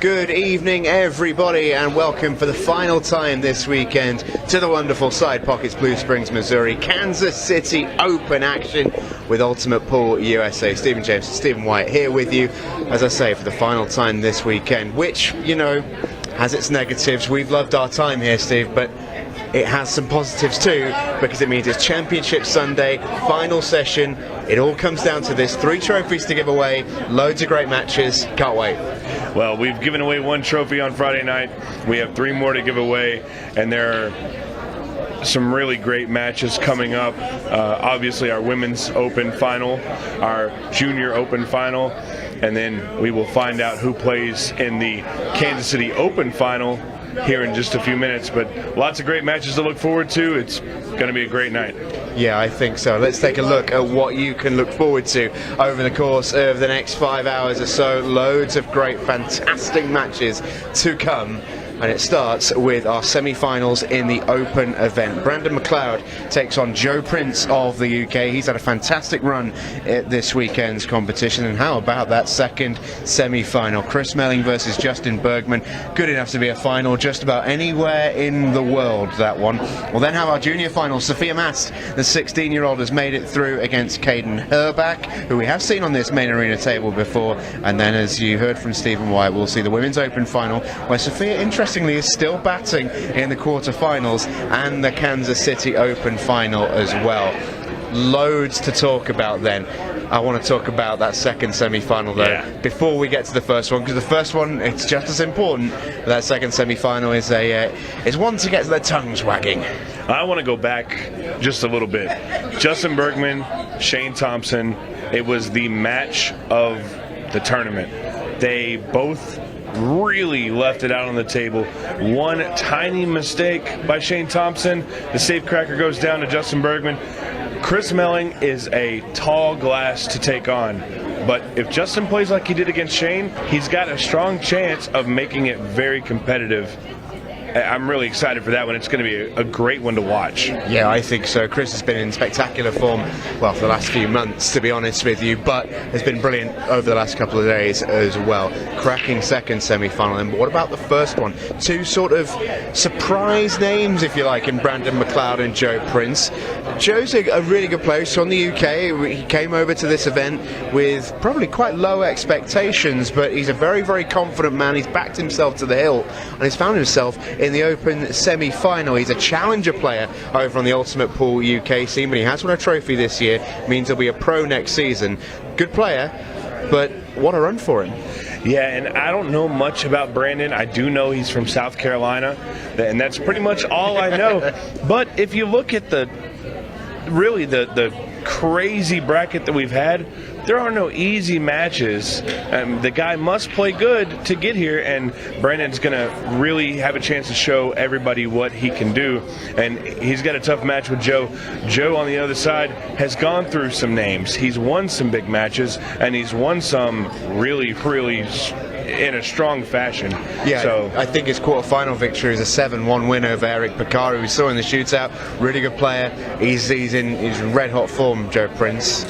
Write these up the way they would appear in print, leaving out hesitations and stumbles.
Good evening, everybody, and welcome for the final time this weekend to the wonderful Side Pockets Blue Springs, Missouri Kansas City Open action with Ultimate Pool USA. Stephen James and Stephen White here with you, as I say, for the final time this weekend, which, you know, has its negatives. We've loved our time here, Steve, but it has some positives too, because it means it's Championship Sunday, final session. It all comes down to this: 3 trophies to give away, loads of great matches. Can't wait. Well, we've given away 1 trophy on Friday night. We have 3 more to give away, and there are some really great matches coming up. Obviously, our Women's Open final, our Junior Open final, and then we will find out who plays in the Kansas City Open final here in just a few minutes. But lots of great matches to look forward to. It's going to be a great night. Yeah, I think so. Let's take a look at what you can look forward to over the course of the next 5 hours or so. Loads of great, fantastic matches to come. And it starts with our semi-finals in the Open event. Brandon McClody takes on Joe Prince of the UK. He's had a fantastic run at this weekend's competition. And how about that second semi-final? Chris Meling versus Justin Bergman. Good enough to be a final just about anywhere in the world, that one. We'll then have our junior final. Sophia Mast, the 16-year-old, has made it through against Caden Herbach, who we have seen on this main arena table before. And then, as you heard from Stephen White, we'll see the Women's Open final, where Sophia, interestingly, is still batting in the quarterfinals, and the Kansas City Open final as well. Loads to talk about then. I want to talk about that second semi-final though, before we get to the first one, because the first one, it's just as important. That second semi-final is one to get their tongues wagging. I want to go back just a little bit. Justin Bergman, Shane Thompson, it was the match of the tournament. They both really left it out on the table. One tiny mistake by Shane Thompson, the safecracker goes down to Justin Bergman. Chris Meling is a tall glass to take on, but if Justin plays like he did against Shane, he's got a strong chance of making it very competitive. I'm really excited for that one. It's going to be a great one to watch. Yeah, I think so. Chris has been in spectacular form, well, for the last few months, to be honest with you, but has been brilliant over the last couple of days as well. Cracking second semi-final. And what about the first one? 2 sort of surprise names, if you like, in Brandon McClody and Joe Prince. Joe's a really good player. He's from the UK. He came over to this event with probably quite low expectations, but he's a very, very confident man. He's backed himself to the hilt, and he's found himself in the Open semi-final. He's a challenger player over on the Ultimate Pool UK scene, but he has won a trophy this year. Means he'll be a pro next season. Good player, but what a run for him. Yeah, and I don't know much about Brandon. I do know he's from South Carolina, and that's pretty much all I know. But if you look at the crazy bracket that we've had, there are no easy matches. The guy must play good to get here, and Brandon's going to really have a chance to show everybody what he can do. And he's got a tough match with Joe. Joe, on the other side, has gone through some names. He's won some big matches, and he's won some really, really in a strong fashion. Yeah, so I think his quarterfinal victory is a 7-1 win over Eric Picaro, who we saw in the shootout. Really good player. He's in red hot form, Joe Prince.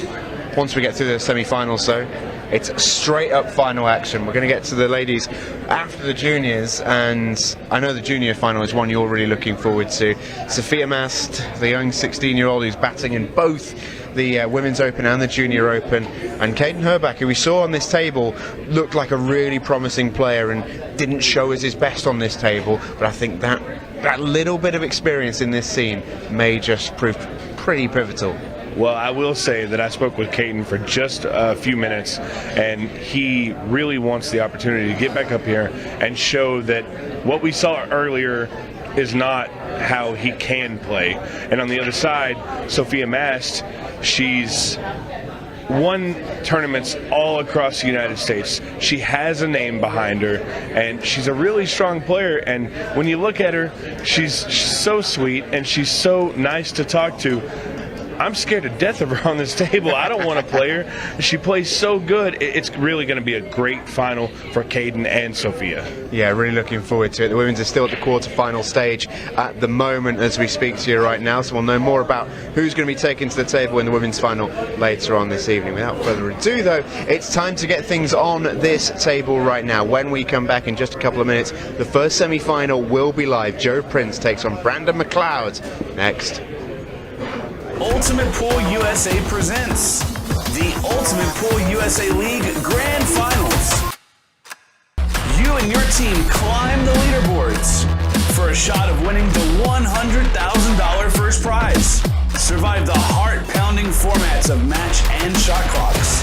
Once we get through the semi-finals, so it's straight up final action. We're going to get to the ladies after the juniors, and I know the junior final is one you're really looking forward to. Sophia Mast, the young 16-year-old who's batting in both the Women's Open and the Junior Open, and Caden Herbach, who we saw on this table, looked like a really promising player and didn't show us his best on this table, but I think that little bit of experience in this scene may just prove pretty pivotal. Well, I will say that I spoke with Caden for just a few minutes, and he really wants the opportunity to get back up here and show that what we saw earlier is not how he can play. And on the other side, Sophia Mast, she's won tournaments all across the United States. She has a name behind her, and she's a really strong player. And when you look at her, she's so sweet and she's so nice to talk to. I'm scared to death of her on this table. I don't want to play her. She plays so good. It's really going to be a great final for Caden and Sophia. Yeah, really looking forward to it. The women's are still at the quarter-final stage at the moment as we speak to you right now, so we'll know more about who's going to be taken to the table in the women's final later on this evening. Without further ado, though, it's time to get things on this table right now. When we come back in just a couple of minutes, the first semi-final will be live. Joe Prince takes on Brandon McCloud next. Ultimate Pool USA presents the Ultimate Pool USA League Grand Finals. You and your team climb the leaderboards for a shot of winning the $100,000 first prize. Survive the heart-pounding formats of match and shot clocks.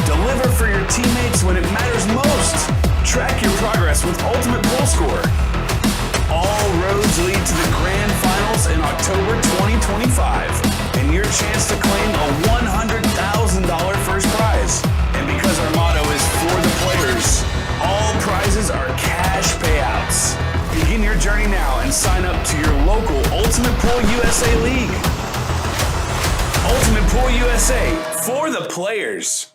Deliver for your teammates when it matters most. Track your progress with Ultimate Pool Score. All roads lead to the Grand Finals in October 2025, and your chance to claim a $100,000 first prize. And because our motto is for the players, all prizes are cash payouts. Begin your journey now and sign up to your local Ultimate Pool USA League. Ultimate Pool USA, for the players.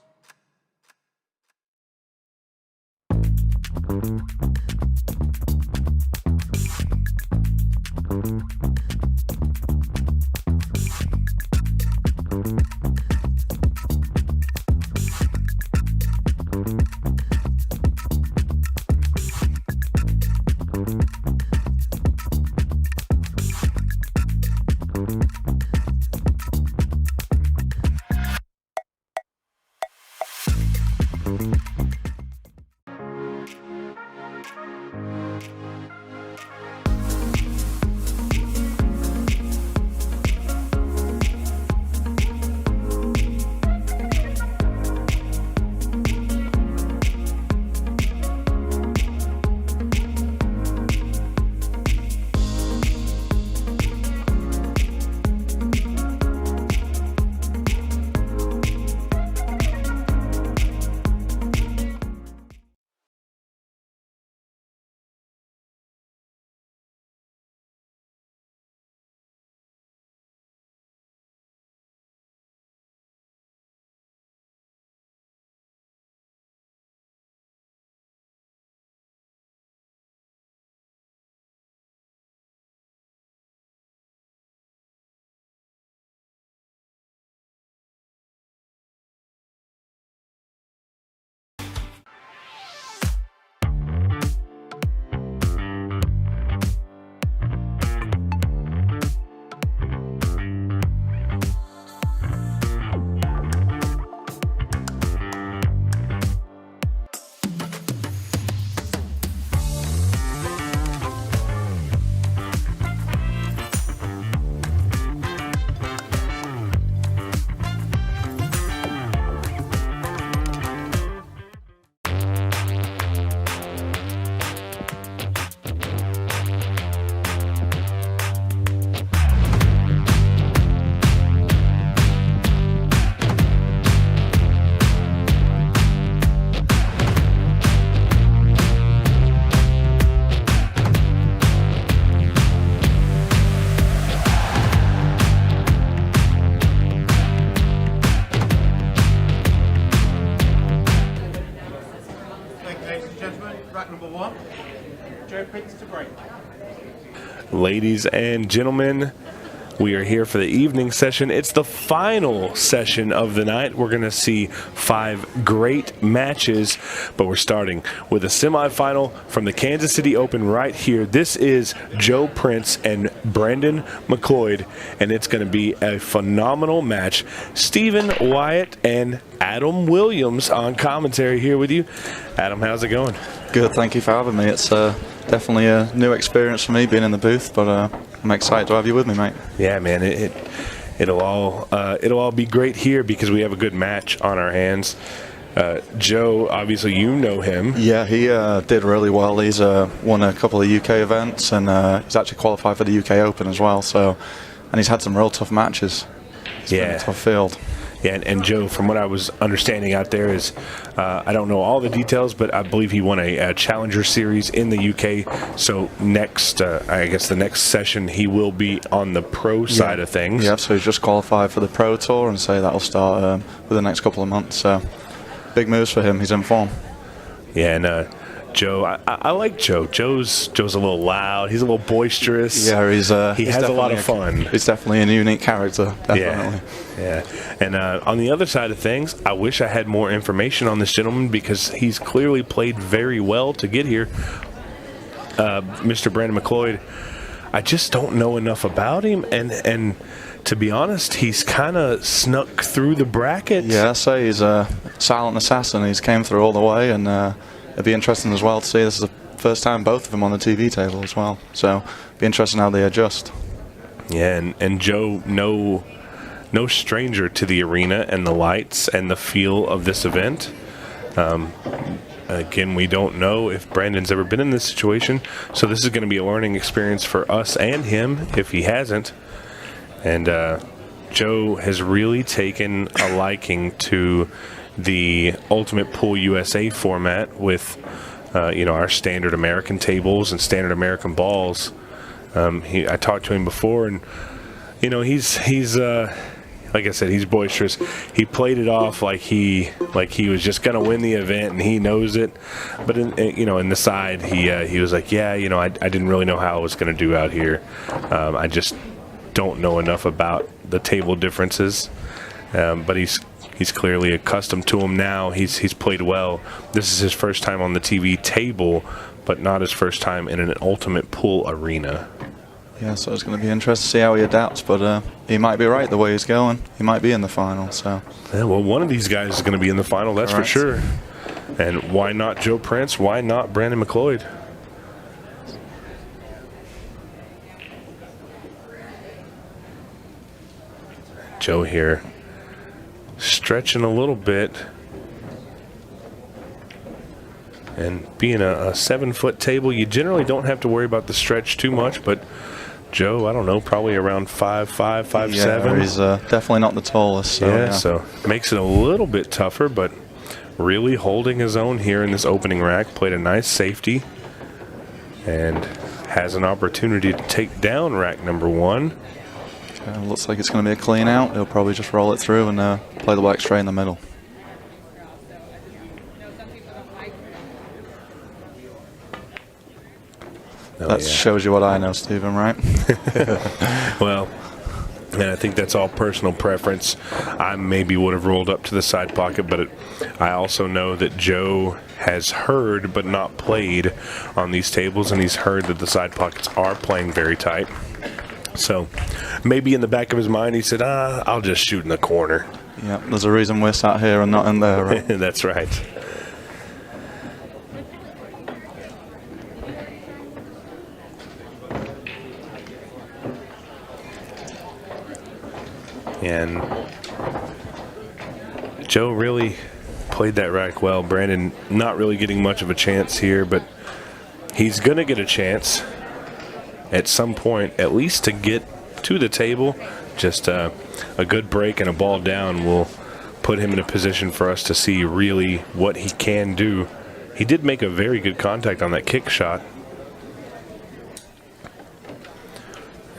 Ladies and gentlemen, we are here for the evening session. It's the final session of the night. We're going to see 5 great matches, but we're starting with a semifinal from the Kansas City Open right here. This is Joe Prince and Brandon McClody, and it's going to be a phenomenal match. Stephen Wyatt and Adam Williams on commentary here with you. Adam, how's it going? Good, thank you for having me. It's definitely a new experience for me being in the booth, but I'm excited to have you with me, mate. Yeah, man, it'll all be great here because we have a good match on our hands. Joe, obviously you know him. Yeah, he did really well. He's won a couple of UK events, and he's actually qualified for the UK Open as well. So, and he's had some real tough matches. It's been a tough field. Yeah, and Joe, from what I was understanding out there is, I don't know all the details, but I believe he won a Challenger Series in the UK. So next, I guess the next session, he will be on the pro side of things. Yeah, so he's just qualified for the Pro Tour, and say that'll start within the next couple of months. So big moves for him. He's in form. Yeah, and Joe, I like Joe. Joe's a little loud. He's a little boisterous. Yeah, he has a lot of fun. He's definitely a unique character. Definitely. Yeah. And on the other side of things, I wish I had more information on this gentleman because he's clearly played very well to get here. Mr. Brandon McClody, I just don't know enough about him, and to be honest, he's kind of snuck through the bracket. Yeah, I say he's a silent assassin. He's came through all the way, and it'd be interesting as well to see. This is the first time both of them on the TV table as well, so it'd be interesting how they adjust. Yeah, and Joe, no stranger to the arena and the lights and the feel of this event. Again, we don't know if Brandon's ever been in this situation, so this is going to be a learning experience for us and him if he hasn't. And Joe has really taken a liking to the Ultimate Pool USA format with, our standard American tables and standard American balls. I talked to him before, and he's like I said, he's boisterous. He played it off like he was just gonna win the event, and he knows it. But in the side, he was like, I didn't really know how I was gonna do out here. I just don't know enough about the table differences. But he's clearly accustomed to them now. He's played well. This is his first time on the TV table, but not his first time in an ultimate pool arena. Yeah, so it's going to be interesting to see how he adapts, but he might be right the way he's going. He might be in the final, so. Yeah, well, one of these guys is going to be in the final, that's for sure. And why not Joe Prince? Why not Brandon McClody? Joe here stretching a little bit, and being a 7-foot table, you generally don't have to worry about the stretch too much, but Joe, I don't know, probably around 5'5", 5'7". Yeah, he's definitely not the tallest. So, so makes it a little bit tougher, but really holding his own here in this opening rack. Played a nice safety and has an opportunity to take down rack number 1. Looks like it's going to be a clean out. He'll probably just roll it through and play the black straight in the middle. That shows you what I know, Stephen, right? Well, and I think that's all personal preference. I maybe would have rolled up to the side pocket, but I also know that Joe has heard but not played on these tables, and he's heard that the side pockets are playing very tight. So maybe in the back of his mind he said, I'll just shoot in the corner. Yeah, there's a reason we're sat here and not in there, right? That's right. And Joe really played that rack well. Brandon not really getting much of a chance here, but he's going to get a chance at some point, at least to get to the table. Just a good break and a ball down will put him in a position for us to see really what he can do. He did make a very good contact on that kick shot.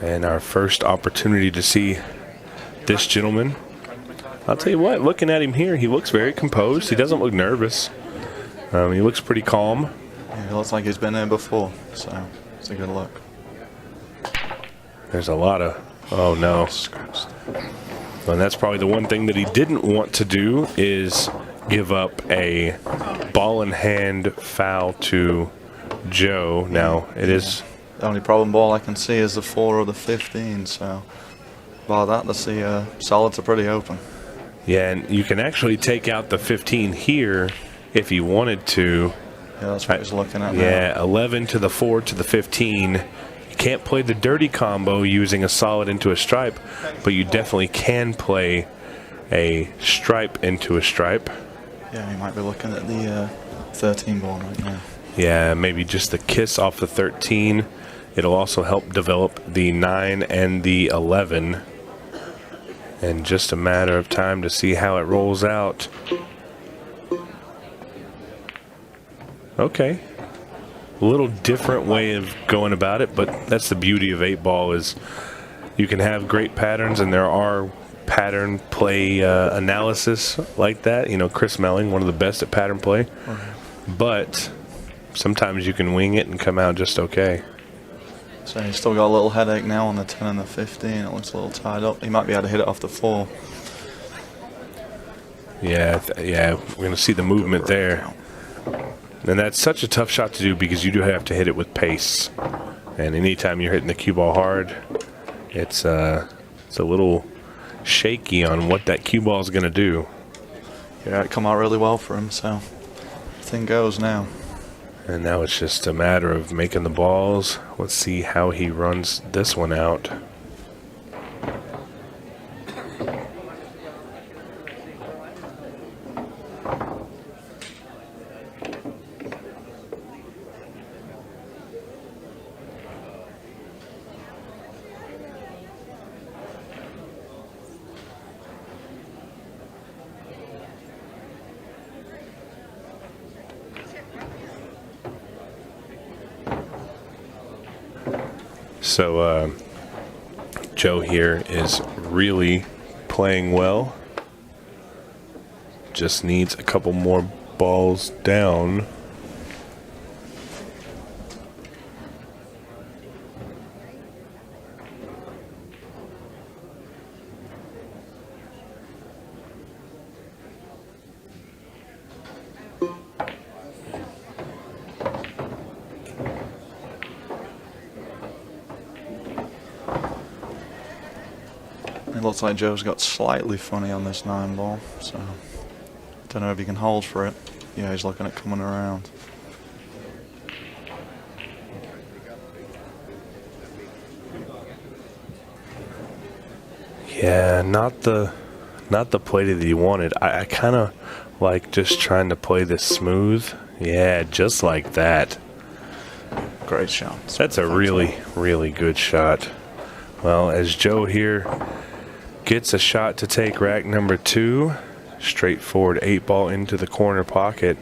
And our first opportunity to see this gentleman. I'll tell you what, looking at him here, he looks very composed. He doesn't look nervous. He looks pretty calm. Yeah, he looks like he's been there before, so it's a good look. There's a lot of, oh no. And that's probably the one thing that he didn't want to do, is give up a ball in hand foul to Joe. Now, it is. The only problem ball I can see is the 4 or the 15, so by that, the solids are pretty open. Yeah, and you can actually take out the 15 here if you wanted to. Yeah, that's what I was looking at now. Yeah, 11 to the 4 to the 15. You can't play the dirty combo using a solid into a stripe, but you definitely can play a stripe into a stripe. Yeah, you might be looking at the 13 ball right now. Yeah, maybe just the kiss off the 13. It'll also help develop the 9 and the 11. And just a matter of time to see how it rolls out. Okay. A little different way of going about it, but that's the beauty of 8-ball is you can have great patterns, and there are pattern play analysis like that. You know, Chris Meling, one of the best at pattern play. But sometimes you can wing it and come out just okay. So he's still got a little headache now on the 10 and the 15. It looks a little tied up. He might be able to hit it off the 4. Yeah, we're going to see the movement there. And that's such a tough shot to do because you do have to hit it with pace. And anytime you're hitting the cue ball hard, it's a little shaky on what that cue ball is going to do. Yeah, it come out really well for him, so thing goes now. And now it's just a matter of making the balls. Let's see how he runs this one out. So Joe here is really playing well. Just needs a couple more balls down. It looks like Joe's got slightly funny on this 9-ball, so don't know if he can hold for it. Yeah, he's looking at coming around. Yeah, not the play that he wanted. I kind of like just trying to play this smooth. Yeah, just like that. Great shot. That's a really, really good shot. Well, as Joe here gets a shot to take rack number 2, straightforward 8-ball into the corner pocket.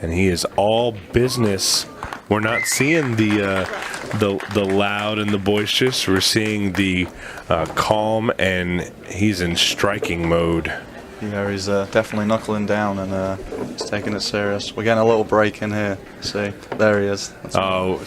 And he is all business. We're not seeing the loud and the boisterous. We're seeing the calm, and he's in striking mode. Yeah, he's definitely knuckling down and he's taking it serious. We're getting a little break in here. See, there he is. So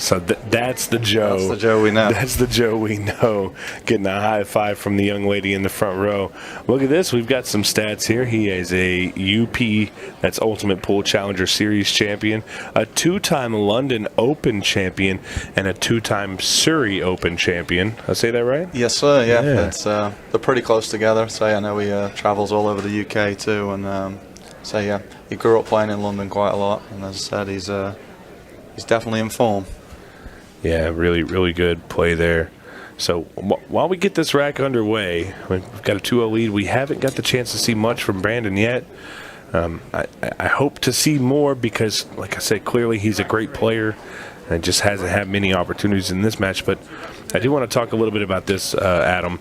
that's the Joe. That's the Joe we know. That's the Joe we know. Getting a high five from the young lady in the front row. Look at this. We've got some stats here. He is a UP, that's Ultimate Pool Challenger Series champion, a 2-time London Open champion, and a 2-time Surrey Open champion. I say that right? Yes, sir. Yeah. It's, they're pretty close together. So I know he travels all over the UK too, and so yeah, he grew up playing in London quite a lot, and as I said, he's definitely in form. Yeah, really, really good play there. So while we get this rack underway, we've got a 2-0 lead. We haven't got the chance to see much from Brandon yet. I hope to see more because, like I said, clearly he's a great player and just hasn't had many opportunities in this match. But I do want to talk a little bit about this, Adam.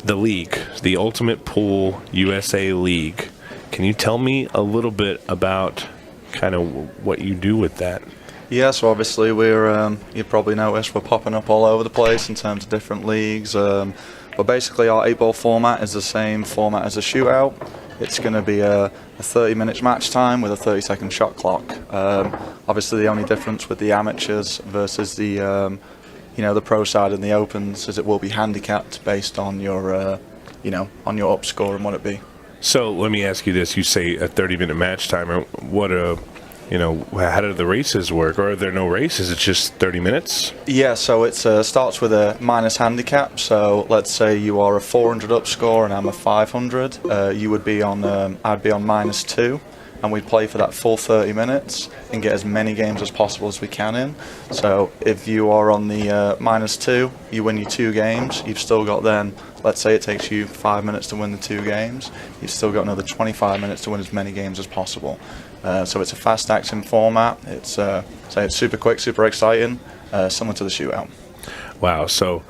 The league, the Ultimate Pool USA League. Can you tell me a little bit about kind of what you do with that? Yeah, so obviously we're, you probably noticed we're popping up all over the place in terms of different leagues. But basically our 8-ball format is the same format as a shootout. It's going to be a 30-minute match time with a 30-second shot clock. Obviously the only difference with the amateurs versus the the pro side and the opens is it will be handicapped based on your on your up score and what it be. So let me ask you this: you say a 30-minute match timer. What how do the races work? Or are there no races? It's just 30 minutes? Yeah, so it starts with a minus handicap. So let's say you are a 400 up score and I'm a 500. You would be on, I'd be on -2, and we'd play for that full 30 minutes and get as many games as possible as we can in. So if you are on the -2, you win your 2 games. You've still got then, let's say it takes you 5 minutes to win the 2 games. You've still got another 25 minutes to win as many games as possible. So it's a fast action format. It's super quick, super exciting, similar to the shootout. Wow. So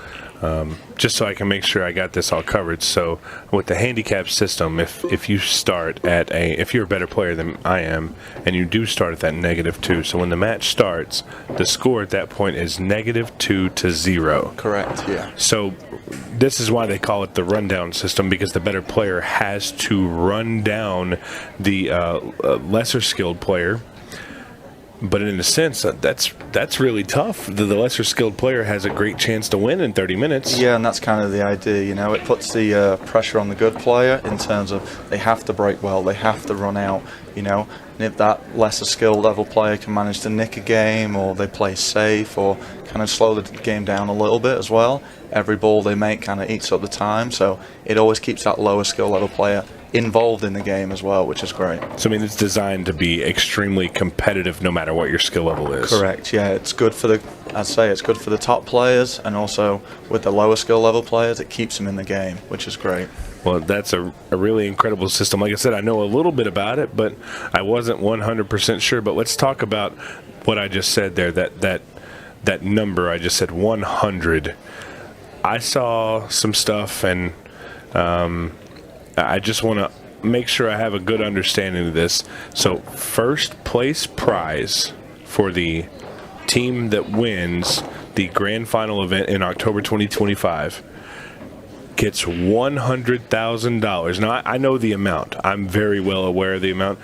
just so I can make sure I got this all covered. So with the handicap system, if you start at if you're a better player than I am, and you do start at that -2, so when the match starts, the score at that point is -2 to 0. Correct, yeah. So this is why they call it the rundown system, because the better player has to run down the lesser skilled player. But in a sense, that's really tough. The lesser skilled player has a great chance to win in 30 minutes. Yeah, and that's kind of the idea. You know, it puts the pressure on the good player in terms of they have to break well, they have to run out. You know, and if that lesser skill level player can manage to nick a game, or they play safe, or kind of slow the game down a little bit as well, every ball they make kind of eats up the time. So it always keeps that lower skill level player involved in the game as well, which is great. So I mean, it's designed to be extremely competitive no matter what your skill level is. Correct, yeah. It's good for it's good for the top players, and also with the lower skill level players, it keeps them in the game, which is great. Well, that's a really incredible system. Like I said, I know a little bit about it, but I wasn't 100% sure. But let's talk about what I just said there, that number. I just said 100. I saw some stuff, and I just want to make sure I have a good understanding of this. So first place prize for the team that wins the grand final event in October 2025 gets $100,000. Now, I know the amount. I'm very well aware of the amount.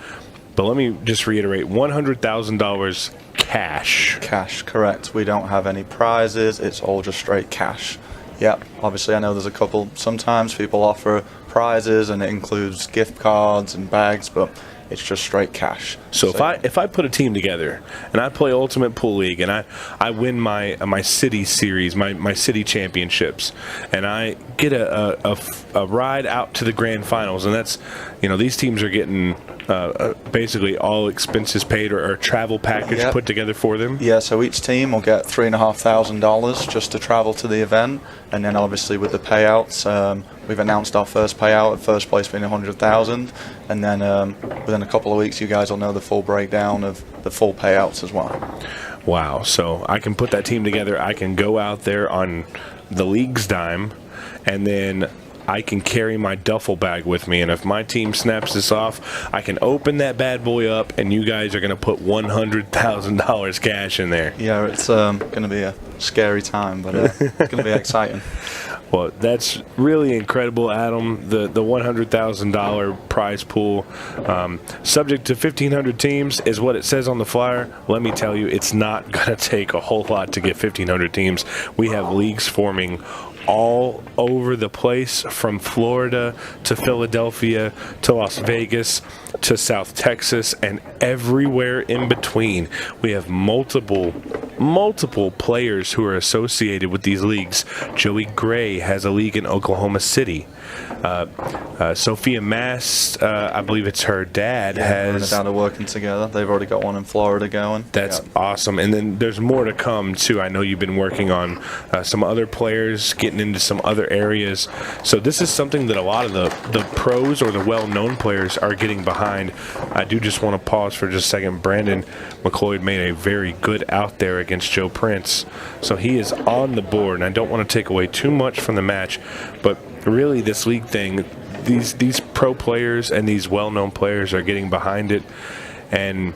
But let me just reiterate, $100,000 cash. Cash, correct. We don't have any prizes. It's all just straight cash. Yep. Obviously, I know there's a couple. Sometimes people offer prizes, and it includes gift cards and bags, but it's just straight cash. So if I put a team together and I play Ultimate Pool League, and I win my city series, my city championships, and I get a ride out to the grand finals, and that's, these teams are getting basically all expenses paid, or a travel package put together for them. Yeah, so each team will get $3,500 just to travel to the event, and then obviously with the payouts, we've announced our first payout, at first place being $100,000, and then within a couple of weeks, you guys will know the full breakdown of the full payouts as well. Wow! So I can put that team together. I can go out there on the league's dime, and then I can carry my duffel bag with me, and if my team snaps this off, I can open that bad boy up, and you guys are going to put $100,000 cash in there. Yeah, it's going to be a scary time, but it's going to be exciting. Well, that's really incredible, Adam. The $100,000 prize pool, subject to 1,500 teams, is what it says on the flyer. Let me tell you, it's not going to take a whole lot to get 1,500 teams. We have leagues forming all over the place, from Florida to Philadelphia to Las Vegas to South Texas, and everywhere in between. We have multiple players who are associated with these leagues. Joey Gray has a league in Oklahoma City. Sophia Mast, I believe it's her dad, has down to working together. They've already got one in Florida going. That's awesome. And then there's more to come too. I know you've been working on some other players, getting into some other areas. So this is something that a lot of the pros or the well-known players are getting behind. I do just want to pause for just a second. Brandon McClody made a very good out there against Joe Prince, so he is on the board. And I don't want to take away too much from the match, but really this league thing, these pro players and these well-known players are getting behind it, and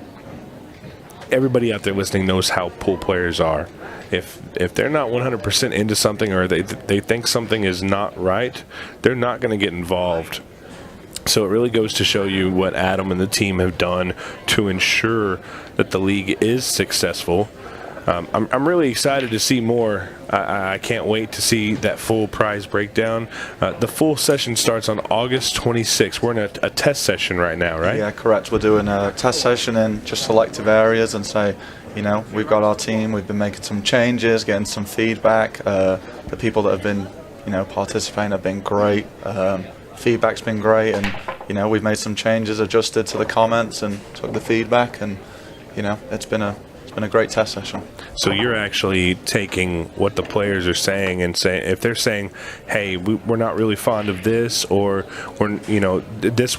everybody out there listening knows how pool players are. If they're not 100% into something, or they think something is not right, they're not going to get involved. So it really goes to show you what Adam and the team have done to ensure that the league is successful. I'm really excited to see more. I can't wait to see that full prize breakdown. The full session starts on August 26th. We're in a test session right now, right? Yeah, correct. We're doing a test session in just selective areas, and say, we've got our team. We've been making some changes, getting some feedback. The people that have been, participating have been great. Feedback's been great, and we've made some changes, adjusted to the comments, and took the feedback, and it's been been a great test session. So you're actually taking what the players are saying and saying, if they're saying, hey, we're not really fond of this, or this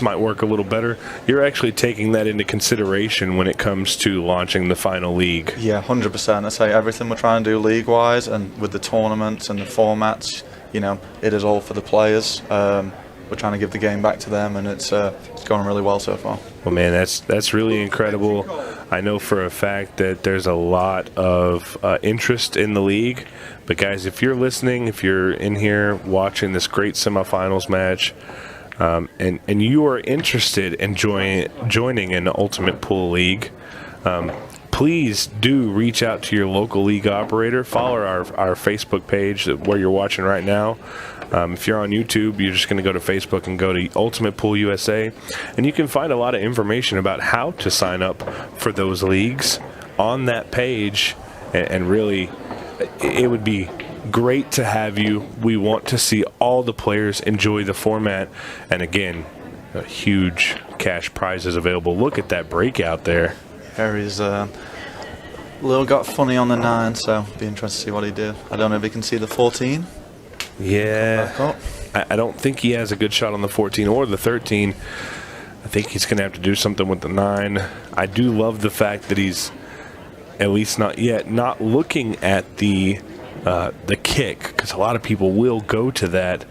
might work a little better, you're actually taking that into consideration when it comes to launching the final league. Yeah, 100%. I say everything we're trying to do league-wise and with the tournaments and the formats, it is all for the players. We're trying to give the game back to them, and it's going really well so far. Well, man, that's really incredible. I know for a fact that there's a lot of interest in the league. But, guys, if you're listening, if you're in here watching this great semifinals match, and you are interested in joining an Ultimate Pool League, please do reach out to your local league operator. Follow our Facebook page where you're watching right now. If you're on YouTube, you're just going to go to Facebook and go to Ultimate Pool USA, and you can find a lot of information about how to sign up for those leagues on that page. And really, it would be great to have you. We want to see all the players enjoy the format, and again, huge cash prizes available. Look at that breakout there. Harry's little got funny on the 9, so be interested to see what he did. I don't know if he can see the 14. Yeah, I don't think he has a good shot on the 14 or the 13. I think he's going to have to do something with the 9. I do love the fact that he's, at least not yet, not looking at the kick, because a lot of people will go to that,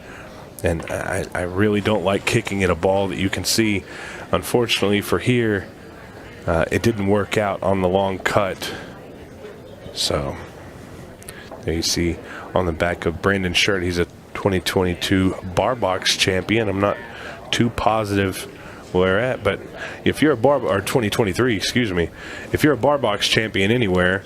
and I really don't like kicking at a ball that you can see. Unfortunately for here, it didn't work out on the long cut. So there you see on the back of Brandon's shirt, he's a 2022 bar box champion. I'm not too positive where at, but if you're a 2023, excuse me, if you're a bar box champion anywhere,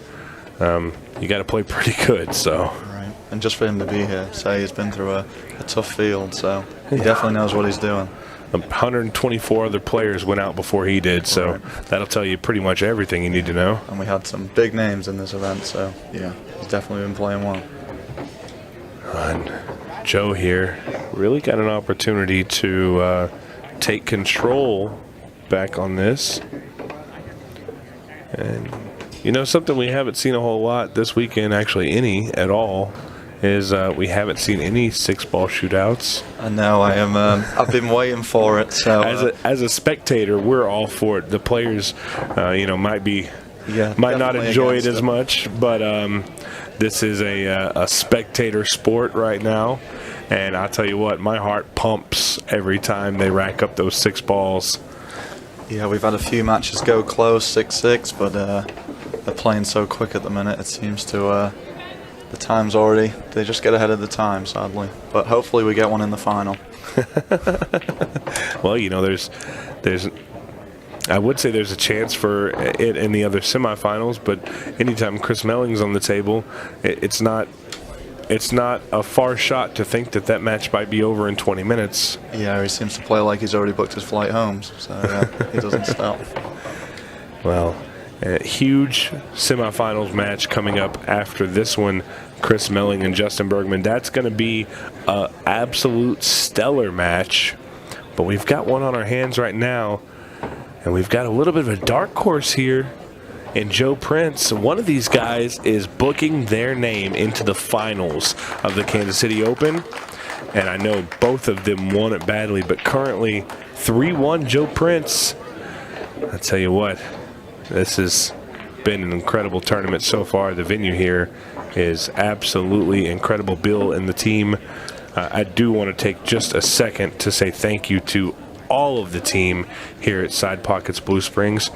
you got to play pretty good. So right, and just for him to be here, say he's been through a tough field, so he definitely knows what he's doing. 124 other players went out before he did, so that'll tell you pretty much everything you need to know. And we had some big names in this event, so yeah, he's definitely been playing well. And Joe here really got an opportunity to take control back on this. And something we haven't seen a whole lot this weekend, actually any at all, is we haven't seen any 6-ball shootouts. I know, I am. I've been waiting for it. So as a spectator, we're all for it. The players, might not enjoy it as much, but this is a spectator sport right now. And I'll tell you what, my heart pumps every time they rack up those 6 balls. Yeah, we've had a few matches go close, 6-6, but they're playing so quick at the minute. It seems to. The time's already, they just get ahead of the time, sadly. But hopefully we get one in the final. Well, there's I would say there's a chance for it in the other semifinals, but anytime Chris Melling's on the table, it's not a far shot to think that match might be over in 20 minutes. Yeah, he seems to play like he's already booked his flight home, so he doesn't stop. Well, a huge semifinals match coming up after this one, Chris Meling and Justin Bergman. That's going to be an absolute stellar match. But we've got one on our hands right now, and we've got a little bit of a dark horse here in Joe Prince. One of these guys is booking their name into the finals of the Kansas City Open. And I know both of them want it badly, but currently 3-1 Joe Prince. I tell you what, this has been an incredible tournament so far. The venue here is absolutely incredible. Bill and the team, I do want to take just a second to say thank you to all of the team here at Side Pockets Blue Springs.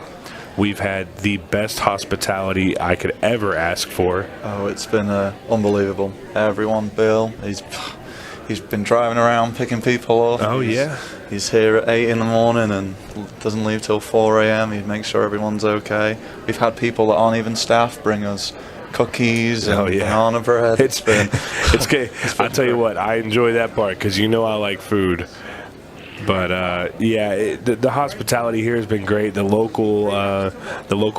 We've had the best hospitality I could ever ask for. Oh, it's been unbelievable. Everyone, Bill, he's been driving around picking people up. Oh, yeah. He's here at 8 in the morning and doesn't leave till 4 a.m. He makes sure everyone's okay. We've had people that aren't even staff bring us cookies and banana bread. It's okay. I'll tell you what, I enjoy that part because I like food. But the hospitality here has been great. The local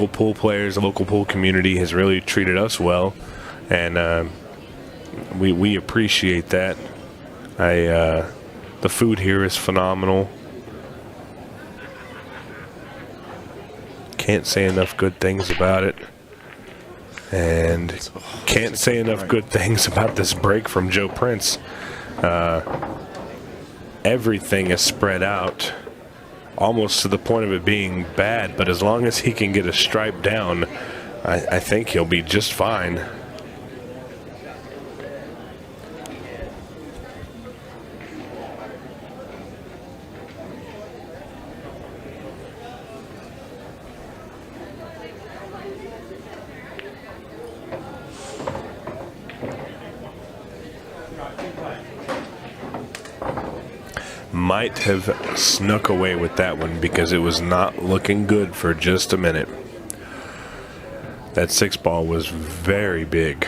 pool players, the local pool community has really treated us well, and we appreciate that. The food here is phenomenal. Can't say enough good things about it. And can't say enough good things about this break from Joe Prince. Everything is spread out almost to the point of it being bad, but as long as he can get a stripe down, I think he'll be just fine. Might have snuck away with that one because it was not looking good for just a minute. That 6-ball was very big.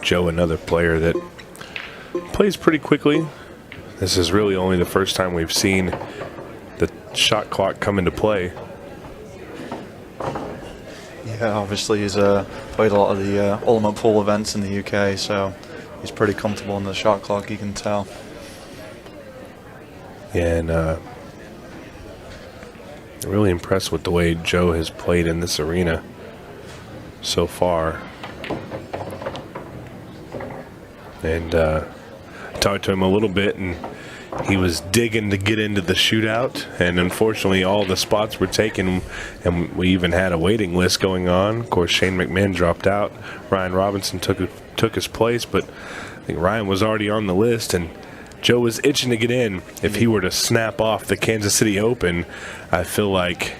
Joe, another player that plays pretty quickly. This is really only the first time we've seen the shot clock come into play. Yeah, obviously he's played a lot of the Ultimate Pool events in the UK, so he's pretty comfortable in the shot clock, you can tell. Yeah, and really impressed with the way Joe has played in this arena so far. And I talked to him a little bit, and he was digging to get into the shootout, and unfortunately all the spots were taken, and we even had a waiting list going on. Of course, Shane McMahon dropped out. Ryan Robinson took his place, but I think Ryan was already on the list, and Joe was itching to get in. If he were to snap off the Kansas City Open, I feel like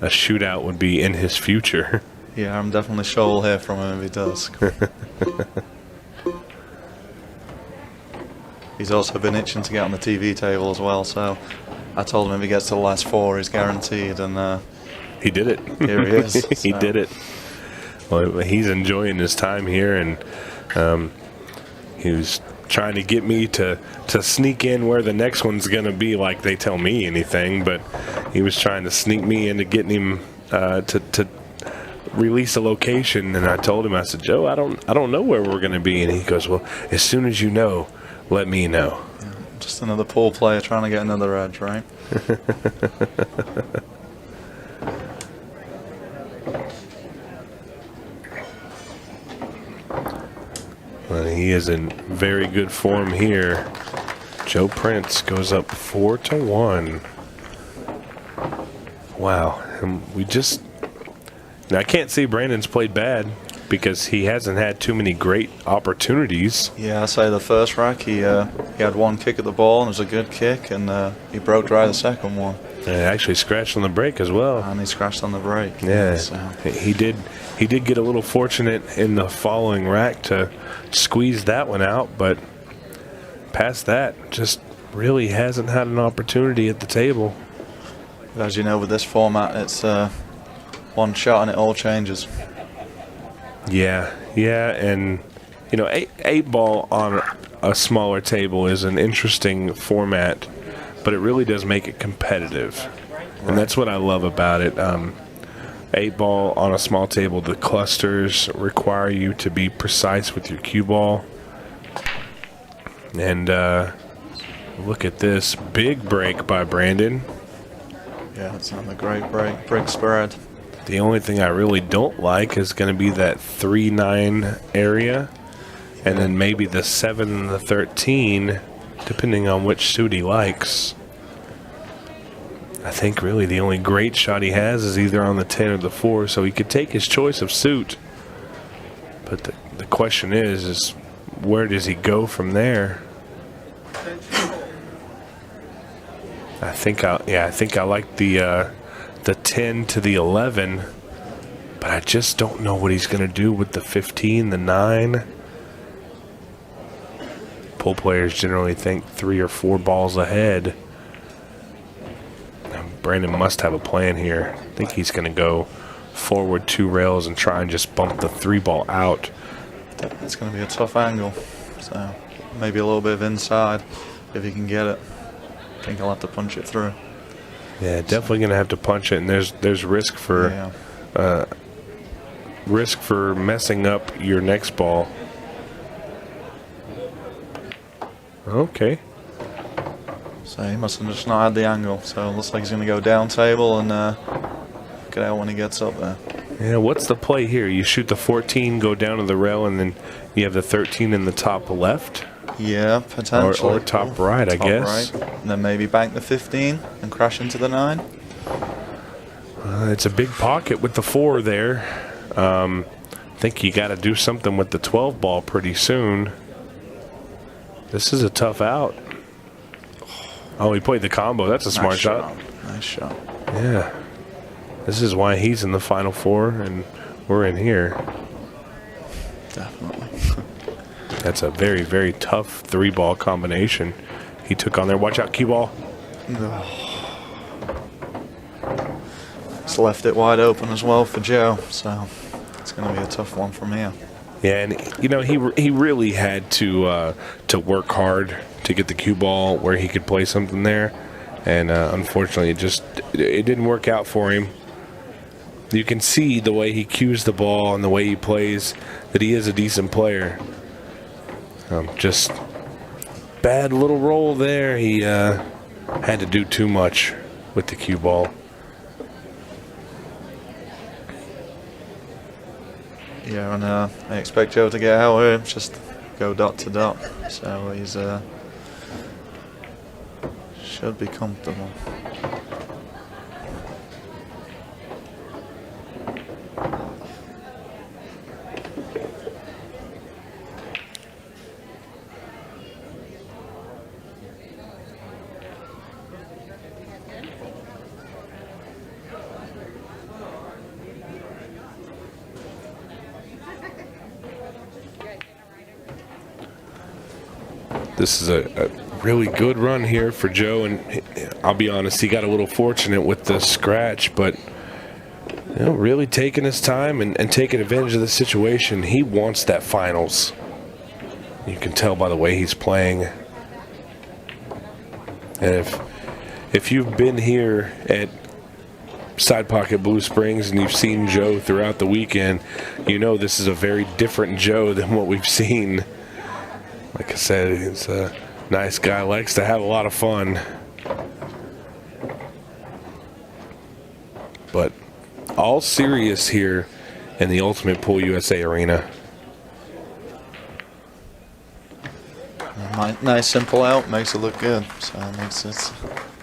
a shootout would be in his future. Yeah, I'm definitely sure we'll hear from him if he does. He's also been itching to get on the TV table as well, so I told him if he gets to the last 4, he's guaranteed, and he did it. Here he is. He did it. Well, he's enjoying his time here, and he was trying to get me to sneak in where the next one's going to be, like they tell me anything, but he was trying to sneak me into getting him to release a location, and I told him, I said, Joe, I don't know where we're going to be, and he goes, well, as soon as you know, let me know. Yeah, just another pool player trying to get another edge, right? Well, he is in very good form here. Joe Prince goes up 4-1. Wow. And I can't say Brandon's played bad, because he hasn't had too many great opportunities. Yeah, I say the first rack, he had one kick at the ball, and it was a good kick, and he broke dry the second one. And actually scratched on the break as well. And he scratched on the break. Yeah, so. he did get a little fortunate in the following rack to squeeze that one out, but past that, just really hasn't had an opportunity at the table. As you know, with this format, it's one shot and it all changes. Yeah, and you know, eight ball on a smaller table is an interesting format, but it really does make it competitive, right. And that's what I love about it. 8 ball on a small table, the clusters require you to be precise with your cue ball, and look at this big break by Brandon. Yeah, it's not a great break, big spread. The only thing I really don't like is going to be that 3-9 area, and then maybe the 7 and the 13, depending on which suit he likes. I think really the only great shot he has is either on the 10 or the 4, so he could take his choice of suit. But the question is where does he go from there? I think I like the 10 to the 11, but I just don't know what he's going to do with the 15, the 9. Pool players generally think 3 or 4 balls ahead. Brandon must have a plan here. I think he's going to go forward 2 rails and try and just bump the 3 ball out. It's going to be a tough angle, so maybe a little bit of inside if he can get it. I think I'll have to punch it through. Yeah, definitely going to have to punch it, and there's risk for risk for messing up your next ball. Okay. So he must have just not had the angle. So it looks like he's going to go down table and get out when he gets up there. Yeah, what's the play here? You shoot the 14, go down to the rail, and then you have the 13 in the top left? Yeah, potentially. Or top right, I guess. Right. And then maybe bank the 15 and crash into the 9. It's a big pocket with the 4 there. I think you got to do something with the 12 ball pretty soon. This is a tough out. Oh, he played the combo. That's a smart shot. Nice shot. Yeah. This is why he's in the Final Four and we're in here. Definitely. That's a very, very tough 3-ball combination he took on there. Watch out, cue ball. It's left it wide open as well for Joe, so it's going to be a tough one from here. Yeah, and you know he really had to work hard to get the cue ball where he could play something there, and unfortunately it didn't work out for him. You can see the way he cues the ball and the way he plays that he is a decent player. Just bad little roll there. He had to do too much with the cue ball. Yeah, and I expect Joe to get out here, just go dot to dot. So he's should be comfortable. This is a really good run here for Joe, and I'll be honest, he got a little fortunate with the scratch, but you know, really taking his time and taking advantage of the situation. He wants that finals. You can tell by the way he's playing. And if you've been here at Side Pocket Blue Springs and you've seen Joe throughout the weekend, you know this is a very different Joe than what we've seen. Like I said, he's a nice guy, likes to have a lot of fun. But all serious here in the Ultimate Pool USA Arena. Nice simple out, makes it look good. So it makes it.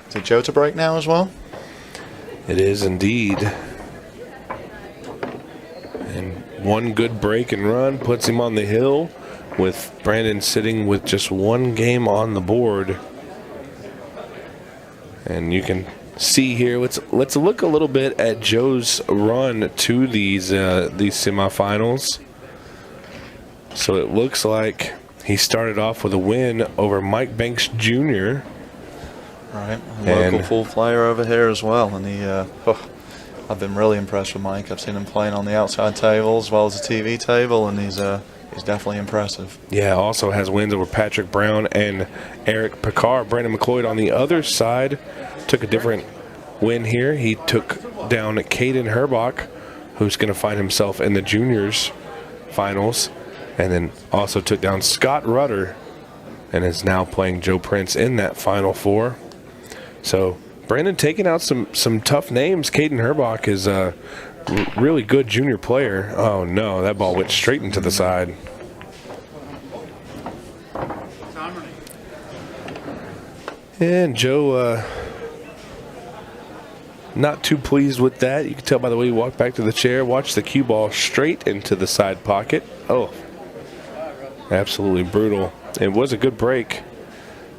Is it Joe to break now as well? It is indeed. And one good break and run puts him on the hill, with Brandon sitting with just one game on the board. And you can see here, let's look a little bit at Joe's run to these semifinals. So it looks like he started off with a win over Mike Banks Jr. Right, a local pool player over here as well. And I've been really impressed with Mike. I've seen him playing on the outside table as well as the TV table, and he's definitely impressive. Yeah, also has wins over Patrick Brown and Eric Picard. Brandon McClody on the other side took a different win here. He took down Caden Herbach, who's going to find himself in the juniors finals, and then also took down Scott Rudder and is now playing Joe Prince in that Final Four. So Brandon taking out some tough names. Caden Herbach is a really good junior player. Oh no, that ball went straight into the side. And Joe not too pleased with that. You can tell by the way he walked back to the chair. Watch the cue ball straight into the side pocket. Oh, absolutely brutal. It was a good break.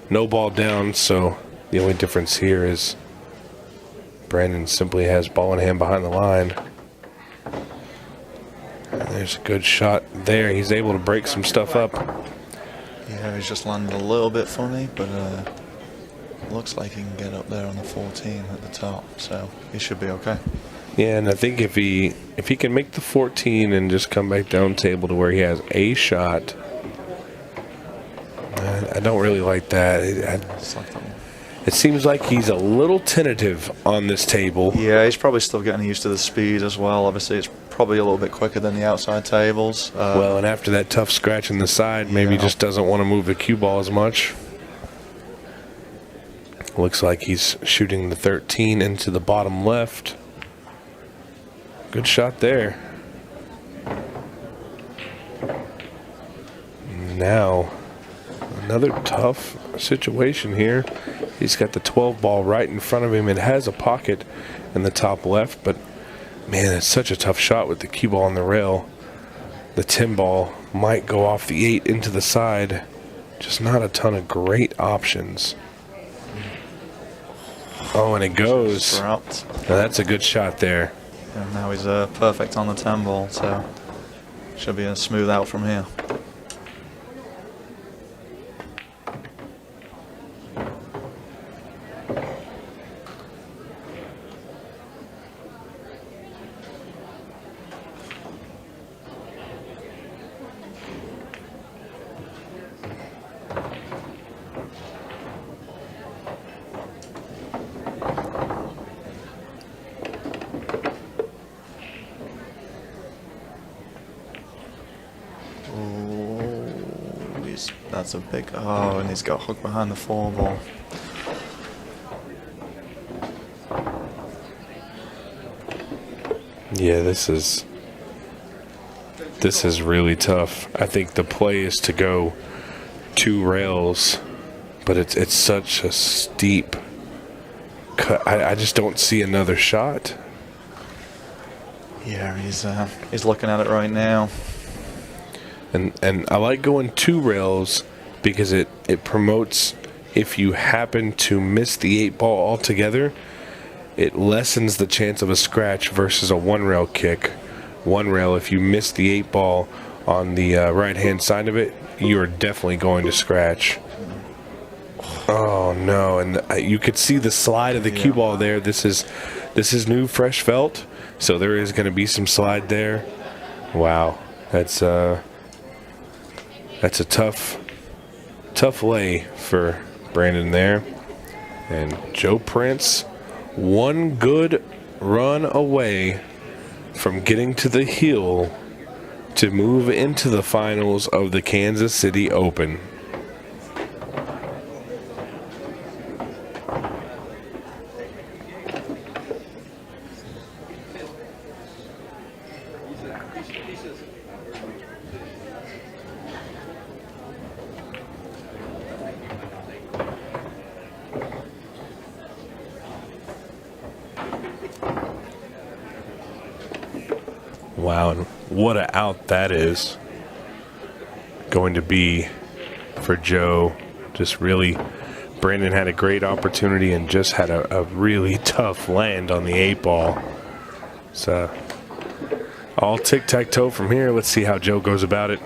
No ball down, so the only difference here is Brandon simply has ball in hand behind the line. And there's a good shot there. He's able to break some stuff up. Yeah, he's just landed a little bit funny, but looks like he can get up there on the 14 at the top, so he should be okay. Yeah, and I think if he can make the 14 and just come back down table to where he has a shot, I don't really like that. It seems like he's a little tentative on this table. Yeah, he's probably still getting used to the speed as well. Obviously, it's probably a little bit quicker than the outside tables. Well, and after that tough scratch in the side, maybe Yeah. just doesn't want to move the cue ball as much. Looks like he's shooting the 13 into the bottom left. Good shot there. Now, another tough situation here. He's got the 12 ball right in front of him. It has a pocket in the top left, but man, it's such a tough shot with the cue ball on the rail. The 10 ball might go off the 8 into the side. Just not a ton of great options. Oh, and it goes. Now that's a good shot there. And now he's perfect on the 10 ball, so should be a smooth out from here. That's a big, oh, and he's got hooked behind the 4 ball. Yeah, this is really tough. I think the play is to go 2 rails, but it's such a steep cut. I just don't see another shot. Yeah, he's looking at it right now. And I like going 2 rails because it promotes, if you happen to miss the 8 ball altogether, it lessens the chance of a scratch versus a 1 rail kick. 1 rail, if you miss the 8 ball on the right hand side of it, you are definitely going to scratch. Oh no, and you could see the slide of the cue ball there. This is new fresh felt, so there is going to be some slide there. Wow, that's a tough lay for Brandon there. And Joe Prince, one good run away from getting to the hill to move into the finals of the Kansas City Open. Wow, and what a out that is going to be for Joe. Just really, Brandon had a great opportunity and just had a really tough land on the 8 ball. So, all tic-tac-toe from here. Let's see how Joe goes about it.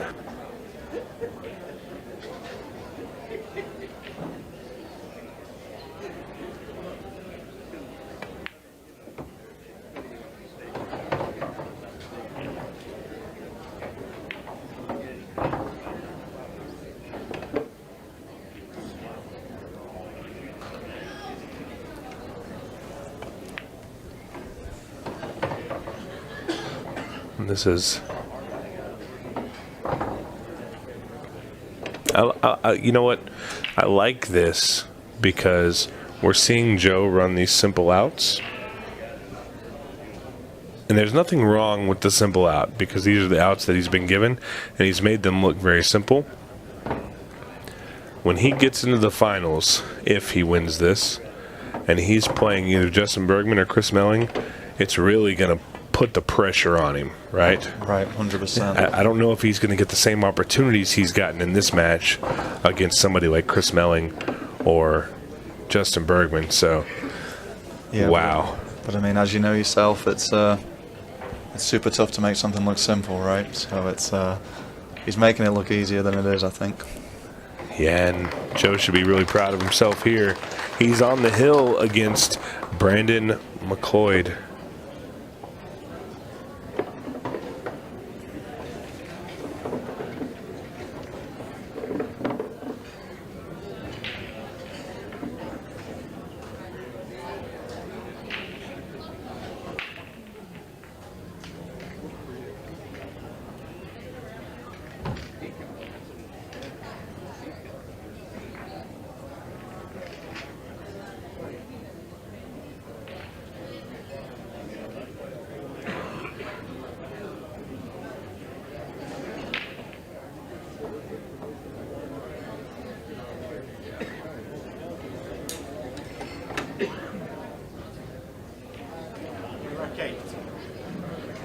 This is, you know what? I like this because we're seeing Joe run these simple outs. And there's nothing wrong with the simple out because these are the outs that he's been given and he's made them look very simple. When he gets into the finals, if he wins this, and he's playing either Justin Bergman or Chris Meling, it's really going to put the pressure on him, right? Right, 100%. I don't know if he's going to get the same opportunities he's gotten in this match against somebody like Chris Meling or Justin Bergman. So, yeah, wow. But I mean, as you know yourself, it's super tough to make something look simple, right? So he's making it look easier than it is, I think. Yeah, and Joe should be really proud of himself here. He's on the hill against Brandon McClody.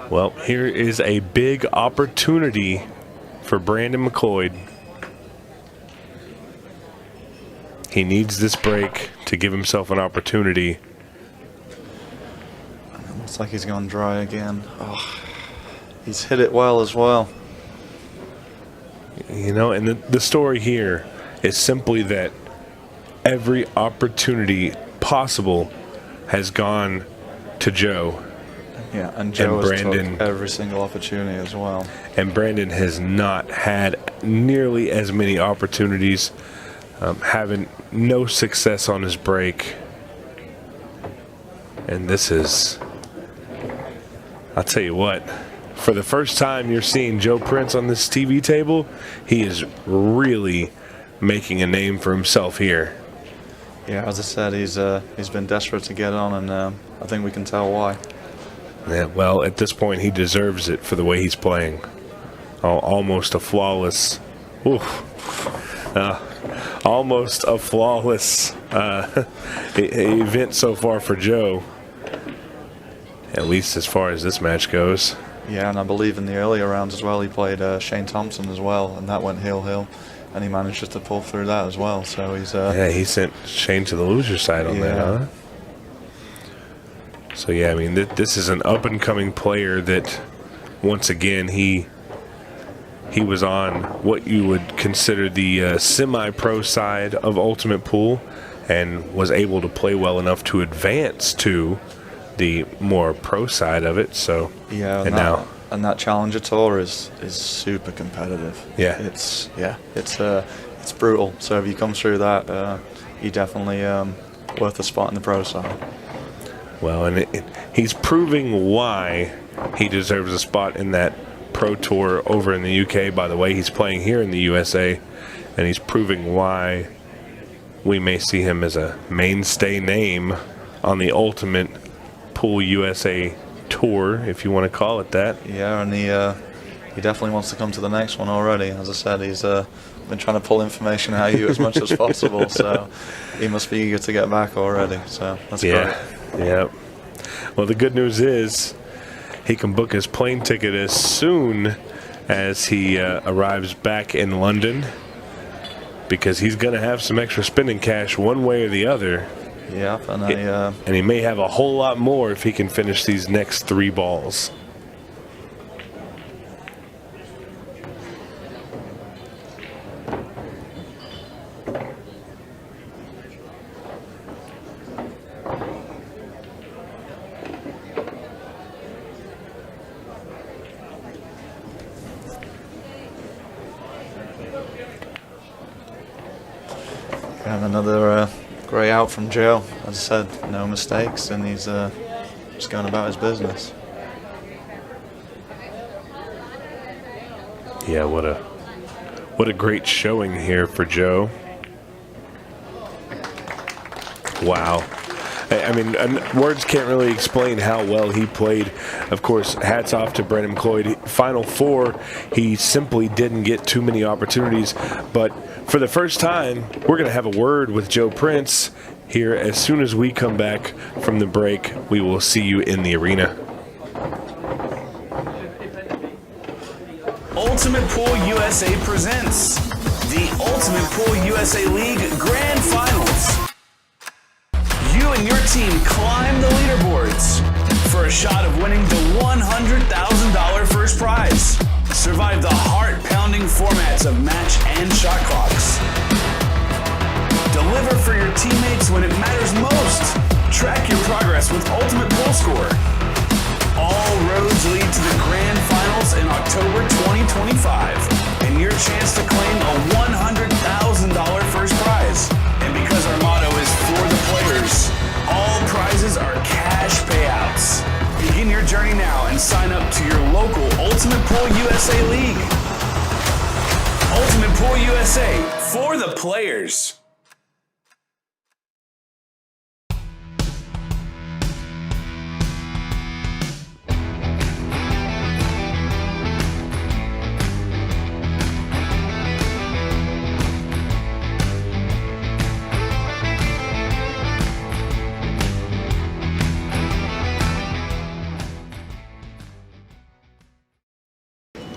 Well, here is a big opportunity for Brandon McClody. He needs this break to give himself an opportunity. Looks like he's gone dry again. Oh, he's hit it well as well. You know, and the story here is simply that every opportunity possible has gone to Joe. Yeah, and Joe has Brandon, took every single opportunity as well. And Brandon has not had nearly as many opportunities, having no success on his break. And this is, I'll tell you what, for the first time you're seeing Joe Prince on this TV table, he is really making a name for himself here. Yeah, as I said, he's been desperate to get on, and I think we can tell why. Yeah, well, at this point, he deserves it for the way he's playing. Oh, almost a flawless, almost a flawless event so far for Joe. At least as far as this match goes. Yeah, and I believe in the earlier rounds as well, he played Shane Thompson as well, and that went heel, and he managed just to pull through that as well. So he's yeah, he sent Shane to the loser side on that, huh? So yeah, I mean, this is an up-and-coming player that, once again, he was on what you would consider the semi-pro side of Ultimate Pool, and was able to play well enough to advance to the more pro side of it. So yeah, and that Challenger Tour is super competitive. Yeah, it's brutal. So if you come through that, you definitely worth a spot in the pro side. Well, and he's proving why he deserves a spot in that pro tour over in the UK. By the way, he's playing here in the USA, and he's proving why we may see him as a mainstay name on the Ultimate Pool USA Tour, if you want to call it that. Yeah, and he definitely wants to come to the next one already. As I said, he's been trying to pull information out of you as much as possible, so he must be eager to get back already. So that's great. Yeah. Well, the good news is he can book his plane ticket as soon as he arrives back in London, because he's going to have some extra spending cash one way or the other. Yeah, and he may have a whole lot more if he can finish these next 3 balls. And another great out from Joe. As I said, no mistakes, and he's just going about his business. Yeah, what a great showing here for Joe. Wow. I mean, words can't really explain how well he played. Of course, hats off to Brandon McClody. Final 4, he simply didn't get too many opportunities. But for the first time, we're going to have a word with Joe Prince here. As soon as we come back from the break, we will see you in the arena. Ultimate Pool USA presents the Ultimate Pool USA League Grand Finals. You and your team climb the leaderboards for a shot of winning the $100,000 first prize. Survive the heart-pounding formats of match and shot clocks. Deliver for your teammates when it matters most. Track your progress with Ultimate Pool Score. All roads lead to the Grand Finals in October 2025, and your chance to claim a $100,000 first prize. And because our motto is for the players, all prizes are cash payouts. Begin your journey now and sign up to your local Ultimate Pool USA League. Ultimate Pool USA, for the players.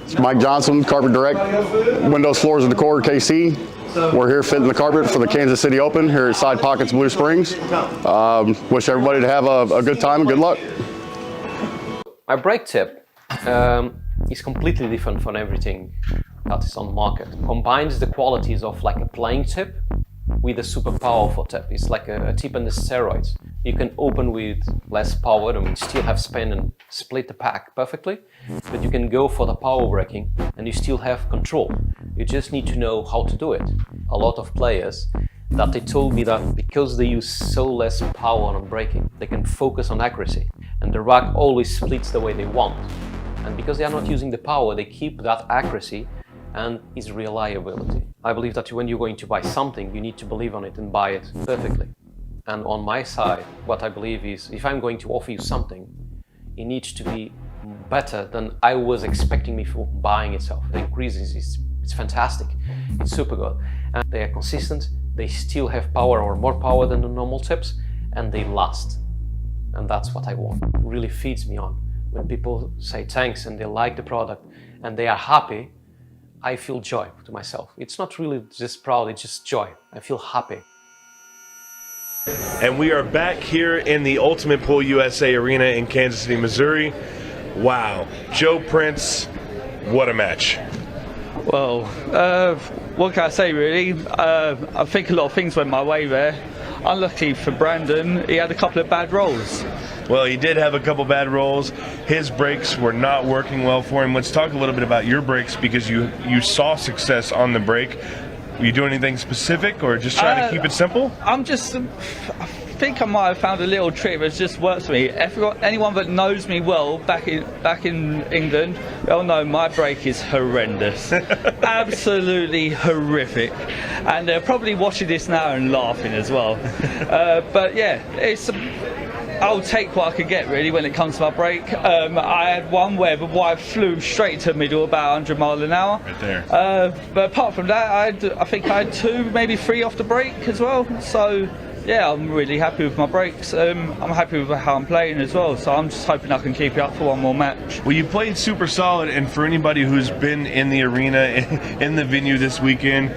It's Mike Johnson, Carpet Direct, Windows, Floors, and Decor, KC. We're here fitting the carpet for the Kansas City Open here at Side Pockets, Blue Springs. Wish everybody to have a good time and good luck. My brake tip is completely different from everything that is on the market. Combines the qualities of like a playing tip with a super powerful tip. It's like a tip on the steroids. You can open with less power and still have spin and split the pack perfectly, but you can go for the power braking and you still have control. You just need to know how to do it. A lot of players that they told me that because they use so less power on braking, they can focus on accuracy and the rack always splits the way they want. And because they are not using the power, they keep that accuracy and its reliability. I believe that when you're going to buy something, you need to believe on it and buy it perfectly. And on my side, what I believe is if I'm going to offer you something, it needs to be better than I was expecting before buying itself. The increases, it's fantastic, it's super good. And they are consistent, they still have power or more power than the normal tips, and they last. And that's what I want. It really feeds me on. When people say thanks and they like the product and they are happy, I feel joy to myself. It's not really just proud, it's just joy. I feel happy. And we are back here in the Ultimate Pool USA Arena in Kansas City, Missouri. Wow, Joe Prince, what a match. Well, what can I say really? I think a lot of things went my way there. Unlucky for Brandon, he had a couple of bad rolls. Well, he did have a couple bad rolls. His brakes were not working well for him. Let's talk a little bit about your brakes because you saw success on the brake. Were you doing anything specific or just trying to keep it simple? I think I might have found a little trick that just works for me. Anyone that knows me well back in England, they'll know my brake is horrendous. Absolutely horrific. And they're probably watching this now and laughing as well. But yeah, I'll take what I can get really when it comes to my brake. I had one where the wire flew straight to the middle about 100 miles an hour. Right there. But apart from that, I think I had 2, maybe 3 off the brake as well. So yeah, I'm really happy with my brakes. I'm happy with how I'm playing as well. So I'm just hoping I can keep it up for one more match. Well, you played super solid, and for anybody who's been in the arena, in the venue this weekend,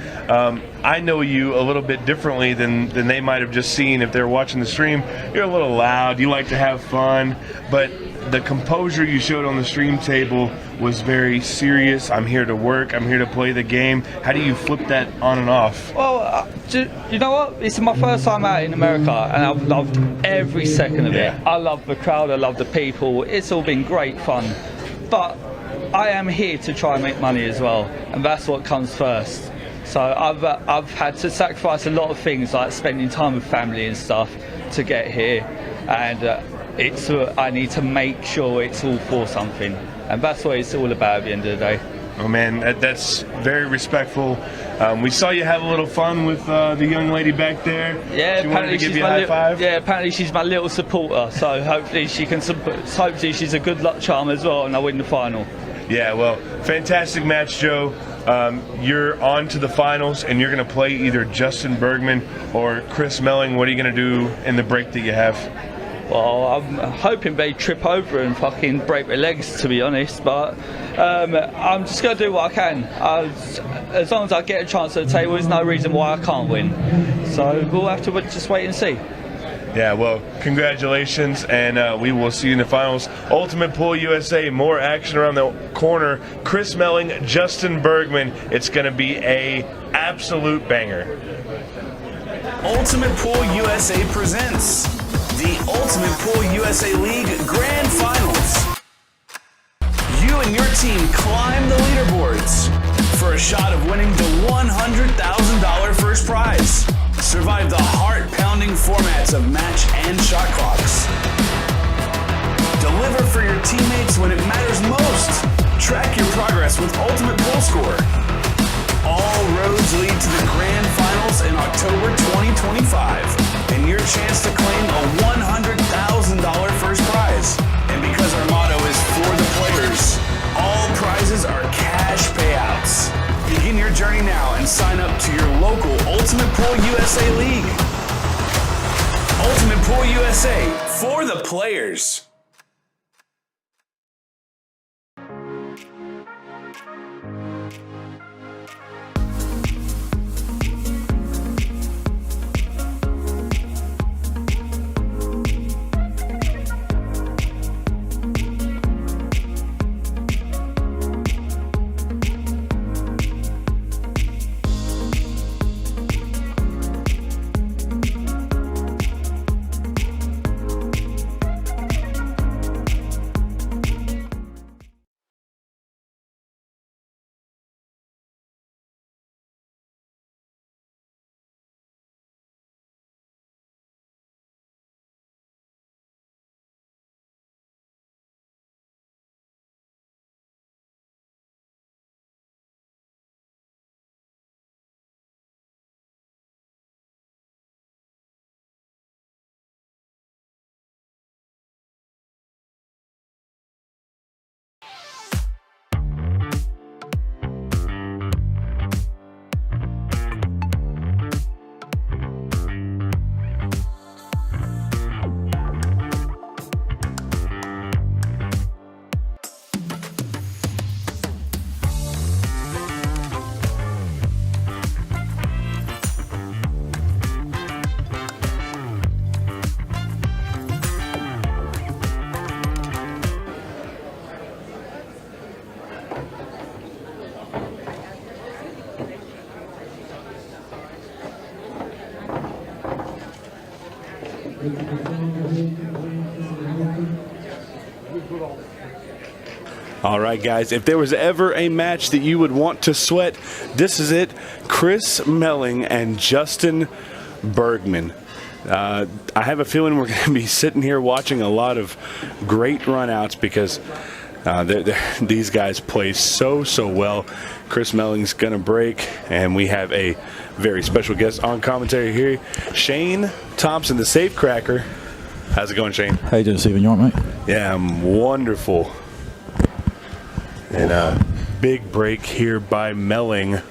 I know you a little bit differently than they might have just seen if they're watching the stream. You're a little loud, you like to have fun, but the composure you showed on the stream table was very serious. I'm here to work, I'm here to play the game. How do you flip that on and off? Well, you know what? This is my first time out in America and I've loved every second of it. I love the crowd, I love the people. It's all been great fun. But I am here to try and make money as well, and that's what comes first. So I've had to sacrifice a lot of things like spending time with family and stuff to get here, and I need to make sure it's all for something, and that's what it's all about at the end of the day. Oh man, that's very respectful. We saw you have a little fun with the young lady back there. Yeah, she wanted to give you a high five. Yeah, apparently she's my little supporter, so hopefully she can. Hopefully she's a good luck charm as well, and I win the final. Yeah, well, fantastic match, Joe. You're on to the finals, and you're going to play either Justin Bergman or Chris Meling. What are you going to do in the break that you have? Well, I'm hoping they trip over and fucking break their legs, to be honest, but I'm just going to do what I can. As long as I get a chance at the table, there's no reason why I can't win. So we'll have to just wait and see. Yeah, well, congratulations, and we will see you in the finals. Ultimate Pool USA, more action around the corner. Chris Meling, Justin Bergman. It's going to be a absolute banger. Ultimate Pool USA presents the Ultimate Pool USA League Grand Finals. You and your team climb the leaderboards for a shot of winning the $100,000 first prize. Survive the heart-pounding formats of match and shot clocks. Deliver for your teammates when it matters most. Track your progress with Ultimate Pool Score. All roads lead to the Grand Finals in October 2025, and your chance to claim a $100,000 first prize. And because our motto is for the players, all prizes are cash payouts. Begin your journey now and sign up to your local Ultimate Pool USA League. Ultimate Pool USA, for the players. All right, guys, if there was ever a match that you would want to sweat, this is it. Chris Meling and Justin Bergman. I have a feeling we're going to be sitting here watching a lot of great runouts because these guys play so well. Chris Melling's going to break, and we have a very special guest on commentary here, Shane Thompson, the Safe Cracker. How's it going, Shane? How you doing, Stephen? You all right, mate? Yeah, I'm wonderful. And a big break here by Meling.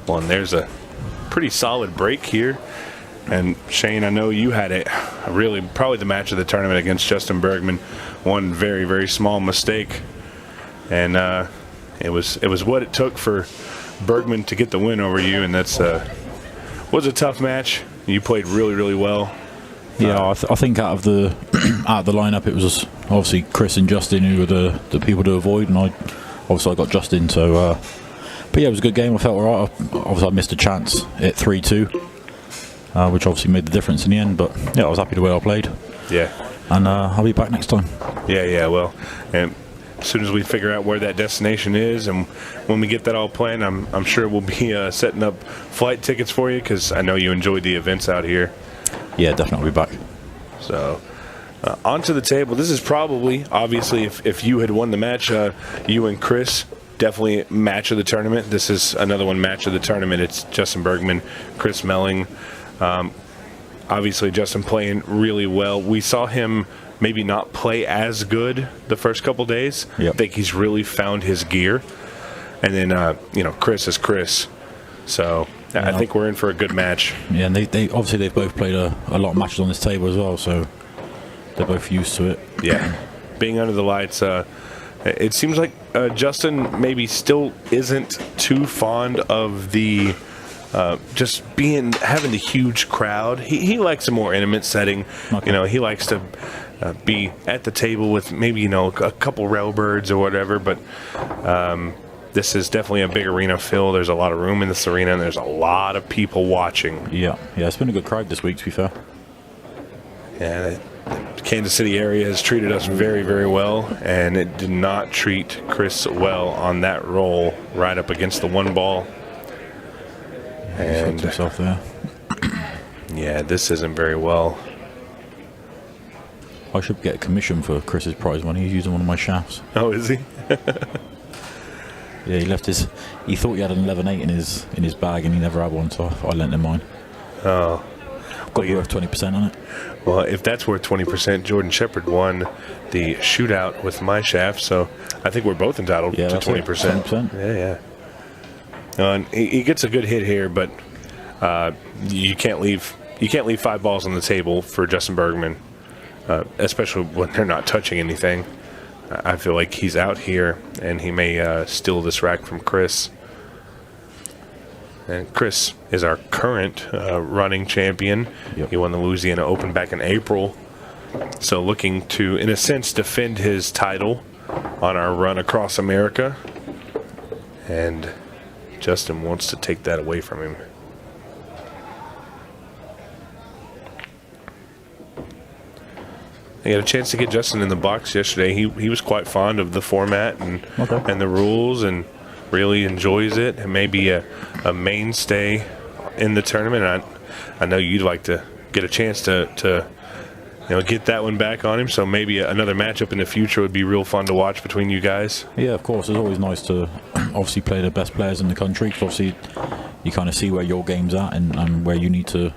Well, and there's a pretty solid break here. And Shane, I know you had really probably the match of the tournament against Justin Bergman. One very small mistake, and it was what it took for Bergman to get the win over you, and that's was a tough match. You played really well. Yeah, I think out of the lineup, it was obviously Chris and Justin who were the people to avoid, and I got Justin. So, but yeah, it was a good game. I felt alright. Obviously, I missed a chance at 3-2. Which obviously made the difference in the end, but yeah, I was happy the way I played. Yeah. And I'll be back next time. Yeah, well, and as soon as we figure out where that destination is and when we get that all planned, I'm sure we'll be setting up flight tickets for you because I know you enjoyed the events out here. Yeah, definitely I'll be back. So, onto the table. This is probably, obviously, if you had won the match, you and Chris, definitely match of the tournament. This is another one, match of the tournament. It's Justin Bergman, Chris Meling. Obviously, Justin playing really well. We saw him maybe not play as good the first couple days. Yep. I think he's really found his gear. And then, Chris is Chris. So I think we're in for a good match. Yeah, and they obviously they've both played a lot of matches on this table as well, so they're both used to it. Yeah. Being under the lights, it seems like Justin maybe still isn't too fond of the just having the huge crowd. He likes a more intimate setting. Okay. He likes to be at the table with maybe a couple railbirds or whatever. But this is definitely a big arena feel. There's a lot of room in this arena, and there's a lot of people watching. Yeah, it's been a good crowd this week, to be fair. Yeah, the Kansas City area has treated us very well, and it did not treat Chris well on that roll right up against the one ball. And himself there. Yeah, this isn't very well. I should get a commission for Chris's prize money. He's using one of my shafts. Oh, is he? Yeah, he left his. He thought he had an 11.8 in his bag, and he never had one, so I lent him mine. Oh, got worth 20% on it. Well, if that's worth 20%, Jordan Shepard won the shootout with my shaft, so I think we're both entitled to 20%. 20%. Yeah. And he gets a good hit here, but you can't leave 5 balls on the table for Justin Bergman, especially when they're not touching anything. I feel like he's out here, and he may steal this rack from Chris. And Chris is our current running champion. Yep. He won the Louisiana Open back in April. So looking to, in a sense, defend his title on our run across America. And Justin wants to take that away from him. I got a chance to get Justin in the box yesterday. He was quite fond of the format and the rules, and really enjoys it, and maybe a mainstay in the tournament. I know you'd like to get a chance to get that one back on him, so maybe another matchup in the future would be real fun to watch between you guys. Yeah, of course. It's always nice to obviously play the best players in the country, because obviously you kind of see where your game's at and where you need to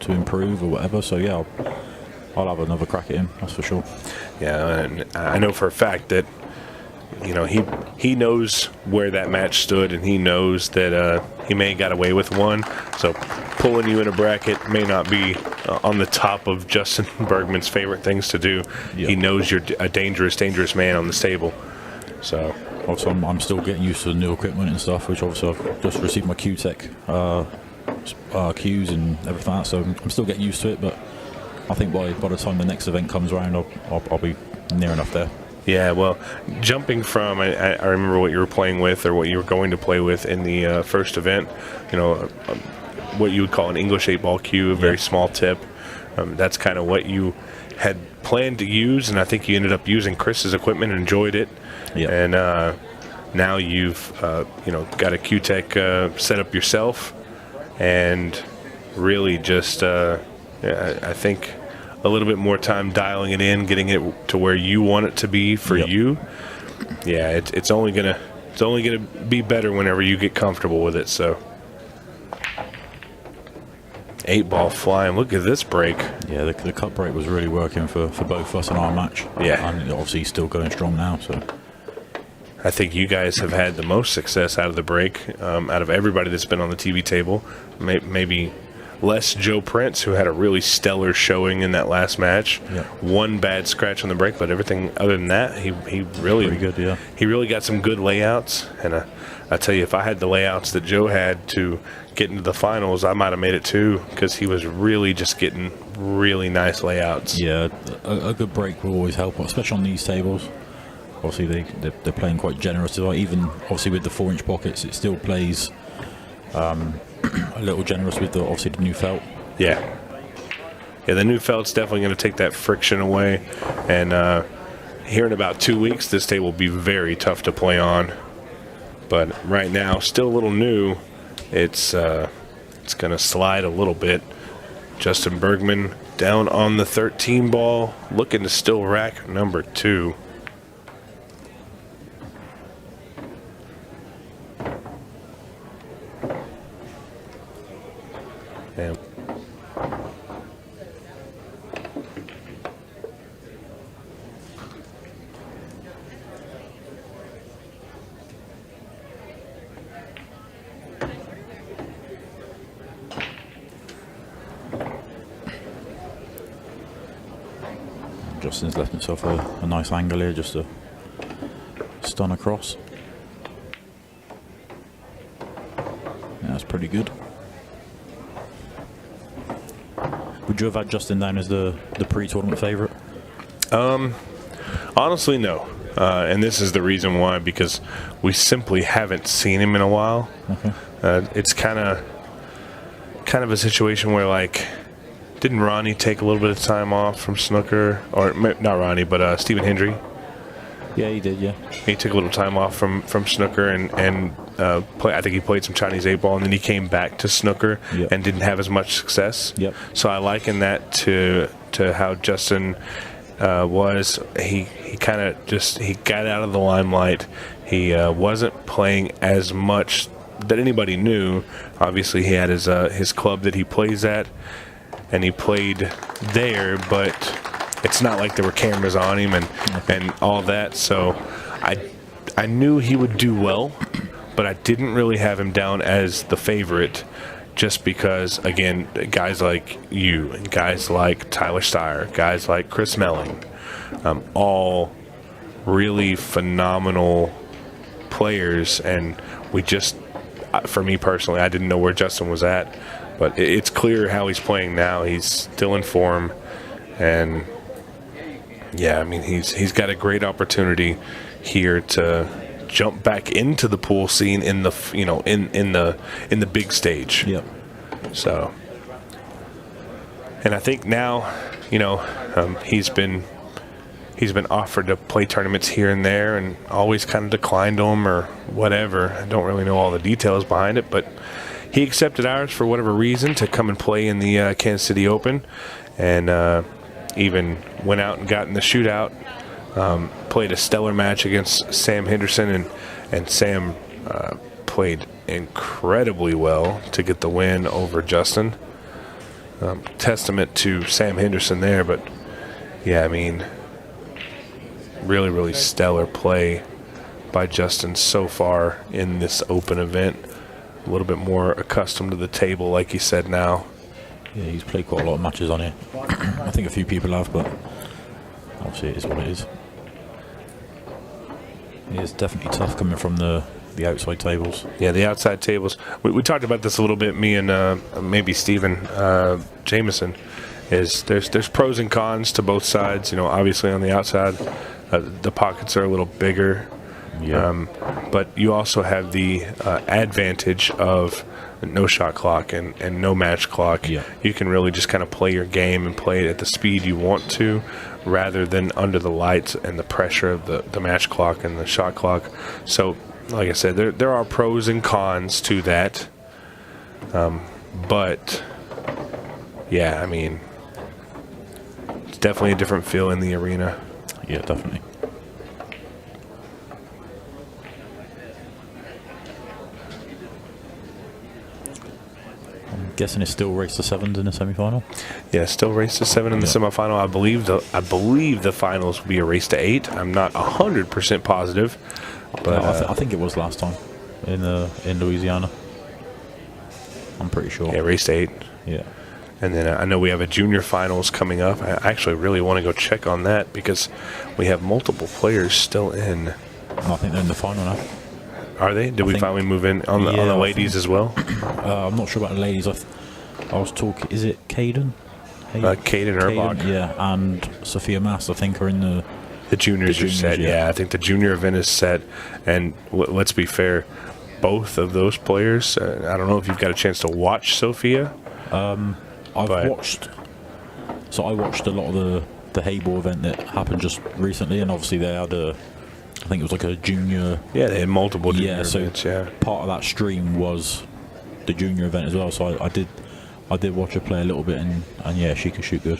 improve or whatever. So yeah, I'll have another crack at him, that's for sure. Yeah, and I know for a fact that he knows where that match stood, and he knows that he may have got away with one. So pulling you in a bracket may not be on the top of Justin Bergman's favorite things to do. Yep. He knows you're a dangerous man on the table. So also, I'm still getting used to the new equipment and stuff, which obviously I've just received my Q-Tech cues and everything like that, so I'm still getting used to it, but I think by the time the next event comes around, I'll be near enough there. Yeah, well, jumping from, I remember what you were playing with, or what you were going to play with in the first event, what you would call an English 8-ball cue, a very small tip. That's kind of what you had planned to use, and I think you ended up using Chris's equipment and enjoyed it. Yeah. And now you've, got a Q-Tech set up yourself, and really just, I think, a little bit more time dialing it in, getting it to where you want it to be for you. Yeah, it's only gonna be better whenever you get comfortable with it. So 8-ball flying. Look at this break. Yeah, the cut break was really working for both of us in our match. Yeah, and obviously he's still going strong now. So I think you guys have had the most success out of the break, out of everybody that's been on the TV table. Maybe less Joe Prince, who had a really stellar showing in that last match. Yeah. One bad scratch on the break, but everything other than that, he really pretty good. Yeah, he really got some good layouts. And I tell you, if I had the layouts that Joe had to get into the finals, I might have made it too, because he was really just getting really nice layouts. Yeah, a good break will always help, especially on these tables. Obviously, they're playing quite generous. Even obviously with the 4-inch pockets, it still plays a little generous with obviously the new felt. Yeah, the new felt's definitely going to take that friction away. And here in about 2 weeks, this table will be very tough to play on. But right now, still a little new. It's going to slide a little bit. Justin Bergman down on the 13 ball, looking to still rack number 2. Yeah. Justin's left himself a nice angle here, just to stun across. Yeah, that's pretty good. Would you have had Justin down as the pre-tournament favourite? Honestly, no. And this is the reason why, because we simply haven't seen him in a while. Okay. It's kind of a situation where, like, didn't Ronnie take a little bit of time off from snooker? Or not Ronnie, but Stephen Hendry. Yeah, he did, yeah. He took a little time off from snooker and I think he played some Chinese 8-ball, and then he came back to snooker and didn't have as much success. Yep. So I liken that to how Justin was. He kind of he got out of the limelight. He wasn't playing as much that anybody knew. Obviously, he had his club that he plays at. and he played there, but it's not like there were cameras on him and all that. So I knew he would do well, but I didn't really have him down as the favorite, just because, again, guys like you and guys like Tyler Steyer, guys like Chris Meling, all really phenomenal players, and we just, for me personally, I didn't know where Justin was at, but it's clear how he's playing now. He's still in form, and yeah, I mean, he's got a great opportunity here to jump back into the pool scene in the in the big stage. Yep. So, and I think now, he's been offered to play tournaments here and there, and always kind of declined them or whatever. I don't really know all the details behind it, but he accepted ours for whatever reason to come and play in the Kansas City Open, and even went out and got in the shootout. Played a stellar match against Sam Henderson, and Sam played incredibly well to get the win over Justin. Testament to Sam Henderson there, but yeah, I mean, really, really stellar play by Justin so far in this Open event. A little bit more accustomed to the table, like he said now. Yeah, he's played quite a lot of matches on here. I think a few people have, but obviously it is what it is. It's definitely tough coming from the outside tables. Yeah, the outside tables. We talked about this a little bit, me and maybe Steven Jameson, is there's pros and cons to both sides. Obviously on the outside, the pockets are a little bigger. Yeah. But you also have the advantage of no shot clock and no match clock. Yeah. You can really just kind of play your game and play it at the speed you want to, rather than under the lights and the pressure of the match clock and the shot clock. So, like I said, there are pros and cons to that. But, yeah, I mean, it's definitely a different feel in the arena. Yeah, definitely. I'm guessing it's still race to sevens in the semi-final. Yeah, still race to 7 in the semifinal. I believe the finals will be a race to 8. I'm not 100% positive, but No, I think it was last time in Louisiana. I'm pretty sure. yeah, race to 8. Yeah. And then I know we have a junior finals coming up. I actually really want to go check on that because we have multiple players still in. I think they're in the final now. Are they? Did we finally move in on the ladies as well? I'm not sure about the ladies. I was talking. Is it Caden? Caden Erbach. Yeah, and Sophia Mass, I think, are in the juniors are set. Yeah, I think the junior event is set. And let's be fair, both of those players. I don't know if you've got a chance to watch Sophia. I watched a lot of the Hayball event that happened just recently, and obviously they had I think it was like a junior. Yeah, they had multiple junior events. Yeah, part of that stream was the junior event as well. So I did watch her play a little bit, and yeah, she can shoot good.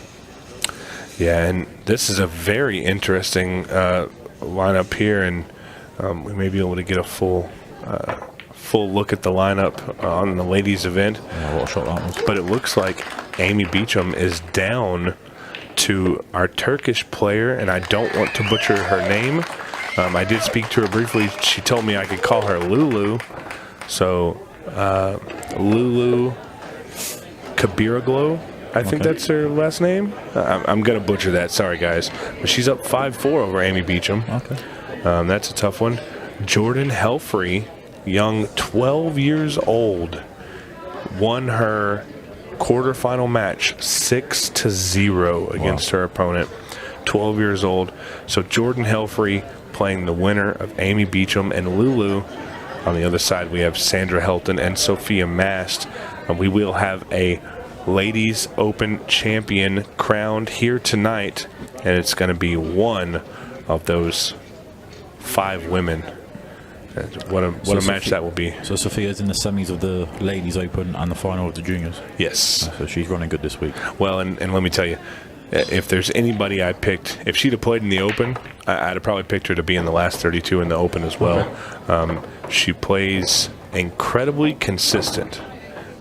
Yeah, and this is a very interesting lineup here, and we may be able to get a full look at the lineup on the ladies event. Yeah, what a shot that was. But it looks like Amy Beecham is down to our Turkish player, and I don't want to butcher her name. I did speak to her briefly. She told me I could call her Lulu. So, Lulu Kabiroglu, I think that's her last name. I'm going to butcher that. Sorry, guys. But she's up 5-4 over Amy Beecham. Okay. That's a tough one. Jordan Helfrey, young, 12 years old, won her quarterfinal match 6-0 against her opponent. 12 years old. So Jordan Helfrey playing the winner of Amy Beecham and Lulu. On the other side, we have Sandra Helton and Sophia Mast. And we will have a Ladies Open champion crowned here tonight, and it's going to be one of those 5 women. What a match that will be. So Sophia's in the semis of the Ladies Open and the final of the juniors. Yes. So she's running good this week. Well, and let me tell you, if there's anybody I picked, if she'd have played in the Open, I'd have probably picked her to be in the last 32 in the Open as well. She plays incredibly consistent.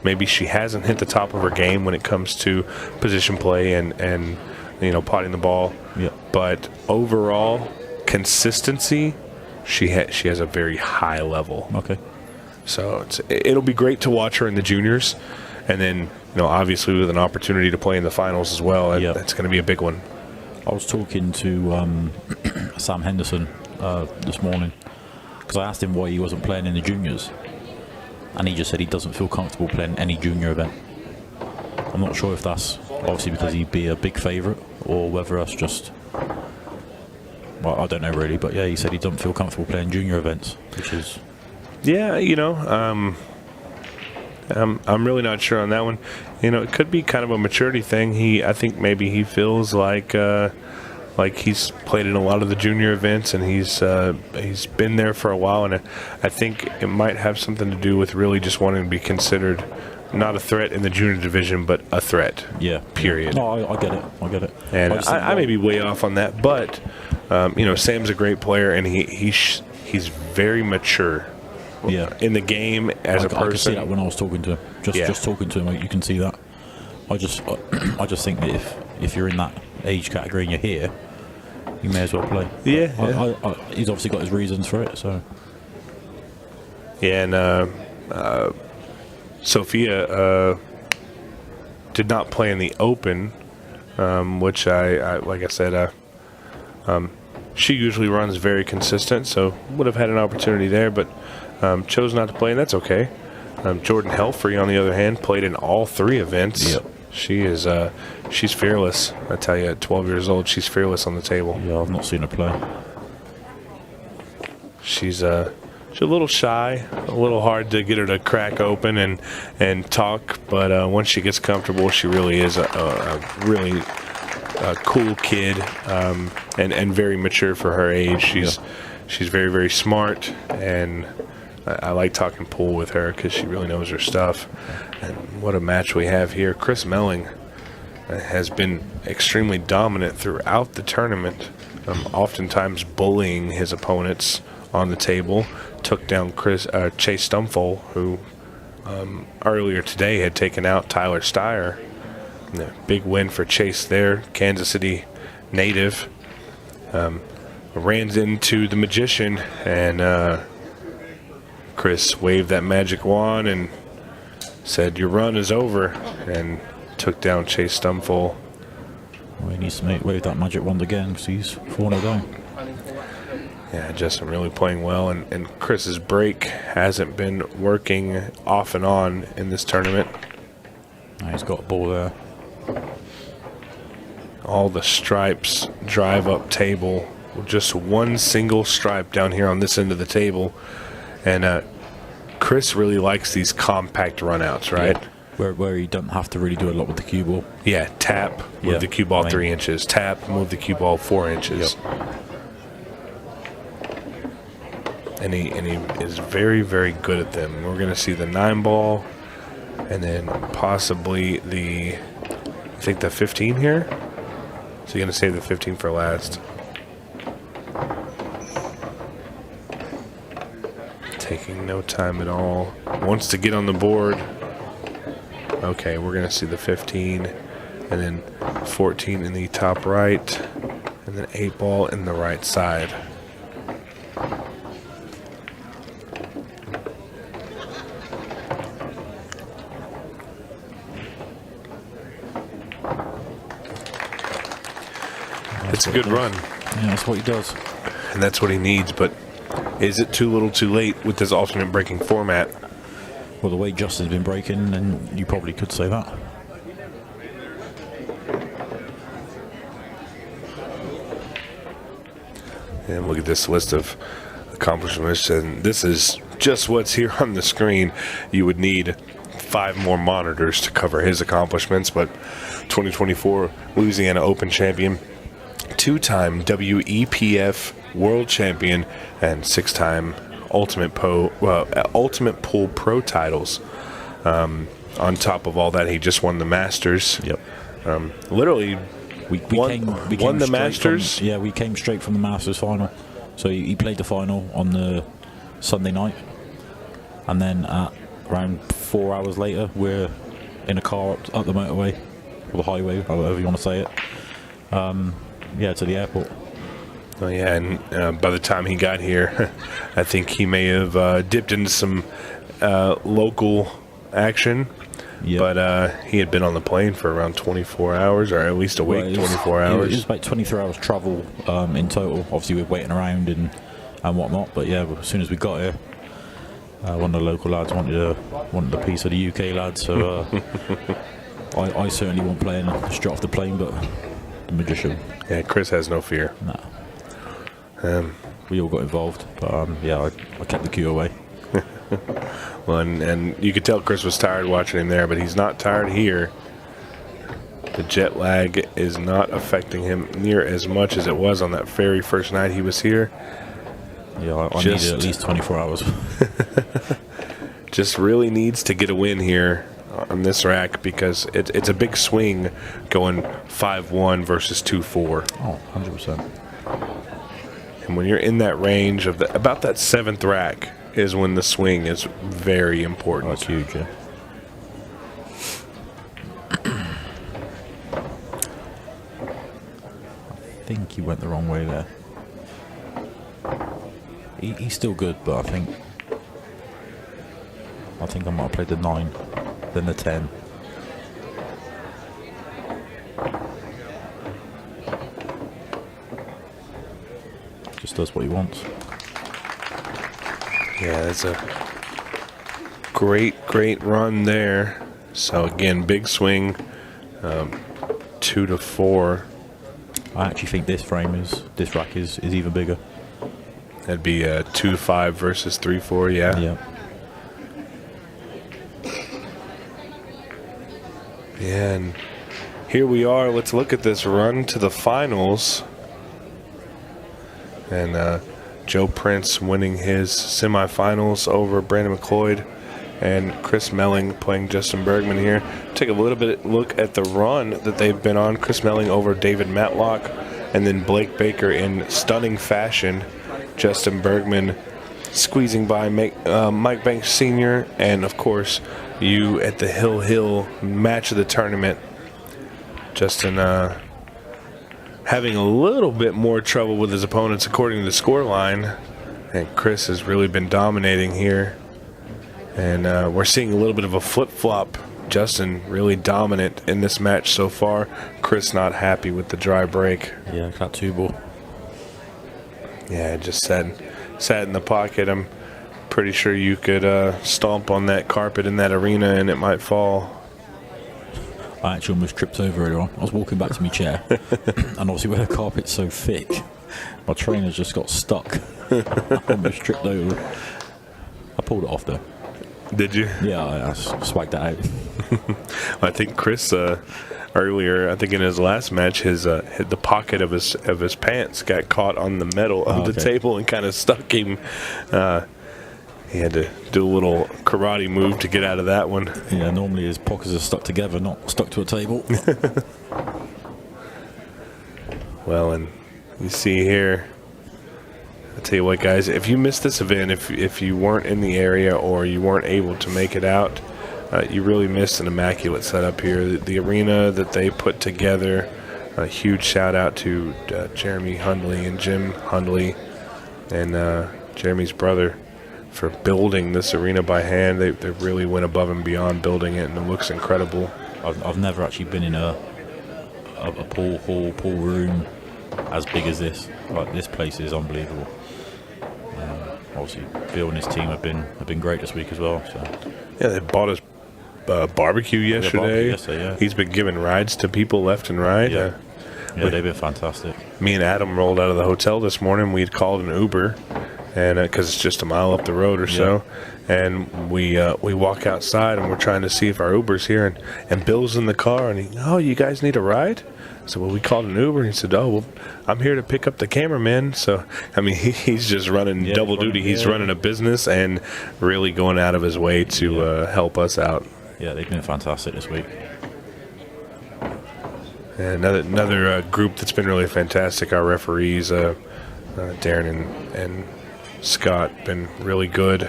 maybe she hasn't hit the top of her game when it comes to position play and potting the ball. Yeah. But overall consistency, she has a very high level. Okay. So it'll be great to watch her in the juniors, and then obviously with an opportunity to play in the finals as well. That's going to be a big one. I was talking to Sam Henderson this morning because I asked him why he wasn't playing in the juniors, and he just said he doesn't feel comfortable playing any junior event. I'm not sure if that's obviously because he'd be a big favourite or whether that's just, well, I don't know really, but yeah, he said he doesn't feel comfortable playing junior events, which is... Yeah, I'm really not sure on that one. It could be kind of a maturity thing. I think maybe he feels like he's played in a lot of the junior events, and he's been there for a while, and I think it might have something to do with really just wanting to be considered not a threat in the junior division, but a threat. Yeah. Period. No, I get it. And I may be way off on that, but Sam's a great player, and he's very mature. Yeah. In the game as a person. I could see that when I was talking to him. Just talking to him, you can see that. I just think that if you're in that age category and you're here, you may as well play. Yeah. He's obviously got his reasons for it, so. Yeah, and Sophia did not play in the Open, which I like I said, she usually runs very consistent, so would have had an opportunity there, but chose not to play, and that's okay. Jordan Helfrey, on the other hand, played in all 3 events. Yep. She's fearless. I tell you, at 12 years old, she's fearless on the table. Yeah, I've not seen her play. She's a little shy, a little hard to get her to crack open and talk, but once she gets comfortable, she really is a really cool kid, and very mature for her age. She's very, very smart, and I like talking pool with her because she really knows her stuff. And what a match we have here. Chris Meling has been extremely dominant throughout the tournament, oftentimes bullying his opponents on the table. Took down Chase Stumfole, who earlier today had taken out Tyler Steyer. Big win for Chase there, Kansas City native. Ran into the magician, and Chris waved that magic wand and said, "Your run is over," and took down Chase Stumfole. Well, he needs to wave that magic wand again because he's 4-0 down. Yeah, Justin really playing well, and Chris's break hasn't been working off and on in this tournament. He's got a ball there. All the stripes drive up table. Just one single stripe down here on this end of the table. And Chris really likes these compact runouts, right? Yeah. Where you don't have to really do a lot with the cue ball. Yeah, tap, move the cue ball 3 inches. Tap, move the cue ball 4 inches. Yep. And he is very, very good at them. We're going to see the 9-ball, and then possibly the 15 here. So you're going to save the 15 for last. Taking no time at all. Wants to get on the board. Okay, we're going to see the 15, and then 14 in the top right, and then 8-ball in the right side. It's a good run. Yeah, that's what he does. And that's what he needs, but is it too little too late with this alternate breaking format? Well, the way Justin's been breaking, then you probably could say that. And look at this list of accomplishments, and this is just what's here on the screen. You would need 5 more monitors to cover his accomplishments, but 2024 Louisiana Open champion, 2-time WEPF world champion, and 6-time Ultimate Pool Pro titles. On top of all that, he just won the Masters. Yep. Literally, we won the Masters. We came straight from the Masters final. So he played the final on the Sunday night, and then at around 4 hours later, we're in a car up the motorway, or the highway, however you want to say it. To the airport. Oh yeah, and by the time he got here, I think he may have dipped into some local action. Yep. But he had been on the plane for around 24 hours, or at least awake 24 hours. It was about 23 hours travel in total. Obviously, we're waiting around and whatnot. But yeah, as soon as we got here, one of the local lads wanted a piece of the UK lad. So I certainly won't play straight off the plane, but the magician. Yeah, Chris has no fear. No. We all got involved, but I kept the queue away. Well, and you could tell Chris was tired watching him there, but he's not tired here. The jet lag is not affecting him near as much as it was on that very first night he was here. Yeah, I needed at least 24 hours. Just really needs to get a win here on this rack because it's a big swing going 5-1 versus 2-4. Oh, 100%. And when you're in that range of about that 7th rack is when the swing is very important. That's huge, yeah. I think he went the wrong way there. He's still good, but I think I might have played the 9, then the 10. Just does what he wants. Yeah, that's a great run there. So again, big swing, 2-4. I actually think this rack is even bigger. That'd be 2-5 versus 3-4. Yeah. Yeah. Yeah, and here we are. Let's look at this run to the finals. And Joe Prince winning his semifinals over Brandon McClody, and Chris Meling playing Justin Bergman here. Take a little bit look at the run that they've been on. Chris Meling over David Matlock, and then Blake Baker in stunning fashion. Justin Bergman squeezing by Mike Banks Sr., and of course you at the Hill match of the tournament. Justin having a little bit more trouble with his opponents according to the scoreline, and Chris has really been dominating here. And we're seeing a little bit of a flip-flop. Justin really dominant in this match so far. Chris not happy with the dry break. Yeah, that 2-ball. Yeah, it just sat in the pocket. I'm pretty sure you could stomp on that carpet in that arena and it might fall. I actually almost tripped over it. I was walking back to my chair, and obviously where the carpet's so thick, my trainers just got stuck. I almost tripped over. I pulled it off though. Did you? Yeah, I swagged that out. I think Chris earlier, I think in his last match, the pocket of his pants got caught on the metal of the table and kind of stuck him. He had to do a little karate move to get out of that one. Yeah, normally his pockets are stuck together, not stuck to a table. Well, and you see here, I'll tell you what, guys, if you missed this event, if you weren't in the area or you weren't able to make it out, you really missed an immaculate setup here. The arena that they put together, a huge shout out to Jeremy Hundley and Jim Hundley and Jeremy's brother for building this arena by hand. They really went above and beyond building it, and it looks incredible. I've never actually been in a pool room as big as this. Like, this place is unbelievable. Obviously, Bill and his team have been great this week as well. So yeah, they bought us barbecue yesterday. Yeah. He's been giving rides to people left and right. Yeah, they've been fantastic. Me and Adam rolled out of the hotel this morning. We'd called an Uber, and because it's just a mile up the road or so, and we walk outside and we're trying to see if our Uber's here, and Bill's in the car, and you guys need a ride? So we called an Uber, and he said, well, I'm here to pick up the cameraman. So I mean, he's just running double duty. He's running a business and really going out of his way to help us out. Yeah, they've been fantastic this week. And another group that's been really fantastic. Our referees, Darren and Scott, been really good.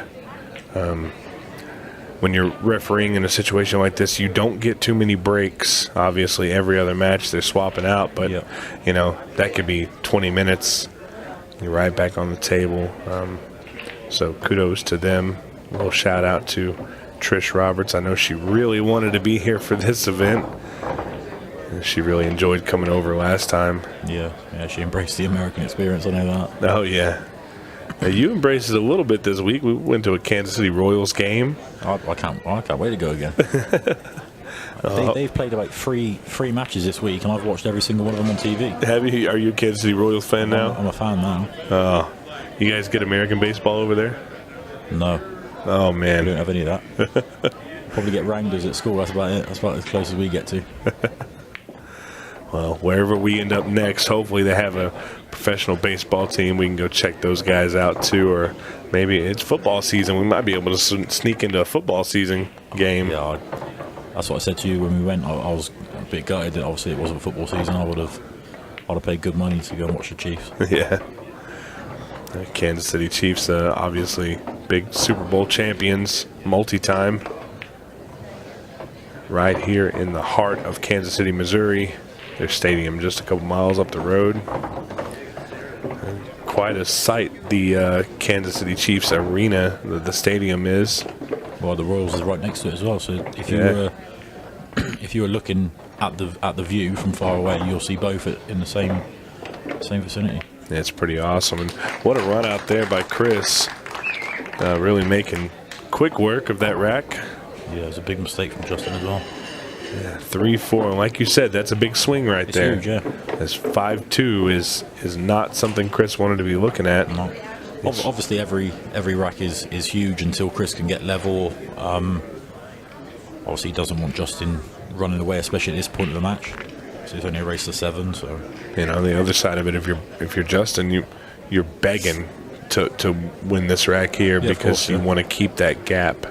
when you're refereeing in a situation like this, you don't get too many breaks. Obviously, every other match they're swapping out, but you know, that could be 20 minutes. You're right back on the table. So kudos to them. A little shout out to Trish Roberts. I know she really wanted to be here for this event. And she really enjoyed coming over last time. Yeah, she embraced the American experience, I know that. Oh, yeah. Now, you embraced it a little bit this week. We went to a Kansas City Royals game. I can't wait to go again. They've played about three matches this week, and I've watched every single one of them on TV. Have you? Are you a Kansas City Royals fan now? I'm a fan now. Oh, you guys get American baseball over there? No. Oh, man. We don't have any of that. Probably get Wranglers at school. That's about it. That's about as close as we get to. Well, wherever we end up next, hopefully they have a professional baseball team. We can go check those guys out, too. Or maybe it's football season. We might be able to sneak into a football season game. Yeah, that's what I said to you when we went. I was a bit gutted that obviously it wasn't football season. I'd have paid good money to go and watch the Chiefs. Yeah. Kansas City Chiefs, obviously big Super Bowl champions, multi-time. Right here in the heart of Kansas City, Missouri. Their stadium just a couple miles up the road. And quite a sight, the Kansas City Chiefs arena, the stadium is. Well, the Royals is right next to it as well. So if you were looking at the view from far away, you'll see both in the same vicinity. Yeah, it's pretty awesome. And what a run out there by Chris. Really making quick work of that rack. Yeah, it was a big mistake from Justin as well. Yeah, 3-4, and like you said, that's a big swing right there. Huge, yeah. As 5-2 is not something Chris wanted to be looking at. No. Obviously, every rack is huge until Chris can get level. Obviously, he doesn't want Justin running away, especially at this point of the match. So it's only a race to 7. So, you know, on the other side of it, if you're Justin, you're begging to win this rack here because you want to keep that gap.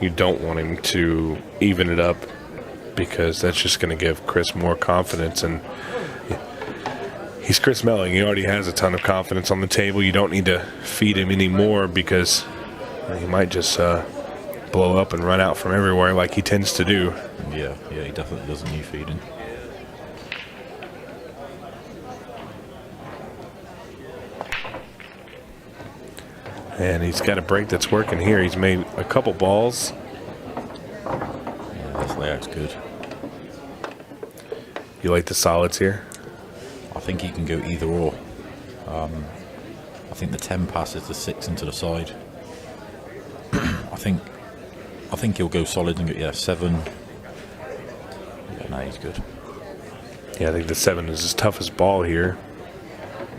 You don't want him to even it up, because that's just going to give Chris more confidence. And he's Chris Meling. He already has a ton of confidence on the table. You don't need to feed him anymore, because he might just blow up and run out from everywhere like he tends to do. Yeah, he definitely doesn't need feeding. And he's got a break that's working here. He's made a couple balls. Yeah, this layout's good. You like the solids here? I think he can go either or. I think the 10 passes the 6 into the side. I think he'll go solid and get 7. Yeah, no, he's good. Yeah, I think the 7 is his toughest ball here.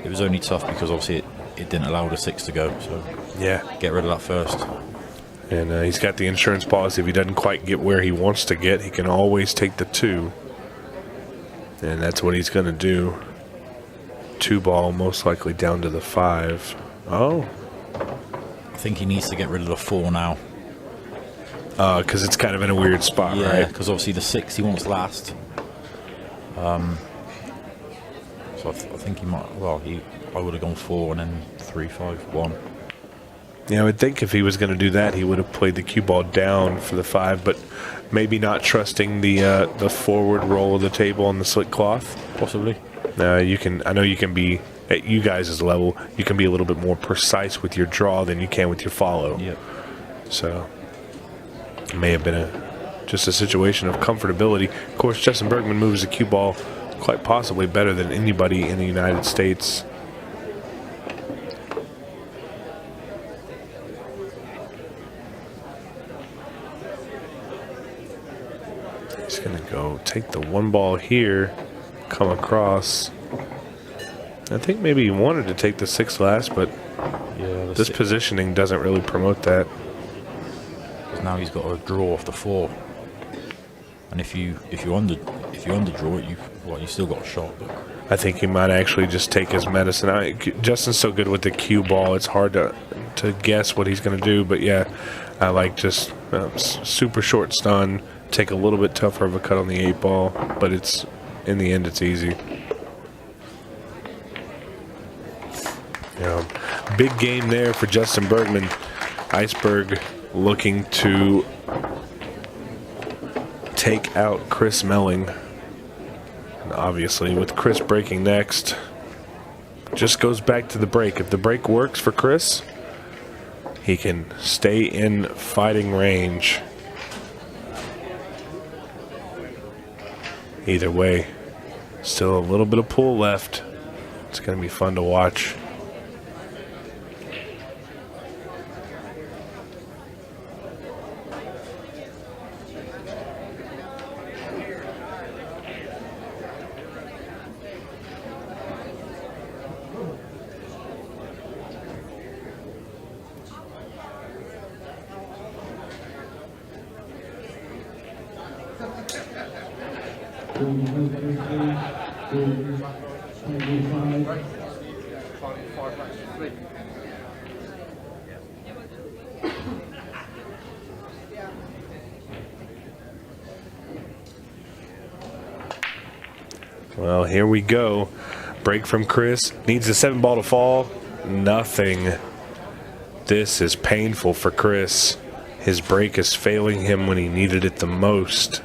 It was only tough because obviously it didn't allow the 6 to go. So yeah, get rid of that first. And he's got the insurance policy. If he doesn't quite get where he wants to get, he can always take the 2. And that's what he's going to do. 2 ball, most likely down to the 5. Oh. I think he needs to get rid of the 4 now. Because it's kind of in a weird spot, right? Yeah, because obviously the 6 he wants last. So I think he might. Well, I would have gone 4 and then 3, 5, 1. Yeah, I would think if he was going to do that, he would have played the cue ball down for the 5, but maybe not trusting the forward roll of the table on the slick cloth. Possibly. I know you can be at you guys' level. You can be a little bit more precise with your draw than you can with your follow. Yep. So it may have been just a situation of comfortability. Of course, Justin Bergman moves the cue ball quite possibly better than anybody in the United States. He's going to go take the 1 ball here, come across. I think maybe he wanted to take the 6 last, but yeah, this positioning doesn't really promote that. Because now he's got to draw off the 4, and if you underdraw it, you still got a shot. But I think he might actually just take his medicine. Justin's so good with the cue ball; it's hard to guess what he's going to do. But yeah, I like just super short stun. Take a little bit tougher of a cut on the 8 ball, but it's in the end it's easy. Big game there for Justin Bergman. Iceberg looking to take out Chris Meling. And obviously, with Chris breaking next, just goes back to the break. If the break works for Chris, he can stay in fighting range. Either way, still a little bit of pull left. It's going to be fun to watch. Well, here we go. Break from Chris. Needs a 7-ball to fall. Nothing. This is painful for Chris. His break is failing him when he needed it the most.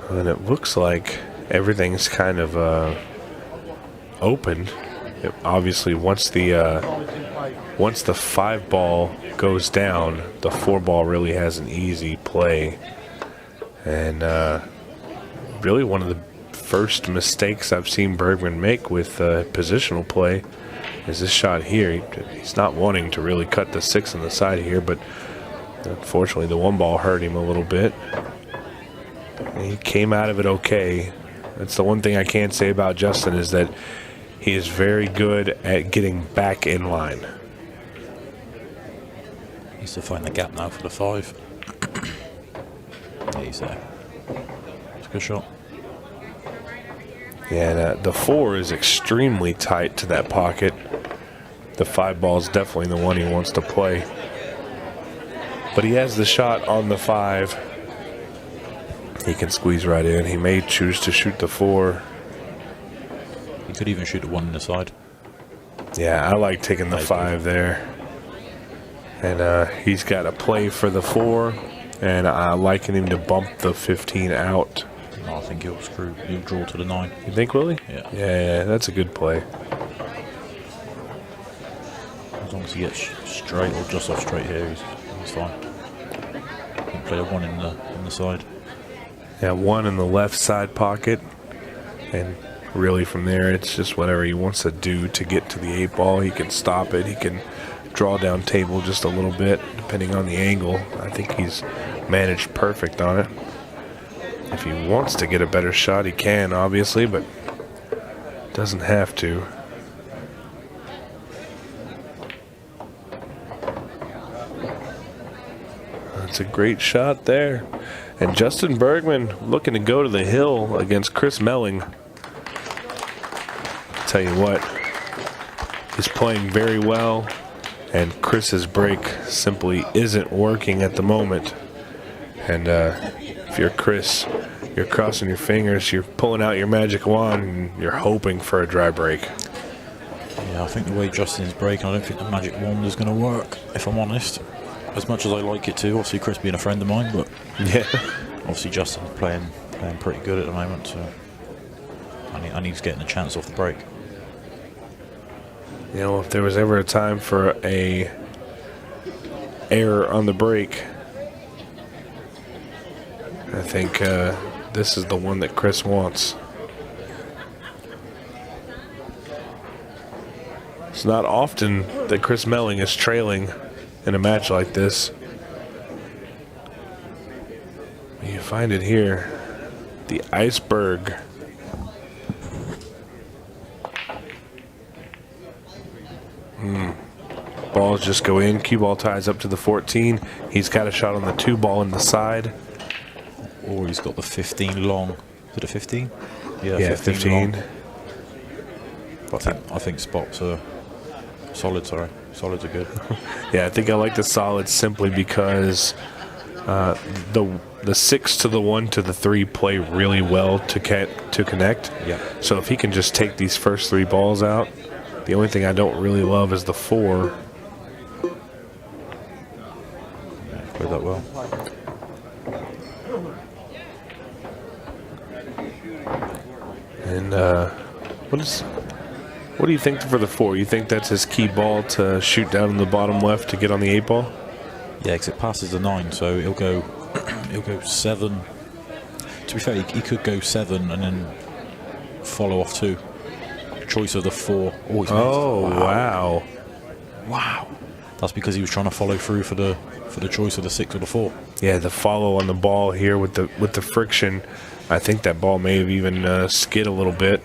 And it looks like everything's kind of open. Obviously, once the 5-ball goes down, the 4-ball really has an easy play. And really one of the first mistakes I've seen Bergman make with positional play is this shot here. He's not wanting to really cut the 6 on the side here, but unfortunately the 1-ball hurt him a little bit. He came out of it okay. That's the one thing I can say about Justin, is that he is very good at getting back in line. Needs to find the gap now for the 5. Yeah, he's there. It's a good shot. Yeah, and, the 4 is extremely tight to that pocket. The 5-ball is definitely the one he wants to play. But he has the shot on the 5. He can squeeze right in. He may choose to shoot the 4. He could even shoot the 1 in the side. Yeah, I like taking the 5 there. And he's got a play for the 4, and I liking him to bump the 15 out. No, I think he'll draw to the 9. You think, Willie? Yeah. Yeah, that's a good play. As long as he gets straight or just off straight here, he's fine. He can play a 1 in the side. Yeah, 1 in the left side pocket, and really from there it's just whatever he wants to do to get to the 8-ball. He can stop it. He can draw down table just a little bit depending on the angle. I think he's managed perfect on it. If he wants to get a better shot, he can, obviously, but doesn't have to. That's a great shot there. And Justin Bergman looking to go to the hill against Chris Meling. Tell you what, he's playing very well, and Chris's break simply isn't working at the moment. And if you're Chris, you're crossing your fingers, you're pulling out your magic wand, and you're hoping for a dry break. Yeah, I think the way Justin's breaking, I don't think the magic wand is going to work, if I'm honest. As much as I like it too, obviously Chris being a friend of mine, but yeah, obviously Justin's playing pretty good at the moment, so I need to get in a chance off the break. You know, if there was ever a time for a error on the break, I think this is the one that Chris wants. It's not often that Chris Meling is trailing in a match like this. You find it here. The iceberg. Balls just go in. Cue ball ties up to the 14. He's got a shot on the 2 ball in the side. or he's got the 15 long. Is it a 15? Yeah, 15. long. I think spots are solid. Sorry, solids are good. Yeah, I think I like the solids simply because the 6 to the 1 to the 3 play really well to connect. Yeah. So if he can just take these first 3 balls out, the only thing I don't really love is the 4. Yeah, played that well. And what do you think for the 4? You think that's his key ball to shoot down in the bottom left to get on the 8 ball? Yeah, because it passes the 9, so he'll go 7. To be fair, he could go 7 and then follow off 2. Choice of the 4. Always missed. Oh, wow. Wow. That's because he was trying to follow through for the choice of the 6 or the 4. Yeah, the follow on the ball here with the friction. I think that ball may have even skid a little bit.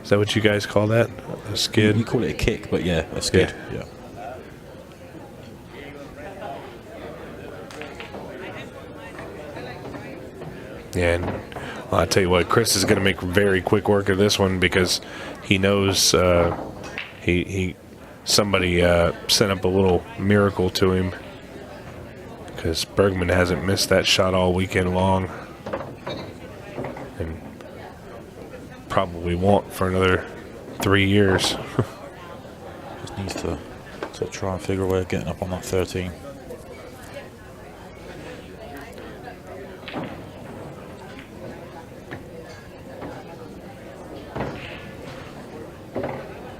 Is that what you guys call that? A skid? We call it a kick, but yeah, a skid. Yeah. Yeah, and well, I tell you what, Chris is going to make very quick work of this one because he knows somebody sent up a little miracle to him because Bergman hasn't missed that shot all weekend long and probably won't for another 3 years. Just needs to try and figure a way of getting up on that 13.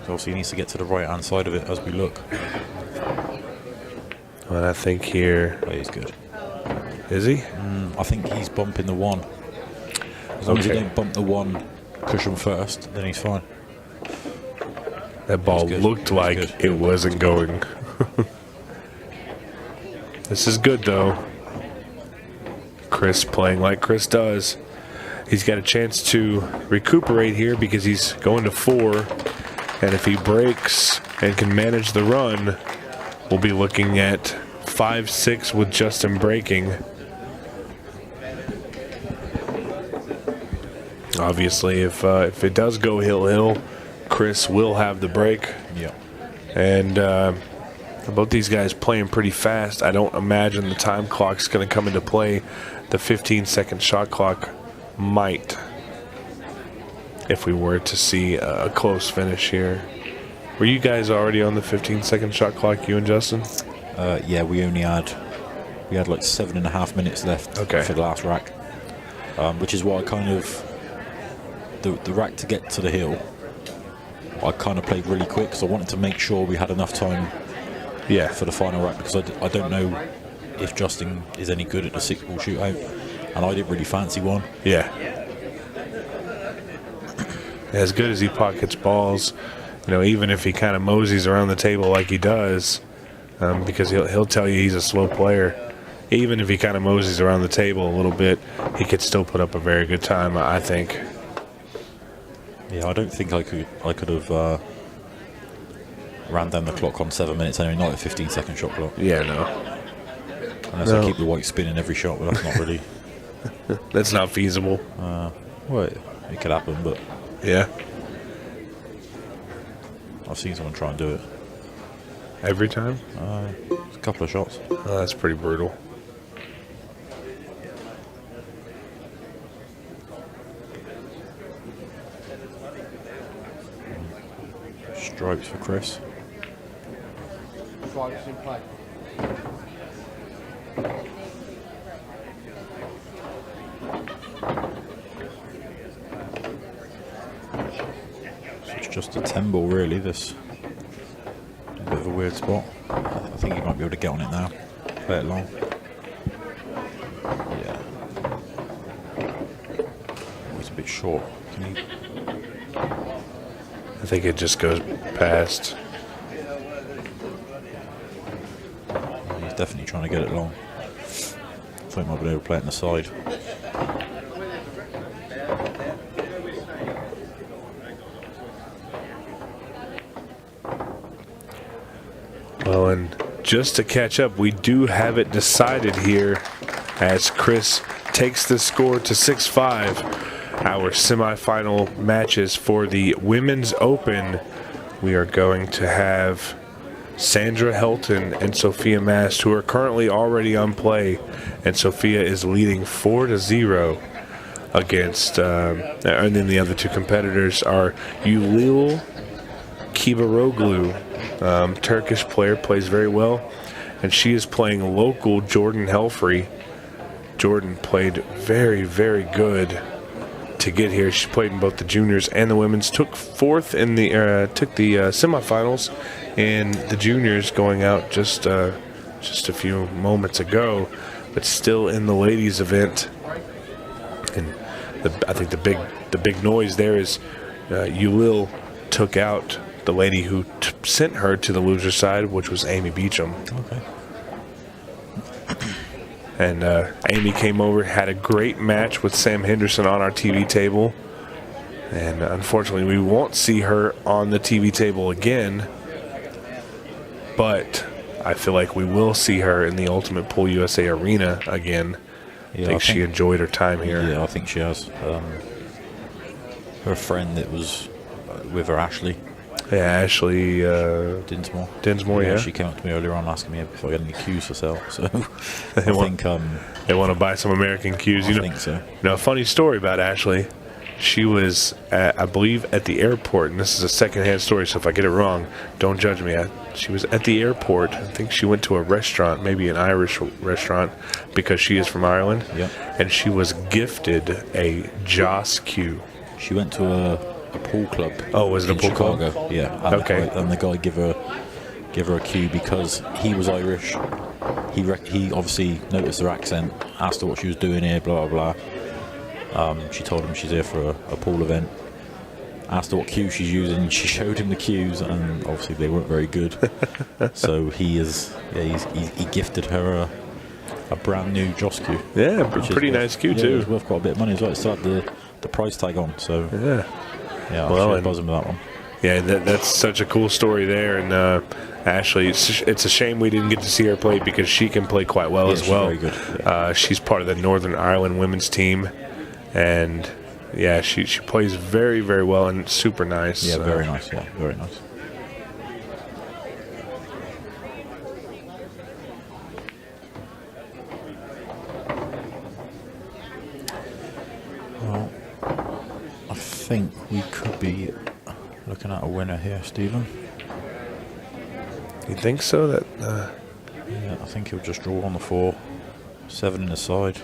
Obviously, he needs to get to the right-hand side of it as we look. Well, I think here... Oh, he's good. Is he? I think he's bumping the 1. As long as he don't bump the 1 cushion first, then he's fine. That ball looked like it wasn't going. This is good, though. Chris playing like Chris does. He's got a chance to recuperate here because he's going to 4. And if he breaks and can manage the run, we'll be looking at 5-6 with Justin breaking. Obviously, if it does go hill, Chris will have the break. Yeah. And both these guys playing pretty fast. I don't imagine the time clock's going to come into play. The 15-second shot clock might, if we were to see a close finish here. Were you guys already on the 15-second shot clock, you and Justin? Yeah, we had like 7.5 minutes left for the last rack, which is why I kind of the rack to get to the hill. I kind of played really quick because I wanted to make sure we had enough time. Yeah. For the final rack because I don't know if Justin is any good at the 6-ball shootout, and I didn't really fancy one. Yeah. As good as he pockets balls, even if he kind of moseys around the table like he does, because he'll tell you he's a slow player. Even if he kind of moseys around the table a little bit, he could still put up a very good time, I think. Yeah, I don't think I could have ran down the clock on 7 minutes anyway, not a 15-second shot clock. Yeah, no. Unless I keep the white spinning every shot, but that's not really... That's not feasible. Well, it could happen, but... Yeah. I've seen someone try and do it. Every time? A couple of shots. Oh, that's pretty brutal. Stripes for Chris. Stripes in play. So it's just a 10-ball really, this. A bit of a weird spot. I think he might be able to get on it now. Play it long. Yeah. Oh, it's a bit short. Can he... I think it just goes past. He's definitely trying to get it long. I thought he might be able to play it on the side. Well, and just to catch up, we do have it decided here as Chris takes the score to 6-5. Our semifinal matches for the Women's Open, we are going to have Sandra Helton and Sophia Mast, who are currently already on play, and Sophia is leading 4-0 against, and then the other two competitors are Yulil Kibaroglu, Turkish player, plays very well, and she is playing local Jordan Helfrey. Jordan played very, very good to get here. She played in both the juniors and the women's. Took fourth in the semifinals in the juniors, going out just a few moments ago, but still in the ladies' event. And I think the big noise there is Yulil took out the lady who sent her to the loser side, which was Amy Beecham. Okay. And Amy came over, had a great match with Sam Henderson on our TV table. And unfortunately, we won't see her on the TV table again. But I feel like we will see her in the Ultimate Pool USA Arena again. Yeah, I think she enjoyed her time here. Yeah, I think she has. Her friend that was with her, Ashley. Yeah, Ashley Dinsmore. Dinsmore, yeah. She came up to me earlier on asking me if I got any cues for sale. So They I want- think They want to buy some American cues. I think so. Now, a funny story about Ashley. She was, I believe, at the airport, and this is a secondhand story, so if I get it wrong, don't judge me. She was at the airport. I think she went to a restaurant, maybe an Irish restaurant, because she is from Ireland. Yep. And she was gifted a Joss cue. She went to a pool club. Oh, was it a in pool club? Chicago? Yeah. And Okay. And the guy give her a cue because he was Irish. He obviously noticed her accent, asked her what she was doing here, blah blah blah. She told him she's here for a pool event. Asked her what cue she's using. She showed him the cues, and obviously they weren't very good. So he gifted her a brand new Joss cue. Yeah, which is pretty worth- nice cue, yeah, too. It was worth quite a bit of money as well. It still had the price tag on. So Yeah. yeah, Well, I was and- buzzing with that one. Yeah, that's such a cool story there. And Ashley, it's a shame we didn't get to see her play because she can play quite well Yeah, as she's well. very good. She's part of the Northern Ireland women's team. And yeah, she plays very, very well and super nice. Yeah, very nice. Yeah, very nice. Well, I think we could be looking at a winner here, Stephen. You think so? That Yeah, I think he'll just draw on the 4, 7 in the side.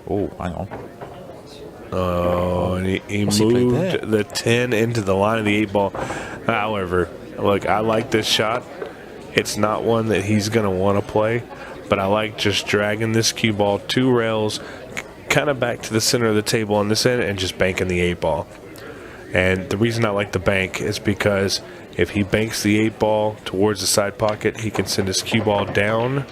Oh, hang on. Oh, and he What's he played there? moved the 10 into the line of the 8 ball. However, look, I like this shot. It's not one that he's going to want to play, but I like just dragging this cue ball 2 rails kind of back to the center of the table on this end and just banking the 8 ball. And the reason I like the bank is because if he banks the 8 ball towards the side pocket, he can send his cue ball down,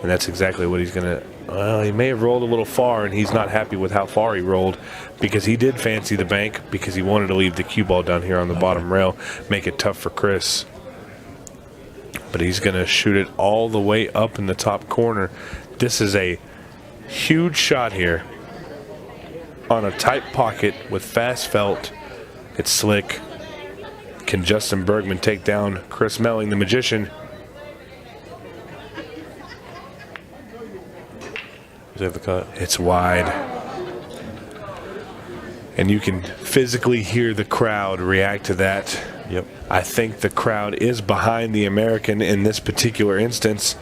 and that's exactly what he's going to. Well, he may have rolled a little far, and he's not happy with how far he rolled because he did fancy the bank because he wanted to leave the cue ball down here on the bottom rail, make it tough for Chris. But he's going to shoot it all the way up in the top corner. This is a huge shot here on a tight pocket with fast felt. It's slick. Can Justin Bergman take down Chris Meling, the magician? Overcut. It's wide. And you can physically hear the crowd react to that. Yep. I think the crowd is behind the American in this particular instance.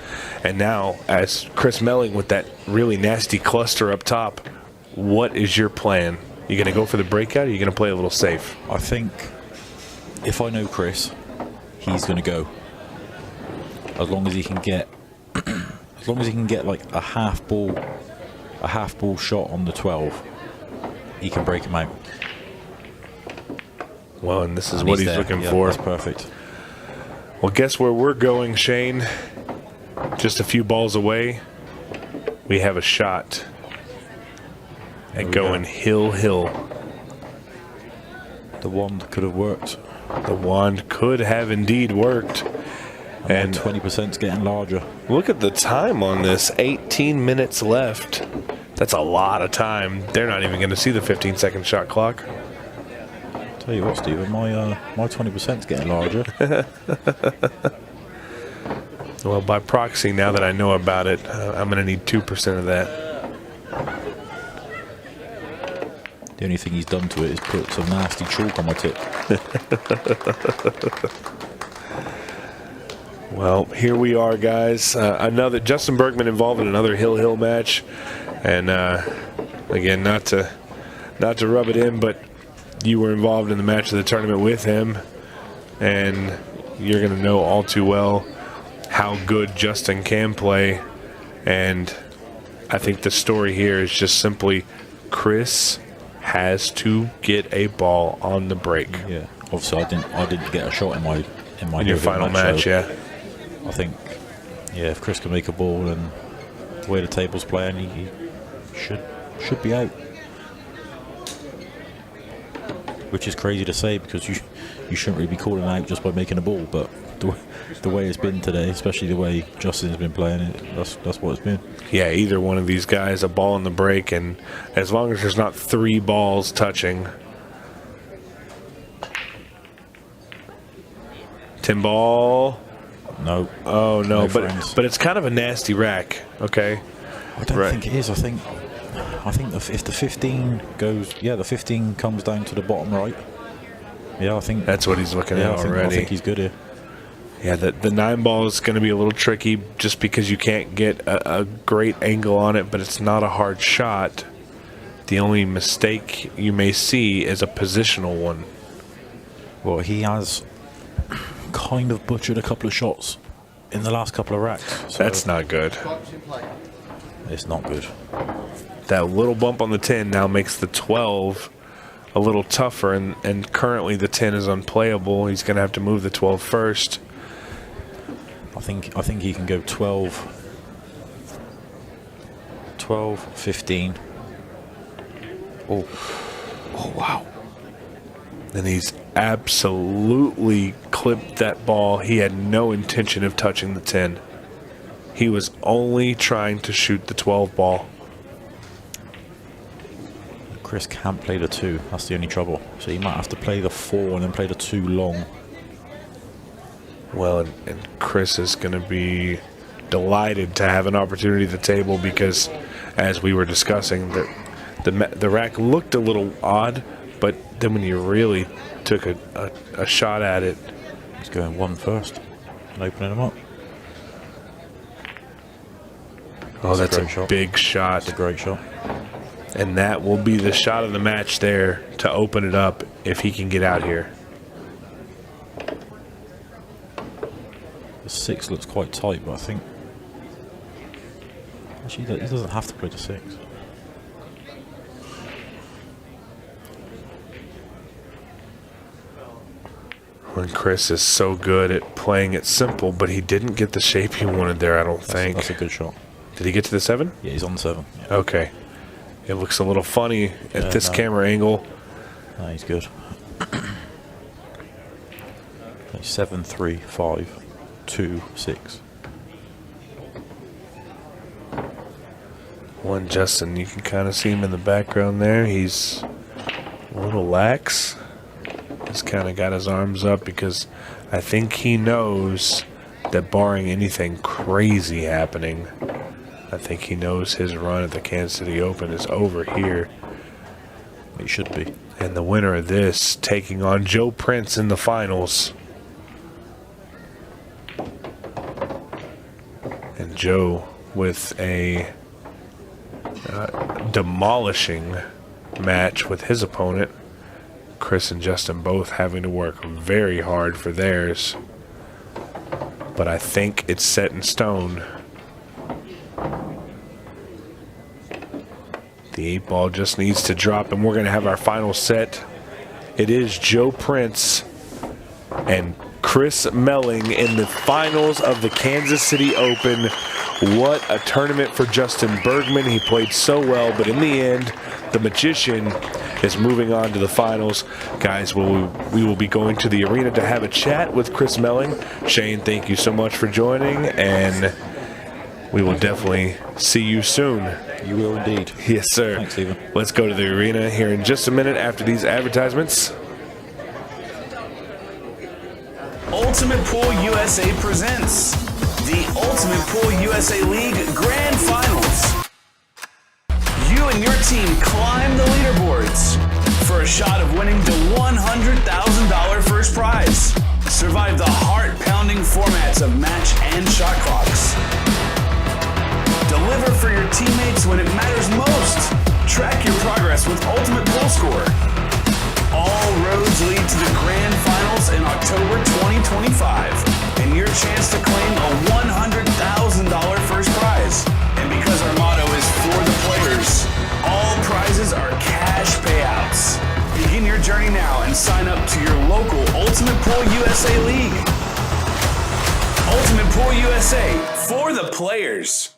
And now, as Chris Meling with that really nasty cluster up top, what is your plan? You going to go for the breakout, or are you going to play a little safe? I think if I know Chris, he's going to go. As long as he can get, like a half ball shot on the 12, he can break him out. Well, and this is And what he's there. looking Yeah, for. That's perfect. Well, guess where we're going, Shane? Just a few balls away. We have a shot at going hill. The wand could have worked. The wand could have indeed worked. And 20%'s getting larger. Look at the time on this. 18 minutes left. That's a lot of time. They're not even going to see the 15-second shot clock. Tell you what, Stephen, my 20%'s getting larger. Well, by proxy, now that I know about it, I'm going to need 2% of that. The only thing he's done to it is put some nasty chalk on my tip. Well, here we are, guys. Another Justin Bergman involved in another Hill match, and again, not to rub it in, but you were involved in the match of the tournament with him, and you're going to know all too well how good Justin can play. And I think the story here is just simply Chris has to get a ball on the break. Yeah, obviously I didn't get a shot in your final match. So yeah, I think if Chris can make a ball and the way the table's playing, he should be out. Which is crazy to say because you shouldn't really be calling out just by making a ball, but the way it's been today, especially the way Justin's been playing it, that's what it's been. Yeah, either one of these guys, a ball on the break, and as long as there's not 3 balls touching. 10 ball. No. Oh no, friends. but it's kind of a nasty rack. Okay. I don't think it is. I think if the 15 goes, the 15 comes down to the bottom right. Yeah, I think that's what he's looking at already. I think he's good here. Yeah, the 9 ball is going to be a little tricky just because you can't get a great angle on it, but it's not a hard shot. The only mistake you may see is a positional one. Well, he has kind of butchered a couple of shots in the last couple of racks. So that's not good. It's not good. That little bump on the 10 now makes the 12 a little tougher, and currently the 10 is unplayable. He's going to have to move the 12 first. I think he can go 12, 15. Oh wow. And he's absolutely clipped that ball. He had no intention of touching the 10. He was only trying to shoot the 12 ball. Chris can't play the 2. That's the only trouble. So he might have to play the 4 and then play the 2 long. Well, and Chris is going to be delighted to have an opportunity at the table because, as we were discussing, the rack looked a little odd, but then when you really took a shot at it. He's going 1 first and opening him up. Oh, that's a big shot. That's a great shot. And that will be the shot of the match there to open it up if he can get out here. The 6 looks quite tight, but I think actually he doesn't have to play the 6. When Chris is so good at playing it simple, but he didn't get the shape he wanted there, I don't think. That's a good shot. Did he get to the 7? Yeah, he's on 7. Yeah. Okay. It looks a little funny at this camera angle. No, he's good. 7, 3, 5, 2, 6. One Justin, you can kind of see him in the background there. He's a little lax. He's kind of got his arms up because I think he knows that barring anything crazy happening, I think he knows his run at the Kansas City Open is over here. It should be. And the winner of this taking on Joe Prince in the finals. And Joe with a demolishing match with his opponent. Chris and Justin both having to work very hard for theirs. But I think it's set in stone. The 8 ball just needs to drop, and we're going to have our final set. It is Joe Prince and Chris Meling in the finals of the Kansas City Open. What a tournament for Justin Bergman. He played so well, but in the end, the magician is moving on to the finals. Guys, we will be going to the arena to have a chat with Chris Meling. Shane, thank you so much for joining, and we will definitely see you soon. You will indeed. Yes, sir. Thanks, Stephen. Let's go to the arena here in just a minute after these advertisements. Ultimate Pool USA presents the Ultimate Pool USA League Grand Finals. You and your team climb the leaderboards for a shot of winning the $100,000 first prize. Survive the heart-pounding formats of match and shot clocks. Deliver for your teammates when it matters most. Track your progress with Ultimate Pool Score. All roads lead to the Grand Finals in October 2025, and your chance to claim a $100,000 first prize. And because our motto is for the players, all prizes are cash payouts. Begin your journey now and sign up to your local Ultimate Pool USA League. Ultimate Pool USA, for the players.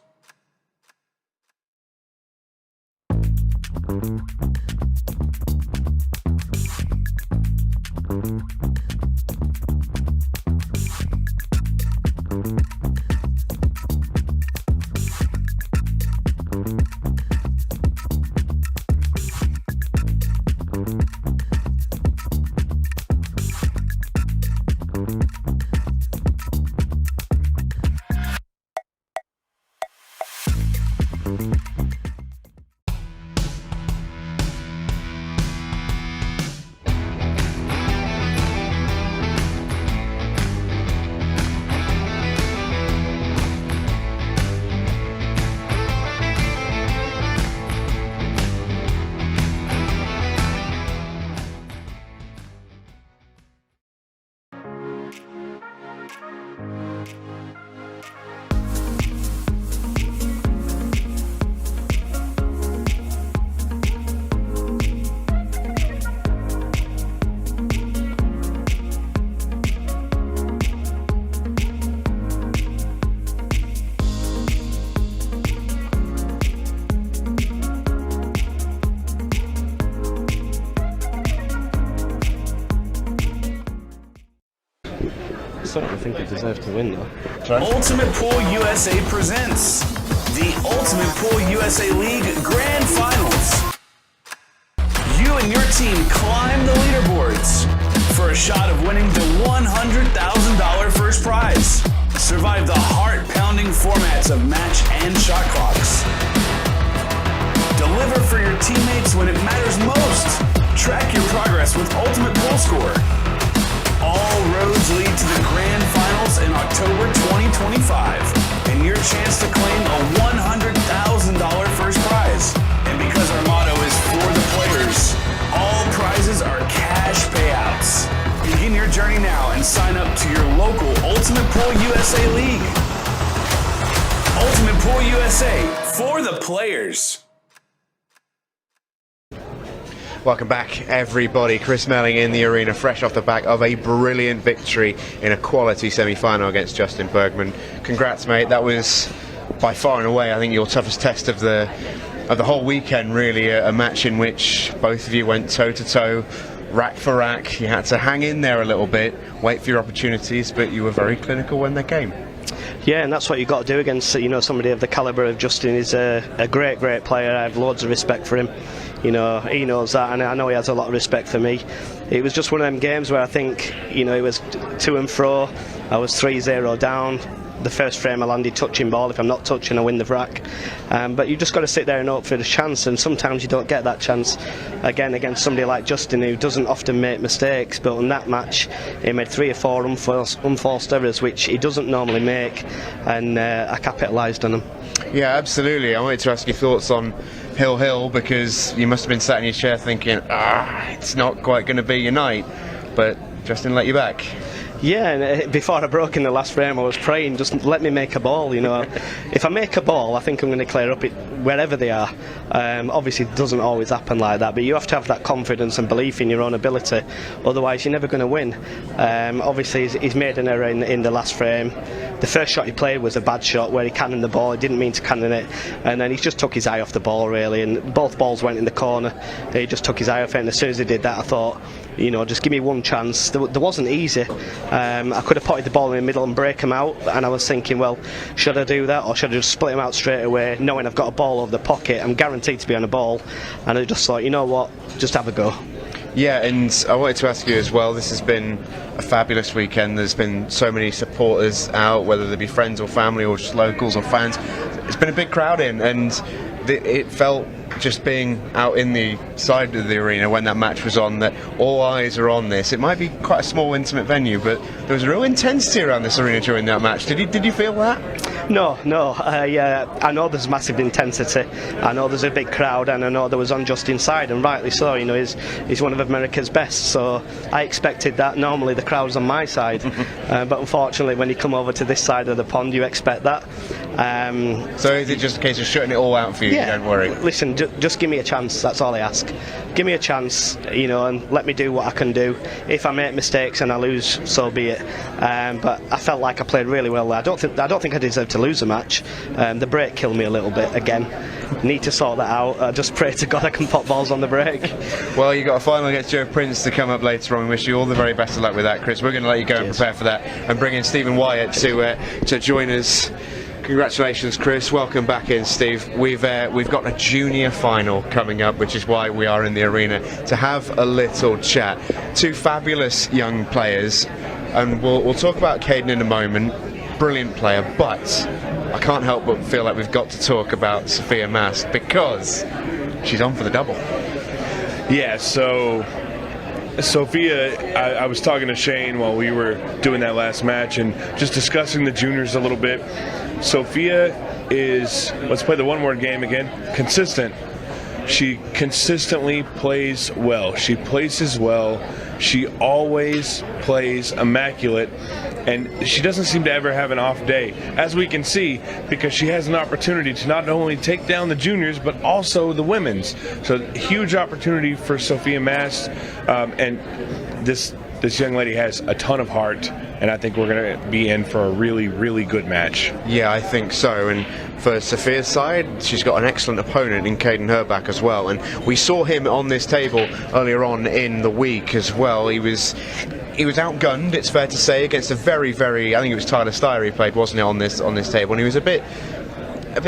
I don't think it deserved to win though. Ultimate Pool USA presents the Ultimate Pool USA League Grand Finals. You and your team climb the leaderboards for a shot of winning the $100,000 first prize. Survive the heart-pounding formats of match and shot clocks. Deliver for your teammates when it matters most. Track your progress with Ultimate Pool Score. All roads lead to the Grand Finals in October 2025, and your chance to claim a $100,000 first prize. And because our motto is for the players, all prizes are cash payouts. Begin your journey now and sign up to your local Ultimate Pool USA League. Ultimate Pool USA, for the players. Welcome back, everybody. Chris Meling in the arena, fresh off the back of a brilliant victory in a quality semi-final against Justin Bergman. Congrats, mate. That was by far and away, I think, your toughest test of the whole weekend. Really, a match in which both of you went toe-to-toe, rack for rack. You had to hang in there a little bit, wait for your opportunities, but you were very clinical when they came. Yeah, and that's what you've got to do against somebody of the calibre of Justin. He's a great player. I have loads of respect for him. He knows that, and I know he has a lot of respect for me. It was just one of them games where I think, he was to and fro. I was 3-0 down. The first frame I landed touching ball. If I'm not touching, I win the rack. But you just got to sit there and hope for the chance, and sometimes you don't get that chance. Again, against somebody like Justin, who doesn't often make mistakes, but on that match, he made 3 or 4 unforced errors, which he doesn't normally make, and I capitalised on them. Yeah, absolutely. I wanted to ask your thoughts on Hill, because you must have been sat in your chair thinking, it's not quite going to be your night, but Justin let you back. Yeah, and before I broke in the last frame, I was praying, just let me make a ball, you know. If I make a ball, I think I'm going to clear up it wherever they are. Obviously, it doesn't always happen like that, but you have to have that confidence and belief in your own ability, otherwise you're never going to win. Obviously, he's made an error in the last frame. The first shot he played was a bad shot where he cannoned the ball, he didn't mean to cannon it, and then he just took his eye off the ball, really, and both balls went in the corner. He just took his eye off it, and as soon as he did that, I thought, you know, just give me one chance. There wasn't easy. I could have potted the ball in the middle and break him out, and I was thinking, well, should I do that, or should I just split him out straight away, knowing I've got a ball over the pocket, I'm guaranteed to be on a ball, and I just thought, you know what, just have a go. Yeah, and I wanted to ask you as well, this has been a fabulous weekend. There's been so many supporters out, whether they be friends or family or just locals or fans. It's been a big crowd in, and it felt, just being out in the side of the arena when that match was on, that all eyes are on this. It might be quite a small, intimate venue, but there was a real intensity around this arena during that match. Did you feel that? No. I know there's massive intensity. I know there's a big crowd, and I know there was on Justin's side, and rightly so. You know, he's one of America's best, so I expected that. Normally the crowd's on my side, but unfortunately, when you come over to this side of the pond, you expect that. So is it just a case of shutting it all out for you? Yeah, don't worry. Listen, just give me a chance. That's all I ask. Give me a chance, you know, and let me do what I can do. If I make mistakes and I lose, so be it. But I felt like I played really well there. I don't think I deserved to lose a match. The break killed me a little bit again. Need to sort that out. I just pray to God I can pop balls on the break. Well, you've got a final against Joe Prince to come up later on. We wish you all the very best of luck with that, Chris. We're going to let you go and prepare for that, and bring in Stephen Wyatt to join us. Congratulations, Chris. Welcome back in, Steve. We've got a junior final coming up, which is why we are in the arena to have a little chat. Two fabulous young players, and we'll talk about Caden in a moment. Brilliant player, but I can't help but feel like we've got to talk about Sophia Mast because she's on for the double. Yeah, so Sophia, I was talking to Shane while we were doing that last match and just discussing the juniors a little bit. Sophia is, let's play the one-word game again, consistent. She consistently plays well. She places well. She always plays immaculate, and she doesn't seem to ever have an off day, as we can see, because she has an opportunity to not only take down the juniors but also the women's. So huge opportunity for Sophia Mast, and this young lady has a ton of heart, and I think we're going to be in for a really, really good match. Yeah, I think so. And for Sophia's side, she's got an excellent opponent in Caden Herback as well. And we saw him on this table earlier on in the week as well. He was outgunned, it's fair to say, against a very, very, I think it was Tyler Steyer he played, wasn't it, on this table. And he was a bit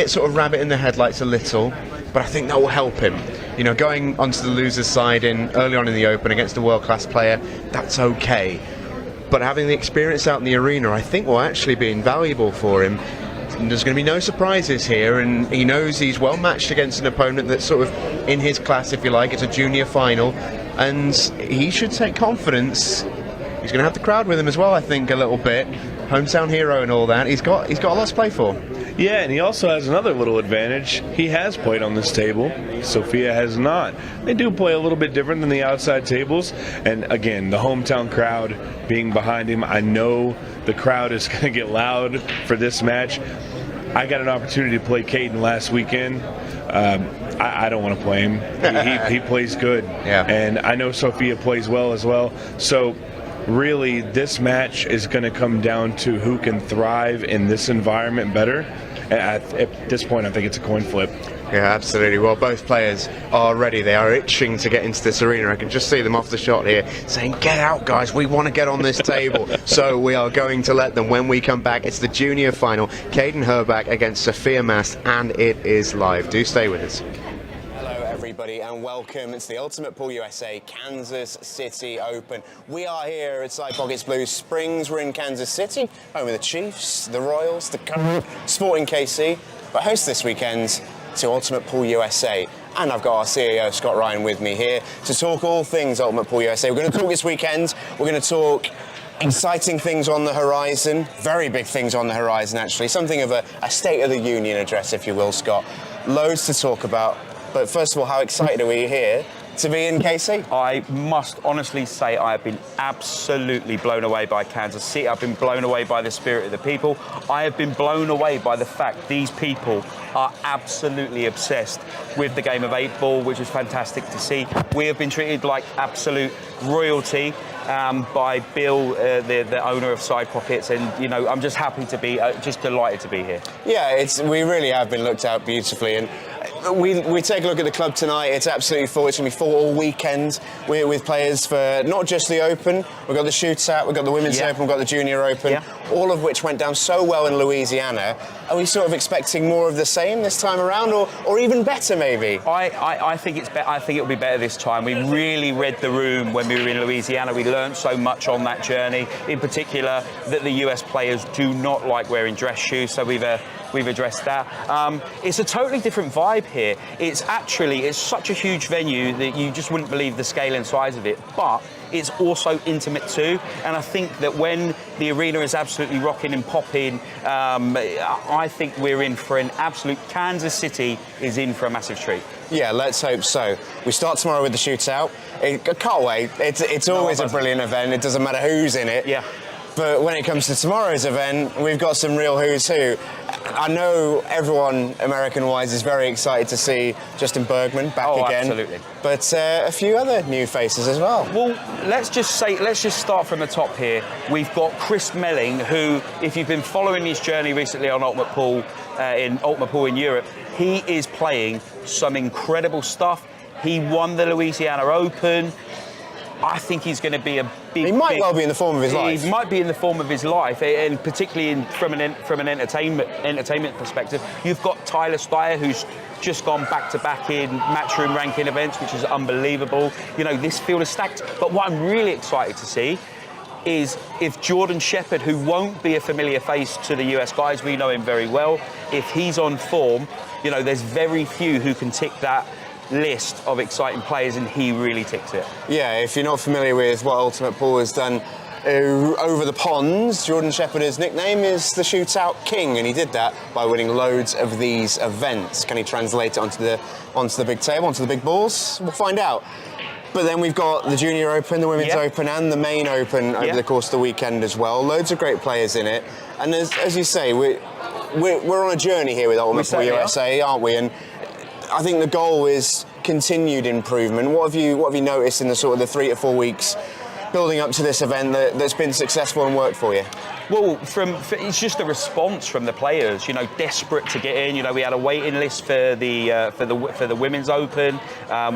sort of rabbit in the headlights a little, but I think that will help him. You know, going onto the loser's side early on in the Open against a world-class player, that's okay. But having the experience out in the arena, I think, will actually be invaluable for him. And there's going to be no surprises here, and he knows he's well matched against an opponent that's sort of in his class, if you like. It's a junior final, and he should take confidence. He's going to have the crowd with him as well, I think, a little bit. Hometown hero and all that. He's got a lot to play for. Yeah, and he also has another little advantage. He has played on this table. Sophia has not. They do play a little bit different than the outside tables. And again, the hometown crowd being behind him, I know the crowd is going to get loud for this match. I got an opportunity to play Caden last weekend. I don't want to play him. He plays good. Yeah. And I know Sophia plays well as well. So really, this match is going to come down to who can thrive in this environment better. At this point, I think it's a coin flip. Yeah, absolutely. Well, both players are ready. They are itching to get into this arena. I can just see them off the shot here saying, get out, guys. We want to get on this table. So we are going to let them when we come back. It's the junior final. Caden Herback against Sophia Mast, and it is live. Do stay with us. Everybody, and welcome to the Ultimate Pool USA Kansas City Open. We are here at Side Pockets Blue Springs. We're in Kansas City, home of the Chiefs, the Royals, the Sporting KC, but host this weekend to Ultimate Pool USA. And I've got our CEO Scott Ryan with me here to talk all things Ultimate Pool USA. We're going to talk this weekend. We're going to talk exciting things on the horizon, very big things on the horizon actually, something of a State of the Union address, if you will, Scott. Loads to talk about. But first of all, how excited are we here to be in KC? I must honestly say I have been absolutely blown away by Kansas City. I've been blown away by the spirit of the people. I have been blown away by the fact these people are absolutely obsessed with the game of 8-ball, which is fantastic to see. We have been treated like absolute royalty by Bill, the owner of Side Pockets, and I'm just happy to be, just delighted to be here. Yeah, we really have been looked at beautifully, and we take a look at the club tonight. It's absolutely full. It's going to be full all weekend with players for not just the Open. We've got the Shootout, we've got the Women's Open, we've got the Junior Open, all of which went down so well in Louisiana. Are we sort of expecting more of the same this time around, or even better maybe? I think it's better. I think it'll be better this time. We really read the room when we were in Louisiana. We learned so much on that journey, in particular that the US players do not like wearing dress shoes, so we've addressed that. It's a totally different vibe here. It's such a huge venue that you just wouldn't believe the scale and size of it, but it's also intimate too, and I think that when the arena is absolutely rocking and popping, I think we're in for an absolute, Kansas City is in for a massive treat. Yeah, let's hope so. We start tomorrow with the Shootout. I can't wait. It's always a brilliant event. It doesn't matter who's in it. Yeah. But when it comes to tomorrow's event, we've got some real who's who. I know everyone, American-wise, is very excited to see Justin Bergman back again. Absolutely. But a few other new faces as well. Well, let's just start from the top here. We've got Chris Meling, who, if you've been following his journey recently on Ultimate Pool in Europe, he is playing some incredible stuff. He won the Louisiana Open. I think he's going to be a big. He might well be in the form of his life. He might be in the form of his life, and particularly from an entertainment perspective. You've got Tyler Steyer, who's just gone back-to-back in matchroom ranking events, which is unbelievable. This field is stacked. But what I'm really excited to see is if Jordan Shepherd, who won't be a familiar face to the US guys, we know him very well, if he's on form, there's very few who can tick that list of exciting players, and he really ticks it. Yeah, if you're not familiar with what Ultimate Pool has done over the ponds, Jordan Shepherd's nickname is the Shootout King, and he did that by winning loads of these events. Can he translate it onto the big table, onto the big balls? We'll find out. But then we've got the Junior Open, the Women's Open, and the Main Open over the course of the weekend as well. Loads of great players in it, and as you say, we're on a journey here with Ultimate Pool USA, aren't we? And I think the goal is continued improvement. What have you noticed in the sort of the 3 to 4 weeks building up to this event that's been successful and worked for you? Well, it's just a response from the players. Desperate to get in. We had a waiting list for the Women's Open.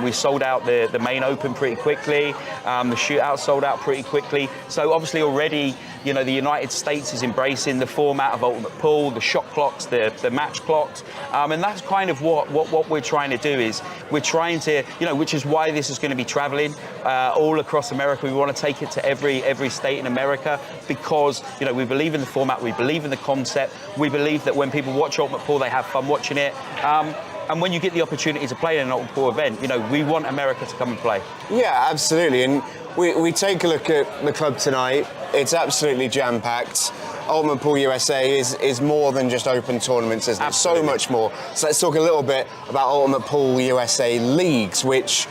We sold out the Main Open pretty quickly. The Shootout sold out pretty quickly. So obviously already, the United States is embracing the format of Ultimate Pool, the shot clocks, the match clocks, and that's kind of what we're trying to do. Is we're trying to, which is why this is going to be traveling all across America. We want to take it to every state in America because we believe in the format, we believe in the concept, we believe that when people watch Ultimate Pool, they have fun watching it. And when you get the opportunity to play in an Ultimate Pool event, we want America to come and play. Yeah, absolutely. And we take a look at the club tonight. It's absolutely jam-packed. Ultimate Pool USA is more than just open tournaments, isn't it? So much more. So let's talk a little bit about Ultimate Pool USA leagues, which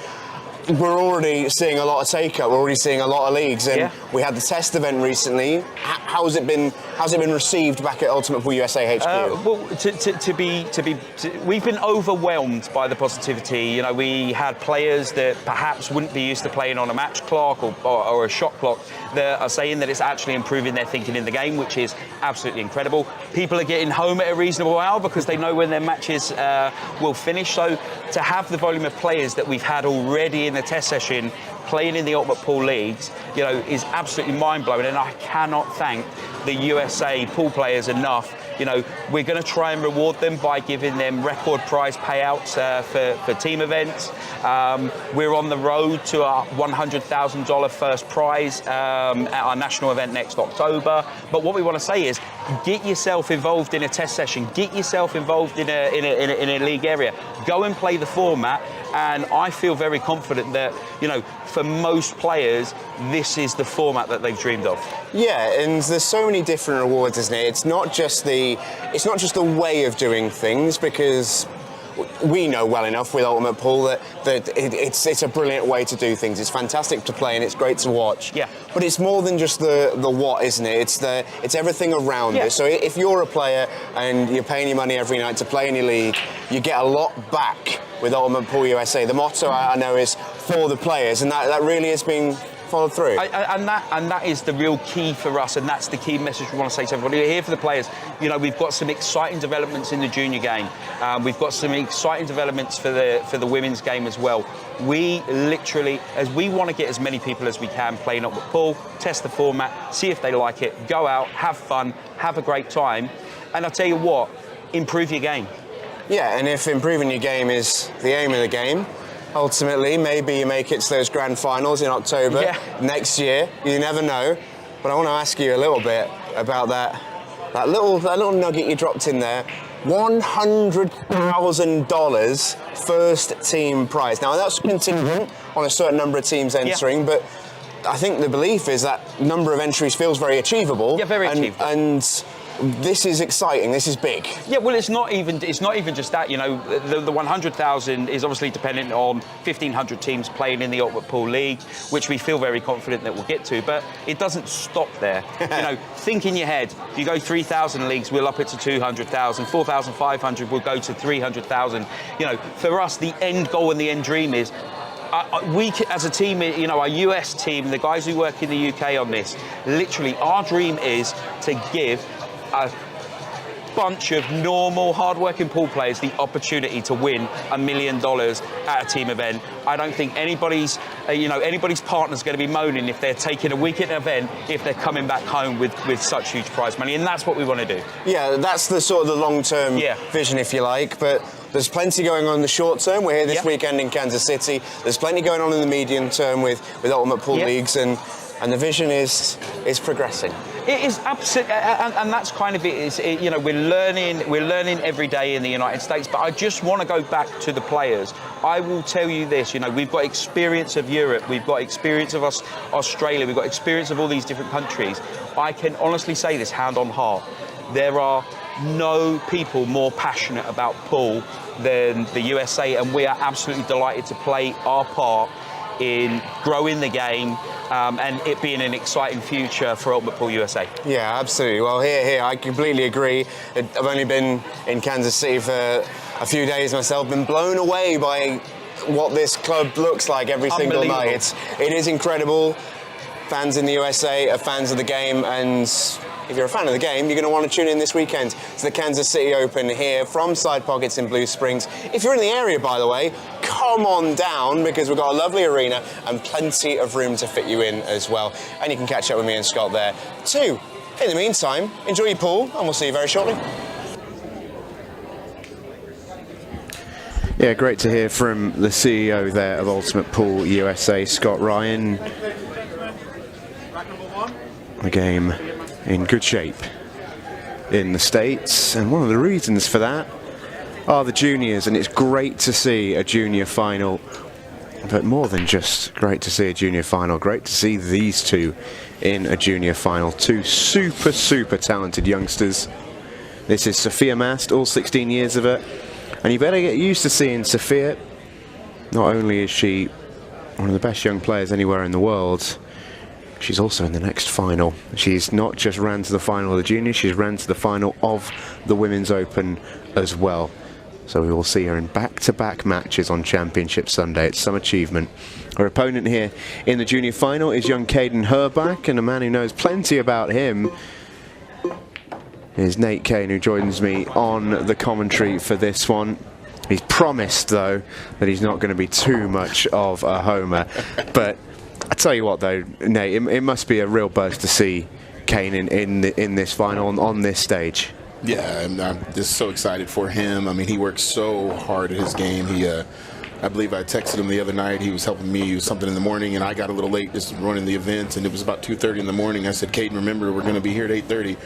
we're already seeing a lot of take-up. We're already seeing a lot of leagues, and we had the test event recently. How's it been received back at Ultimate Pool USA HQ? We've been overwhelmed by the positivity. We had players that perhaps wouldn't be used to playing on a match clock or a shot clock that are saying that it's actually improving their thinking in the game, which is absolutely incredible. People are getting home at a reasonable hour because they know when their matches will finish. So to have the volume of players that we've had already in the test session playing in the Ultimate Pool leagues, is absolutely mind-blowing, and I cannot thank the USA pool players enough. We're going to try and reward them by giving them record prize payouts for team events. We're on the road to our $100,000 first prize at our national event next October. But what we want to say is, get yourself involved in a test session. Get yourself involved in a league area. Go and play the format. And I feel very confident that, for most players, this is the format that they've dreamed of. Yeah, and there's so many different rewards, isn't it? It's not just the way of doing things, because we know well enough with Ultimate Pool that it's a brilliant way to do things. It's fantastic to play and it's great to watch. Yeah. But it's more than just the what, isn't it? It's everything around it. So if you're a player and you're paying your money every night to play in your league, you get a lot back with Ultimate Pool USA. The motto I know is for the players, and that really is being followed through. And that is the real key for us, and that's the key message we want to say to everybody. We're here for the players. You know, we've got some exciting developments in the junior game. We've got some exciting developments for the women's game as well. We literally, as we want to get as many people as we can playing up with pool, test the format, see if they like it, go out, have fun, have a great time, and I'll tell you what, improve your game. Yeah, and if improving your game is the aim of the game, ultimately, maybe you make it to those grand finals in October next year. You never know. But I want to ask you a little bit about that little nugget you dropped in there. $100,000 first team prize. Now that's contingent on a certain number of teams entering, but I think the belief is that number of entries feels very achievable. Yeah, very achievable. And this is exciting. This is big. Yeah, well, it's not even just that. You know, the 100,000 is obviously dependent on 1,500 teams playing in the Ultimate Pool League, which we feel very confident that we'll get to. But it doesn't stop there. You know, think in your head. If you go 3,000 leagues, we'll up it to 200,000. 4,500, we'll go to 300,000. You know, for us, the end goal and the end dream is. We, as a team, you know, our US team, the guys who work in the UK on this, literally, our dream is to give a bunch of normal, hard-working pool players the opportunity to win $1 million at a team event. I don't think anybody's partner's going to be moaning if they're taking a weekend event if they're coming back home with such huge prize money, and that's what we want to do. Yeah, that's the sort of the long-term vision, if you like, but there's plenty going on in the short term. We're here this weekend in Kansas City. There's plenty going on in the medium term with Ultimate Pool Leagues, and the vision is progressing. It is absolutely, and that's kind of it. You know, we're learning every day in the United States. But I just want to go back to the players. I will tell you this. You know, we've got experience of Europe, we've got experience of Australia, we've got experience of all these different countries. I can honestly say this, hand on heart. There are no people more passionate about pool than the USA, and we are absolutely delighted to play our part in growing the game and it being an exciting future for Ultimate Pool USA. Yeah, absolutely. Well, here, I completely agree. I've only been in Kansas City for a few days myself, been blown away by what this club looks like every single night. It is incredible. Fans in the USA are fans of the game, and if you're a fan of the game, you're going to want to tune in this weekend to the Kansas City Open here from Side Pockets in Blue Springs. If you're in the area, by the way, come on down, because we've got a lovely arena and plenty of room to fit you in as well. And you can catch up with me and Scott there too. In the meantime, enjoy your pool, and we'll see you very shortly. Yeah, great to hear from the CEO there of Ultimate Pool USA, Scott Ryan. The game in good shape in the States, and one of the reasons for that are the juniors, and it's great to see a junior final, but more than just great to see a junior final, great to see these two in a junior final. Two super talented youngsters. This is Sophia Mast, all 16 years of it, and you better get used to seeing Sophia. Not only is she one of the best young players anywhere in the world, she's also in the next final. She's not just ran to the final of the juniors, she's ran to the final of the Women's Open as well. So we will see her in back-to-back matches on Championship Sunday. It's some achievement. Her opponent here in the junior final is young Caden Herbach, and a man who knows plenty about him is Nate Kane, who joins me on the commentary for this one. He's promised, though, that he's not going to be too much of a homer. But I tell you what, though, Nate, it must be a real buzz to see Kane in this final on this stage. Yeah, I'm just so excited for him. I mean, he works so hard at his game. I believe I texted him the other night. He was helping me with something in the morning, and I got a little late just running the event, and it was about 2:30 in the morning. I said, Caden, remember, we're going to be here at 8:30.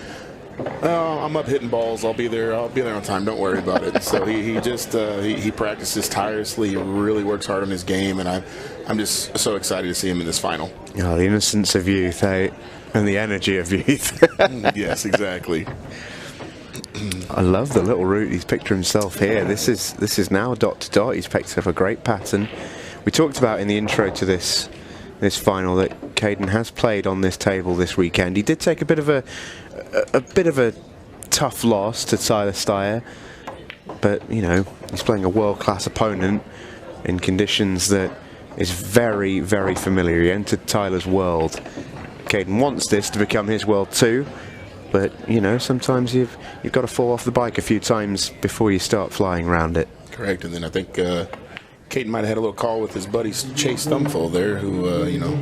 Oh, I'm up hitting balls. I'll be there on time. Don't worry about it. So he practices tirelessly. He really works hard on his game, and I'm just so excited to see him in this final. Oh, the innocence of youth, eh? And the energy of youth. Yes, exactly. I love the little route he's picked for himself here. This is now dot to dot. He's picked up a great pattern. We talked about in the intro to this final that Caden has played on this table this weekend. He did take a bit of a tough loss to Tyler Steyer, but you know, he's playing a world-class opponent in conditions that is very, very familiar. He entered Tyler's world. Caden wants this to become his world too, but you know, sometimes you've got to fall off the bike a few times before you start flying around it. Correct, and then I think Caden might have had a little call with his buddy Chase Thumful there, who you know,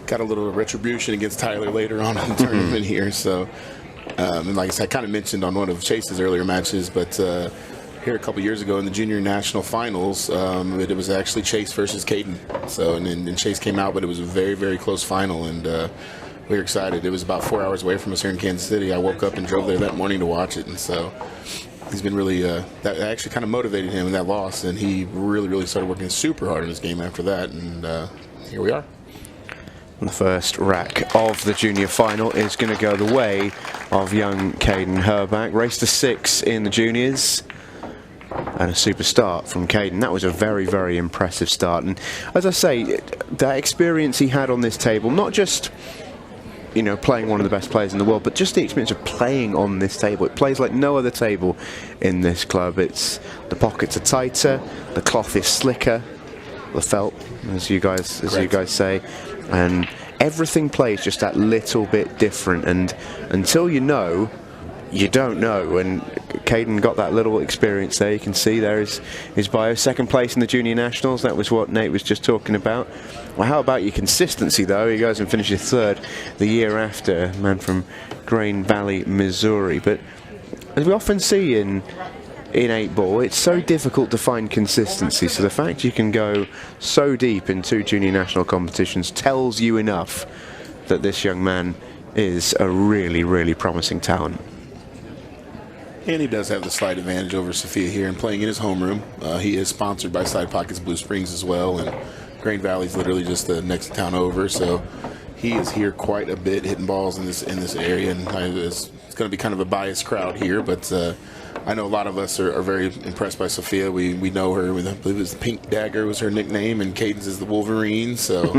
got a little retribution against Tyler later on in the tournament here. So, and like I said, I kind of mentioned on one of Chase's earlier matches, but here a couple years ago in the junior national finals, it was actually Chase versus Caden. So, and Chase came out, but it was a very, very close final, and we were excited. It was about 4 hours away from us here in Kansas City. I woke up and drove there that morning to watch it, and so he's been really, that actually kind of motivated him in that loss, and he really, really started working super hard in his game after that, and here we are. And the first rack of the junior final is going to go the way of young Caden Herback. Race to 6 in the juniors, and a super start from Caden. That was a very, very impressive start, and as I say, that experience he had on this table, not just, you know, playing one of the best players in the world, but just the experience of playing on this table. It plays like no other table in this club. It's, the pockets are tighter, the cloth is slicker, the felt, as you guys say, and everything plays just that little bit different. And until you know, you don't know. And Caden got that little experience there. You can see there is his bio. Second place in the junior nationals. That was what Nate was just talking about. Well, how about your consistency, though? He goes and finishes 3rd the year after, a man from Grain Valley, Missouri. But as we often see in 8-ball, it's so difficult to find consistency. So the fact you can go so deep in 2 junior national competitions tells you enough that this young man is a really, really promising talent. And he does have the slight advantage over Sophia here in playing in his homeroom. He is sponsored by Side Pockets Blue Springs as well, and Grain Valley is literally just the next town over, so he is here quite a bit hitting balls in this area, and it's going to be kind of a biased crowd here, but I know a lot of us are very impressed by Sophia. We know her. I believe it was the Pink Dagger was her nickname, and Caden's is the Wolverine. So,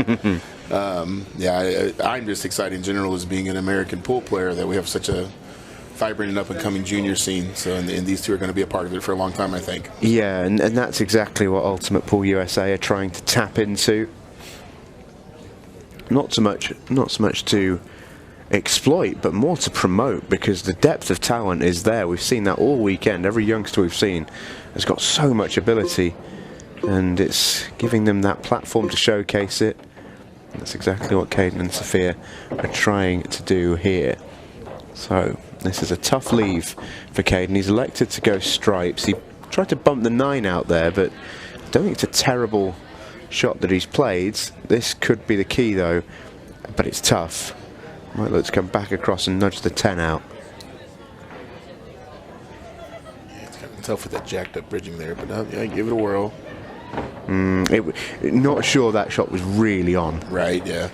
yeah, I'm just excited in general as being an American pool player that we have such a vibrant and up-and-coming junior scene. So, and these two are going to be a part of it for a long time, I think. Yeah, and that's exactly what Ultimate Pool USA are trying to tap into. Not so much to exploit, but more to promote, because the depth of talent is there. We've seen that all weekend. Every youngster we've seen has got so much ability, and it's giving them that platform to showcase it. That's exactly what Caden and Sophia are trying to do here. So this is a tough leave for Caden. He's elected to go stripes. He tried to bump the 9 out there, but I don't think it's a terrible shot that he's played. This could be the key though, but it's tough. Might look to come back across and nudge the 10 out. Yeah, it's kind of tough with that jacked up bridging there, but yeah, give it a whirl. Not sure that shot was really on. Right, yeah.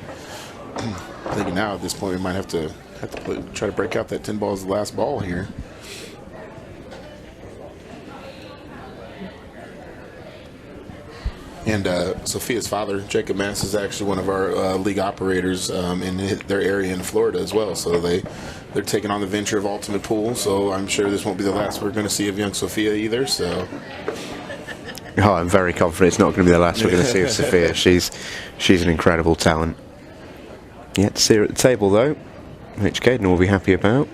I think now at this point we might have to try to break out that 10 ball as the last ball here. And Sophia's father, Jacob Mass, is actually one of our league operators in their area in Florida as well. So they're taking on the venture of Ultimate Pool. So I'm sure this won't be the last we're going to see of young Sophia either. So, oh, I'm very confident it's not going to be the last we're going to see of Sophia. She's an incredible talent. Yet to see her at the table though, which Caden will be happy about.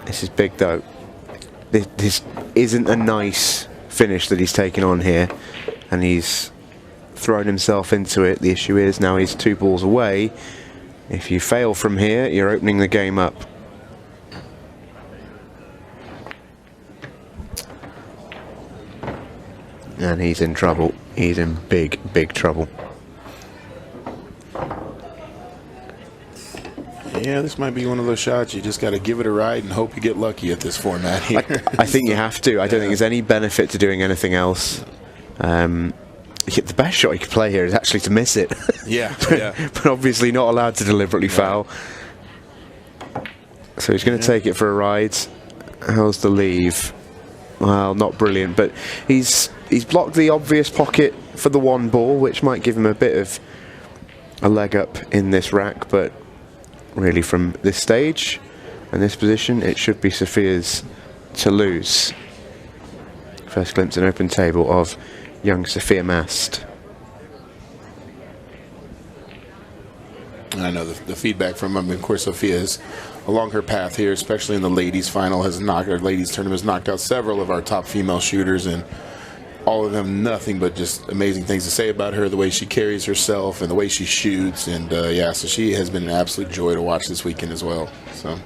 This is big though. This isn't a nice finish that he's taken on here, and he's thrown himself into it. The issue is now he's 2 balls away. If you fail from here, you're opening the game up. And he's in trouble. He's in big, big trouble. Yeah, this might be one of those shots you just got to give it a ride and hope you get lucky at this format here. I think you have to. I don't think there's any benefit to doing anything else. The best shot you could play here is actually to miss it. Yeah, but obviously not allowed to deliberately foul. So he's going to take it for a ride. How's the leave? Well, not brilliant, but he's blocked the obvious pocket for the one ball, which might give him a bit of a leg up in this rack, but really from this stage and this position, it should be Sophia's to lose. First glimpse in open table of young Sophia Mast. I know the feedback from, of course, Sophia's along her path here, especially in the ladies final, ladies tournament has knocked out several of our top female shooters, and all of them nothing but just amazing things to say about her, the way she carries herself and the way she shoots, and yeah, so she has been an absolute joy to watch this weekend as well. So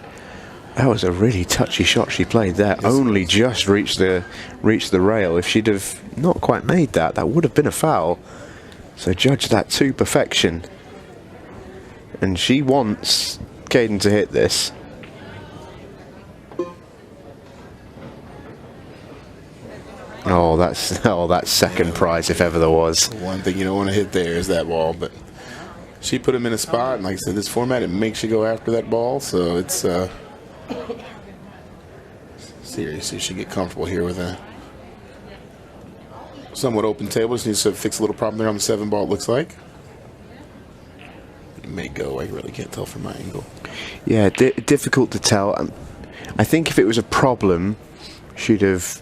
that was a really touchy shot she played there. Only just reached the rail. If she'd have not quite made that, that would have been a foul. So judge that to perfection. And she wants Caden to hit this. Oh, that's second prize if ever there was. One thing you don't want to hit there is that ball, but she put him in a spot, and like I said, this format, it makes you go after that ball, so it's seriously, she get comfortable here with a somewhat open table. Just needs to fix a little problem there on the 7 ball, it looks like. It may go, I really can't tell from my angle. Yeah, difficult to tell. I think if it was a problem, she'd have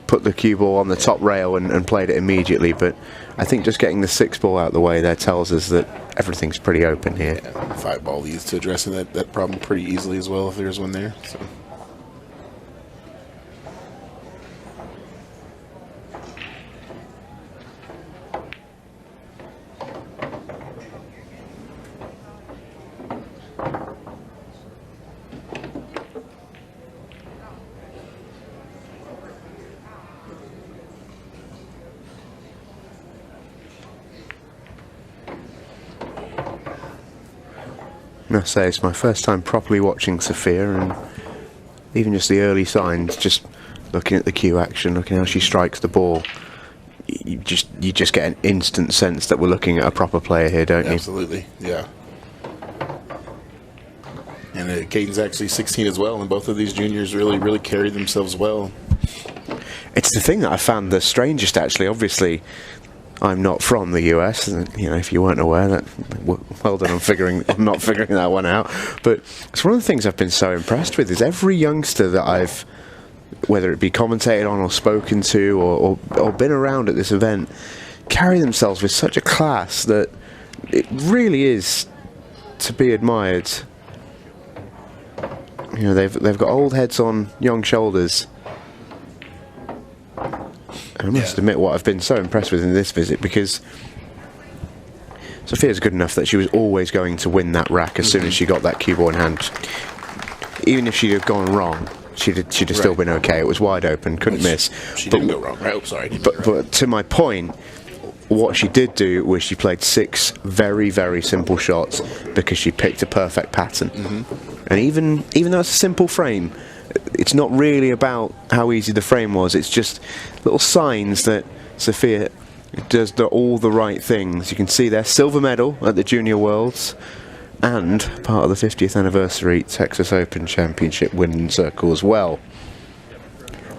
put the cue ball on the top rail and played it immediately, but I think just getting the 6 ball out of the way there tells us that everything's pretty open here. Yeah, 5 ball leads to addressing that problem pretty easily as well if there's one there. So. I must say, it's my first time properly watching Sophia, and even just the early signs, just looking at the cue action, looking how she strikes the ball, you just get an instant sense that we're looking at a proper player here, don't you? Absolutely, yeah. And Caden's actually 16 as well, and both of these juniors really carry themselves well. It's the thing that I found the strangest, actually. Obviously, I'm not from the US, you know, if you weren't aware, that well done on not figuring that one out. But it's one of the things I've been so impressed with is every youngster that I've, whether it be commentated on or spoken to or been around at this event, carry themselves with such a class that it really is to be admired. You know, they've got old heads on young shoulders. I must admit what I've been so impressed with in this visit, because Sophia's good enough that she was always going to win that rack as soon as she got that cue ball in hand. Even if she'd have gone wrong, she'd have still been okay. It was wide open, couldn't miss. She didn't go wrong, right? Oh, sorry. But to my point, what she did do was she played 6 very, very simple shots because she picked a perfect pattern. And even though it's a simple frame, it's not really about how easy the frame was. It's just little signs that Sophia does all the right things. You can see there, silver medal at the Junior Worlds and part of the 50th anniversary Texas Open Championship winning circle as well.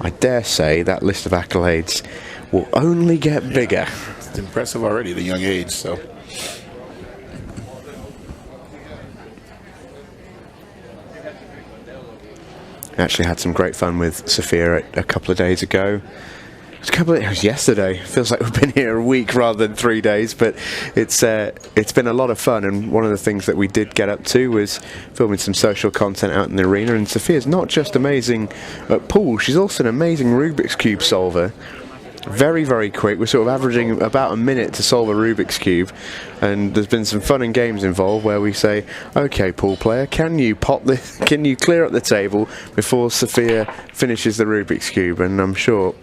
I dare say that list of accolades will only get bigger. It's impressive already at a young age, so. Actually had some great fun with Sophia a couple of days ago. It was yesterday. Feels like we've been here a week rather than 3 days, but it's been a lot of fun. And one of the things that we did get up to was filming some social content out in the arena. And Sophia's not just amazing at pool; she's also an amazing Rubik's Cube solver. Very, very quick. We're sort of averaging about a minute to solve a Rubik's Cube, and there's been some fun and games involved where we say, okay, pool player, can you clear up the table before Sophia finishes the Rubik's Cube? And I'm sure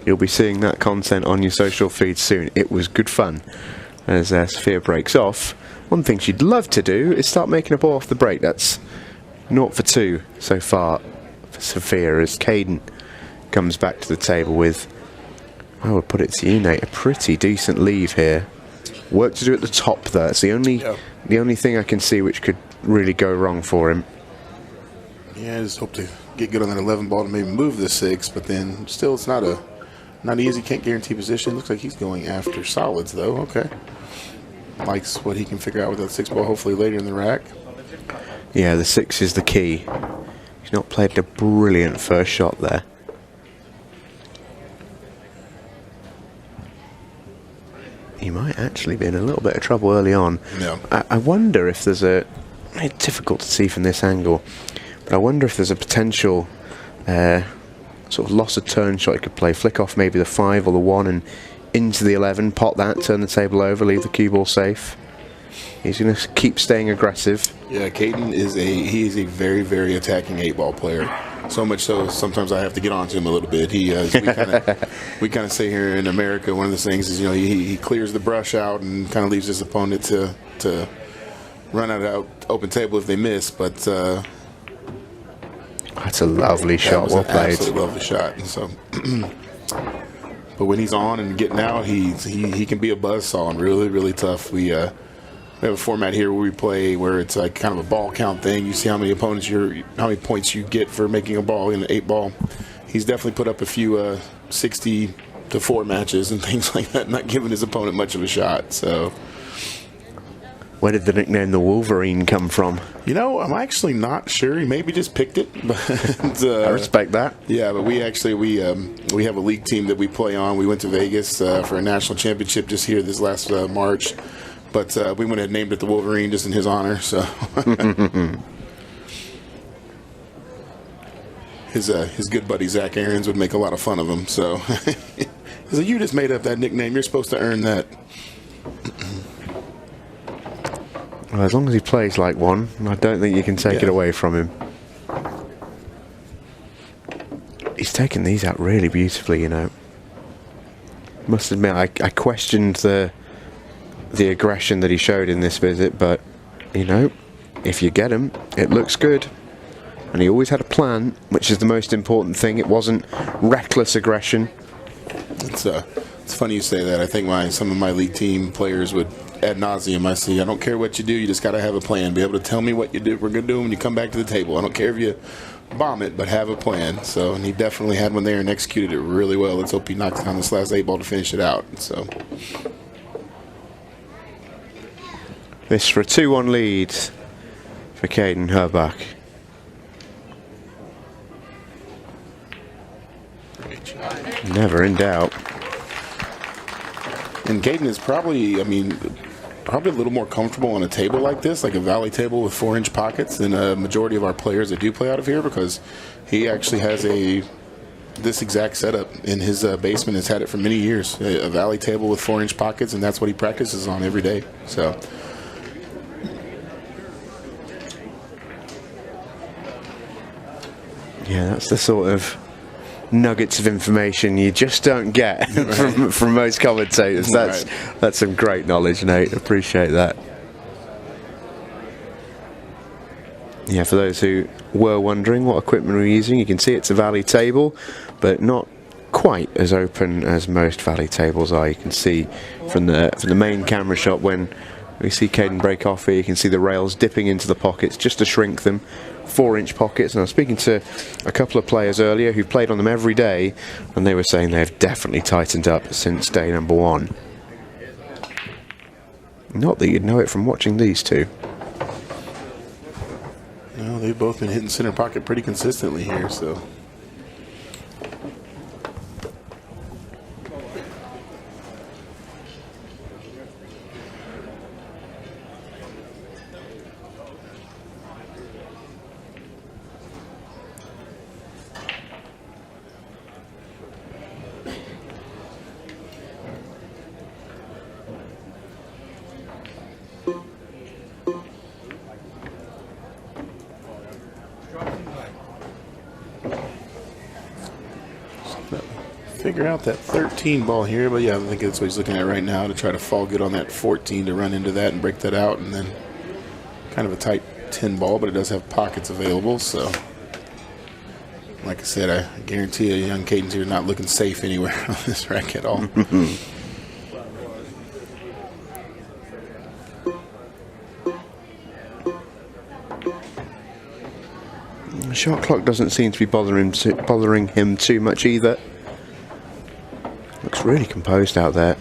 you'll be seeing that content on your social feed soon. It was good fun. As Sophia breaks off, one thing she'd love to do is start making a ball off the break. That's 0 for 2 so far for Sophia, as Caden comes back to the table with, I would put it to you, Nate, a pretty decent leave here. Work to do at the top, though. It's the only thing I can see which could really go wrong for him. Yeah, I just hope to get good on that 11 ball to maybe move the 6, but then still it's not easy. Can't guarantee position. Looks like he's going after solids though. Okay. Likes what he can figure out with that 6 ball hopefully later in the rack. Yeah, the 6 is the key. He's not played a brilliant first shot there. He might actually be in a little bit of trouble early on. No. I wonder if there's it's difficult to see from this angle, but I wonder if there's a potential sort of loss of turn shot he could play. Flick off maybe the 5 or the 1 and into the 11, pot that, turn the table over, leave the cue ball safe. He's going to keep staying aggressive. Yeah, Caden is a very, very attacking 8-ball player. So much so, sometimes I have to get onto him a little bit. We kind of say here in America, one of the things is, he clears the brush out and kind of leaves his opponent to run out open table if they miss. But that's a lovely shot. Well played. Absolutely lovely shot. And so, but when he's on and getting out, he can be a buzzsaw and really, really tough. We have a format here where we play where it's like kind of a ball count thing. You see how many points you get for making a ball in an 8-ball. He's definitely put up a few 60 to 4 matches and things like that, not giving his opponent much of a shot. So, where did the nickname the Wolverine come from? I'm actually not sure. He maybe just picked it. But I respect that. Yeah, but we have a league team that we play on. We went to Vegas for a national championship just here this last March. But we went ahead and named it the Wolverine just in his honor. So his good buddy Zach Aarons would make a lot of fun of him. So he's like, you just made up that nickname. You're supposed to earn that. Well, as long as he plays like one, I don't think you can take it away from him. He's taken these out really beautifully, Must admit, I questioned the aggression that he showed in this visit, but if you get him, it looks good. And he always had a plan, which is the most important thing. It wasn't reckless aggression. It's funny you say that. I think some of my league team players would ad nauseum. I say, I don't care what you do, you just got to have a plan. Be able to tell me what we're going to do when you come back to the table. I don't care if you bomb it, but have a plan. So, and he definitely had one there and executed it really well. Let's hope he knocks down this last 8-ball to finish it out. So. This for a 2-1 lead for Caden Herbach. Never in doubt. And Caden is probably a little more comfortable on a table like this, like a valley table with 4-inch pockets, than a majority of our players that do play out of here, because he actually has this exact setup in his basement. Has had it for many years, a valley table with 4-inch pockets, and that's what he practices on every day. So. Yeah, that's the sort of nuggets of information you just don't get from most commentators. That's some great knowledge, Nate. Appreciate that. Yeah, for those who were wondering what equipment we're using, you can see it's a valley table, but not quite as open as most valley tables are. You can see from the main camera shot when we see Caden break off here, you can see the rails dipping into the pockets just to shrink them. 4-inch pockets, and I was speaking to a couple of players earlier who played on them every day, and they were saying they've definitely tightened up since day number 1. Not that you'd know it from watching these two. No, they've both been hitting center pocket pretty consistently here, so. Figure out that 13 ball here, but yeah, I think that's what he's looking at right now, to try to fall good on that 14 to run into that and break that out, and then kind of a tight 10 ball, but it does have pockets available. So like I said, I guarantee you young Caden's here not looking safe anywhere on this rack at all. The shot clock doesn't seem to be bothering him too much either. Looks really composed out there.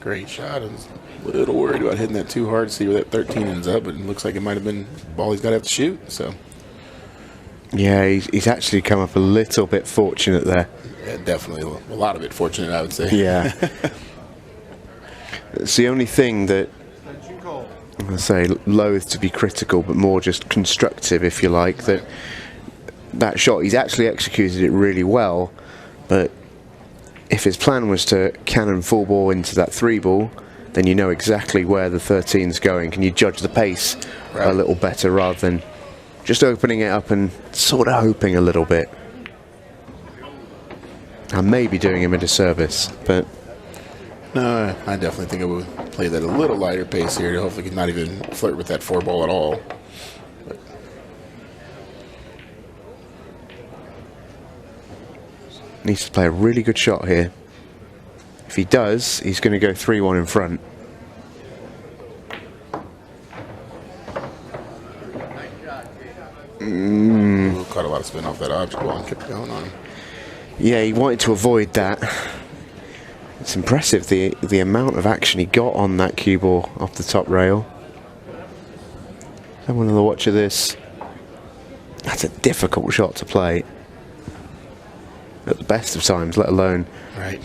Great shot. I was a little worried about hitting that too hard to see where that 13 ends up, but it looks like it might have been the ball he's got to have to shoot. So, yeah, he's actually come up a little bit fortunate there. yeah, definitely a lot of it fortunate, I would say. Yeah. It's the only thing that, I say, loath to be critical, but more just constructive, if you like, that shot, he's actually executed it really well, but if his plan was to cannon full ball into that 3 ball, then you know exactly where the 13's going. Can you judge the pace a little better rather than just opening it up and sort of hoping a little bit? I may be doing him a disservice, but No, I definitely think I would play that a little lighter pace here to hopefully not even flirt with that 4 ball at all. But needs to play a really good shot here. If he does, he's going to go 3-1 in front. Caught a lot of spin off that object ball and kept going on him. Yeah, he wanted to avoid that. It's impressive the amount of action he got on that cue ball off the top rail. Have another watch of this. That's a difficult shot to play at the best of times, let alone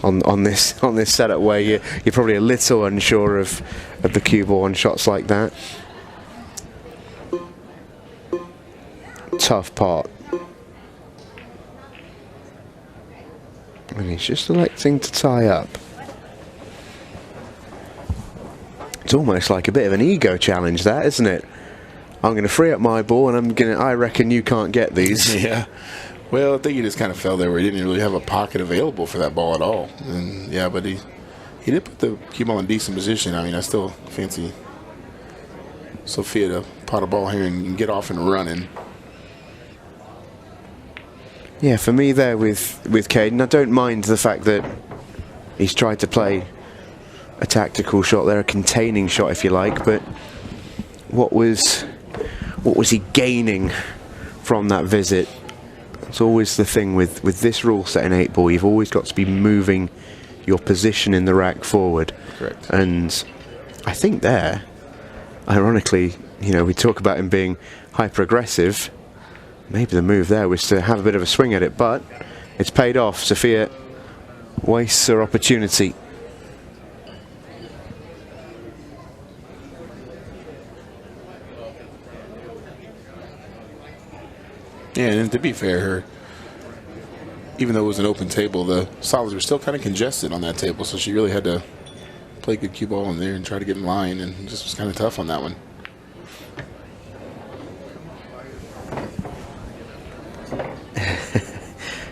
on this setup where you're probably a little unsure of the cue ball on shots like that. Tough part. And he's just electing to tie up. It's almost like a bit of an ego challenge, that, isn't it? I'm going to free up my ball, and I reckon you can't get these. Yeah. Well, I think he just kind of fell there where he didn't really have a pocket available for that ball at all. And yeah, but he did put the cue ball in decent position. I mean, I still fancy Sophia to pot a ball here and get off and running. Yeah, for me there with Caden, I don't mind the fact that he's tried to play a tactical shot there, a containing shot if you like, but what was he gaining from that visit? It's always the thing with this rule set in 8 ball, you've always got to be moving your position in the rack forward. Correct. And I think there, ironically, we talk about him being hyper aggressive. Maybe the move there was to have a bit of a swing at it, but it's paid off. Sophia wastes her opportunity. Yeah, and to be fair, even though it was an open table, the solids were still kind of congested on that table, so she really had to play good cue ball in there and try to get in line, and it just was kind of tough on that one.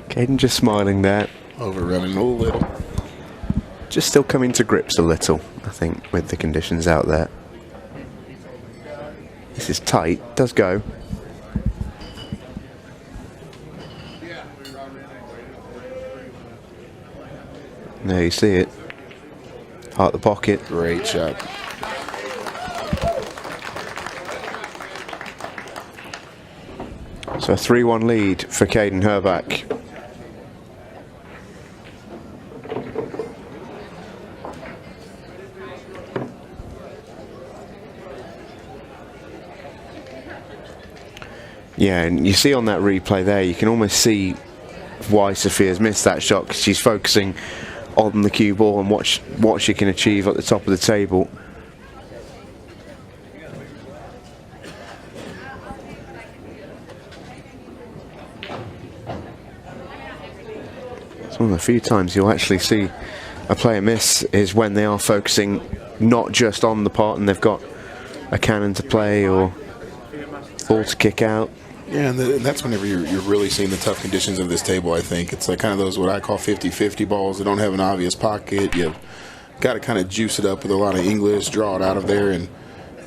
Caden just smiling there. Overrunning a little. Just still coming to grips a little, I think, with the conditions out there. This is tight, does go. There you see it. Heart the pocket. Great shot. So a 3-1 lead for Caden Herbach. Yeah, and you see on that replay there, you can almost see why Sophia's missed that shot, because she's focusing on the cue ball and what she can achieve at the top of the table. It's one of the few times you'll actually see a player miss is when they are focusing not just on the part and they've got a cannon to play or ball to kick out. Yeah, and that's whenever you're really seeing the tough conditions of this table, I think. It's like kind of those what I call 50-50 balls that don't have an obvious pocket. You've got to kind of juice it up with a lot of English, draw it out of there, and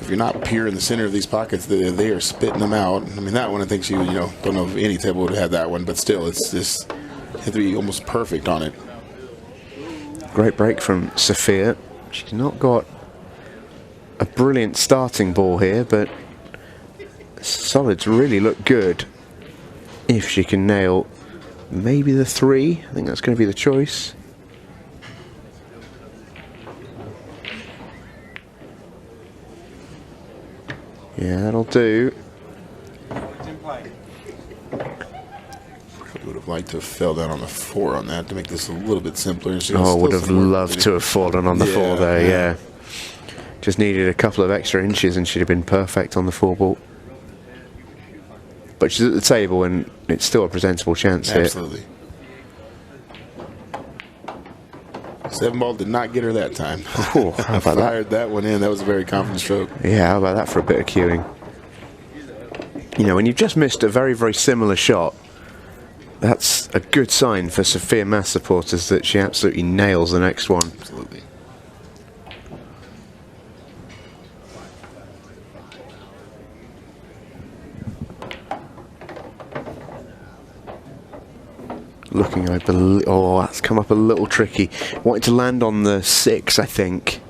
if you're not pure in the center of these pockets, they are spitting them out. I mean, that one, I think she, don't know if any table would have had that one, but still, it's just, you have to be almost perfect on it. Great break from Sophia. She's not got a brilliant starting ball here, but solids really look good. If she can nail maybe the 3, I think that's going to be the choice. Yeah, that'll do. Would have liked to have fell down on the 4 on that to make this a little bit simpler. Oh, would have loved to have fallen on the 4 there, yeah. Just needed a couple of extra inches and she'd have been perfect on the 4 ball. But she's at the table and it's still a presentable chance here. Absolutely. 7 ball did not get her that time. Oh, how about fired that one in. That was a very confident stroke. Yeah, how about that for a bit of cueing? When you've just missed a very, very similar shot, that's a good sign for Sophia Mass supporters that she absolutely nails the next one. Absolutely. Looking, I believe. Oh, that's come up a little tricky. Wanted to land on the 6, I think.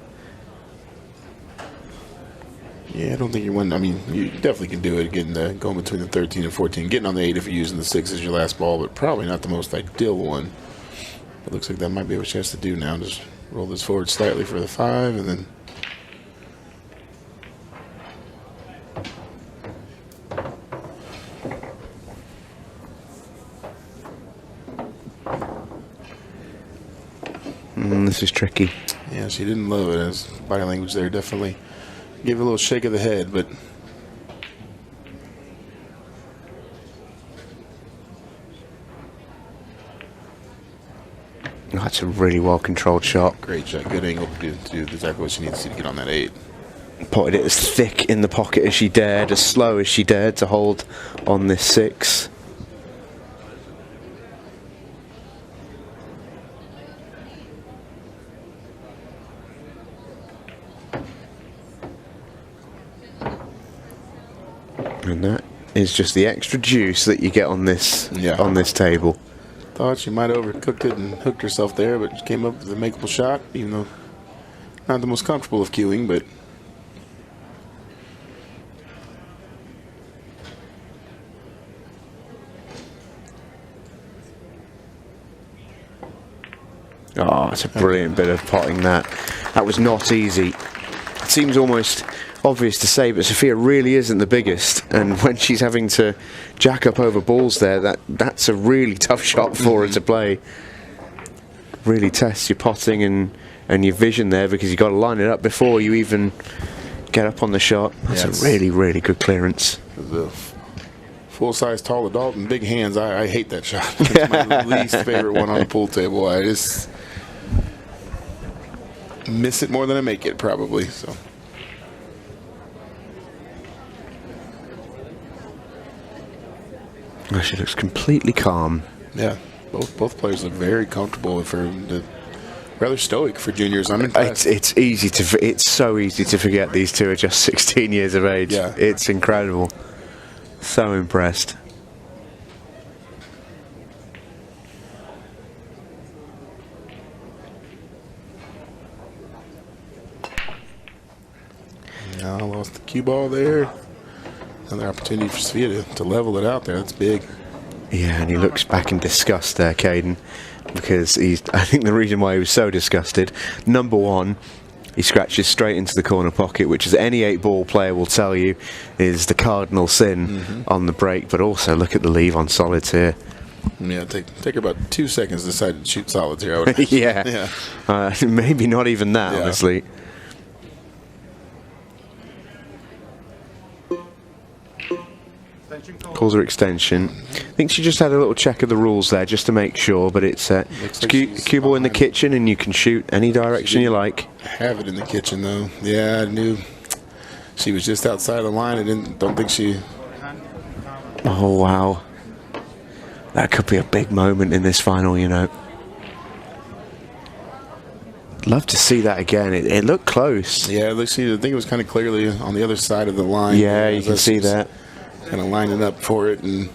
Yeah, I don't think you win. I mean, you definitely can do it. Getting going between the 13 and 14. Getting on the 8 if you're using the 6 as your last ball, but probably not the most ideal one. It looks like that might be what she has to do now. Just roll this forward slightly for the 5, and then. This is tricky. Yeah, she didn't love it. As body language there definitely gave her a little shake of the head, but that's a really well controlled shot. Great shot, good angle to do exactly what she needs to get on that 8. Potted it as thick in the pocket as she dared, as slow as she dared to hold on this 6. And that is just the extra juice that you get on this table. Thought she might have overcooked it and hooked herself there, but she came up with a makeable shot, even though not the most comfortable of cueing, but oh, it's a brilliant bit of potting that. That was not easy. It seems almost obvious to say, but Sophia really isn't the biggest, and when she's having to jack up over balls there, that's a really tough shot for her to play. Really tests your potting and your vision there, because you've got to line it up before you even get up on the shot. That's a really, really good clearance. The full-size tall adult and big hands, I hate that shot. It's my least favorite one on the pool table. I just miss it more than I make it, probably. So. She looks completely calm. Yeah, both players look very comfortable for rather stoic for juniors. I'm impressed. It's so easy to forget these two are just 16 years of age. Yeah. It's incredible. So impressed. Now lost the cue ball there. Another opportunity for Sophia to level it out there. That's big. Yeah, and he looks back in disgust there, Caden, because I think the reason why he was so disgusted, number one, he scratches straight into the corner pocket, which, as any 8-ball player will tell you, is the cardinal sin on the break. But also, look at the leave on solids here. Yeah, take her about 2 seconds to decide to shoot solids here. I would yeah. Maybe not even that, honestly. Calls her extension. I think she just had a little check of the rules there just to make sure, but it's cue ball in the kitchen and you can shoot any direction you like. Have it in the kitchen though. Yeah, I knew she was just outside the line. I don't think she. Oh wow, that could be a big moment in this final, you know. love to see that again. It looked close. Yeah, I think it was kind of clearly on the other side of the line. Yeah, you can see that. Kind of lining up for it. And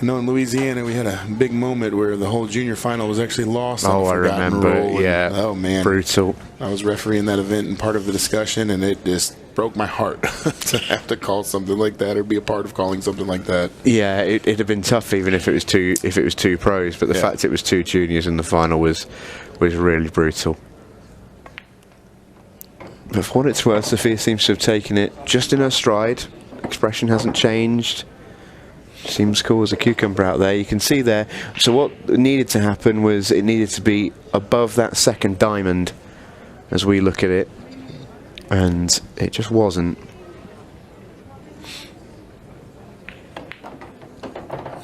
I know in Louisiana we had a big moment where the whole junior final was actually lost. Oh, I remember. Yeah. Oh, man. Brutal. I was refereeing that event and part of the discussion, and it just broke my heart to have to call something like that or be a part of calling something like that. Yeah, it'd have been tough even if it was two pros, but the fact it was 2 juniors in the final was really brutal. But for what it's worth, Sophia seems to have taken it just in her stride. Expression hasn't changed. Seems cool as a cucumber out there. You can see there. So what needed to happen was it needed to be above that second diamond as we look at it, and it just wasn't.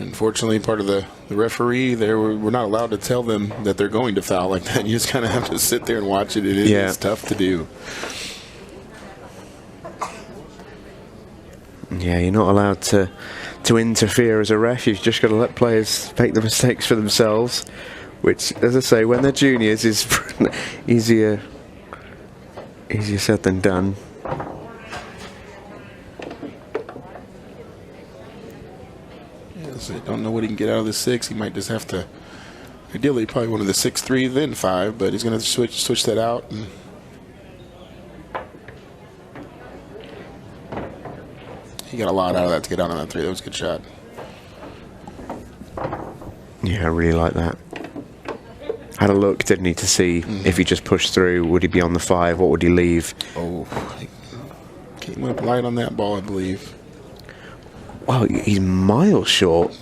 Unfortunately, part of the referee there, we're not allowed to tell them that they're going to foul like that. You just kind of have to sit there and watch it. It is tough to do. Yeah, you're not allowed to interfere as a ref. You've just got to let players make the mistakes for themselves, which, as I say, when they're juniors is easier said than done. Yes, I don't know what he can get out of the 6. He might just have to, ideally probably one of the 6-3 then 5, but he's going to switch that out. And he got a lot out of that to get out on that 3. That was a good shot. Yeah, I really like that. Had a look, didn't he, to see if he just pushed through, would he be on the 5, what would he leave? Oh, came up light on that ball, I believe. Well, he's miles short.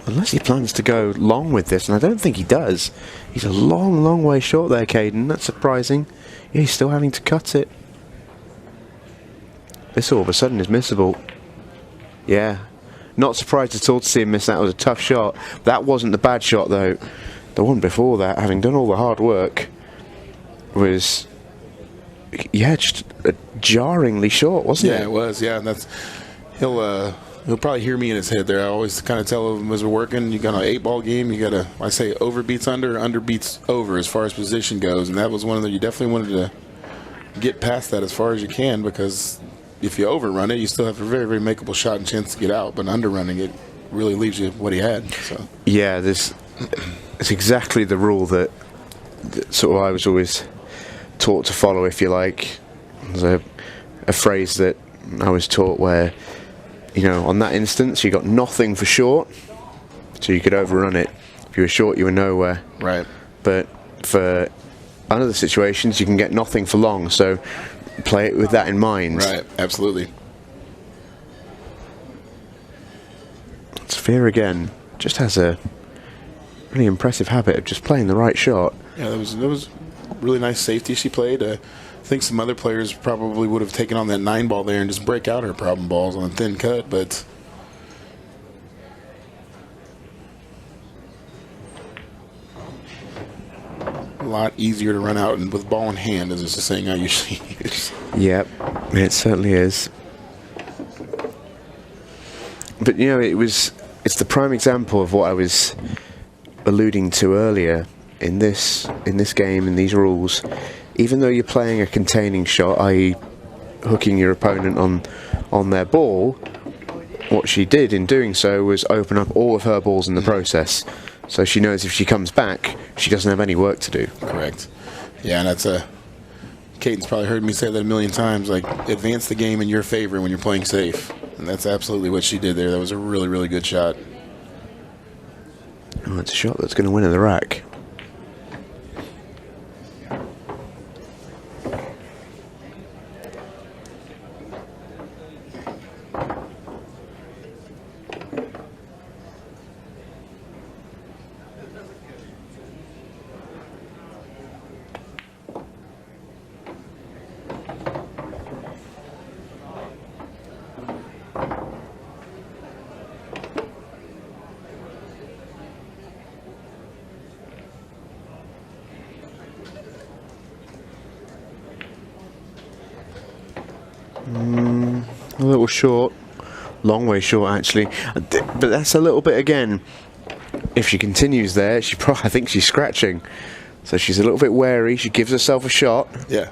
Unless he plans to go long with this, and I don't think he does. He's a long, long way short there, Caden. That's surprising. Yeah, he's still having to cut it. This all of a sudden is missable. Yeah. Not surprised at all to see him miss that. It was a tough shot. That wasn't the bad shot, though. The one before that, having done all the hard work, was, yeah, just jarringly short, wasn't it? Yeah, it was. Yeah, and that's he'll probably hear me in his head there. I always kind of tell him as we're working, you got an 8-ball game. You got to, I say, over beats under, under beats over as far as position goes, and that was one of the, you definitely wanted to get past that as far as you can, because if you overrun it, you still have a very, very makeable shot and chance to get out. But underrunning it really leaves you what he had. So yeah, it's exactly the rule that sort of I was always taught to follow, if you like. There's a phrase that I was taught where, you know, on that instance, you got nothing for short, so you could overrun it. If you were short, you were nowhere. Right. But for other situations, you can get nothing for long. So play it with that in mind. Right, absolutely. Sophia again just has a really impressive habit of just playing the right shot. Yeah, that was really nice safety she played. I think some other players probably would have taken on that 9-ball there and just break out her problem balls on a thin cut, but a lot easier to run out and with ball in hand, as is the saying I usually use. Yep, it certainly is. But you know, it's the prime example of what I was alluding to earlier in this game, in these rules. Even though you're playing a containing shot, i.e. hooking your opponent on their ball, what she did in doing so was open up all of her balls in the process. So she knows if she comes back, she doesn't have any work to do. Correct. Yeah, and that's Caden's probably heard me say that a million times, like, advance the game in your favor when you're playing safe. And that's absolutely what she did there. That was a really, really good shot. Oh, it's a shot that's going to win in the rack. A little short, long way short actually, but that's a little bit again. if she continues there, I think she's scratching. So she's a little bit wary. She gives herself a shot. Yeah.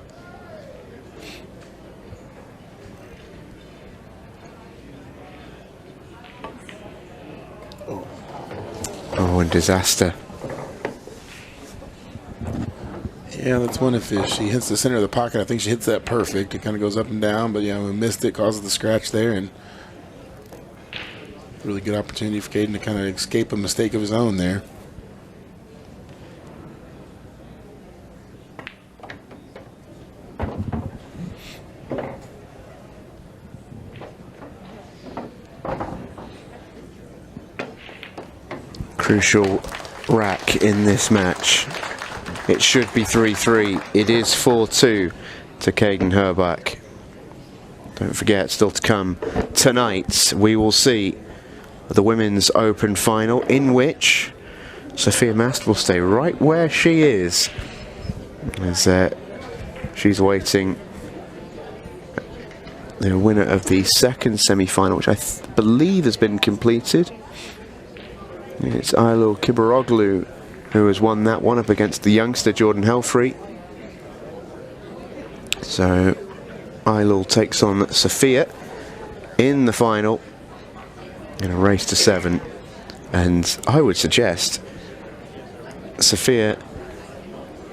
Oh, and disaster. Yeah, that's one. If she hits the center of the pocket, I think she hits that perfect. It kind of goes up and down, but yeah, we missed it, causes the scratch there, and really good opportunity for Caden to kind of escape a mistake of his own there. Crucial rack in this match. It should be 3-3. It is 4-2 to Caden Herbach. Don't forget, still to come tonight, we will see the Women's Open Final, in which Sophia Mast will stay right where she is, as she's waiting the winner of the second semi-final, which I believe has been completed. It's Ailo Kibaroglu who has won that one, up against the youngster Jordan Helfrey. So Ailo takes on Sophia in the final in a race to 7, and I would suggest Sophia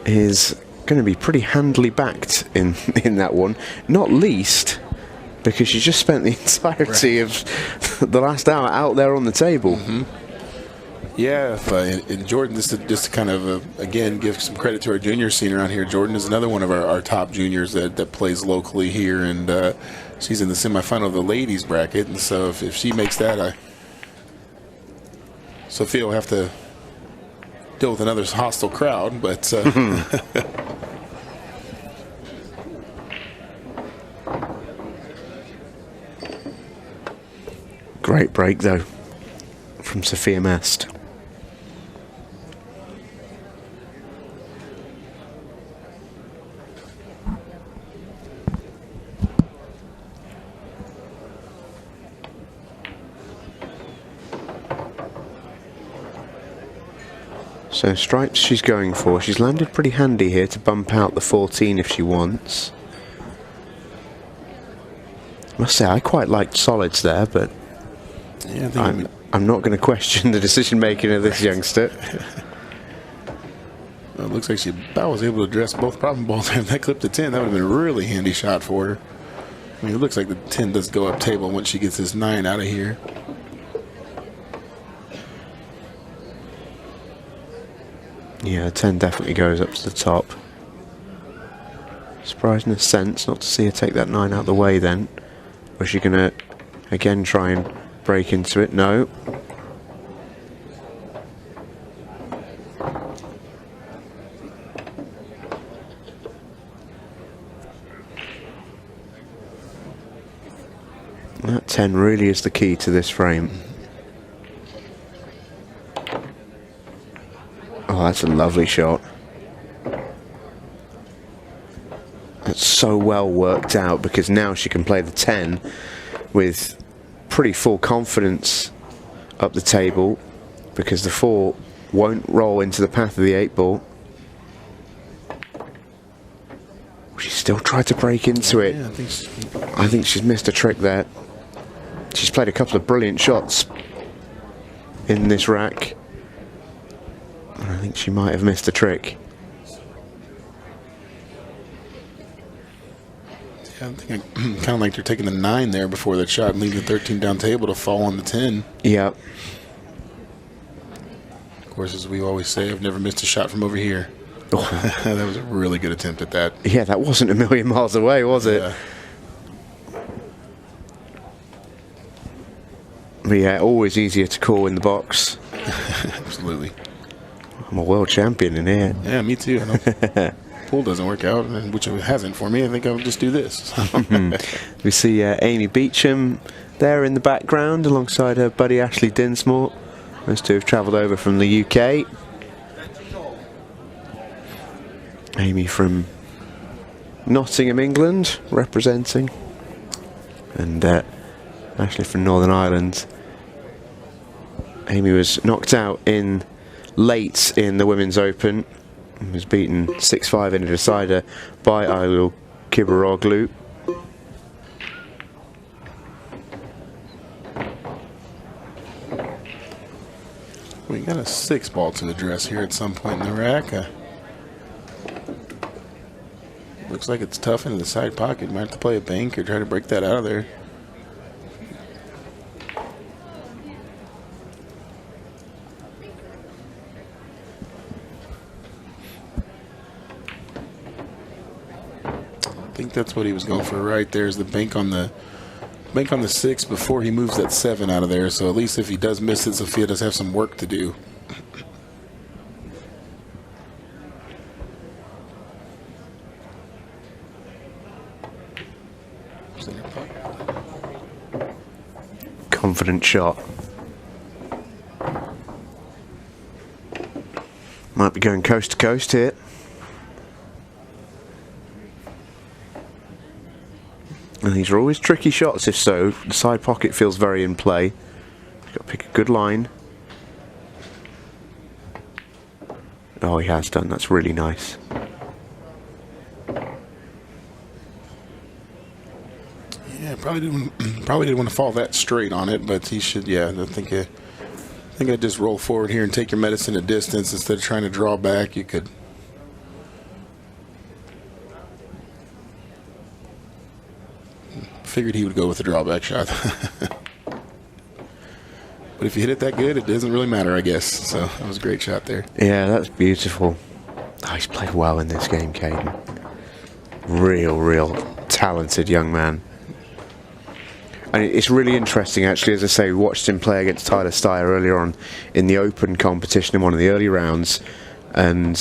is going to be pretty handily backed in that one, not least because she just spent the entirety of the last hour out there on the table. Yeah, and Jordan, just to kind of, again, give some credit to our junior scene around here. Jordan is another one of our top juniors that plays locally here, and she's in the semifinal of the ladies bracket. And so if she makes that, Sophia will have to deal with another hostile crowd. But great break though from Sophia Mast. So stripes she's going for. She's landed pretty handy here to bump out the 14 if she wants. I must say, I quite liked solids there, but yeah, I'm not going to question the decision making of this youngster. Well, it looks like she about was able to address both problem balls. If that clipped the 10, that would have been a really handy shot for her. I mean, it looks like the 10 does go up table once she gets this 9 out of here. Yeah, 10 definitely goes up to the top. Surprised in a sense not to see her take that 9 out of the way then. Was she going to again try and break into it? No. That 10 really is the key to this frame. Oh, that's a lovely shot. That's so well worked out, because now she can play the 10 with pretty full confidence up the table, because the 4 won't roll into the path of the 8 ball. She still tried to break into it. Yeah, I think she's missed a trick there. She's played a couple of brilliant shots in this rack. I think she might have missed a trick. Yeah, I think I kind of like they're taking the 9 there before that shot and leaving the 13 down table to fall on the 10. Yeah. Of course, as we always say, I've never missed a shot from over here. Oh. That was a really good attempt at that. Yeah, that wasn't a million miles away, was it? Yeah. But yeah, always easier to call in the box. Absolutely. I'm a world champion in here. Yeah, me too. Pool doesn't work out, which it hasn't for me. I think I'll just do this. We see Amy Beecham there in the background alongside her buddy Ashley Dinsmore. Those two have travelled over from the UK. Amy from Nottingham, England, representing. And Ashley from Northern Ireland. Amy was knocked out late in the Women's Open. Was beaten 6-5 in a decider by Aylul Kibaroglu. We got a 6-ball to address here at some point in the rack. Looks like it's tough into the side pocket. Might have to play a bank or try to break that out of there. I think that's what he was going for right there, is the bank on the 6 before he moves that 7 out of there. So at least if he does miss it, Sophia does have some work to do. Confident shot. Might be going coast to coast here. And these are always tricky shots, if so. The side pocket feels very in play. You've got to pick a good line. Oh, he has done. That's really nice. Yeah, probably didn't want to fall that straight on it, but he should. Yeah, I think I just roll forward here and take your medicine at distance instead of trying to draw back. You could. Figured he would go with the drawback shot. But if you hit it that good, it doesn't really matter, I guess. So that was a great shot there. Yeah, that's beautiful. Oh, he's played well in this game, Caden. Real talented young man. And it's really interesting, actually, as I say, we watched him play against Tyler Steyer earlier on in the Open competition in one of the early rounds, and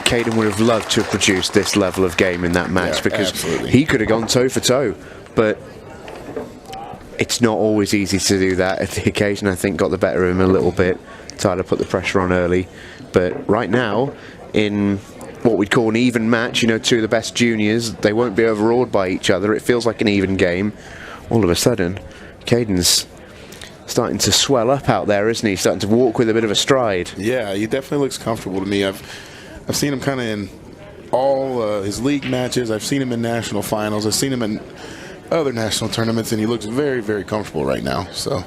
Caden would have loved to have produced this level of game in that match, because absolutely. He could have gone toe for toe, but it's not always easy to do that. At the occasion, I think, got the better of him a little bit. Tyler put the pressure on early, but right now, in what we'd call an even match, you know, two of the best juniors, they won't be overawed by each other. It feels like an even game. All of a sudden, Caden's starting to swell up out there, isn't he? Starting to walk with a bit of a stride. Yeah, he definitely looks comfortable to me. I've seen him kind of in all his league matches. I've seen him in national finals. I've seen him in other national tournaments, and he looks very, very comfortable right now. So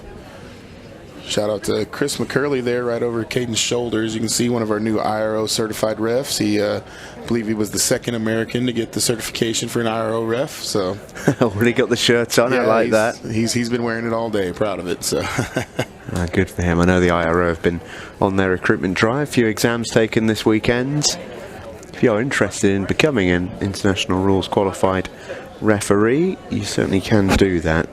shout out to Chris McCurley there right over Caden's shoulders. You can see one of our new IRO certified refs. I believe he was the second American to get the certification for an IRO ref. So already got the shirt on. Yeah, I like that. He's been wearing it all day. Proud of it. So good for him. I know the IRO have been on their recruitment drive. A few exams taken this weekend. If you're interested in becoming an international rules qualified referee, you certainly can do that.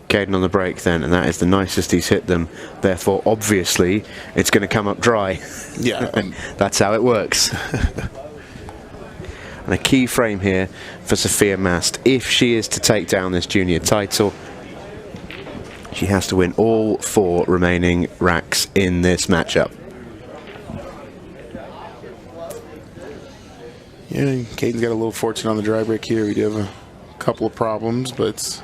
Caden on the break then, and that is the nicest he's hit them. Therefore, obviously, it's going to come up dry. Yeah. That's how it works. And a key frame here for Sophia Mast. If she is to take down this junior title, she has to win all 4 remaining racks in this matchup. yeah, Caden's got a little fortune on the dry break here. We do have a couple of problems, but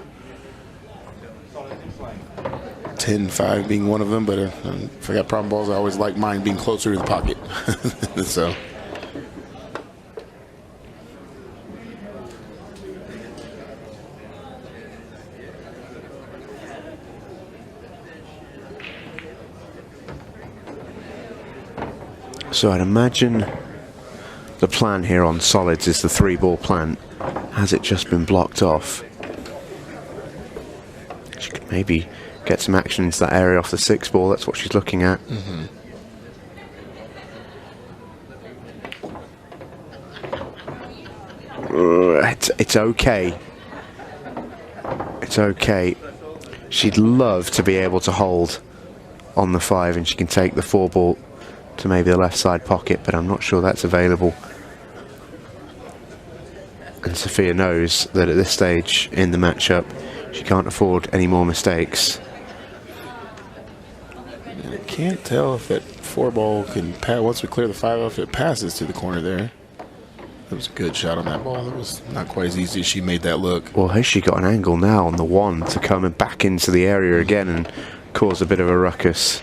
10-5 being one of them, but if I got problem balls, I always like mine being closer to the pocket. So I'd imagine the plan here on solids is the 3-ball plan. Has it just been blocked off? She could maybe get some action into that area off the 6-ball. That's what she's looking at. Mm-hmm. It's okay. It's okay. She'd love to be able to hold on the 5, and she can take the 4-ball to maybe the left side pocket, but I'm not sure that's available. And Sophia knows that at this stage in the matchup, she can't afford any more mistakes. can't tell if that 4-ball can pass. Once we clear the 5 off, it passes to the corner there. That was a good shot on that ball. It was not quite as easy as she made that look. Well, has she got an angle now on the 1 to come and back into the area again and cause a bit of a ruckus?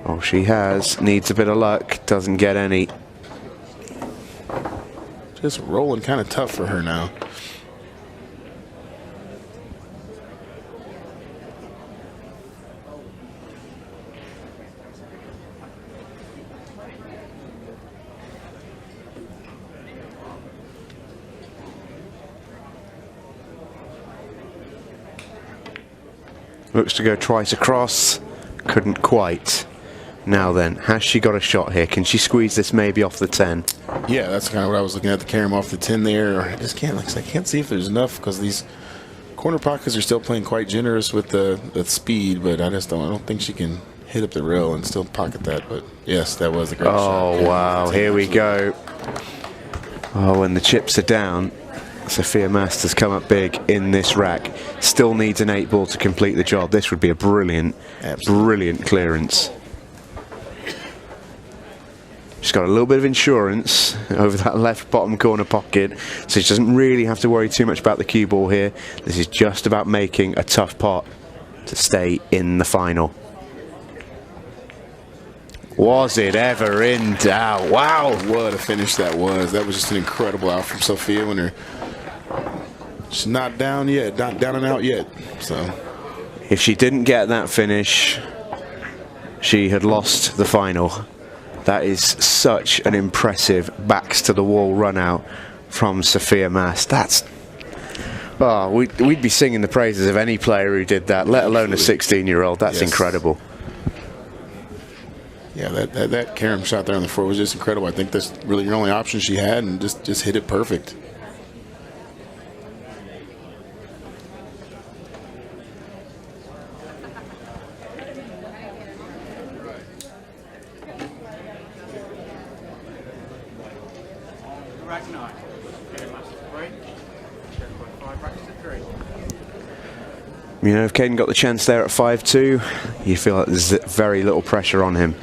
Oh, she has. Needs a bit of luck. Doesn't get any. Just rolling kind of tough for her now. Looks to go twice across. Couldn't quite. Now then, has she got a shot here? Can she squeeze this maybe off the 10? Yeah, that's kind of what I was looking at, to carry him off the 10 there. I just can't, I can't see if there's enough, because these corner pockets are still playing quite generous with the speed, but I don't think she can hit up the rail and still pocket that. But yes, that was a great shot. Oh, wow, here we go. Oh, when the chips are down, Sophia Masters come up big in this rack. Still needs an 8-ball to complete the job. This would be a brilliant, brilliant clearance. She's got a little bit of insurance over that left bottom corner pocket, so she doesn't really have to worry too much about the cue ball here. This is just about making a tough pot to stay in the final. Was it ever in doubt? Wow! What a finish that was. That was just an incredible out from Sophia when she's not down yet, not down and out yet. So if she didn't get that finish, she had lost the final. That is such an impressive backs to the wall run out from Sophia Mast. That's we'd be singing the praises of any player who did that, let alone a 16-year-old. That's incredible. Yeah, that carom shot there on the floor was just incredible. I think that's really your only option she had, and just hit it perfect. You know, if Caden got the chance there at 5-2, you feel like there's very little pressure on him.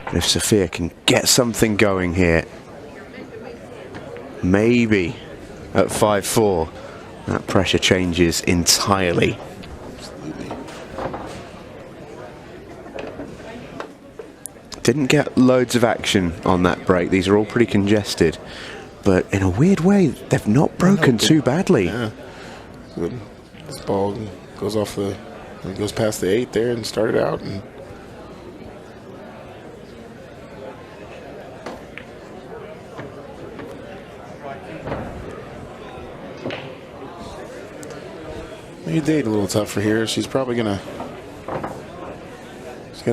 And if Sophia can get something going here, maybe at 5-4, that pressure changes entirely. Didn't get loads of action on that break. These are all pretty congested. But in a weird way, they've not broken too badly. Yeah. This ball goes off goes past the 8 there and started out. And made Dade a little tougher here. She's probably gonna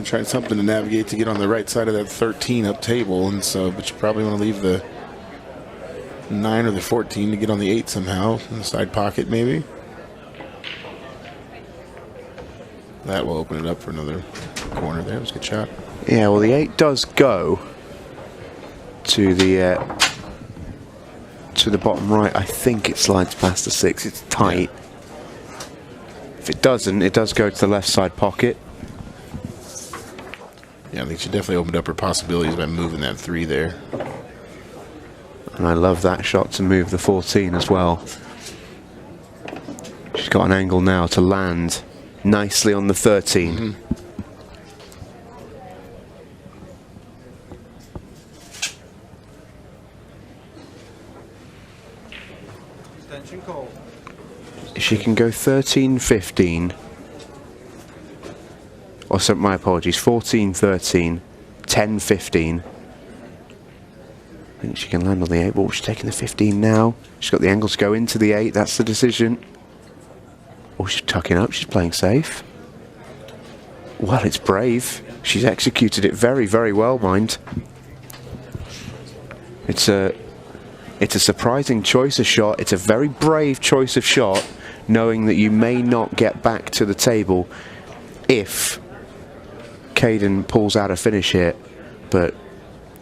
try something to navigate to get on the right side of that 13 up table, and so but you probably want to leave the 9 or the 14 to get on the 8 somehow in the side pocket maybe. That will open it up for another corner there. It was a good shot. Yeah, well, the 8 does go to the bottom right. I think it slides past the 6. It's tight. Yeah. If it doesn't, it does go to the left side pocket. Yeah, I think she definitely opened up her possibilities by moving that 3 there. And I love that shot to move the 14 as well. She's got an angle now to land nicely on the 13. Mm-hmm. She can go 13-15. Or so, my apologies, 14-13, 10-15. I think she can land on the 8 ball. She's taking the 15 now. She's got the angle to go into the 8. That's the decision. Oh, she's tucking up. She's playing safe. Well, it's brave. She's executed it very, very well, mind. It's a surprising choice of shot. It's a very brave choice of shot, knowing that you may not get back to the table if Caden pulls out a finish here. But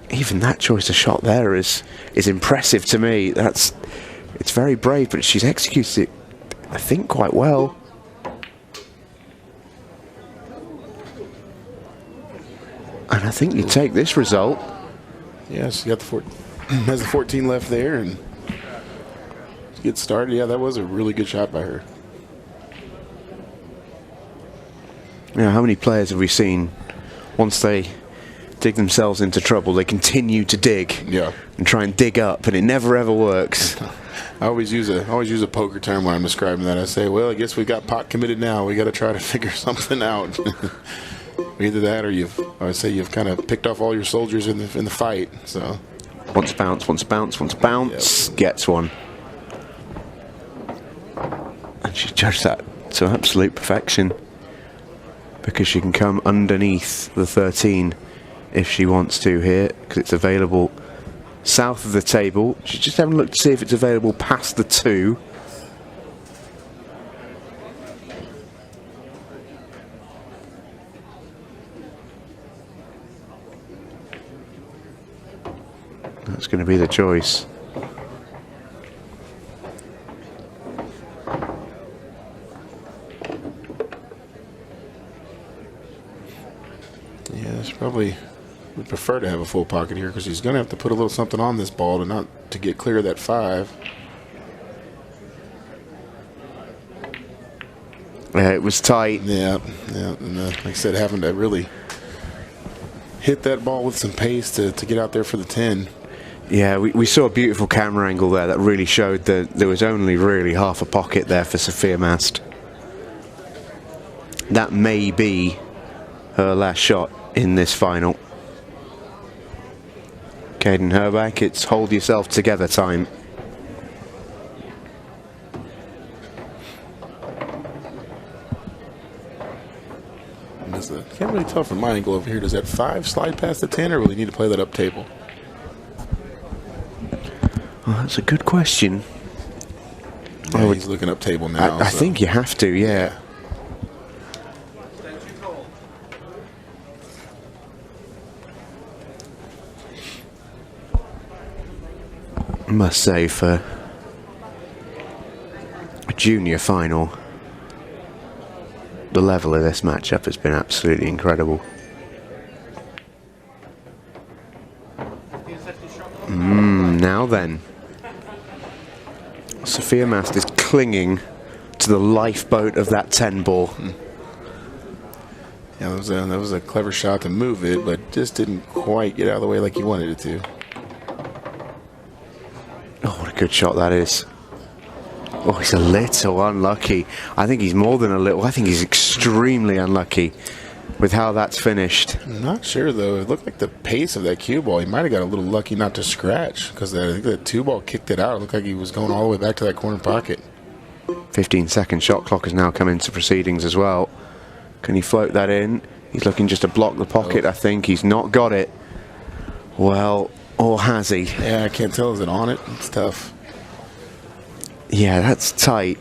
even that choice of shot there is impressive to me. It's very brave, but she's executed it, I think, quite well. And I think you take this result. Yes, you got has the 14 left there, and to get started. Yeah, that was a really good shot by her. Yeah, how many players have we seen once they dig themselves into trouble, they continue to dig and try and dig up, and it never ever works. I always use a poker term when I'm describing that. I say, well, I guess we got pot committed now. We got to try to figure something out. Either that, or you've kind of picked off all your soldiers in the fight. So once bounce, gets one, and she judged that to absolute perfection, because she can come underneath the 13 if she wants to here, because it's available south of the table. She's just having a look to see if it's available past the 2. That's going to be the choice. yeah, she probably would prefer to have a full pocket here, because she's going to have to put a little something on this ball to get clear of that 5. It was tight. Yeah, and like I said, having to really hit that ball with some pace to get out there for the 10. Yeah, we saw a beautiful camera angle there that really showed that there was only really half a pocket there for Sophia Mast. That may be her last shot in this final. Caden Herbeck, it's hold yourself together time. Can't really tell from my angle over here. Does that 5 slide past the 10, or will he need to play that up table? Well, that's a good question. Yeah, he's looking up table now. I think you have to, yeah. I must say, for a junior final, the level of this matchup has been absolutely incredible. Now then, Sophia Mast is clinging to the lifeboat of that 10 ball. Yeah, that was a clever shot to move it, but just didn't quite get out of the way like he wanted it to. Oh, what a good shot that is. Oh, he's a little unlucky. I think he's more than a little. I think he's extremely unlucky with how that's finished. I'm not sure, though. It looked like the pace of that cue ball, he might have got a little lucky not to scratch, because I think that 2 ball kicked it out. It looked like he was going all the way back to that corner pocket. 15-second shot clock has now come into proceedings as well. Can he float that in? He's looking just to block the pocket, I think. He's not got it. Well, or has he? Yeah, I can't tell. Is it on it? It's tough. Yeah, that's tight.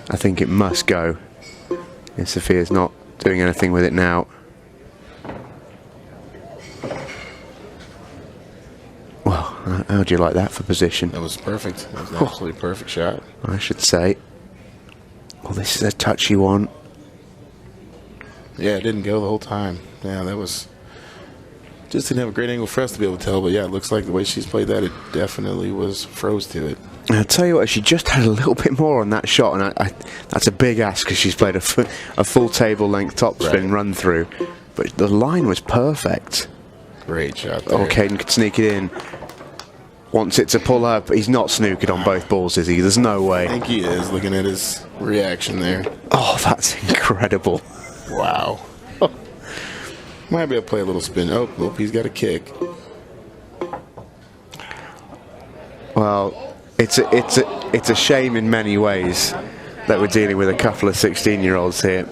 I think it must go. Yeah, Sophia's not doing anything with it now. Well, how do you like that for position? That was perfect. That was an absolutely perfect shot. I should say. Well, this is a touchy one. Yeah, it didn't go the whole time. Yeah, that was... Just didn't have a great angle for us to be able to tell, but yeah, it looks like the way she's played that, it definitely was froze to it. I'll tell you what, she just had a little bit more on that shot, and that's a big ask, because she's played a full table length topspin run through, but the line was perfect. Great shot there. Oh, Caden could sneak it in. Wants it to pull up. He's not snookered on both balls, is he? There's no way. I think he is, looking at his reaction there. Oh, that's incredible. Wow. Might be able to play a little spin. Oh, he's got a kick. Well, it's a shame in many ways that we're dealing with a couple of 16-year-olds here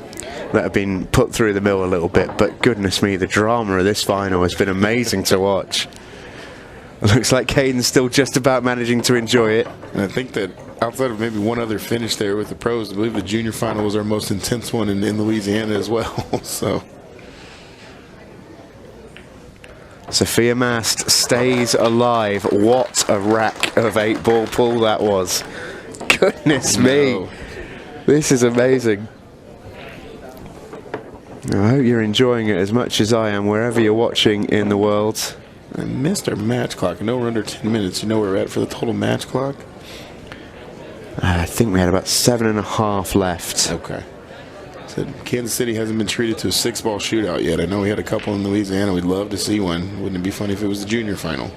that have been put through the mill a little bit, but goodness me, the drama of this final has been amazing to watch. It looks like Caden's still just about managing to enjoy it. And I think that outside of maybe one other finish there with the pros, I believe the junior final was our most intense one in Louisiana as well. So Sophia Mast stays alive. What a rack of 8-ball pull that was. Goodness me. This is amazing. I hope you're enjoying it as much as I am, wherever you're watching in the world. I missed our match clock. I know we're under 10 minutes. You know where we're at for the total match clock? I think we had about 7.5 left. Okay. So Kansas City hasn't been treated to a 6-ball shootout yet. I know we had a couple in Louisiana. We'd love to see one. Wouldn't it be funny if it was the junior final?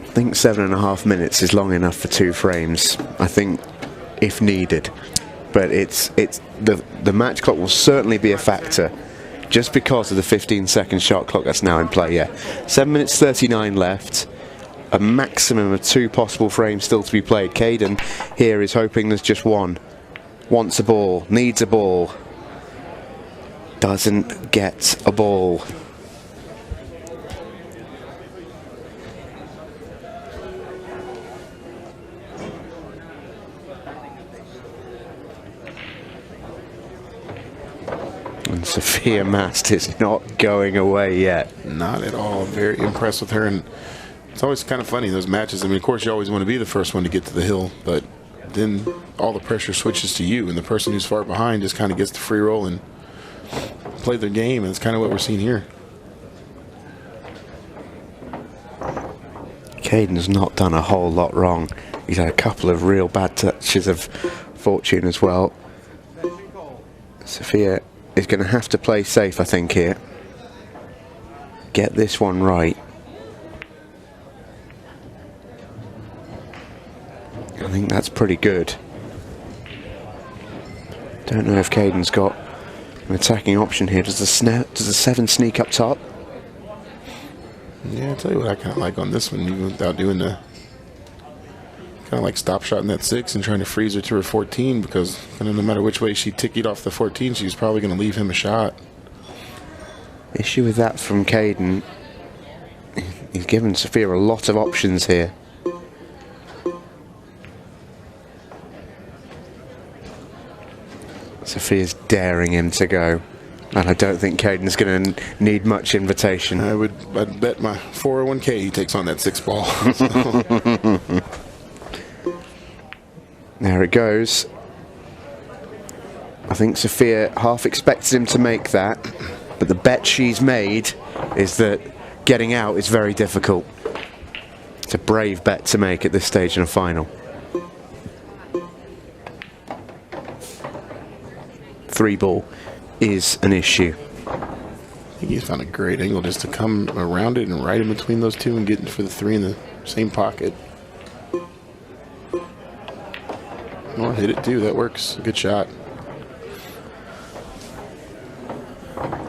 I think 7.5 minutes is long enough for 2 frames. I think, if needed, but it's the match clock will certainly be a factor, just because of the 15-second shot clock that's now in play. Yeah, 7 minutes 39 left. A maximum of 2 possible frames still to be played. Caden here is hoping there's just one. Wants a ball, needs a ball, doesn't get a ball. And Sophia Mast is not going away yet. Not at all. Very impressed with her. And it's always kind of funny, those matches. I mean, of course, you always want to be the first one to get to the hill, but then all the pressure switches to you, and the person who's far behind just kind of gets the free roll and play their game, and it's kind of what we're seeing here. Caden's not done a whole lot wrong. He's had a couple of real bad touches of fortune as well. Sophia is going to have to play safe, I think, here. Get this one right. I think that's pretty good. Don't know if Caden's got an attacking option here. Does the 7 sneak up top? Yeah, I'll tell you what I kind of like on this one, even without doing the kind of like stop shot in that 6 and trying to freeze her to her 14, because kind of no matter which way she tickied off the 14, she's probably going to leave him a shot. Issue with that from Caden. He's given Sophia a lot of options here. Sophia's daring him to go, and I don't think Caden's going to need much invitation. I'd bet my 401k he takes on that 6 ball. There it goes. I think Sophia half expected him to make that, but the bet she's made is that getting out is very difficult. It's a brave bet to make at this stage in a final. 3-ball is an issue. I think he's found a great angle just to come around it and right in between those two and get for the 3 in the same pocket. Or hit it too, that works. Good shot.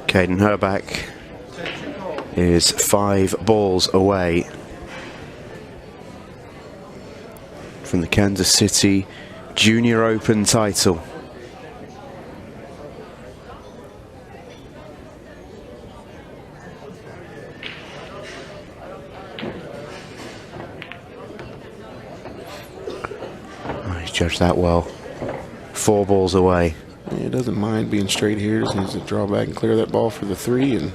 Caden Herback is 5 balls away from the Kansas City Junior Open title. Judge that well. 4 balls away. Yeah, he doesn't mind being straight here. Just needs to draw back and clear that ball for the 3, and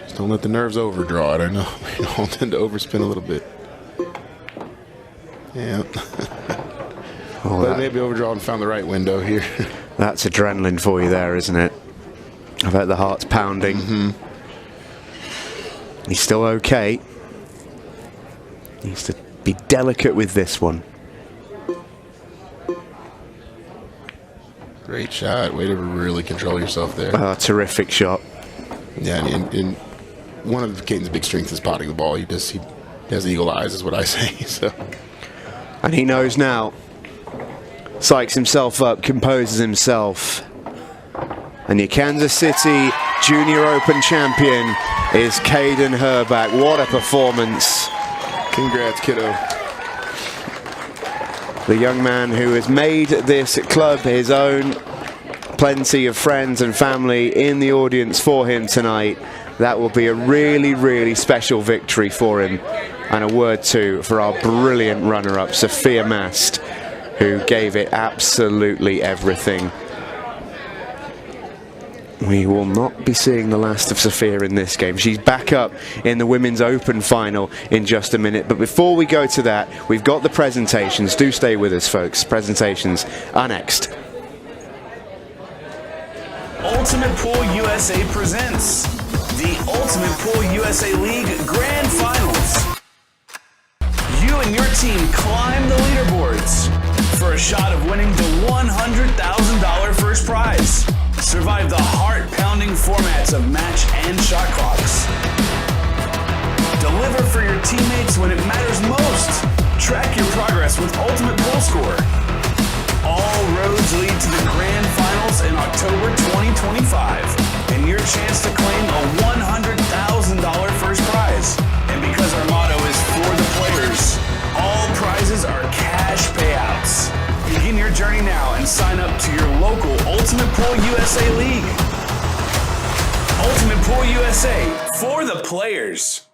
just don't let the nerves overdraw it. I know we all tend to overspin a little bit. Yeah. But maybe overdraw and found the right window here. That's adrenaline for you there, isn't it? I bet the heart's pounding. He's still okay. Needs to be delicate with this one. Great shot. Way to really control yourself there. Terrific shot. Yeah, and one of Caden's big strengths is potting the ball. He has eagle eyes, is what I say. So, and he knows now. Psychs himself up, composes himself. And your Kansas City Junior Open champion is Caden Herback. What a performance. Congrats, kiddo. The young man who has made this club his own. Plenty of friends and family in the audience for him tonight. That will be a really, really special victory for him. And a word too for our brilliant runner-up, Sophia Mast, who gave it absolutely everything. We will not be seeing the last of Sophia in this game. She's back up in the Women's Open final in just a minute. But before we go to that, we've got the presentations. Do stay with us, folks. Presentations are next. Ultimate Pool USA presents the Ultimate Pool USA League Grand Finals. You and your team climb the leaderboards for a shot of winning the $100,000 first prize. Survive the heart-pounding formats of match and shot clocks. Deliver for your teammates when it matters most. Track your progress with Ultimate Pool Score. All roads lead to the Grand Finals in October 2025, and your chance to claim a $100,000 first prize. And because our motto is for the players, all prizes are cash payouts. Begin your journey now and sign up to your local Ultimate Pool USA League. Ultimate Pool USA, for the players.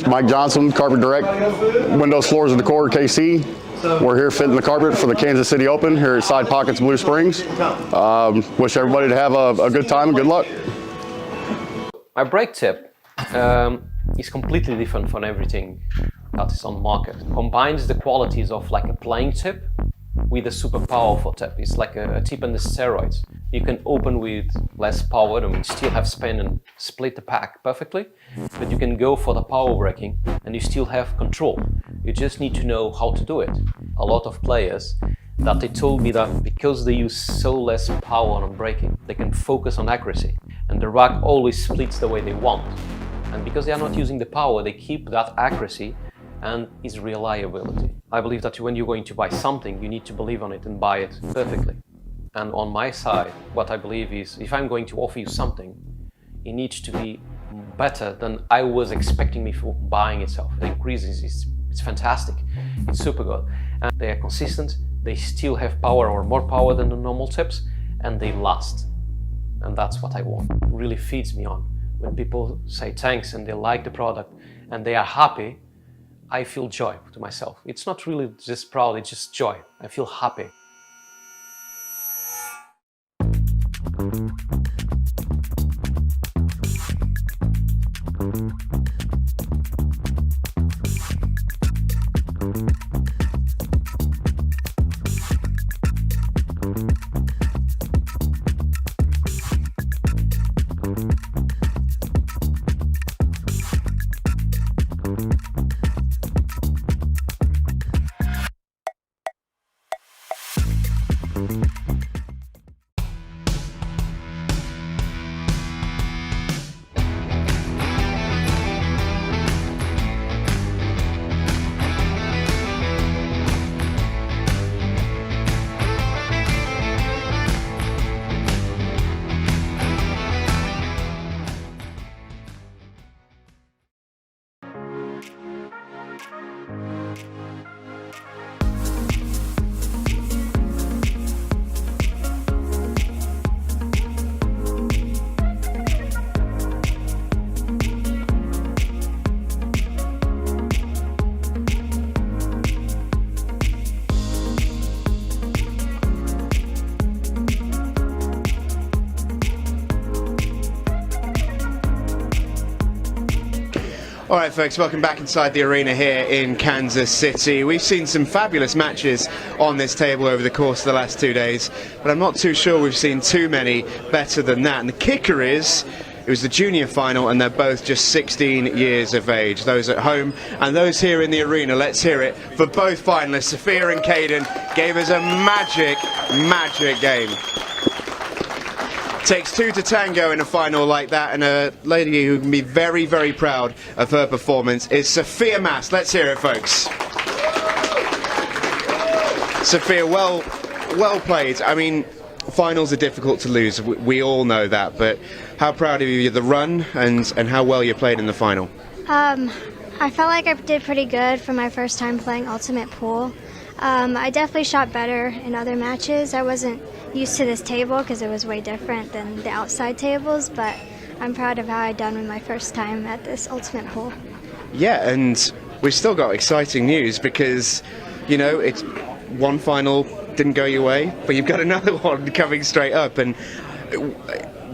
Mike Johnson, Carpet Direct, Windows, Floors, and Decor, KC. We're here fitting the carpet for the Kansas City Open here at Side Pockets, Blue Springs. Wish everybody to have a good time and good luck. My brake tip is completely different from everything that is on the market. Combines the qualities of like a playing tip with a super powerful tip. It's like a tip on the steroids. You can open with less power and still have spin and split the pack perfectly, but you can go for the power braking and you still have control. You just need to know how to do it. A lot of players that they told me that because they use so less power on braking, they can focus on accuracy and the rack always splits the way they want. And because they are not using the power, they keep that accuracy and its reliability. I believe that when you're going to buy something, you need to believe on it and buy it perfectly. And on my side, what I believe is, if I'm going to offer you something, it needs to be better than I was expecting before buying itself. The increases, it's fantastic, it's super good. And they are consistent, they still have power or more power than the normal tips, and they last. And that's what I want. It really feeds me on. When people say thanks and they like the product and they are happy, I feel joy to myself. It's not really just proud, it's just joy. I feel happy. All right, folks, welcome back inside the arena here in Kansas City. We've seen some fabulous matches on this table over the course of the last 2 days, but I'm not too sure we've seen too many better than that. And the kicker is, it was the junior final, and they're both just 16 years of age. Those at home and those here in the arena, let's hear it for both finalists. Sophia and Caden gave us a magic game. Takes two to tango in a final like that, and a lady who can be very, very proud of her performance is Sophia Mast. Let's hear it, folks. Sophia, well played. I mean, finals are difficult to lose. We all know that, but how proud of you of the run and how well you played in the final? I felt like I did pretty good for my first time playing Ultimate Pool. I definitely shot better in other matches. I wasn't used to this table because it was way different than the outside tables, but I'm proud of how I done with my first time at this Ultimate Pool. Yeah, and we've still got exciting news because, you know, it's one final didn't go your way, but you've got another one coming straight up, and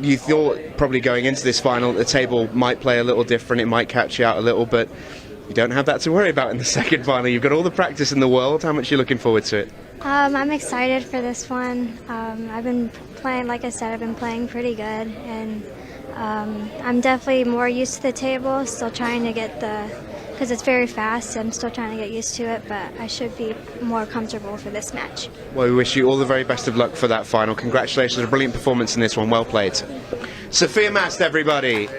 you thought probably going into this final the table might play a little different, it might catch you out a little, but you don't have that to worry about in the second final. You've got all the practice in the world. How much are you looking forward to it? I'm excited for this one. I've been playing, like I said, I've been playing pretty good, and I'm definitely more used to the table, still trying to get because it's very fast, I'm still trying to get used to it, but I should be more comfortable for this match. Well, we wish you all the very best of luck for that final. Congratulations on a brilliant performance in this one. Well played. Sophia Mast, everybody.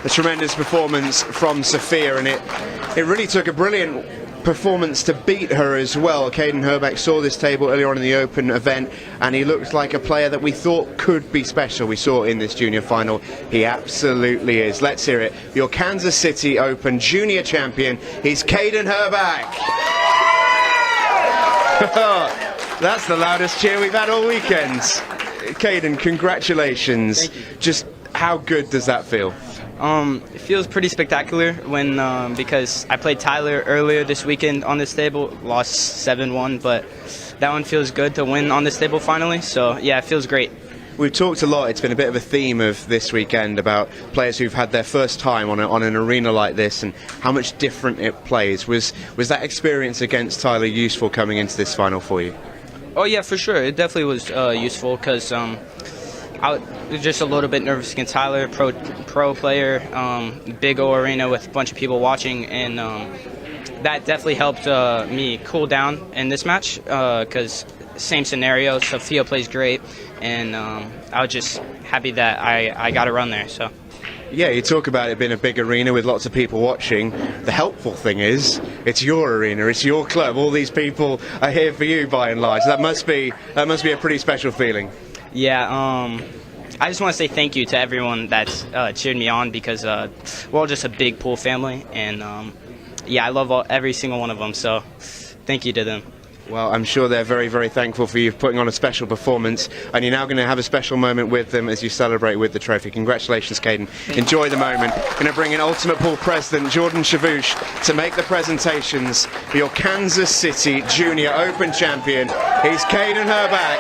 A tremendous performance from Sophia, and it really took a brilliant performance to beat her as well. Caden Herbeck saw this table earlier on in the Open event, and he looked like a player that we thought could be special. We saw in this junior final. He absolutely is. Let's hear it. Your Kansas City Open junior champion, he's Caden Herbeck. That's the loudest cheer we've had all weekend. Caden, congratulations. Just how good does that feel? It feels pretty spectacular because I played Tyler earlier this weekend on this table, lost 7-1, but that one feels good to win on this table finally, so yeah, it feels great. We've talked a lot, it's been a bit of a theme of this weekend about players who've had their first time on an arena like this and how much different it plays. Was that experience against Tyler useful coming into this final for you? Oh yeah, for sure, it definitely was useful because I was just a little bit nervous against Tyler, pro player, big O arena with a bunch of people watching, and that definitely helped me cool down in this match because same scenario, Sophia plays great, and I was just happy that I got a run there. So. Yeah, you talk about it being a big arena with lots of people watching. The helpful thing is, it's your arena, it's your club. All these people are here for you by and large. That must be a pretty special feeling. Yeah, I just want to say thank you to everyone that's cheered me on because we're all just a big pool family, and yeah, I love every single one of them, so thank you to them. Well, I'm sure they're very, very thankful for you putting on a special performance, and you're now going to have a special moment with them as you celebrate with the trophy. Congratulations, Caden. Enjoy the moment. Going to bring in Ultimate Pool President Jordan Chavouche to make the presentations for your Kansas City Junior Open champion. He's Caden Herbeck.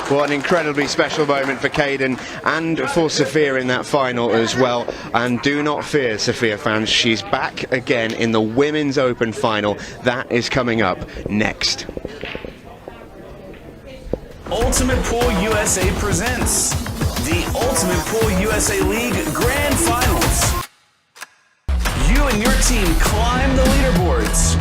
What an incredibly special moment for Caden and for Sophia in that final as well. And do not fear, Sophia fans, she's back again in the Women's Open final. That is coming up next. Ultimate Pool USA presents the Ultimate Pool USA League Grand Finals. You and your team climb the leaderboards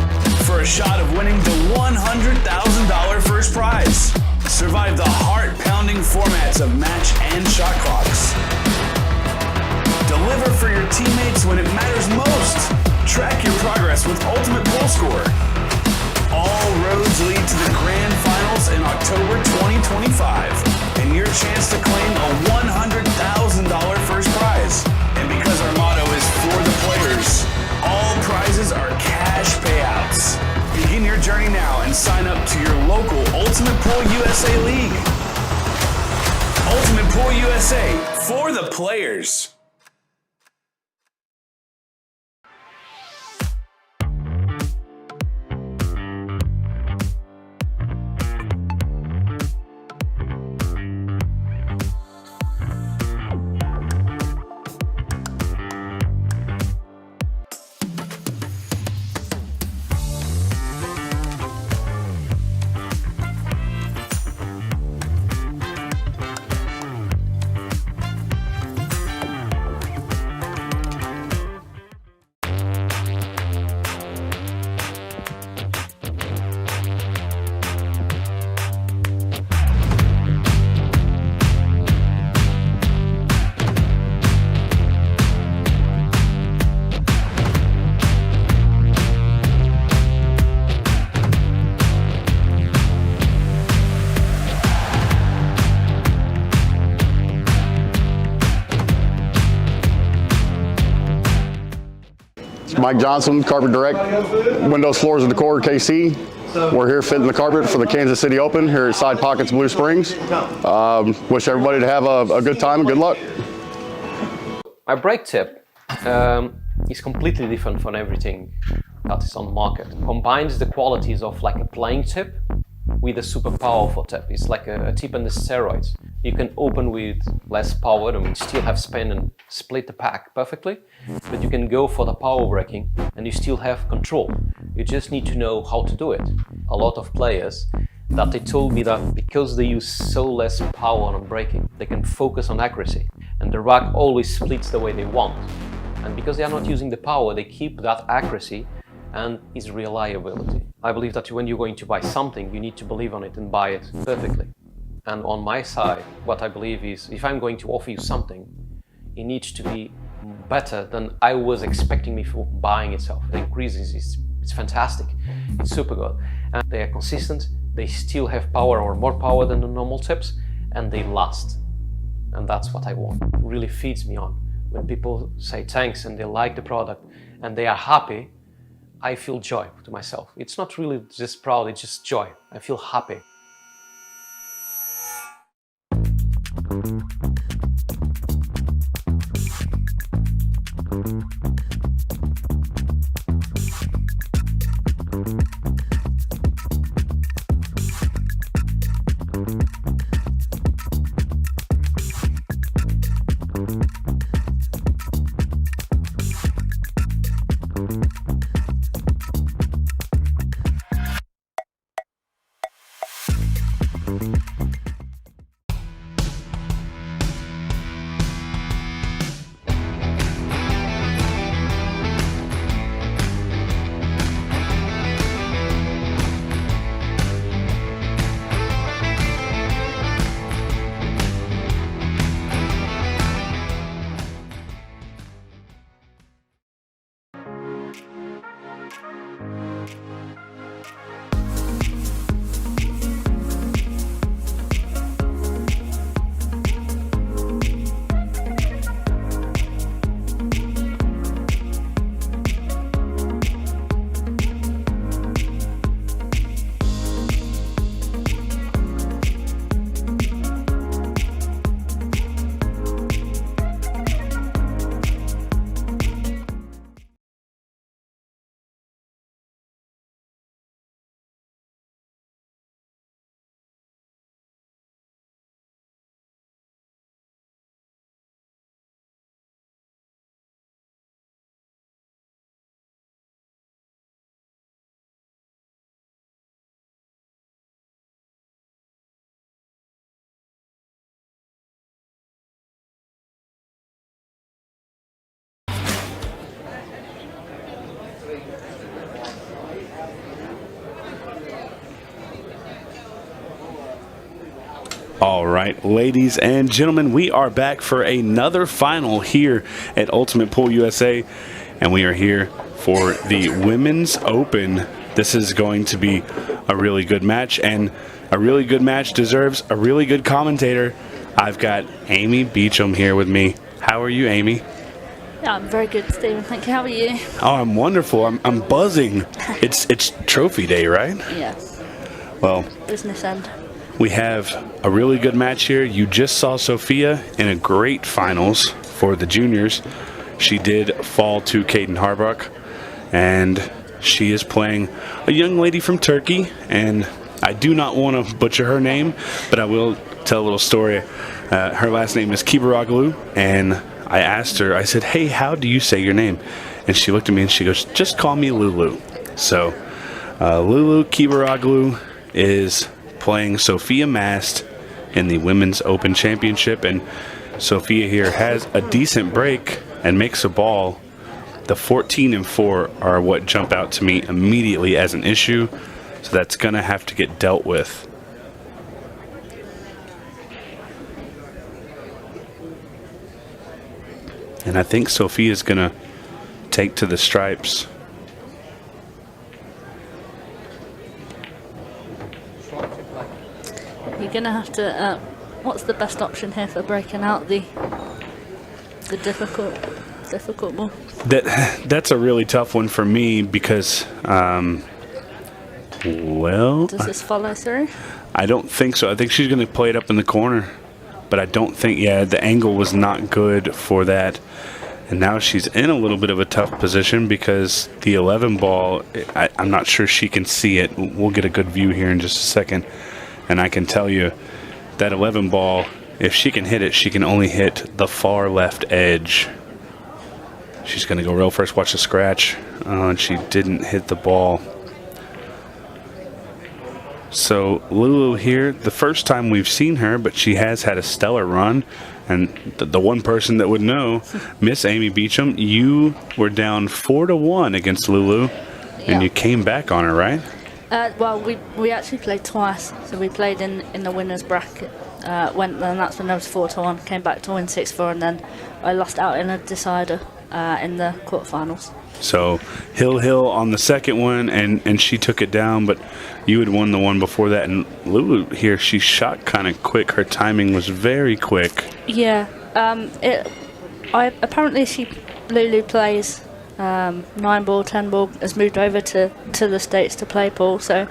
for a shot of winning the $100,000 first prize. Survive the heart-pounding formats of match and shot clocks. Deliver for your teammates when it matters most. Track your progress with Ultimate Pool Score. All roads lead to the Grand Finals in October 2025, and your chance to claim a $100,000 first prize. And because our motto is for the players, all prizes are cash payouts. Begin your journey now and sign up to your local Ultimate Pool USA League. Ultimate Pool USA, for the players. Mike Johnson, Carpet Direct, Windows, Floors, and Decor, KC. We're here fitting the carpet for the Kansas City Open here at Side Pockets, Blue Springs. Wish everybody to have a good time and good luck. My brake tip is completely different from everything that is on the market. It combines the qualities of like a playing tip with a super powerful tip. It's like a tip on the steroids. You can open with less power and still have spin and split the pack perfectly, but you can go for the power braking and you still have control. You just need to know how to do it. A lot of players that they told me that because they use so less power on braking, they can focus on accuracy and the rack always splits the way they want. And because they are not using the power, they keep that accuracy and its reliability. I believe that when you're going to buy something, you need to believe on it and buy it perfectly. And on my side, what I believe is if I'm going to offer you something, it needs to be better than I was expecting me for buying itself. The increases it's fantastic, it's super good. And they are consistent, they still have power or more power than the normal tips, and they last. And that's what I want. It really feeds me on. When people say thanks and they like the product and they are happy, I feel joy to myself. It's not really just proud, it's just joy. I feel happy. All right, ladies and gentlemen, we are back for another final here at Ultimate Pool USA, and we are here for the Women's Open. This is going to be a really good match, and a really good match deserves a really good commentator. I've got Amy Beecham here with me. How are you, Amy? Yeah, I'm very good, Stephen. Thank you. How are you? Oh, I'm wonderful. I'm buzzing. It's trophy day, right? Yes. Well, Business end. we have a really good match here. You just saw Sophia in a great finals for the juniors. She did fall to Caden Harbuck, and she is playing a young lady from Turkey, and I do not want to butcher her name, but I will tell a little story. Her last name is Kibaroglu, and I asked her, I said, hey, how do you say your name? And she looked at me and she goes, just call me Lulu. So Lulu Kibaroglu is playing Sophia Mast in the Women's Open Championship, and Sophia here has a decent break and makes a ball. The 14 and 4 are what jump out to me immediately as an issue, so that's going to have to get dealt with. And I think Sophia's going to take to the stripes. You're going to have to... what's the best option here for breaking out the difficult? difficult ball. That's a really tough one for me because, Does this follow through? I don't think so. I think she's going to play it up in the corner, but I don't think. Yeah, the angle was not good for that. And now she's in a little bit of a tough position because the 11 ball, I'm not sure she can see it. We'll get a good view here in just a second. And I can tell you that 11 ball, if she can hit it, she can only hit the far left edge. She's going to go real first. Watch the scratch. And she didn't hit the ball. So Lulu here, the first time we've seen her, but she has had a stellar run. And the one person that would know, Miss Amy Beecham, you were down 4-1 against Lulu, and you came back on her, right? Well, we actually played twice. So we played in the winners bracket. And that's when I was 4-1. Came back to win 6-4, and then I lost out in a decider in the quarterfinals. So Hill on the second one, and she took it down, but you had won the one before that. And Lulu here, she shot kind of quick. Her timing was very quick. Yeah. Apparently Lulu plays 9-ball, 10-ball, has moved over to the States to play pool. So,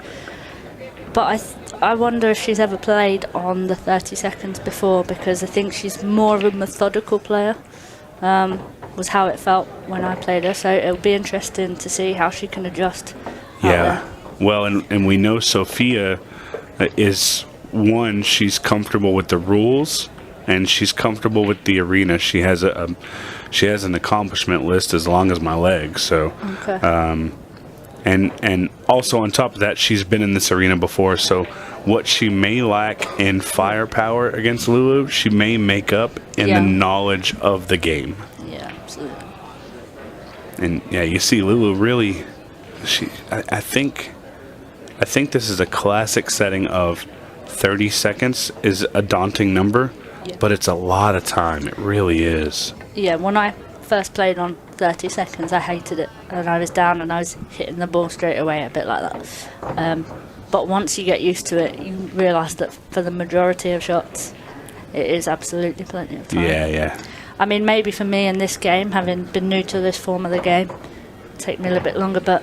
but I wonder if she's ever played on the 30 seconds before, because I think she's more of a methodical player. Was how it felt when I played her, so it'll be interesting to see how she can adjust. Yeah, well, and we know Sophia is one. She's comfortable with the rules, and she's comfortable with the arena. She has an accomplishment list as long as my legs. So, okay. And also on top of that, she's been in this arena before. So, what she may lack in firepower against Lulu, she may make up in the knowledge of the game. Yeah, absolutely. And yeah, you see Lulu really. I think this is a classic setting of 30 seconds is a daunting number, but it's a lot of time. It really is. Yeah, when I first played on 30 seconds, I hated it, and I was down and I was hitting the ball straight away, a bit like that. But once you get used to it, you realise that for the majority of shots, it is absolutely plenty of time. Yeah. I mean, maybe for me in this game, having been new to this form of the game, it'll take me a little bit longer, but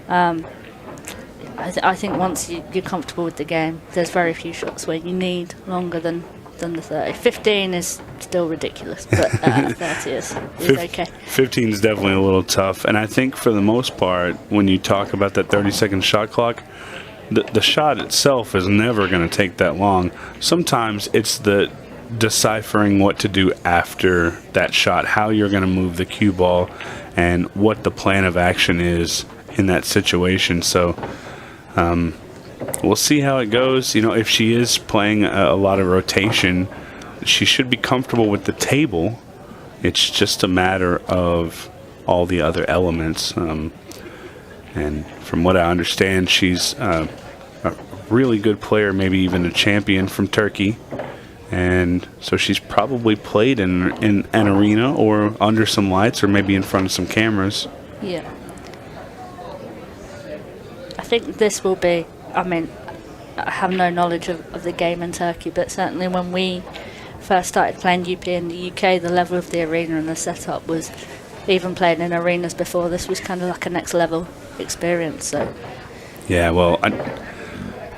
I think once you're comfortable with the game, there's very few shots where you need longer than the 30. 15 is still ridiculous, but 30 is okay. 15 is definitely a little tough, and I think for the most part, when you talk about that 30-second shot clock, the shot itself is never going to take that long. Sometimes it's the deciphering what to do after that shot, how you're going to move the cue ball, and what the plan of action is in that situation. So we'll see how it goes. You know, if she is playing a lot of rotation, she should be comfortable with the table. It's just a matter of all the other elements. And from what I understand, she's a really good player, maybe even a champion from Turkey. And so she's probably played in an arena or under some lights or maybe in front of some cameras. Yeah. I think this will be, I mean, I have no knowledge of the game in Turkey, but certainly when we first started playing UP in the UK, the level of the arena and the setup was, even playing in arenas before this was kind of like a next level experience. So yeah, well,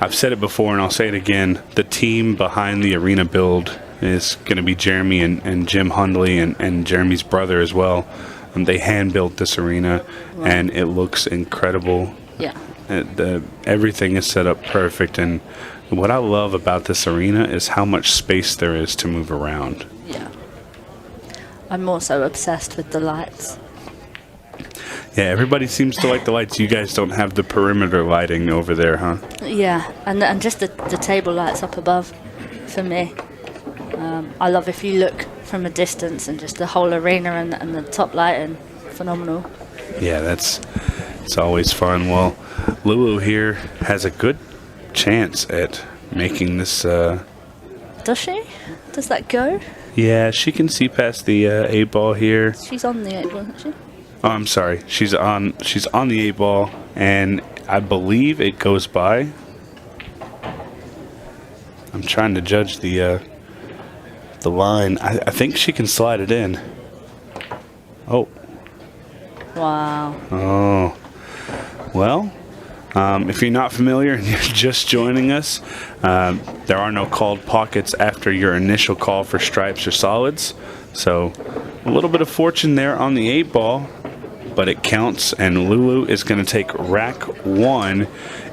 I've said it before and I'll say it again. The team behind the arena build is going to be Jeremy and Jim Hundley and Jeremy's brother as well. They hand built this arena, and it looks incredible. Yeah. Everything is set up perfect, and what I love about this arena is how much space there is to move around. Yeah. I'm also obsessed with the lights. Yeah, everybody seems to like the lights. You guys don't have the perimeter lighting over there, huh? Yeah, and just the table lights up above, for me. I love if you look from a distance and just the whole arena and the top lighting, phenomenal. Yeah, it's always fun. Well, Lulu here has a good chance at making this. Does she? Does that go? Yeah, she can see past the 8-ball here. She's on the 8-ball, isn't she? Oh, I'm sorry. She's on the 8-ball, and I believe it goes by. I'm trying to judge the line. I think she can slide it in. Oh. Wow. Oh. Well, if you're not familiar and you're just joining us, there are no called pockets after your initial call for stripes or solids. So a little bit of fortune there on the 8 ball, but it counts, and Lulu is going to take rack 1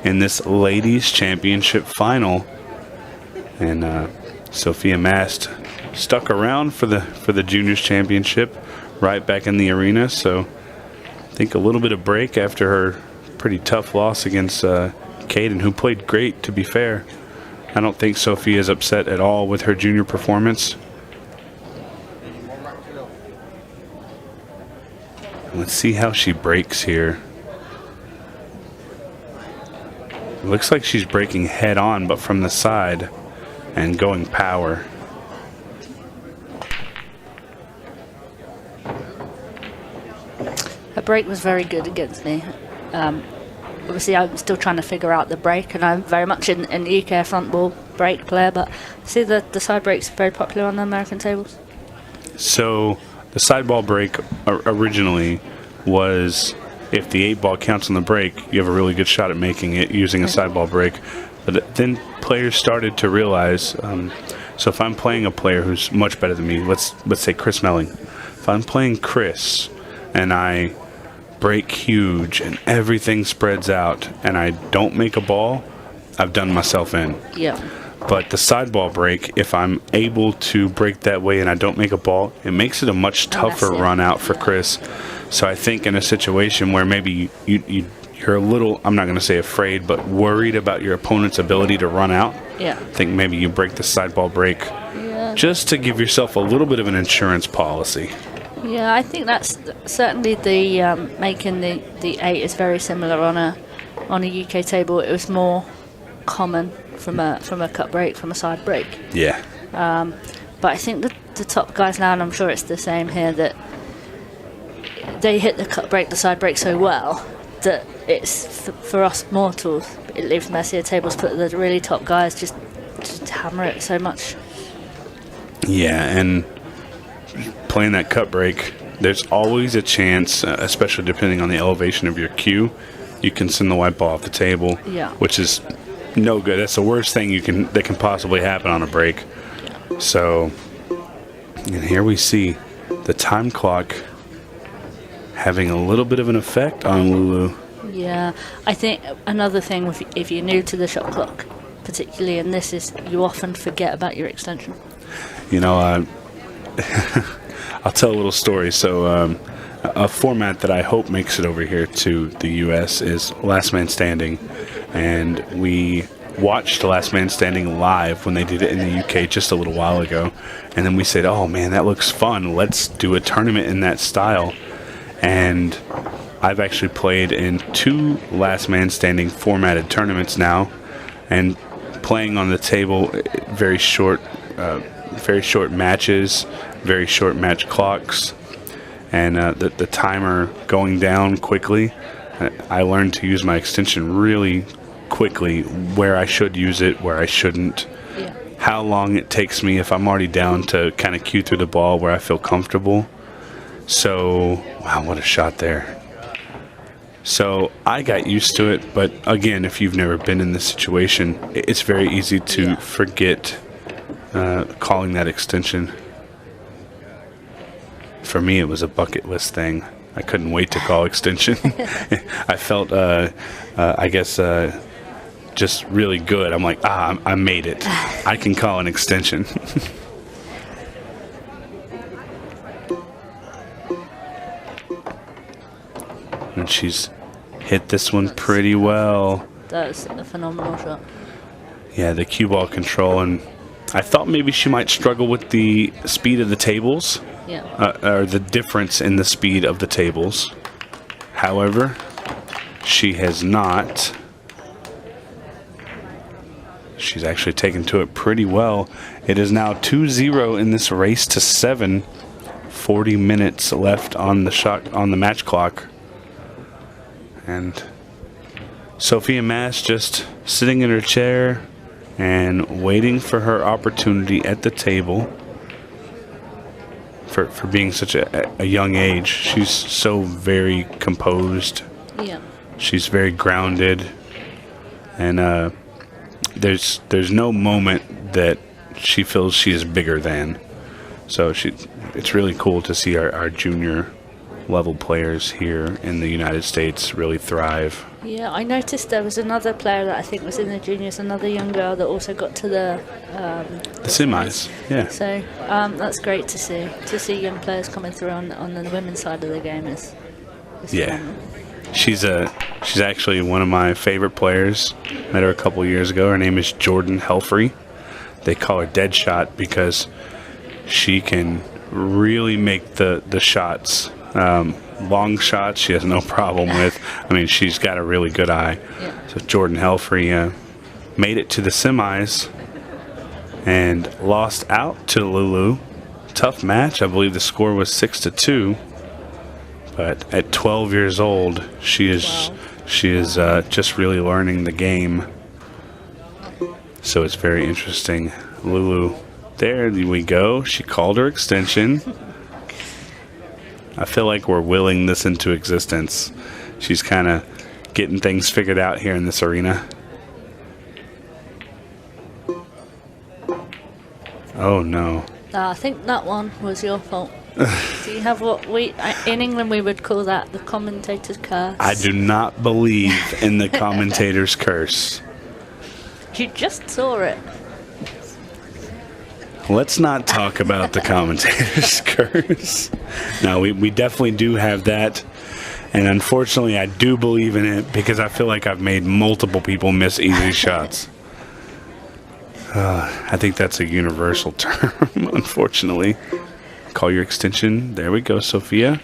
in this ladies championship final. And Sophia Mast stuck around for the juniors championship, right back in the arena. So I think a little bit of break after her pretty tough loss against Caden, who played great, to be fair. I don't think Sophia is upset at all with her junior performance. Let's see how she breaks here. It looks like she's breaking head on, but from the side and going power. Her break was very good against me. Obviously, I'm still trying to figure out the break, and I'm very much in the UK front ball break player, but I see the side breaks are very popular on the American tables. So the side ball break originally was, if the 8 ball counts on the break, you have a really good shot at making it using a side ball break. But then players started to realize, so if I'm playing a player who's much better than me, let's say Chris Meling. If I'm playing Chris and I break huge and everything spreads out and I don't make a ball, I've done myself in. Yeah. But the side ball break, if I'm able to break that way and I don't make a ball, it makes it a much tougher run out for Chris. So I think in a situation where maybe you're a little, I'm not going to say afraid, but worried about your opponent's ability to run out, yeah, I think maybe you break the side ball break just to give yourself a little bit of an insurance policy. Yeah, I think that's certainly the making the 8 is very similar on a UK table. It was more common from a cut break, from a side break. Yeah. But I think the top guys now, and I'm sure it's the same here, that they hit the cut break, the side break so well that it's for us mortals. It leaves messier tables, but the really top guys just hammer it so much. Yeah, and playing that cut break, there's always a chance, especially depending on the elevation of your cue, you can send the white ball off the table, which is no good. That's the worst thing that can possibly happen on a break. So, and here we see the time clock having a little bit of an effect on Lulu. Yeah, I think another thing, if you're new to the shot clock, particularly in this, is you often forget about your extension. You know, I'll tell a little story. So a format that I hope makes it over here to the US is Last Man Standing, and we watched Last Man Standing live when they did it in the UK just a little while ago, and then we said, oh man, that looks fun, let's do a tournament in that style. And I've actually played in 2 Last Man Standing formatted tournaments now, and playing on the table, very short matches, very short match clocks, and the timer going down quickly. I learned to use my extension really quickly, where I should use it, where I shouldn't, how long it takes me if I'm already down to kind of cue through the ball where I feel comfortable. So, wow, what a shot there. So I got used to it, but again, if you've never been in this situation, it's very easy to forget calling that extension. For me, it was a bucket list thing. I couldn't wait to call extension. I felt, I guess, just really good. I'm like, I made it. I can call an extension. And she's hit this one pretty well. That's a phenomenal shot. Yeah, the cue ball control, and I thought maybe she might struggle with the speed of the tables, or the difference in the speed of the tables. However, she has not. She's actually taken to it pretty well. It is now 2-0 in this race to 7. 40 minutes left on the match clock. And Sophia Mast just sitting in her chair and waiting for her opportunity at the table for being such a young age. She's so very composed. Yeah. She's very grounded, and there's no moment that she feels she is bigger than. So it's really cool to see our junior level players here in the United States really thrive. Yeah, I noticed there was another player that I think was in the juniors, another young girl that also got to the semis. Yeah. So that's great to see young players coming through on the women's side of the game is Yeah. phenomenal. She's actually one of my favorite players. Met her a couple years ago. Her name is Jordan Helfrey. They call her Deadshot because she can really make the shots. Long shots she has no problem with. I mean, she's got a really good eye. Yeah. So Jordan Helfrey made it to the semis and lost out to Lulu. Tough match. I believe the score was 6-2. But at 12 years old, she is just really learning the game. So it's very interesting. Lulu, there we go. She called her extension. I feel like we're willing this into existence. She's kind of getting things figured out here in this arena. Oh no. I think that one was your fault. Do you have what in England we would call that the commentator's curse? I do not believe in the commentator's curse. You just saw it. Let's not talk about the commentator's curse. No, we definitely do have that. And unfortunately, I do believe in it because I feel like I've made multiple people miss easy shots. I think that's a universal term, unfortunately. Call your extension. There we go, Sophia.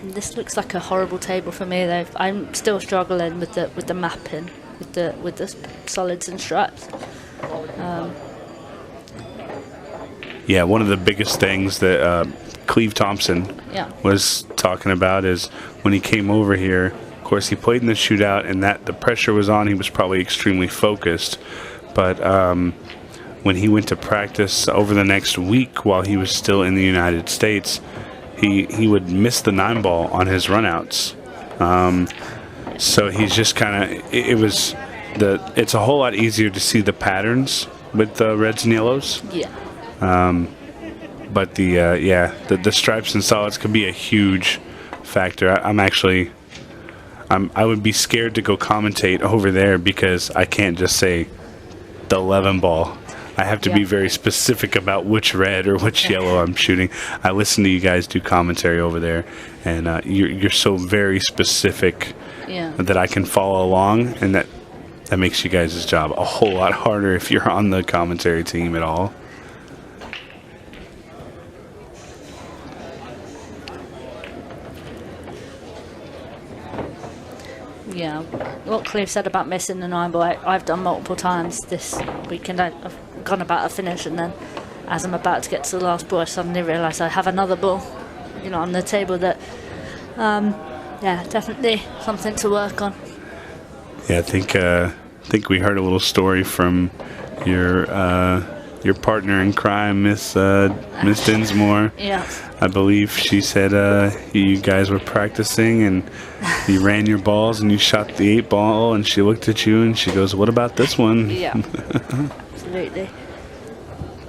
This looks like a horrible table for me, though. I'm still struggling with the mapping, with the solids and stripes. Yeah, one of the biggest things that Cleve Thompson was talking about is when he came over here, of course, he played in the shootout, and that the pressure was on. He was probably extremely focused. But when he went to practice over the next week while he was still in the United States, he would miss the 9-ball on his runouts. So he's just kind of, it's a whole lot easier to see the patterns with the reds and yellows. Yeah. But the stripes and solids could be a huge factor. I would be scared to go commentate over there because I can't just say the 11 ball. I have to be very specific about which red or which yellow I'm shooting. I listen to you guys do commentary over there, and you're so very specific that I can follow along, and that makes you guys' job a whole lot harder if you're on the commentary team at all. Yeah, what Cleve said about missing the 9-ball, I've done multiple times this weekend. I've gone about a finish, and then as I'm about to get to the last ball, I suddenly realise I have another ball, on the table that, definitely something to work on. Yeah, I think we heard a little story from your partner in crime, Miss Dinsmore. Yeah. I believe she said you guys were practicing and you ran your balls and you shot the 8-ball, and she looked at you and she goes, "What about this one?" Yeah. Absolutely.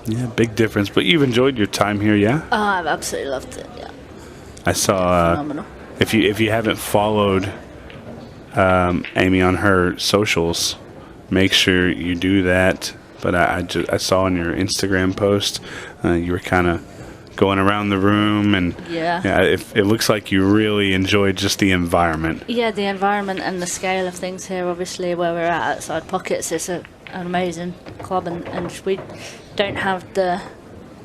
Yeah, big difference. But you've enjoyed your time here, yeah? Oh, I've absolutely loved it. Yeah. I saw. Phenomenal. If you haven't followed Amy on her socials, make sure you do that. But I saw in your Instagram post you were kind of going around the room, and it looks like you really enjoyed just the environment. Yeah, the environment and the scale of things here, obviously, where we're at Side Pockets, it's an amazing club, and we don't have the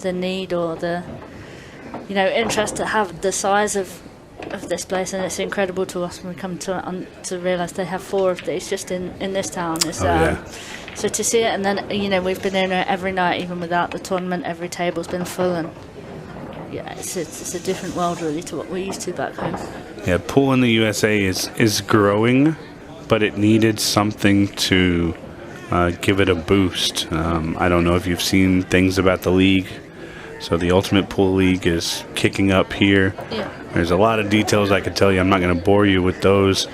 need or the interest to have the size of this place, and it's incredible to us when we come to realise they have 4 of these just in this town. It's, so to see it, and then we've been in there every night, even without the tournament. Every table's been full, and it's a different world really to what we're used to back home. Yeah, pool in the USA is growing, but it needed something to give it a boost. I don't know if you've seen things about the league So the Ultimate Pool League is kicking up here. Yeah. There's a lot of details I could tell you. I'm not going to bore you with those.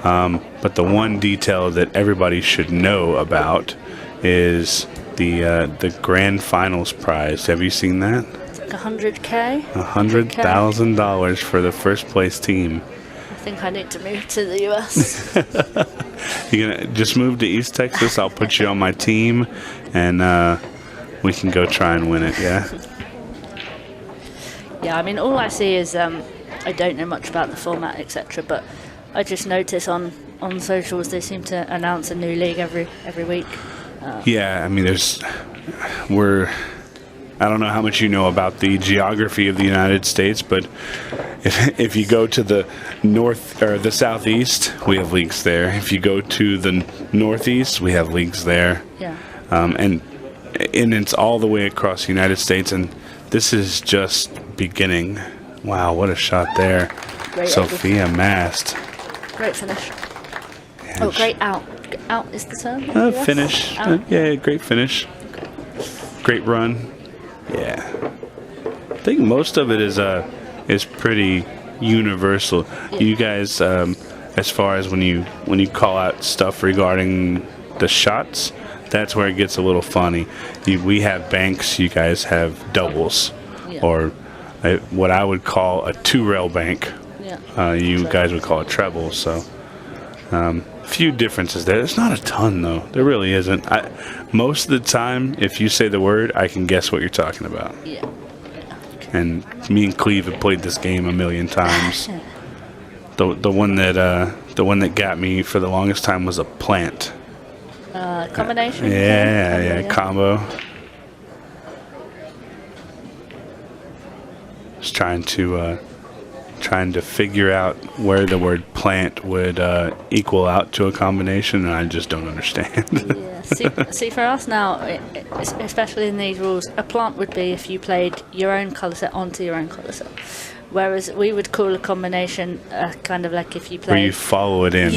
But the one detail that everybody should know about is the grand finals prize. Have you seen that? It's like 100K. $100,000 for the first place team. I think I need to move to the US. You're gonna just move to East Texas. I'll put you on my team, and we can go try and win it. Yeah. Yeah, I mean, all I see is I don't know much about the format, etc. But I just notice on socials they seem to announce a new league every week. Yeah, I mean, I don't know how much you know about the geography of the United States, but if you go to the north or the southeast, we have leagues there. If you go to the northeast, we have leagues there. Yeah. And it's all the way across the United States, and this is just beginning. Wow, what a shot there. Great Sophia edit. Mast. Great finish. Oh, great out. Out is the term. Finish. Out. Yeah, great finish. Great run. Yeah. I think most of it is pretty universal. Yeah. You guys, as far as when you call out stuff regarding the shots, that's where it gets a little funny. We have banks. You guys have doubles, Yeah. or what I would call a 2-rail bank. Yeah. You guys would call it treble. So, few differences there. There's not a ton though. There really isn't. Most of the time, if you say the word, I can guess what you're talking about. Yeah. And me and Cleve have played this game a million times. The one that got me for the longest time was a plant. Combination. Yeah, combo. Just trying to figure out where the word plant would equal out to a combination, and I just don't understand. Yeah. See, for us now, especially in these rules, a plant would be if you played your own colour set onto your own colour set. Whereas we would call a combination kind of like if you played... Where you follow it in.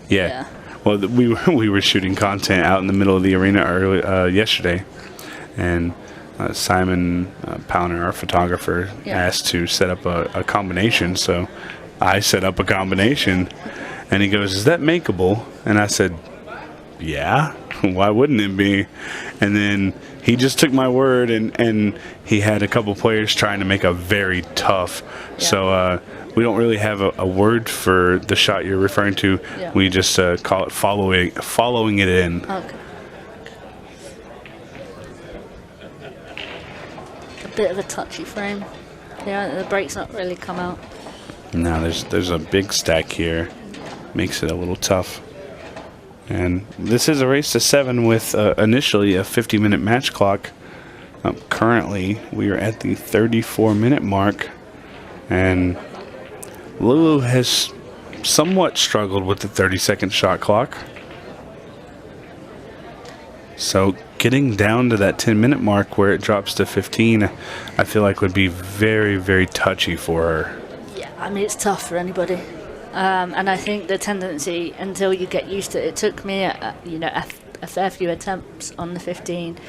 Yeah. Well, we were shooting content out in the middle of the arena yesterday, and Simon Powner, our photographer, asked to set up a combination. So I set up a combination, and he goes, "Is that makeable?" And I said, "Yeah, why wouldn't it be?" And then he just took my word, and he had a couple players trying to make a very tough. Yeah. So we don't really have a word for the shot you're referring to. Yeah. We just call it following it in. Okay. A bit of a touchy frame. Yeah, the break's not really come out. No, there's a big stack here. Makes it a little tough. And this is a race to 7 with initially a 50-minute match clock. Currently, we are at the 34-minute mark, and Lulu has somewhat struggled with the 30-second shot clock. So getting down to that 10-minute mark where it drops to 15, I feel like would be very, very touchy for her. Yeah, I mean, it's tough for anybody. And I think the tendency, until you get used to it, took me a fair few attempts on the 15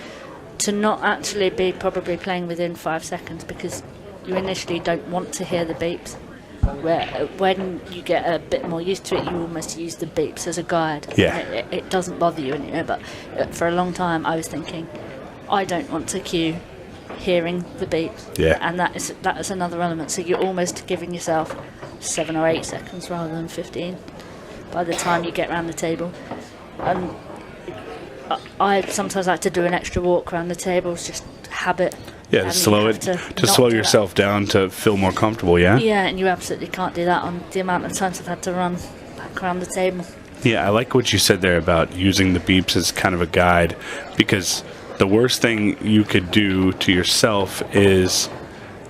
to not actually be probably playing within 5 seconds, because you initially don't want to hear the beeps. Where when you get a bit more used to it, you almost use the beeps as a guide. Yeah. It doesn't bother you anymore, but for a long time I was thinking, I don't want to cue hearing the beeps. Yeah. And that is another element. So you're almost giving yourself 7 or 8 seconds rather than 15 by the time you get around the table. And I sometimes like to do an extra walk around the tables, just habit. Yeah, to slow yourself down to feel more comfortable, yeah? Yeah, and you absolutely can't do that on the amount of times I've had to run back around the table. Yeah, I like what you said there about using the beeps as kind of a guide, because the worst thing you could do to yourself is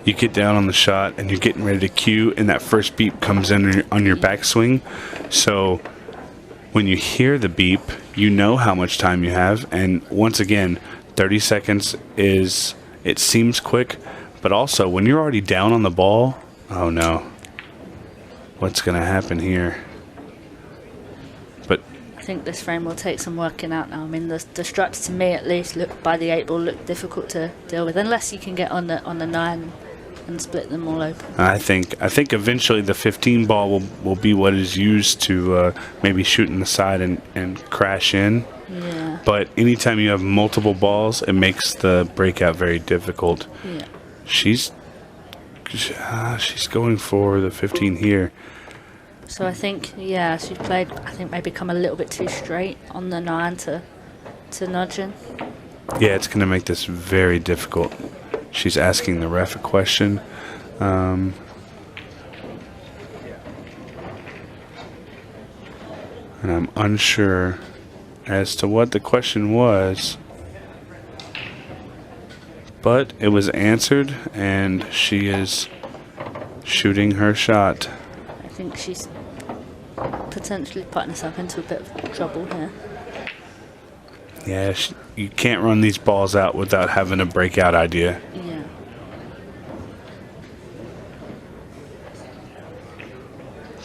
you get down on the shot and you're getting ready to cue, and that first beep comes in on your backswing. So when you hear the beep, you know how much time you have, and once again, 30 seconds is... It seems quick, but also when you're already down on the ball, oh no, what's going to happen here? But think this frame will take some working out now. I mean, the struts to me at least by the 8 ball look difficult to deal with, unless you can get on the 9 and split them all open. I think eventually the 15 ball will be what is used to maybe shoot in the side and crash in. Yeah. But anytime you have multiple balls, it makes the breakout very difficult. Yeah. She's going for the 15 here. So I think, yeah, she played, I think maybe come a little bit too straight on the 9 to nudge in. Yeah, it's going to make this very difficult. She's asking the ref a question. And I'm unsure as to what the question was. But it was answered, and she is shooting her shot. I think she's potentially putting herself into a bit of trouble here. Yeah, you can't run these balls out without having a breakout idea. Yeah.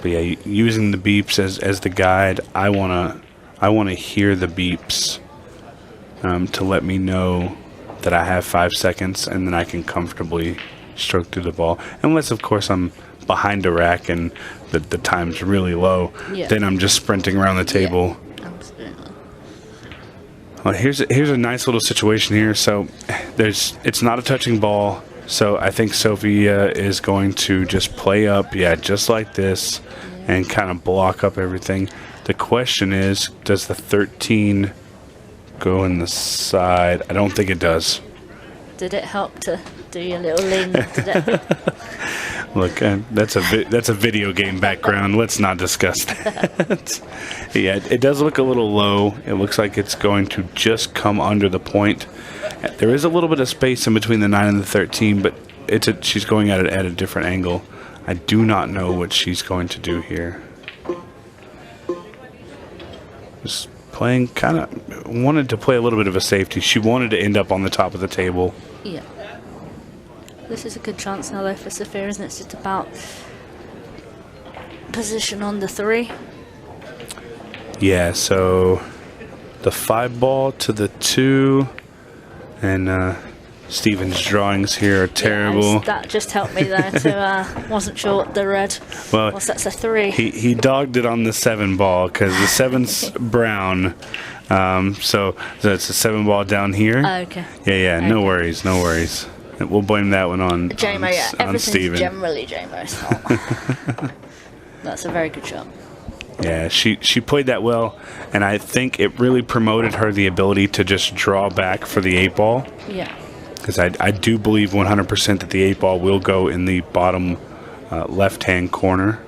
But yeah, using the beeps as the guide, I wanna hear the beeps to let me know that I have 5 seconds, and then I can comfortably stroke through the ball. Unless, of course, I'm behind a rack and the time's really low. Yeah. Then I'm just sprinting around the table. Yeah, absolutely. Well, here's a nice little situation here. So it's not a touching ball. So I think Sophia is going to just play up, just like this, and kind of block up everything. The question is, does the 13 go in the side? I don't think it does. Did it help to do your little lean? Did it? Look, that's a video game background. Let's not discuss that. Yeah, it does look a little low. It looks like it's going to just come under the point. There is a little bit of space in between the 9 and the 13, but she's going at it at a different angle. I do not know what she's going to do here. Just playing, kind of wanted to play a little bit of a safety. She wanted to end up on the top of the table. Yeah. This is a good chance now, though, for Sophia, isn't it? It's just about position on the 3. Yeah, so the 5 ball to the 2, and Steven's drawings here are terrible. Yeah, that just helped me there to wasn't sure what the red was. That's a 3. He dogged it on the 7 ball because the 7's brown. So it's a 7 ball down here. Oh, okay. Yeah, Okay. no worries. We'll blame that one on JMO, yeah. on Everything's Steven. generally JMO's fault. That's a very good shot. Yeah, she played that well, and I think it really promoted her the ability to just draw back for the 8 ball. Yeah. Because I do believe 100% that the 8 ball will go in the bottom left-hand corner.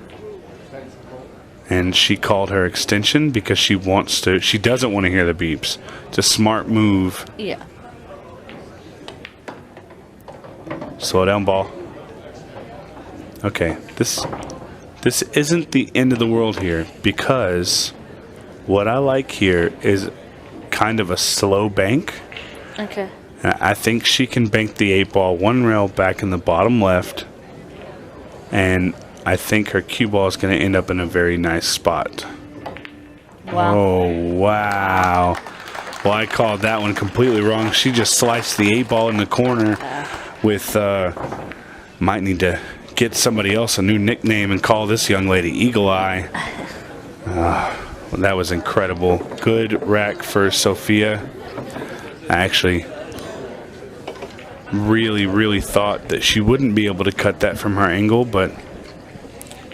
And she called her extension because she doesn't want to hear the beeps. It's a smart move. Yeah. Slow down, ball. Okay, this isn't the end of the world here, because what I like here is kind of a slow bank. Okay. I think she can bank the 8 ball 1 rail back in the bottom left, and I think her cue ball is going to end up in a very nice spot. Wow. Oh, wow. Well, I called that one completely wrong. She just sliced the 8 ball in the corner with, might need to get somebody else a new nickname and call this young lady Eagle Eye. Well, that was incredible. Good rack for Sophia. I actually really thought that she wouldn't be able to cut that from her angle, but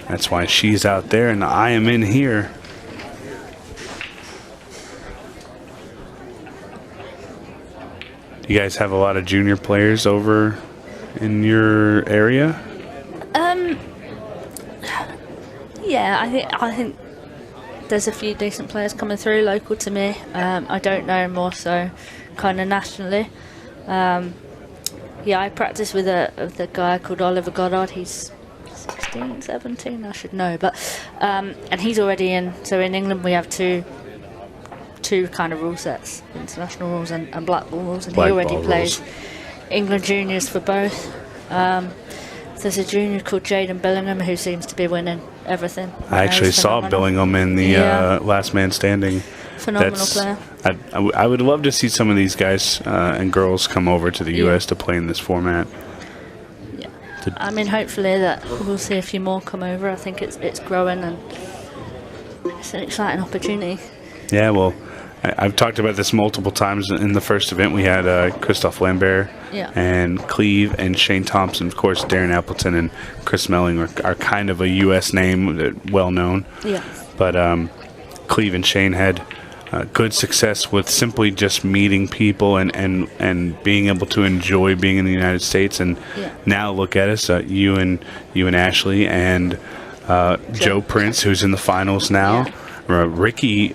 that's why she's out there and I am in here. Do you guys have a lot of junior players over in your area? Yeah, I think there's a few decent players coming through local to me. I don't know, more so kind of nationally. Yeah, I practice with a guy called Oliver Goddard. He's 16, 17, I should know, but and he's already in. So in England we have two kind of rule sets: international rules and black ball rules, and he already plays England juniors for both. There's a junior called Jaden Bellingham who seems to be winning everything. I actually saw Billingham in the Last Man Standing. Phenomenal player. I would love to see some of these guys and girls come over to the U.S. to play in this format. Yeah. I mean, hopefully that we'll see a few more come over. I think it's growing and it's an exciting opportunity. Yeah, well, I've talked about this multiple times. In the first event, we had Christophe Lambert and Cleve and Shane Thompson. Of course, Darren Appleton and Chris Meling are kind of a U.S. name, well known. Yeah. But Cleve and Shane had good success with simply just meeting people and being able to enjoy being in the United States. And now look at us, you and Ashley and Joe Prince, who's in the finals now. Ricky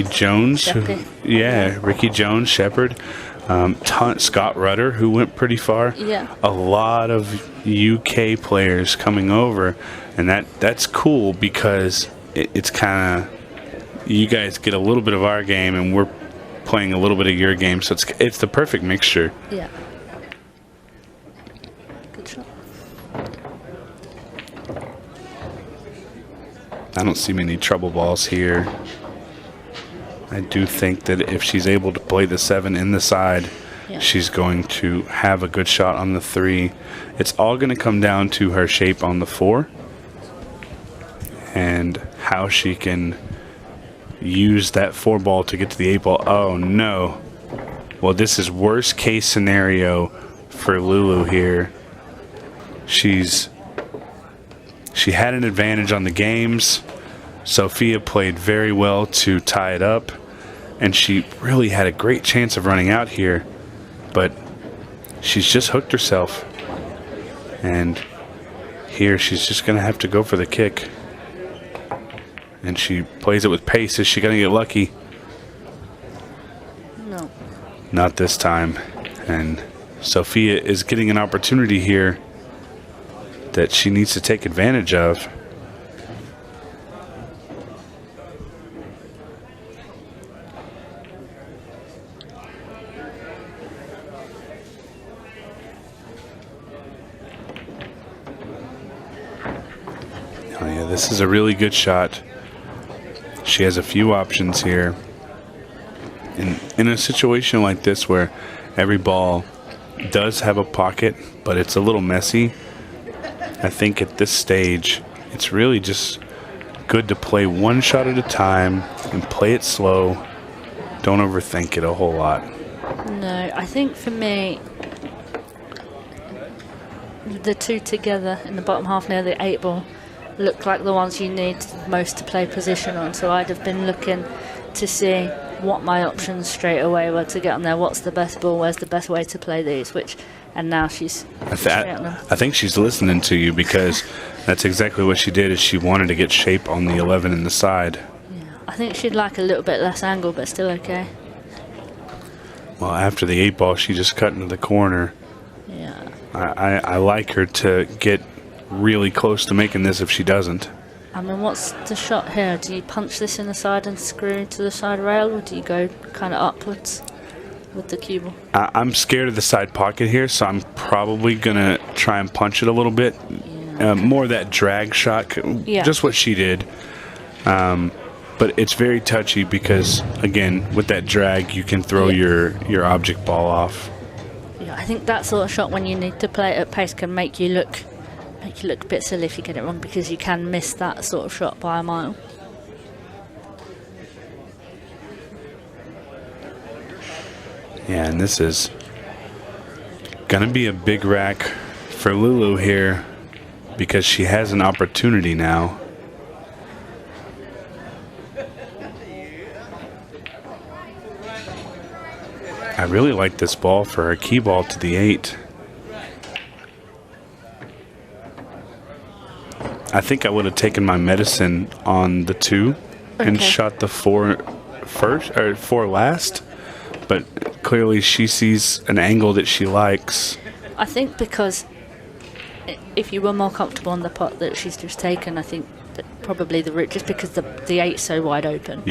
Jones, Ricky Jones, Shepherd, Scott Rudder, who went pretty far. Yeah. A lot of UK players coming over, and that's cool because it's kind of, you guys get a little bit of our game, and we're playing a little bit of your game, so it's the perfect mixture. Yeah. Good shot. I don't see many trouble balls here. I do think that if she's able to play the 7 in the side, she's going to have a good shot on the 3. It's all going to come down to her shape on the 4 and how she can use that 4 ball to get to the 8 ball. Oh no. Well, this is worst case scenario for Lulu here. She had an advantage on the games. Sophia played very well to tie it up, and she really had a great chance of running out here, but she's just hooked herself. And here she's just going to have to go for the kick. And she plays it with pace. Is she going to get lucky? No. Not this time. And Sophia is getting an opportunity here that she needs to take advantage of. Oh yeah, this is a really good shot. She has a few options here. In a situation like this where every ball does have a pocket, but it's a little messy, I think at this stage, it's really just good to play one shot at a time and play it slow. Don't overthink it a whole lot. No, I think for me, the 2 together in the bottom half near the 8 ball look like the ones you need most to play position on. So I'd have been looking to see what my options straight away were to get on there. What's the best ball? Where's the best way to play these? And now she's straight on them. I think she's listening to you, because that's exactly what she did. Is she wanted to get shape on the 11 in the side. Yeah, I think she'd like a little bit less angle, but still okay. Well, after the 8 ball, she just cut into the corner. Yeah. I like her to get really close to making this if she doesn't. I mean, what's the shot here? Do you punch this in the side and screw to the side rail, or do you go kind of upwards with the cue ball? I'm scared of the side pocket here, so I'm probably going to try and punch it a little bit. More of that drag shot, just what she did. But it's very touchy because, again, with that drag, you can throw your object ball off. Yeah, I think that sort of shot, when you need to play it at pace, can make you look a bit silly if you get it wrong, because you can miss that sort of shot by a mile. Yeah, and this is going to be a big rack for Lulu here, because she has an opportunity now. I really like this ball for her key ball to the 8. I think I would have taken my medicine on the 2 and shot the 4 first, or 4 last, but clearly she sees an angle that she likes. I think because if you were more comfortable on the pot that she's just taken, I think that probably the route, just because the 8's so wide open,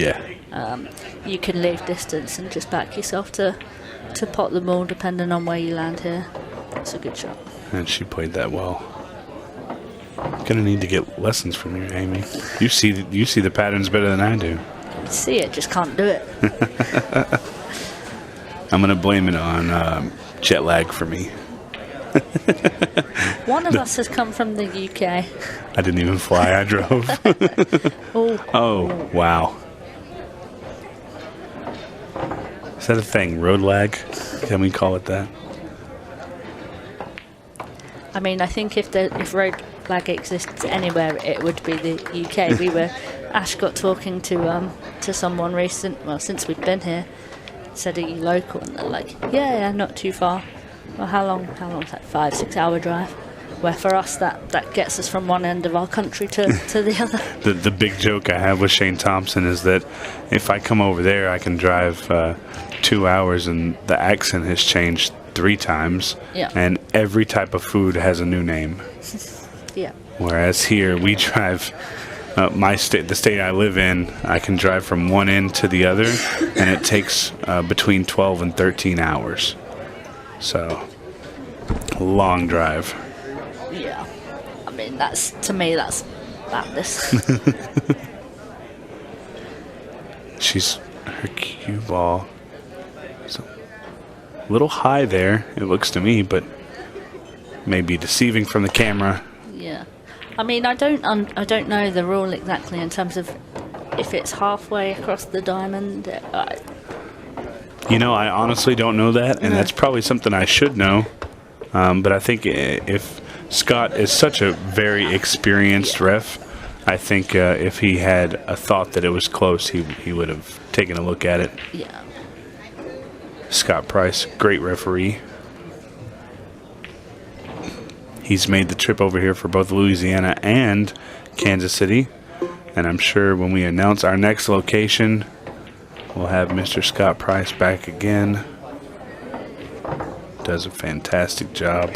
you can leave distance and just back yourself to pot the ball depending on where you land here. It's a good shot. And she played that well. Gonna need to get lessons from you, Amy. You see the patterns better than I do. See it, just can't do it. I'm gonna blame it on jet lag for me. One of us has come from the UK. I didn't even fly. I drove. Oh, wow. Is that a thing? Road lag? Can we call it that? I mean, I think if road lag exists anywhere, it would be the UK. Ash got talking to someone since we've been here, said, "Are you local?" And they're like, "Yeah, not too far." Well, how long is that? 5-6 hour drive. Where for us, that gets us from one end of our country to the other. The big joke I have with Shane Thompson is that if I come over there, I can drive 2 hours, and the accent has changed 3 times. Yeah. And every type of food has a new name. Yeah. Whereas here, we drive. The state I live in, I can drive from one end to the other, and it takes between 12 and 13 hours. So, a long drive. Yeah. I mean, to me, that's madness. Her cue ball is a little high there, it looks to me, but maybe deceiving from the camera. Yeah. I mean, I don't know the rule exactly in terms of if it's halfway across the diamond. I honestly don't know that, and that's probably something I should know. But I think if Scott is such a very experienced ref, I think if he had a thought that it was close, he would have taken a look at it. Yeah. Scott Price, great referee. He's made the trip over here for both Louisiana and Kansas City. And I'm sure when we announce our next location, we'll have Mr. Scott Price back again. Does a fantastic job.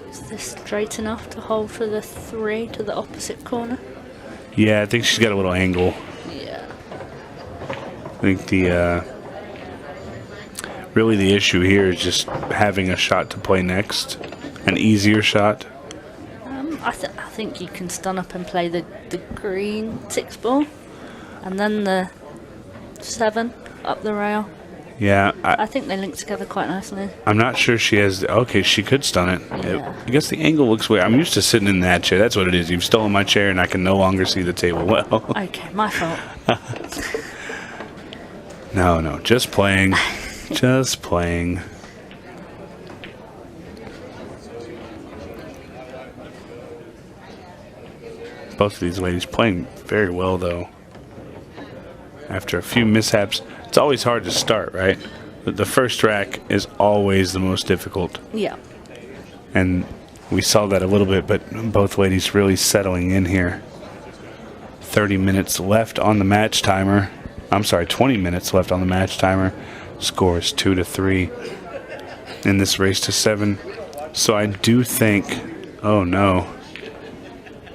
Is this straight enough to hold for the 3 to the opposite corner? Yeah, I think she's got a little angle. Yeah. I think really the issue here is just having a shot to play next, an easier shot. I think you can stun up and play the green 6 ball, and then the 7 up the rail. Yeah, I think they link together quite nicely. I'm not sure she has. Okay, she could stun it. Yeah. I guess the angle looks weird. I'm used to sitting in that chair. That's what it is. You've stolen my chair, and I can no longer see the table well. Okay, my fault. No, just playing. Just playing. Both of these ladies playing very well, though. After a few mishaps, it's always hard to start, right? The first rack is always the most difficult. Yeah. And we saw that a little bit, but both ladies really settling in here. 30 minutes left on the match timer. I'm sorry, 20 minutes left on the match timer. Score is 2-3 in this race to 7. So I do think, oh no.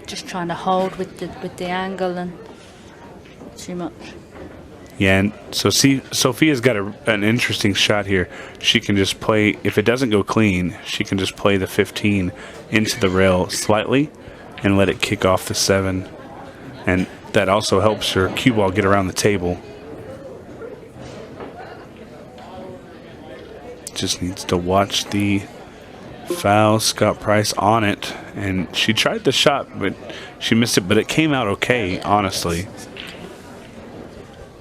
Just trying to hold with the angle and too much. Yeah, and so see, Sophia's got an interesting shot here. She can just play, if it doesn't go clean, she can just play the 15 into the rail slightly and let it kick off the 7. And that also helps her cue ball get around the table. Just needs to watch the foul. Scott Price on it, and she tried the shot, but she missed it, but it came out okay, honestly.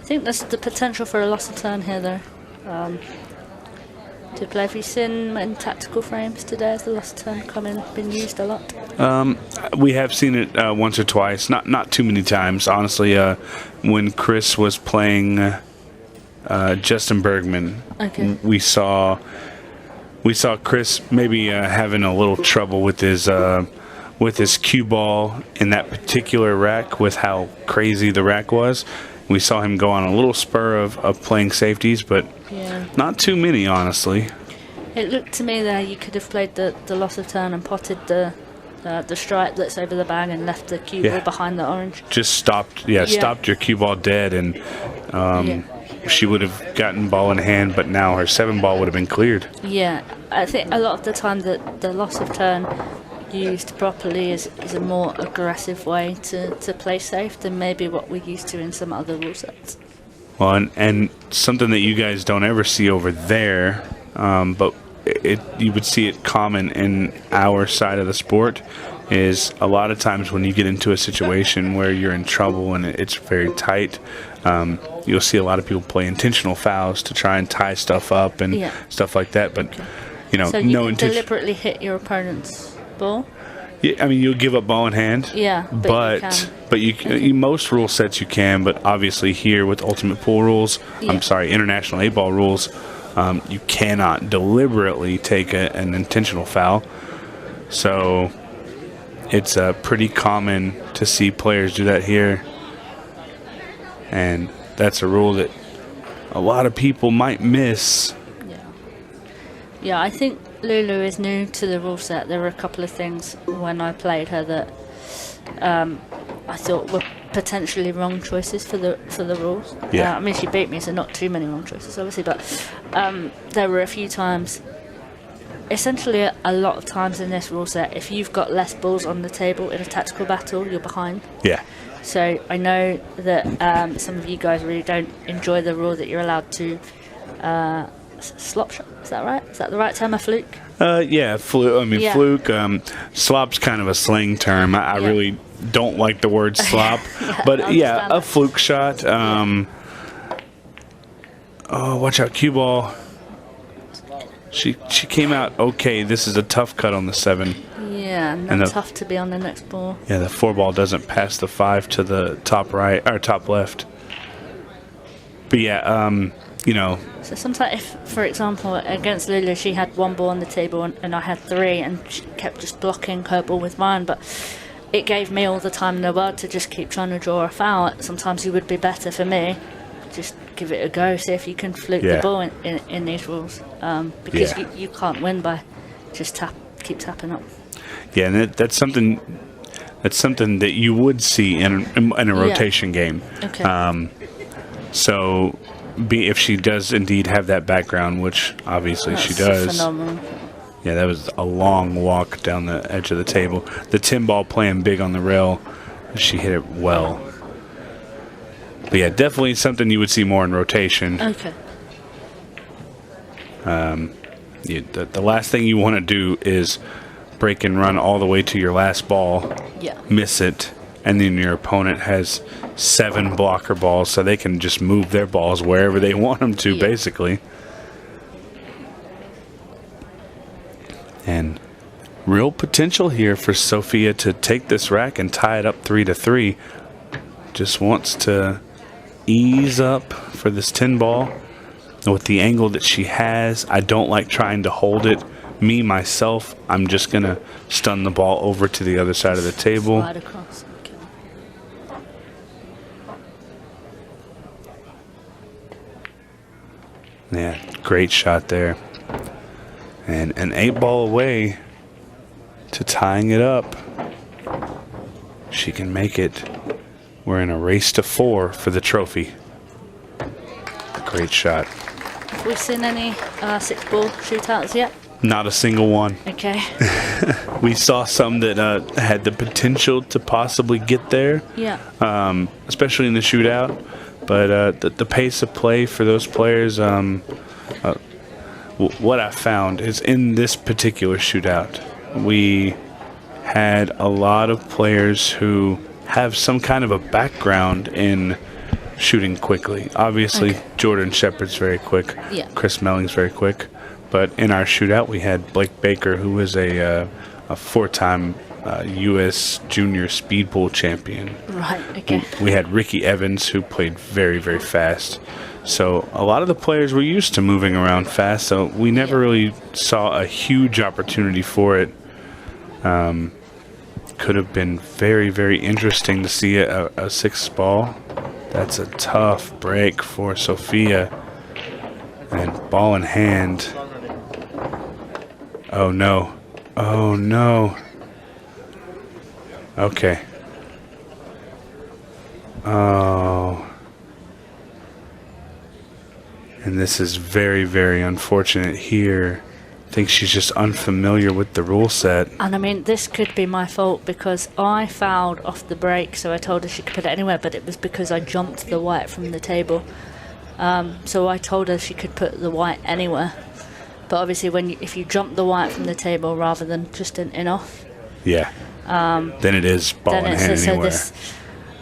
I think there's the potential for a loss of turn here, though. Have you seen in tactical frames today? Has the loss of turn been used a lot? We have seen it once or twice, not too many times, honestly. When Chris was playing Justin Bergman, okay. we saw Chris maybe having a little trouble with his cue ball in that particular rack with how crazy the rack was. We saw him go on a little spur of playing safeties, but not too many, honestly. It looked to me there you could have played the loss of turn and potted the stripe that's over the bag and left the cue ball behind the orange. Just stopped your cue ball dead, and she would have gotten ball in hand, but now her 7 ball would have been cleared. Yeah, I think a lot of the time that the loss of turn used properly is a more aggressive way to play safe than maybe what we're used to in some other rule sets. Well, and something that you guys don't ever see over there, but you would see it common in our side of the sport, is a lot of times when you get into a situation where you're in trouble and it's very tight, you'll see a lot of people play intentional fouls to try and tie stuff up and stuff like that. But So you can deliberately hit your opponent's ball. Yeah, I mean, you'll give up ball in hand. Yeah, but you can. Most rule sets you can, but obviously here with Ultimate Pool rules, International 8-ball rules, you cannot deliberately take an intentional foul. So it's pretty common to see players do that here, and that's a rule that a lot of people might miss. Yeah, I think Lulu is new to the rule set. There were a couple of things when I played her that I thought were potentially wrong choices for the rules. Yeah. I mean, she beat me, so not too many wrong choices, obviously, but there were a few times, essentially a lot of times in this rule set, if you've got less balls on the table in a tactical battle, you're behind. Yeah. So I know that some of you guys really don't enjoy the rule that you're allowed to slop shot. Is that right? Is that the right term? A fluke? Yeah, fluke. I mean, Yeah. fluke. Slop's kind of a slang term. I really don't like the word slop, but a fluke shot. Oh, watch out, cue ball. She came out okay. This is a tough cut on the 7. Yeah, And not the- tough to be on the next ball. Yeah, the 4 ball doesn't pass the 5 to the top right or top left. But So sometimes, if, for example, against Lulu, she had 1 ball on the table and I had 3, and she kept just blocking her ball with mine, but it gave me all the time in the world to just keep trying to draw a foul. Sometimes it would be better for me, just give it a go, see if you can fluke the ball in these rules, because you can't win by just keep tapping up. Yeah, and that's something that you would see in a rotation game. Okay. So, if she does indeed have that background, which obviously she does. Phenomenal. Yeah, that was a long walk down the edge of the table. The 10 ball playing big on the rail, she hit it well. But yeah, definitely something you would see more in rotation. Okay. The last thing you want to do is break and run all the way to your last ball, miss it, and then your opponent has 7 blocker balls, so they can just move their balls wherever they want them to, basically. And real potential here for Sophia to take this rack and tie it up 3-3. Just wants to ease up for this 10 ball. With the angle that she has, I don't like trying to hold it. Me, myself, I'm just going to stun the ball over to the other side of the table. Slide across. Okay. Yeah, great shot there. And an 8 ball away to tying it up. She can make it. We're in a race to 4 for the trophy. Great shot. Have we seen any 6-ball shootouts yet? Not a single one. Okay. We saw some that had the potential to possibly get there. Yeah. Especially in the shootout. But the pace of play for those players, what I found is in this particular shootout, we had a lot of players who have some kind of a background in shooting quickly. Obviously, Jordan Shepard's very quick. Yeah. Chris Melling's very quick. But in our shootout, we had Blake Baker, who was a 4-time U.S. Junior Speed Pool champion. Right, okay. We had Ricky Evans, who played very, very fast. So a lot of the players were used to moving around fast, so we never really saw a huge opportunity for it. Could have been very, very interesting to see a 6 ball. That's a tough break for Sophia. And ball in hand. Oh, no. Oh, no. Okay. And this is very, very unfortunate here. I think she's just unfamiliar with the rule set. And I mean, this could be my fault because I fouled off the break, so I told her she could put it anywhere, but it was because I jumped the white from the table. So I told her she could put the white anywhere. But obviously, if you jump the white from the table rather than just an in-off, yeah, then it is ball in hand anywhere. So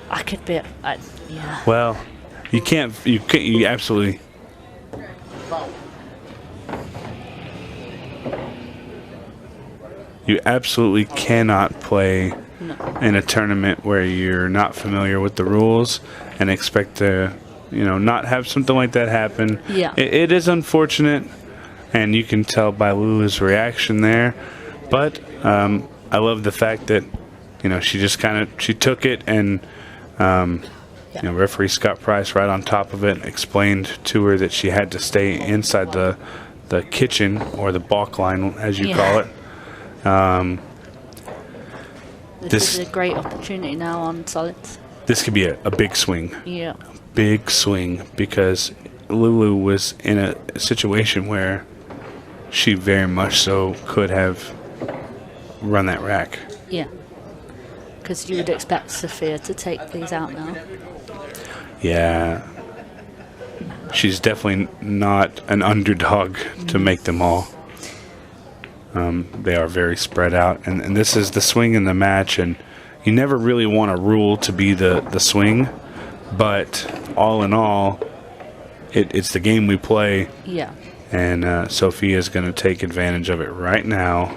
I could be, yeah. Well, you can't. You absolutely. You absolutely cannot play in a tournament where you're not familiar with the rules and expect to, not have something like that happen. Yeah. It is unfortunate, and you can tell by Lulu's reaction there. But I love the fact that, she just she took it and, referee Scott Price right on top of it explained to her that she had to stay inside the kitchen or the balk line, as you call it. This is a great opportunity now on solids. This could be a big swing. Yeah. Big swing, because Lulu was in a situation where she very much so could have run that rack. Yeah. Because you would expect Sophia to take these out now. Yeah. She's definitely not an underdog to make them all. They are very spread out, and this is the swing in the match, and you never really want a rule to be the swing, but all in all, it's the game we play. Yeah. And Sophia's going to take advantage of it right now.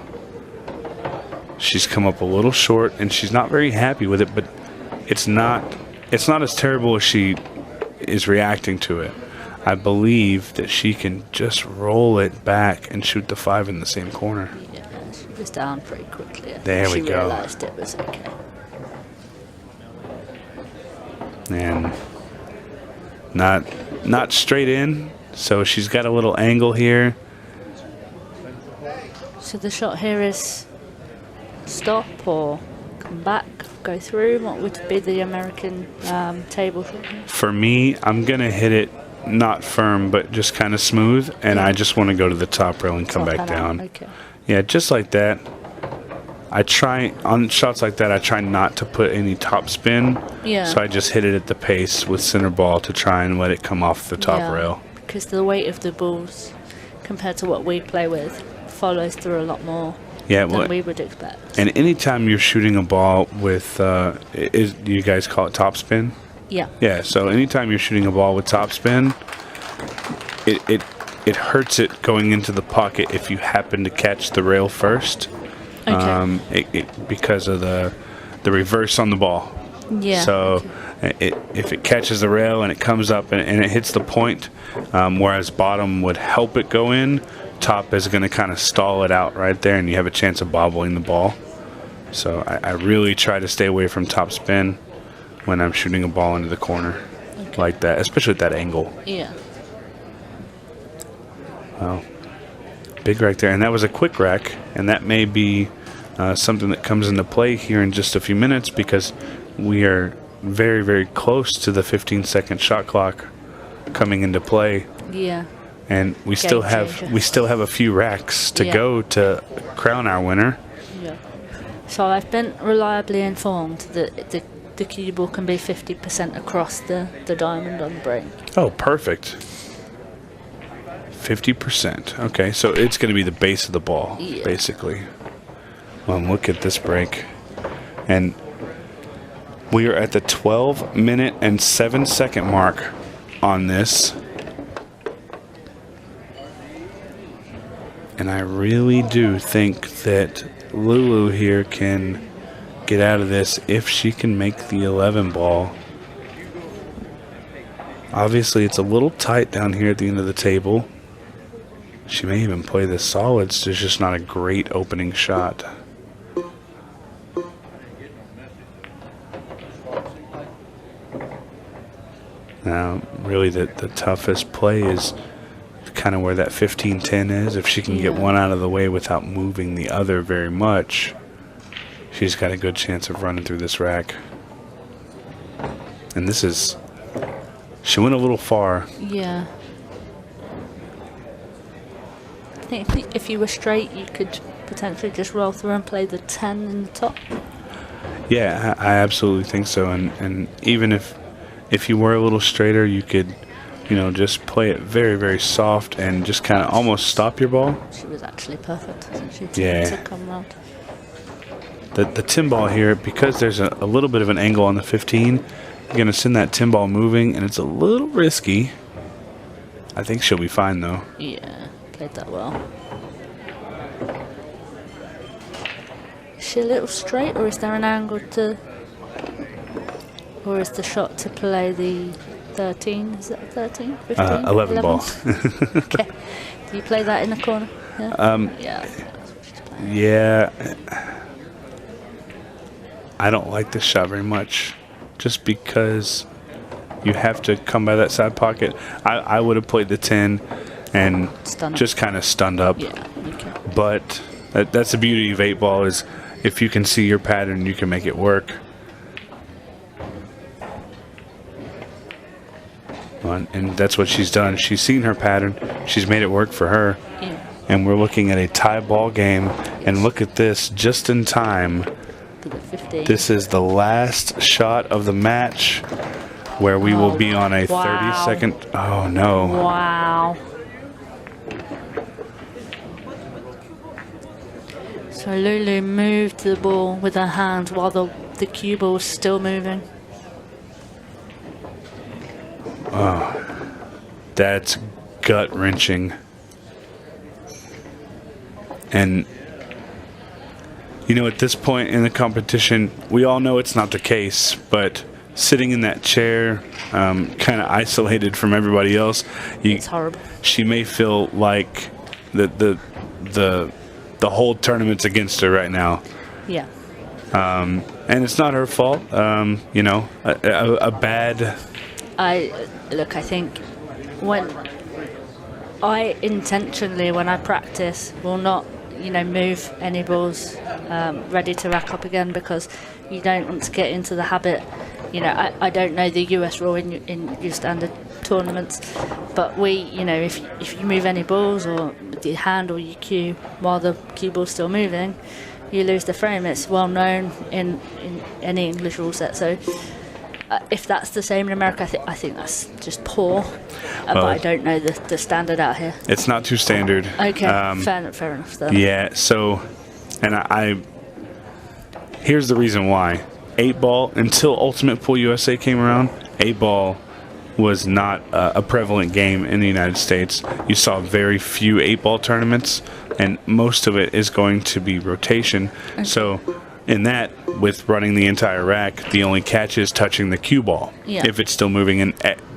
She's come up a little short, and she's not very happy with it, but it's not as terrible as she is reacting to it. I believe that she can just roll it back and shoot the 5 in the same corner. Yeah, she was down pretty quickly. There we she go. realised it was okay. And not straight in, so she's got a little angle here. So the shot here is stop or come back, go through. What would be the American table shot here? For me, I'm going to hit it not firm, but just kind of smooth, and I just want to go to the top rail and come back down. Okay. Yeah, just like that. I try, on shots like that, I try not to put any top spin. Yeah. So I just hit it at the pace with center ball to try and let it come off the top rail. Because the weight of the balls, compared to what we play with, follows through a lot more than we would expect. And anytime you're shooting a ball with, do you guys call it top spin? Yeah. Yeah, so anytime you're shooting a ball with top spin, it hurts it going into the pocket if you happen to catch the rail first. Okay. Because of the reverse on the ball. Yeah. So if it catches the rail and it comes up and it hits the point, whereas bottom would help it go in, top is going to kind of stall it out right there, and you have a chance of bobbling the ball. So I really try to stay away from top spin when I'm shooting a ball into the corner like that, especially at that angle. Yeah. Well, big rack there, and that was a quick rack, and that may be something that comes into play here in just a few minutes, because we are very, very close to the 15-second shot clock coming into play. Yeah. And we still have a few racks to go to crown our winner. Yeah. So I've been reliably informed that the cue ball can be 50% across the diamond on the break. Oh, perfect. 50%. Okay, so it's going to be the base of the ball, basically. Well, look at this break. And we are at the 12-minute and 7-second mark on this. And I really do think that Lulu here can get out of this if she can make the 11 ball. Obviously, it's a little tight down here at the end of the table. She may even play the solids. There's just not a great opening shot. Now, really, the toughest play is kind of where that 15-10 is. If she can get one out of the way without moving the other very much, she's got a good chance of running through this rack. And this is... She went a little far. Yeah. think if you were straight, you could potentially just roll through and play the 10 in the top. Yeah, I absolutely think so. And even if you were a little straighter, you could, just play it very, very soft and just kind of almost stop your ball. She was actually perfect, wasn't she? Yeah. To come round. The 10 ball here, because there's a little bit of an angle on the 15, you're going to send that 10 ball moving, and it's a little risky. I think she'll be fine, though. Yeah, played that well. Is she a little straight, or is there an angle to... Or is the shot to play the 13? Is it 13? 15? 11 ball. Okay. Do you play that in the corner? Yeah. Yeah. I think that's what she's playing. Yeah. I don't like this shot very much, just because you have to come by that side pocket. I would have played the 10 and just kind of stunned up. Yeah, okay. But that's the beauty of 8 ball, is if you can see your pattern, you can make it work. And that's what she's done. She's seen her pattern. She's made it work for her. Yeah. And we're looking at a tie ball game. And look at this, just in time. This is the last shot of the match, where we will be on a 30-second... Oh, no. Wow. So Lulu moved the ball with her hand while the cue ball was still moving. Oh, that's gut-wrenching. And, at this point in the competition, we all know it's not the case, but sitting in that chair, kind of isolated from everybody else, it's horrible. She may feel like the whole tournament's against her right now. Yeah. And it's not her fault. A bad... I think when I intentionally, when I practice, will not, move any balls ready to rack up again, because you don't want to get into the habit. I don't know the US rule in your standard tournaments, but if you move any balls or with your hand or your cue while the cue ball's still moving, you lose the frame. It's well known in any English rule set. So if that's the same in America, I think that's just poor. But I don't know the standard out here. It's not too standard. Okay, fair enough then. Yeah, so, and here's the reason why. 8 ball, until Ultimate Pool USA came around, 8 ball was not a prevalent game in the United States. You saw very few 8 ball tournaments, and most of it is going to be rotation. Okay. So in that, with running the entire rack, the only catch is touching the cue ball. Yeah. If it's still moving, and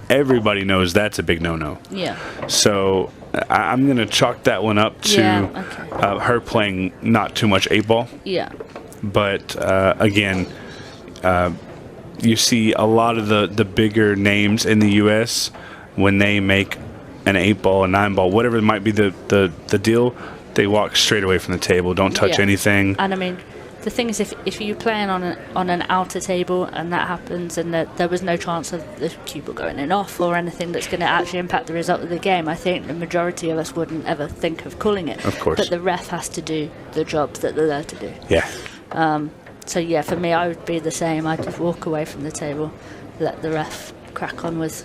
everybody knows that's a big no-no. Yeah. So I'm going to chalk that one up to her playing not too much 8 ball. Yeah. But again, you see a lot of the bigger names in the U.S. when they make an 8 ball, a 9 ball, whatever might be the deal, they walk straight away from the table, don't touch anything. And I mean, the thing is, if you're playing on an outer table and that happens, and there was no chance of the cue ball going in off or anything that's going to actually impact the result of the game, I think the majority of us wouldn't ever think of calling it. Of course. But the ref has to do the jobs that they're there to do. Yeah. So yeah, for me, I would be the same. I'd just walk away from the table, let the ref crack on with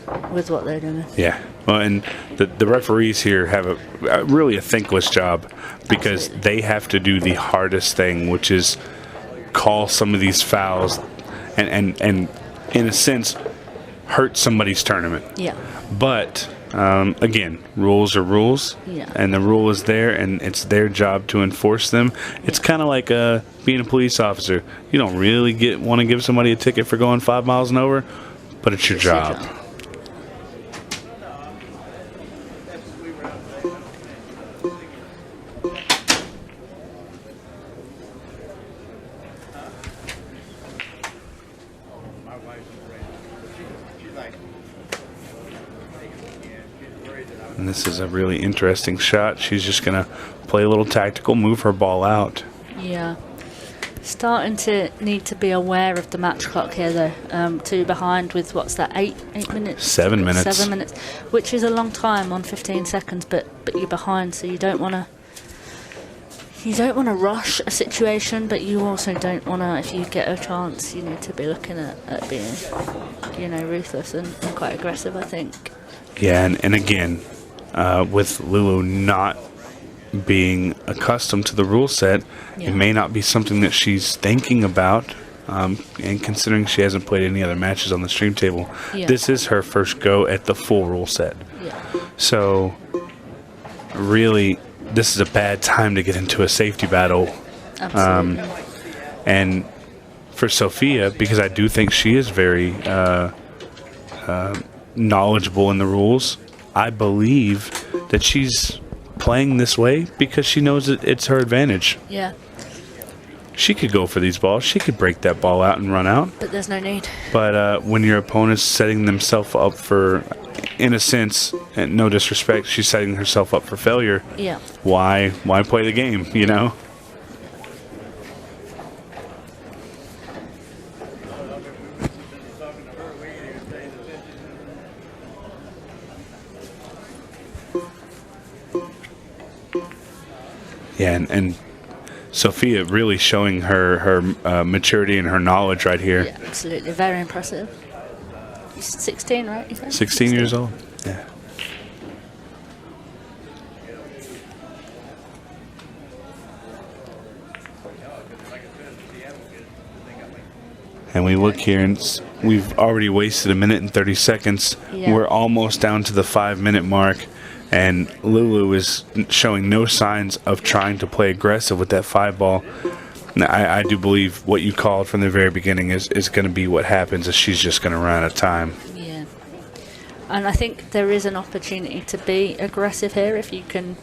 what they're doing. Yeah. Well, and the referees here have a really a thankless job, because they have to do the hardest thing, which is call some of these fouls and in a sense hurt somebody's tournament. Yeah. But again, rules are rules, and the rule is there, and it's their job to enforce them. It's kind of like being a police officer. You don't really want to give somebody a ticket for going 5 miles and over, but it's your job. And this is a really interesting shot. She's just going to play a little tactical, move her ball out. Yeah. Starting to need to be aware of the match clock here, though. 2 behind with, what's that, 8 minutes? 7 minutes. 7 minutes, which is a long time on 15 seconds, but you're behind, so you don't want to you don't want to rush a situation, but you also don't want to, if you get a chance, you need to be looking at being, ruthless and quite aggressive, I think. Yeah, and again, with Lulu not being accustomed to the rule set, it may not be something that she's thinking about. And considering she hasn't played any other matches on the stream table, this is her first go at the full rule set. So, really, this is a bad time to get into a safety battle. Absolutely. And for Sophia, because I do think she is very knowledgeable in the rules, I believe that she's playing this way because she knows that it's her advantage. Yeah. She could go for these balls. She could break that ball out and run out. But there's no need. But when your opponent's setting themselves up for, in a sense, and no disrespect, she's setting herself up for failure. Yeah. Why play the game, you know? Yeah, and Sophia really showing her maturity and her knowledge right here. Yeah, absolutely. Very impressive. He's 16, right? You said? 16 years old. Yeah. And we look here, and we've already wasted 1 minute and 30 seconds. Yeah. We're almost down to the 5-minute mark. And Lulu is showing no signs of trying to play aggressive with that 5-ball. I do believe what you called from the very beginning is going to be what happens, is she's just going to run out of time. Yeah. And I think there is an opportunity to be aggressive here if you can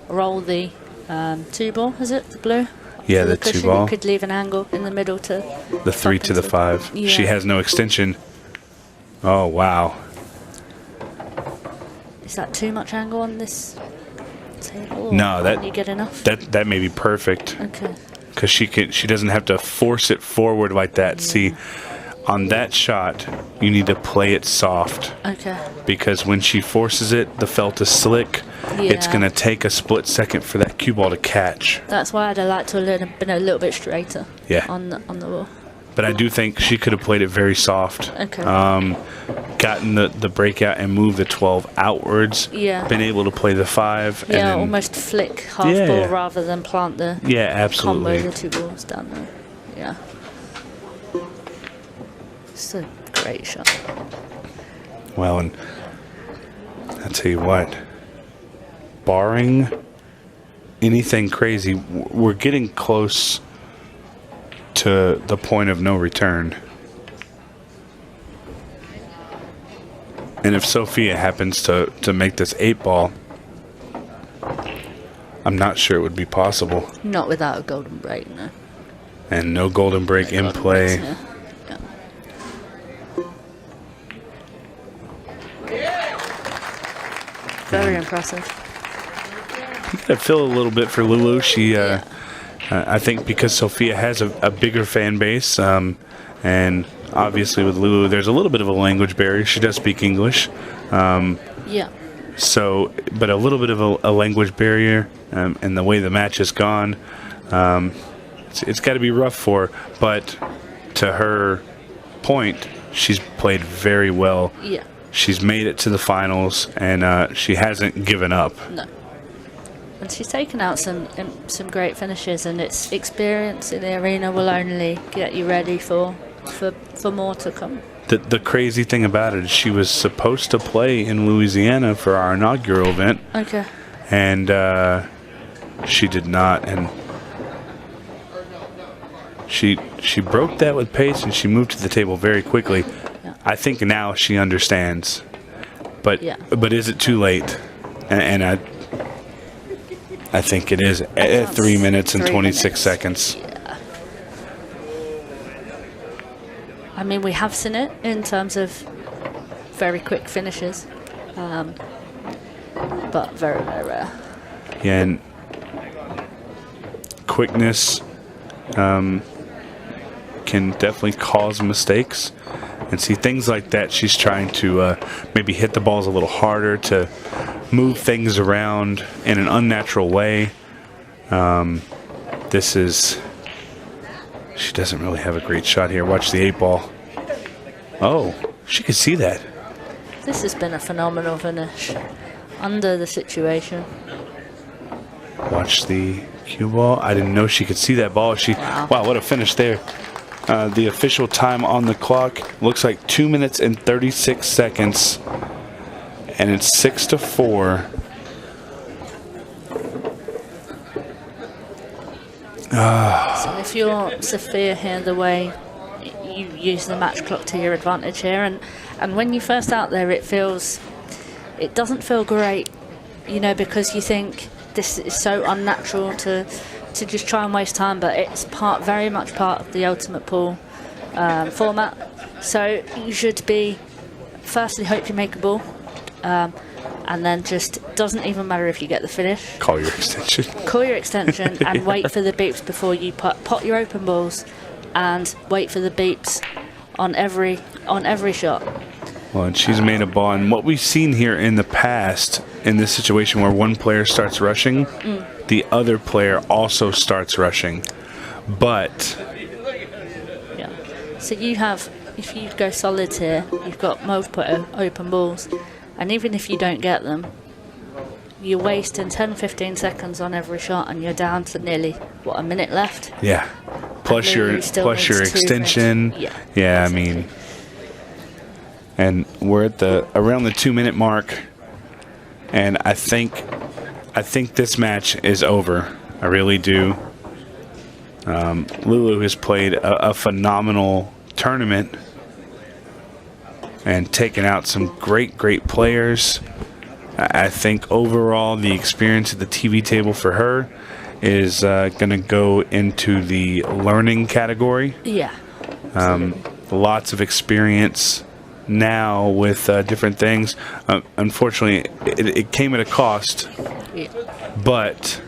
roll the 2-ball, is it? The blue? Yeah, the cushion. 2-ball. You could leave an angle in the middle to... The 3 to the 5. Yeah. She has no extension. Oh, wow. Is that too much angle on this table? Or No, can you get enough? that may be perfect. Okay. Because she doesn't have to force it forward like that. Yeah. See, on that shot, you need to play it soft. Okay. Because when she forces it, the felt is slick. Yeah. It's going to take a split second for that cue ball to catch. That's why I'd have liked to have been a little bit straighter. Yeah. On the wall. But I do think she could have played it very soft. Okay. Gotten the breakout and moved the 12 outwards. Yeah. Been able to play the 5. Yeah, and then, almost flick half ball rather than plant the absolutely. combo the 2 balls down there. Yeah. It's a great shot. Well, and I'll tell you what, barring anything crazy, we're getting close to the point of no return. And if Sophia happens to make this 8-ball, I'm not sure it would be possible. Not without a golden break, no. And no golden break in play. Breaks, Very impressive. You gotta feel a little bit for Lulu. She, I think, because Sophia has a bigger fan base, and obviously with Lulu, there's a little bit of a language barrier. She does speak English. Yeah. So, but a little bit of a language barrier, and the way the match has gone, it's got to be rough for her. But to her point, she's played very well. Yeah. She's made it to the finals, and she hasn't given up. No. And she's taken out some great finishes, and its experience in the arena will only get you ready for more to come. The crazy thing about it is she was supposed to play in Louisiana for our inaugural event. Okay. And she did not, and she broke that with pace, and she moved to the table very quickly. Yeah. I think now she understands, but is it too late? And I think it is at 3 minutes and 26 seconds. Yeah. I mean, we have seen it in terms of very quick finishes, but very, very rare. Yeah, and quickness can definitely cause mistakes. And see, things like that, she's trying to maybe hit the balls a little harder to move things around in an unnatural way. This is... She doesn't really have a great shot here. Watch the 8-ball. Oh, she could see that. This has been a phenomenal finish under the situation. Watch the cue ball. I didn't know she could see that ball. Wow, what a finish there. The official time on the clock looks like 2 minutes and 36 seconds. And it's 6-4. So if you're Sophia here, the way you use the match clock to your advantage here, and when you're first out there, it doesn't feel great, you know, because you think this is so unnatural to just try and waste time, but it's very much part of the Ultimate Pool format. So you should be, firstly, hope you make a ball, and then just doesn't even matter if you get the finish. Call your extension. Call your extension and wait for the beeps before you pot your open balls, and wait for the beeps on every shot. Well, and she's made a ball, and what we've seen here in the past in this situation where one player starts rushing, the other player also starts rushing. But yeah, so you have, if you go solids here, you've got multiple open balls, and even if you don't get them, you're wasting 10-15 seconds on every shot, and you're down to nearly a minute left. Yeah, plus your extension. Yeah, I mean, and we're at around the 2 minute mark, and I think this match is over. I really do. Lulu has played a phenomenal tournament and taken out some great players. I think overall the experience at the TV table for her is going to go into the learning category. Yeah. Lots of experience now with different things. Unfortunately, it came at a cost, but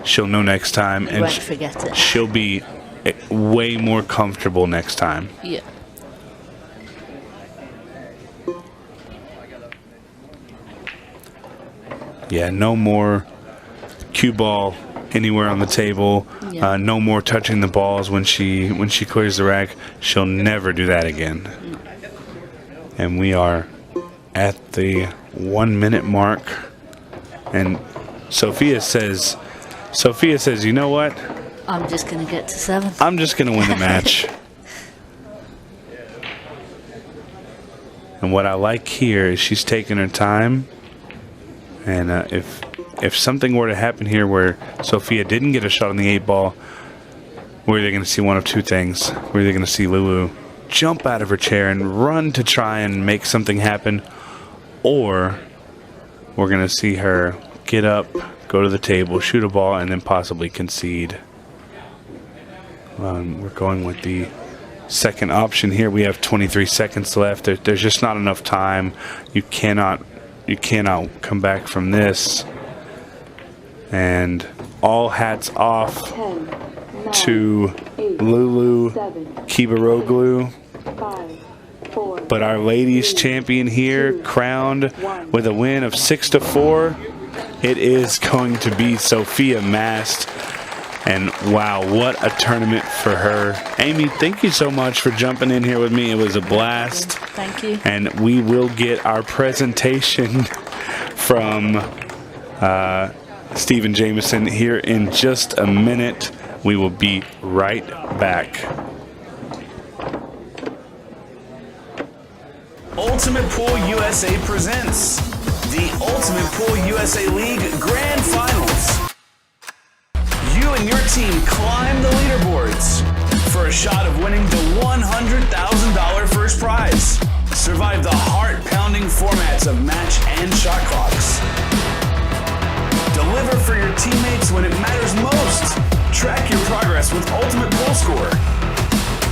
she'll know next time, and won't forget it. She'll be way more comfortable next time. Yeah. Yeah, no more cue ball anywhere on the table. Yeah. No more touching the balls when she clears the rack. She'll never do that again. And we are at the 1 minute mark, and Sophia says, you know what? I'm just going to get to 7. I'm just going to win the match. And what I like here is she's taking her time. And if something were to happen here where Sophia didn't get a shot on the 8-ball, we're either going to see one of two things. We're either going to see Lulu jump out of her chair and run to try and make something happen, or we're going to see her get up, go to the table, shoot a ball, and then possibly concede. We're going with the second option here. We have 23 seconds left. There's just not enough time. You cannot come back from this. And all hats off to Lulu Kibaroglu. But our ladies champion here, crowned with a win of 6-4, it is going to be Sophia Mast. And wow, what a tournament for her. Amy, thank you so much for jumping in here with me. It was a blast. Thank you. And we will get our presentation from Stephen Jameson here in just a minute. We will be right back. Ultimate Pool USA presents the Ultimate Pool USA League Grand Finals. You and your team climb the leaderboards for a shot of winning the $100,000 first prize. Survive the heart-pounding formats of match and shot clocks. Deliver for your teammates when it matters most. Track your progress with Ultimate Pool Score.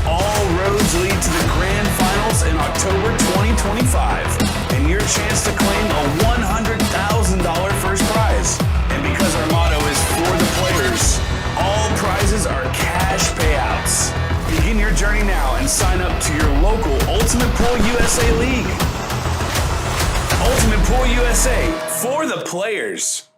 All roads lead to the Grand Finals in October 2025, and your chance to claim a $100,000 first prize. And because our motto is for the players, all prizes are cash payouts. Begin your journey now and sign up to your local Ultimate Pool USA League. Ultimate Pool USA, for the players.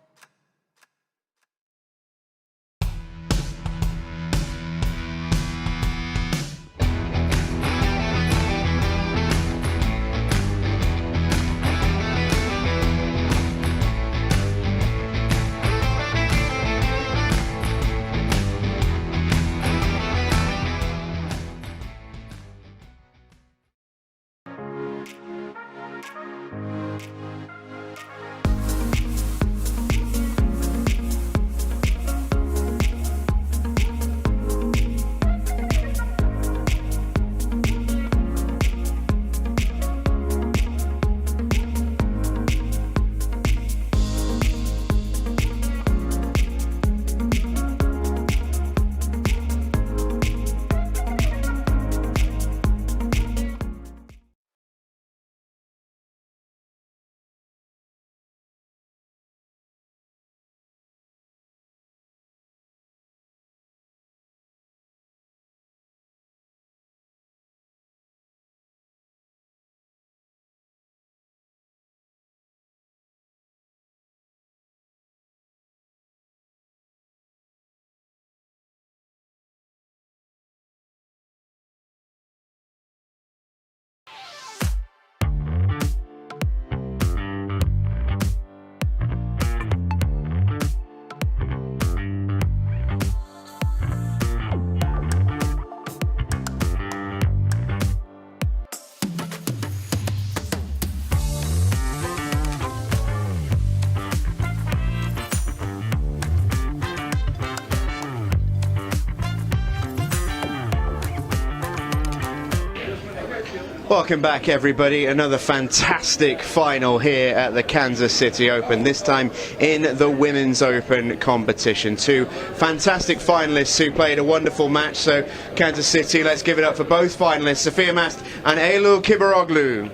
Welcome back, everybody. Another fantastic final here at the Kansas City Open, this time in the Women's Open competition. Two fantastic finalists who played a wonderful match. So, Kansas City, let's give it up for both finalists, Sophia Mast and Eylül Kibaroglu.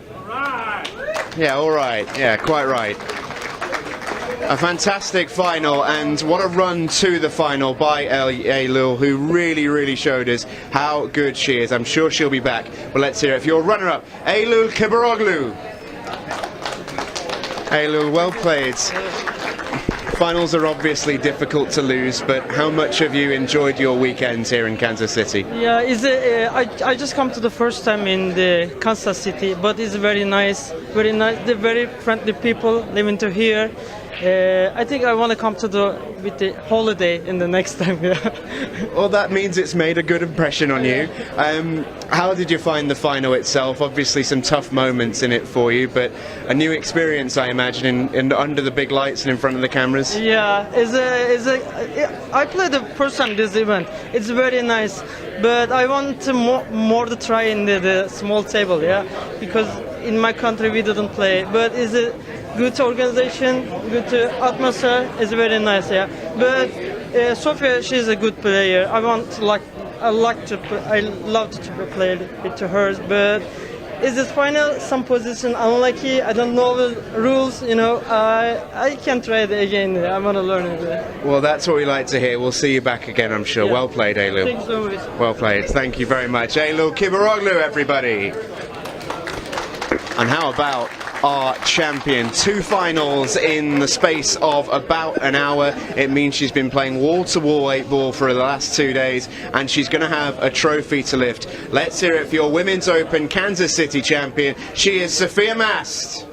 Yeah, all right. Yeah, quite right. A fantastic final, and what a run to the final by Eylül, who really showed us how good she is. I'm sure she'll be back, but let's hear it. If you're runner-up, Eylül Kibaroglu. Eylül, well played. Finals are obviously difficult to lose, but how much have you enjoyed your weekends here in Kansas City? Yeah, I just come to the first time in the Kansas City, but it's very nice. They're very friendly people living to here. I think I want to come to with the holiday in the next time. Well, that means it's made a good impression on you. How did you find the final itself? Obviously some tough moments in it for you, but a new experience, I imagine, in under the big lights and in front of the cameras. Yeah, I played the first time this event. It's very nice, but I want to more to try in the small table, yeah, because in my country we didn't play. But it's a good organization, good atmosphere. It's very nice, yeah. But Sophia, she's a good player. I love to play with her, but is this final some position unlucky? I don't know the rules, you know. I can try it again. I want to learn it. Well, that's what we like to hear. We'll see you back again, I'm sure. Yeah. Well played, Eylül. Thanks so much. Well played. Thank you very much. Eylül Kibaroglu, everybody. And how about our champion? 2 finals in the space of about an hour. It means she's been playing wall-to-wall 8-ball for the last 2 days, and she's going to have a trophy to lift. Let's hear it for your Women's Open Kansas City champion. She is Sophia Mast.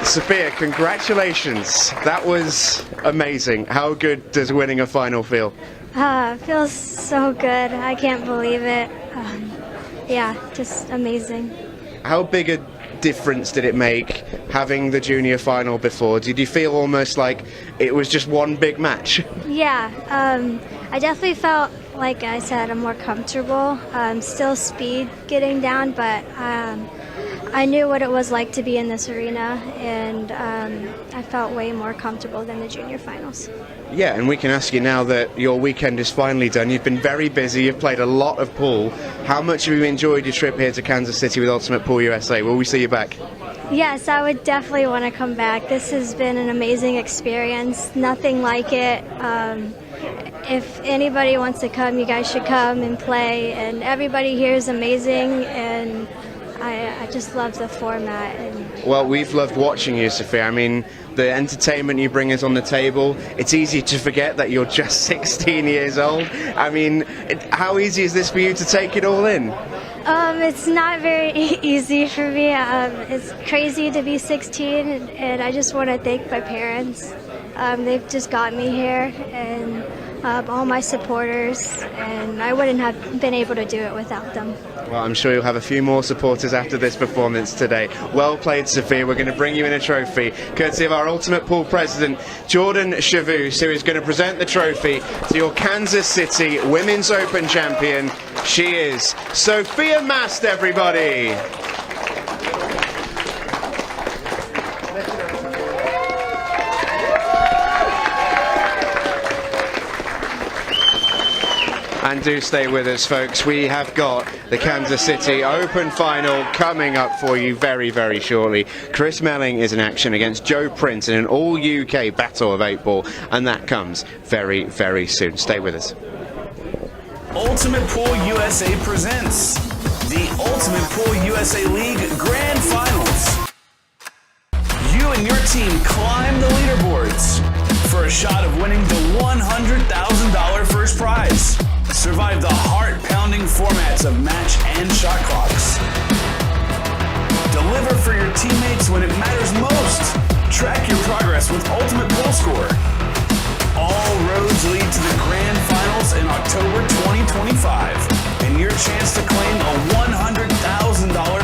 Sophia, congratulations. That was amazing. How good does winning a final feel? It feels so good. I can't believe it. Yeah, just amazing. How big a difference did it make having the junior final before? Did you feel almost like it was just one big match? Yeah, I definitely felt, like I said, I'm more comfortable. Still speed getting down, but I knew what it was like to be in this arena, and I felt way more comfortable than the junior finals. Yeah, and we can ask you now that your weekend is finally done. You've been very busy, you've played a lot of pool. How much have you enjoyed your trip here to Kansas City with Ultimate Pool USA? Will we see you back? Yes, I would definitely want to come back. This has been an amazing experience, nothing like it. If anybody wants to come, you guys should come and play, and everybody here is amazing, and I just love the format. Well, we've loved watching you, Sophia. I mean, the entertainment you bring us on the table, it's easy to forget that you're just 16 years old. I mean, how easy is this for you to take it all in? It's not very easy for me. It's crazy to be 16, and I just want to thank my parents. They've just got me here, and all my supporters, and I wouldn't have been able to do it without them. Well, I'm sure you'll have a few more supporters after this performance today. Well played, Sophia. We're going to bring you in a trophy, courtesy of our Ultimate Pool president, Jordan Chavous, who is going to present the trophy to your Kansas City Women's Open champion. She is Sophia Mast, everybody. And do stay with us, folks. We have got the Kansas City Open final coming up for you very, very shortly. Chris Meling is in action against Joe Prince in an all-UK battle of 8-ball, and that comes very, very soon. Stay with us. Ultimate Pool USA presents the Ultimate Pool USA League Grand Finals. You and your team climb the leaderboards for a shot of winning the $100,000 first prize. Survive the heart-pounding formats of match and shot clocks. Deliver for your teammates when it matters most. Track your progress with Ultimate Pool Score. All roads lead to the Grand Finals in October 2025, and your chance to claim a $100,000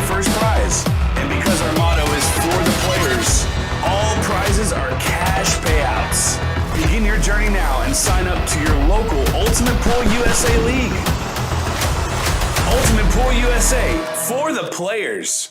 first prize. And because our motto is for the players, all prizes are cash payouts. Begin your journey now and sign up to your local Ultimate Pool USA League. Ultimate Pool USA for the players.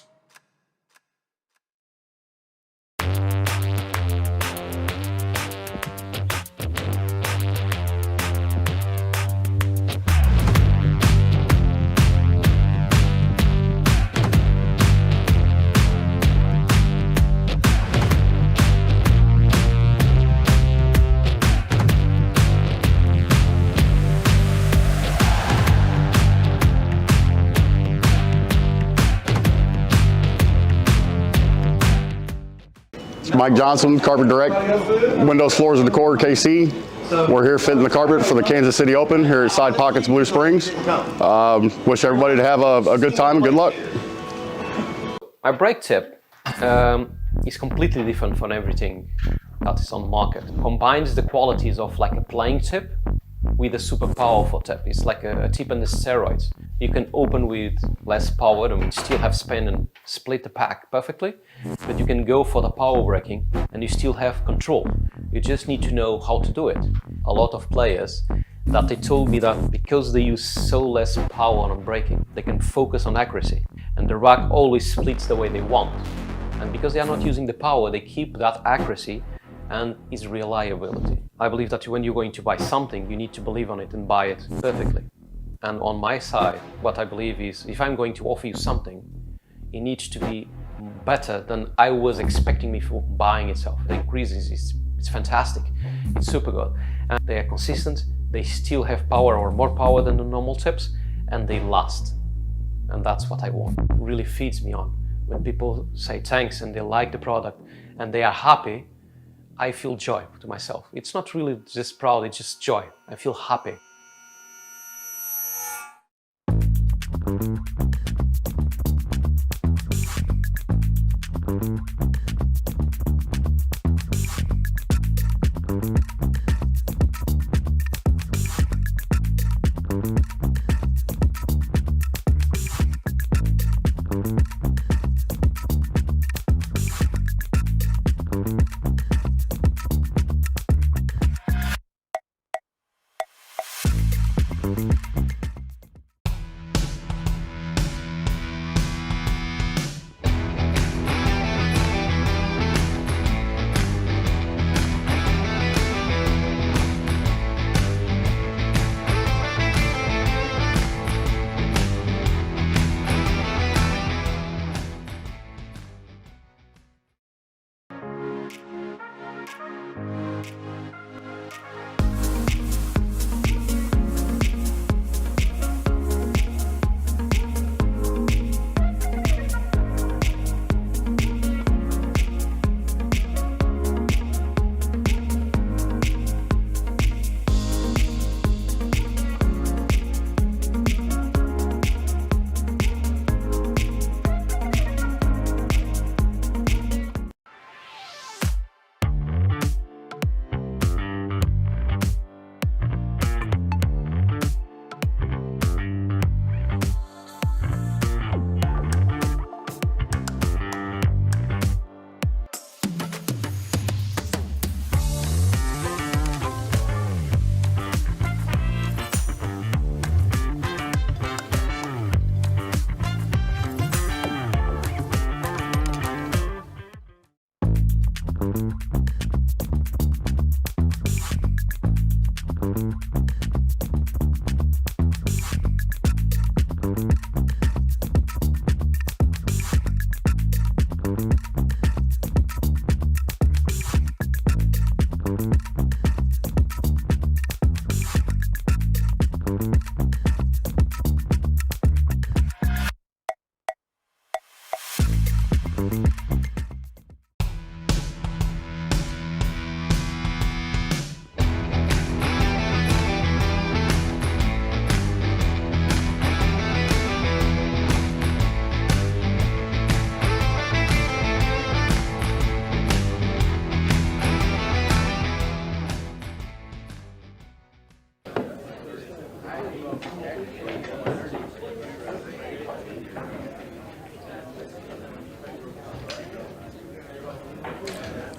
Mike Johnson, Carpet Direct, Windows, Floors, and Decor, KC. We're here fitting the carpet for the Kansas City Open here at Side Pockets, Blue Springs. Wish everybody to have a good time and good luck. My brake tip is completely different from everything that is on the market. Combines the qualities of like a playing tip with a super powerful tip. It's like a tip on the steroids. You can open with less power and still have spin and split the pack perfectly, but you can go for the power braking and you still have control. You just need to know how to do it. A lot of players that they told me that because they use so less power on braking, they can focus on accuracy and the rack always splits the way they want. And because they are not using the power, they keep that accuracy and its reliability. I believe that when you're going to buy something, you need to believe on it and buy it perfectly. And on my side, what I believe is, if I'm going to offer you something, it needs to be better than I was expecting before buying itself. The increases, it's fantastic, it's super good. And they are consistent, they still have power or more power than the normal tips, and they last. And that's what I want. It really feeds me on. When people say thanks and they like the product and they are happy, I feel joy to myself. It's not really just proud, it's just joy. I feel happy.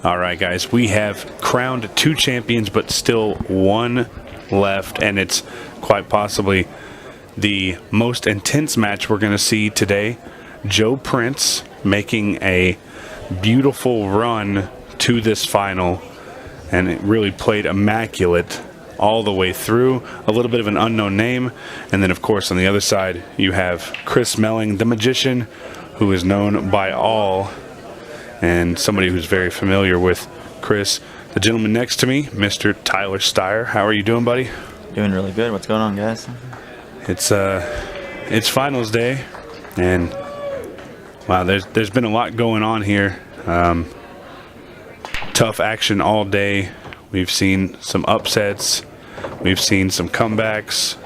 All right, guys, we have crowned 2 champions, but still 1 left, and it's quite possibly the most intense match we're going to see today. Joe Prince making a beautiful run to this final, and it really played immaculate all the way through. A little bit of an unknown name, and then of course on the other side you have Chris Meling, the magician, who is known by all, and somebody who's very familiar with Chris. The gentleman next to me, Mr. Tyler Steyer. How are you doing, buddy? Doing really good. What's going on, guys? It's finals day, and wow, there's been a lot going on here. Tough action all day. We've seen some upsets. We've seen some comebacks,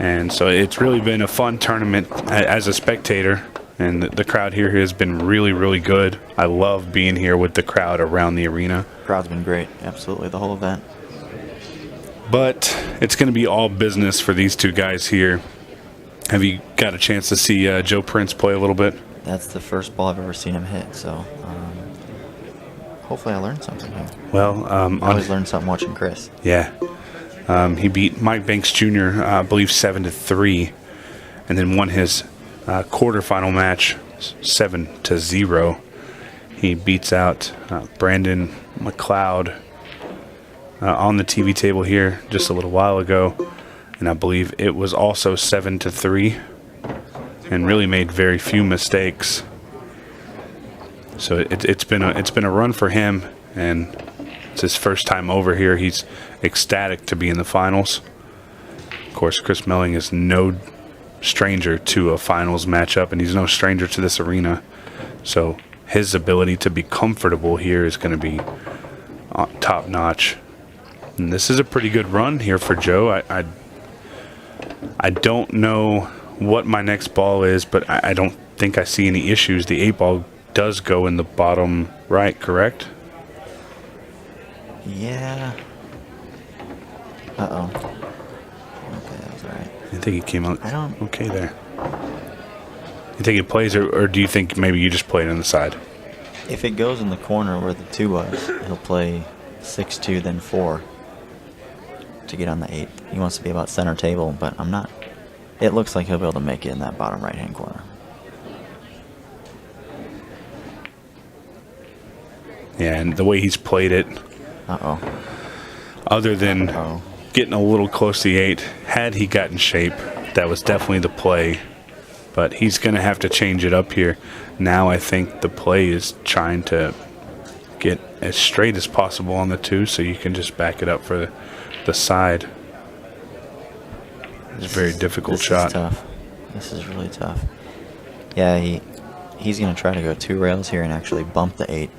and so it's really been a fun tournament as a spectator. And the crowd here has been really, really good. I love being here with the crowd around the arena. Crowd's been great. Absolutely, the whole event. But it's going to be all business for these two guys here. Have you got a chance to see Joe Prince play a little bit? That's the first ball I've ever seen him hit, so hopefully I learned something here. Well, I always learn something watching Chris. Yeah. He beat Mike Banks Jr., I believe, 7-3, and then won his quarterfinal match 7-0. He beats out Brandon McCloud on the TV table here just a little while ago, and I believe it was also 7-3, and really made very few mistakes. So it's been a run for him, and it's his first time over here. He's ecstatic to be in the finals. Of course, Chris Meling is no stranger to a finals matchup, and he's no stranger to this arena. So his ability to be comfortable here is going to be top notch. And this is a pretty good run here for Joe. I don't know what my next ball is, but I don't think I see any issues. The 8-ball does go in the bottom right, correct? Yeah. Uh-oh. Okay, that was all right. I think he came out okay there. You think it plays, or do you think maybe you just play it on the side? If it goes in the corner where the 2 was, he'll play 6-2, then 4 to get on the 8. He wants to be about center table, but I'm not. It looks like he'll be able to make it in that bottom right-hand corner. Yeah, and the way he's played it, other than getting a little close to the 8, had he gotten shape, that was definitely the play. But he's going to have to change it up here. Now I think the play is trying to get as straight as possible on the 2, so you can just back it up for the side. It's a very difficult shot. This is tough. This is really tough. Yeah, he's going to try to go 2 rails here and actually bump the 8.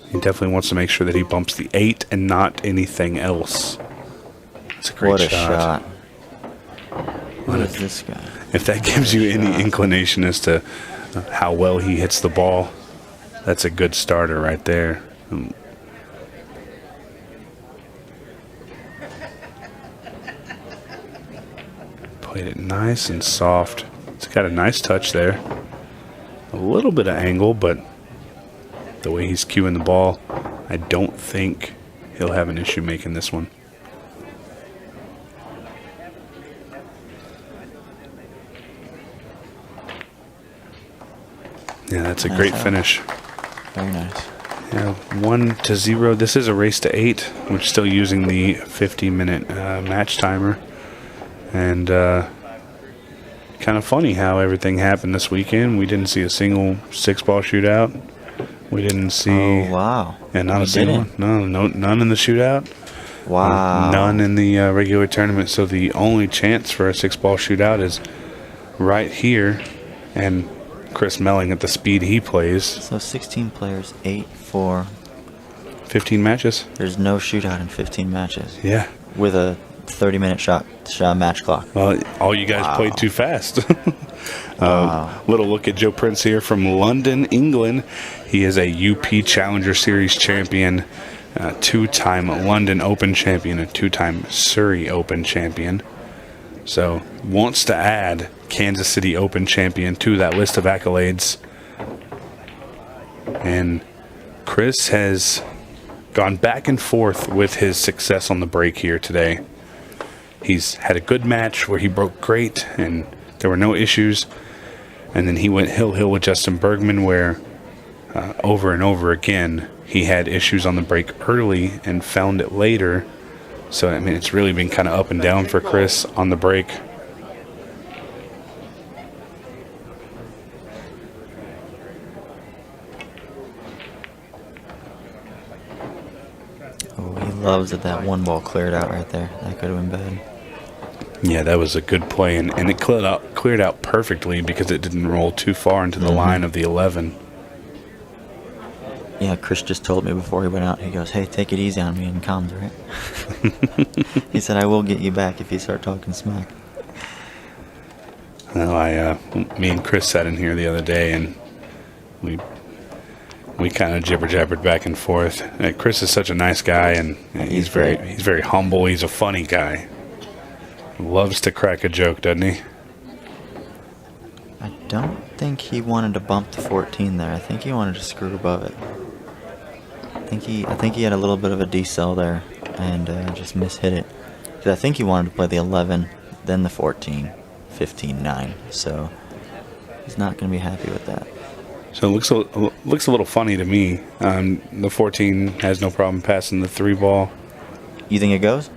He definitely wants to make sure that he bumps the 8 and not anything else. It's a great what a shot. What is this guy? If that gives you any inclination as to how well he hits the ball, that's a good starter right there. Played it nice and soft. It's got a nice touch there. A little bit of angle, but the way he's cueing the ball, I don't think he'll have an issue making this one. Yeah, that's a great finish. Very nice. Yeah, 1-0. This is a race to 8. We're still using the 50-minute match timer. And kind of funny how everything happened this weekend. We didn't see a single 6-ball shootout. We didn't see. Oh, wow. Yeah, not a single one. No, none in the shootout. Wow. None in the regular tournament. So the only chance for a 6-ball shootout is right here, and Chris Meling at the speed he plays. So 16 players, 8 for 15 matches. There's no shootout in 15 matches. Yeah. With a 30-minute shot match clock. Well, all you guys played too fast. Little look at Joe Prince here from London, England. He is a UP Challenger Series champion, 2-time London Open champion, and 2-time Surrey Open champion. So wants to add Kansas City Open champion to that list of accolades. And Chris has gone back and forth with his success on the break here today. he's had a good match where he broke great and there were no issues. And then he went hill with Justin Bergman, where over and over again he had issues on the break early and found it later. So, I mean, it's really been kind of up and down for Chris on the break. Oh, he loves that one ball cleared out right there. That could have been bad. Yeah, that was a good play, and it cleared out perfectly because it didn't roll too far into the line of the 11. Yeah, Chris just told me before he went out, he goes, "Hey, take it easy on me in comms, right?" He said, "I will get you back if you start talking smack." Well, me and Chris sat in here the other day, and we kind of jibber-jabbered back and forth. Chris is such a nice guy, and he's very humble. He's a funny guy. Loves to crack a joke, doesn't he? I don't think he wanted to bump the 14 there. I think he wanted to screw above it. I think he had a little bit of a decel there and just mishit it. 'Cause I think he wanted to play the 11, then the 14, 15, 9. So he's not going to be happy with that. So it looks a little funny to me. The 14 has no problem passing the 3 ball. You think it goes?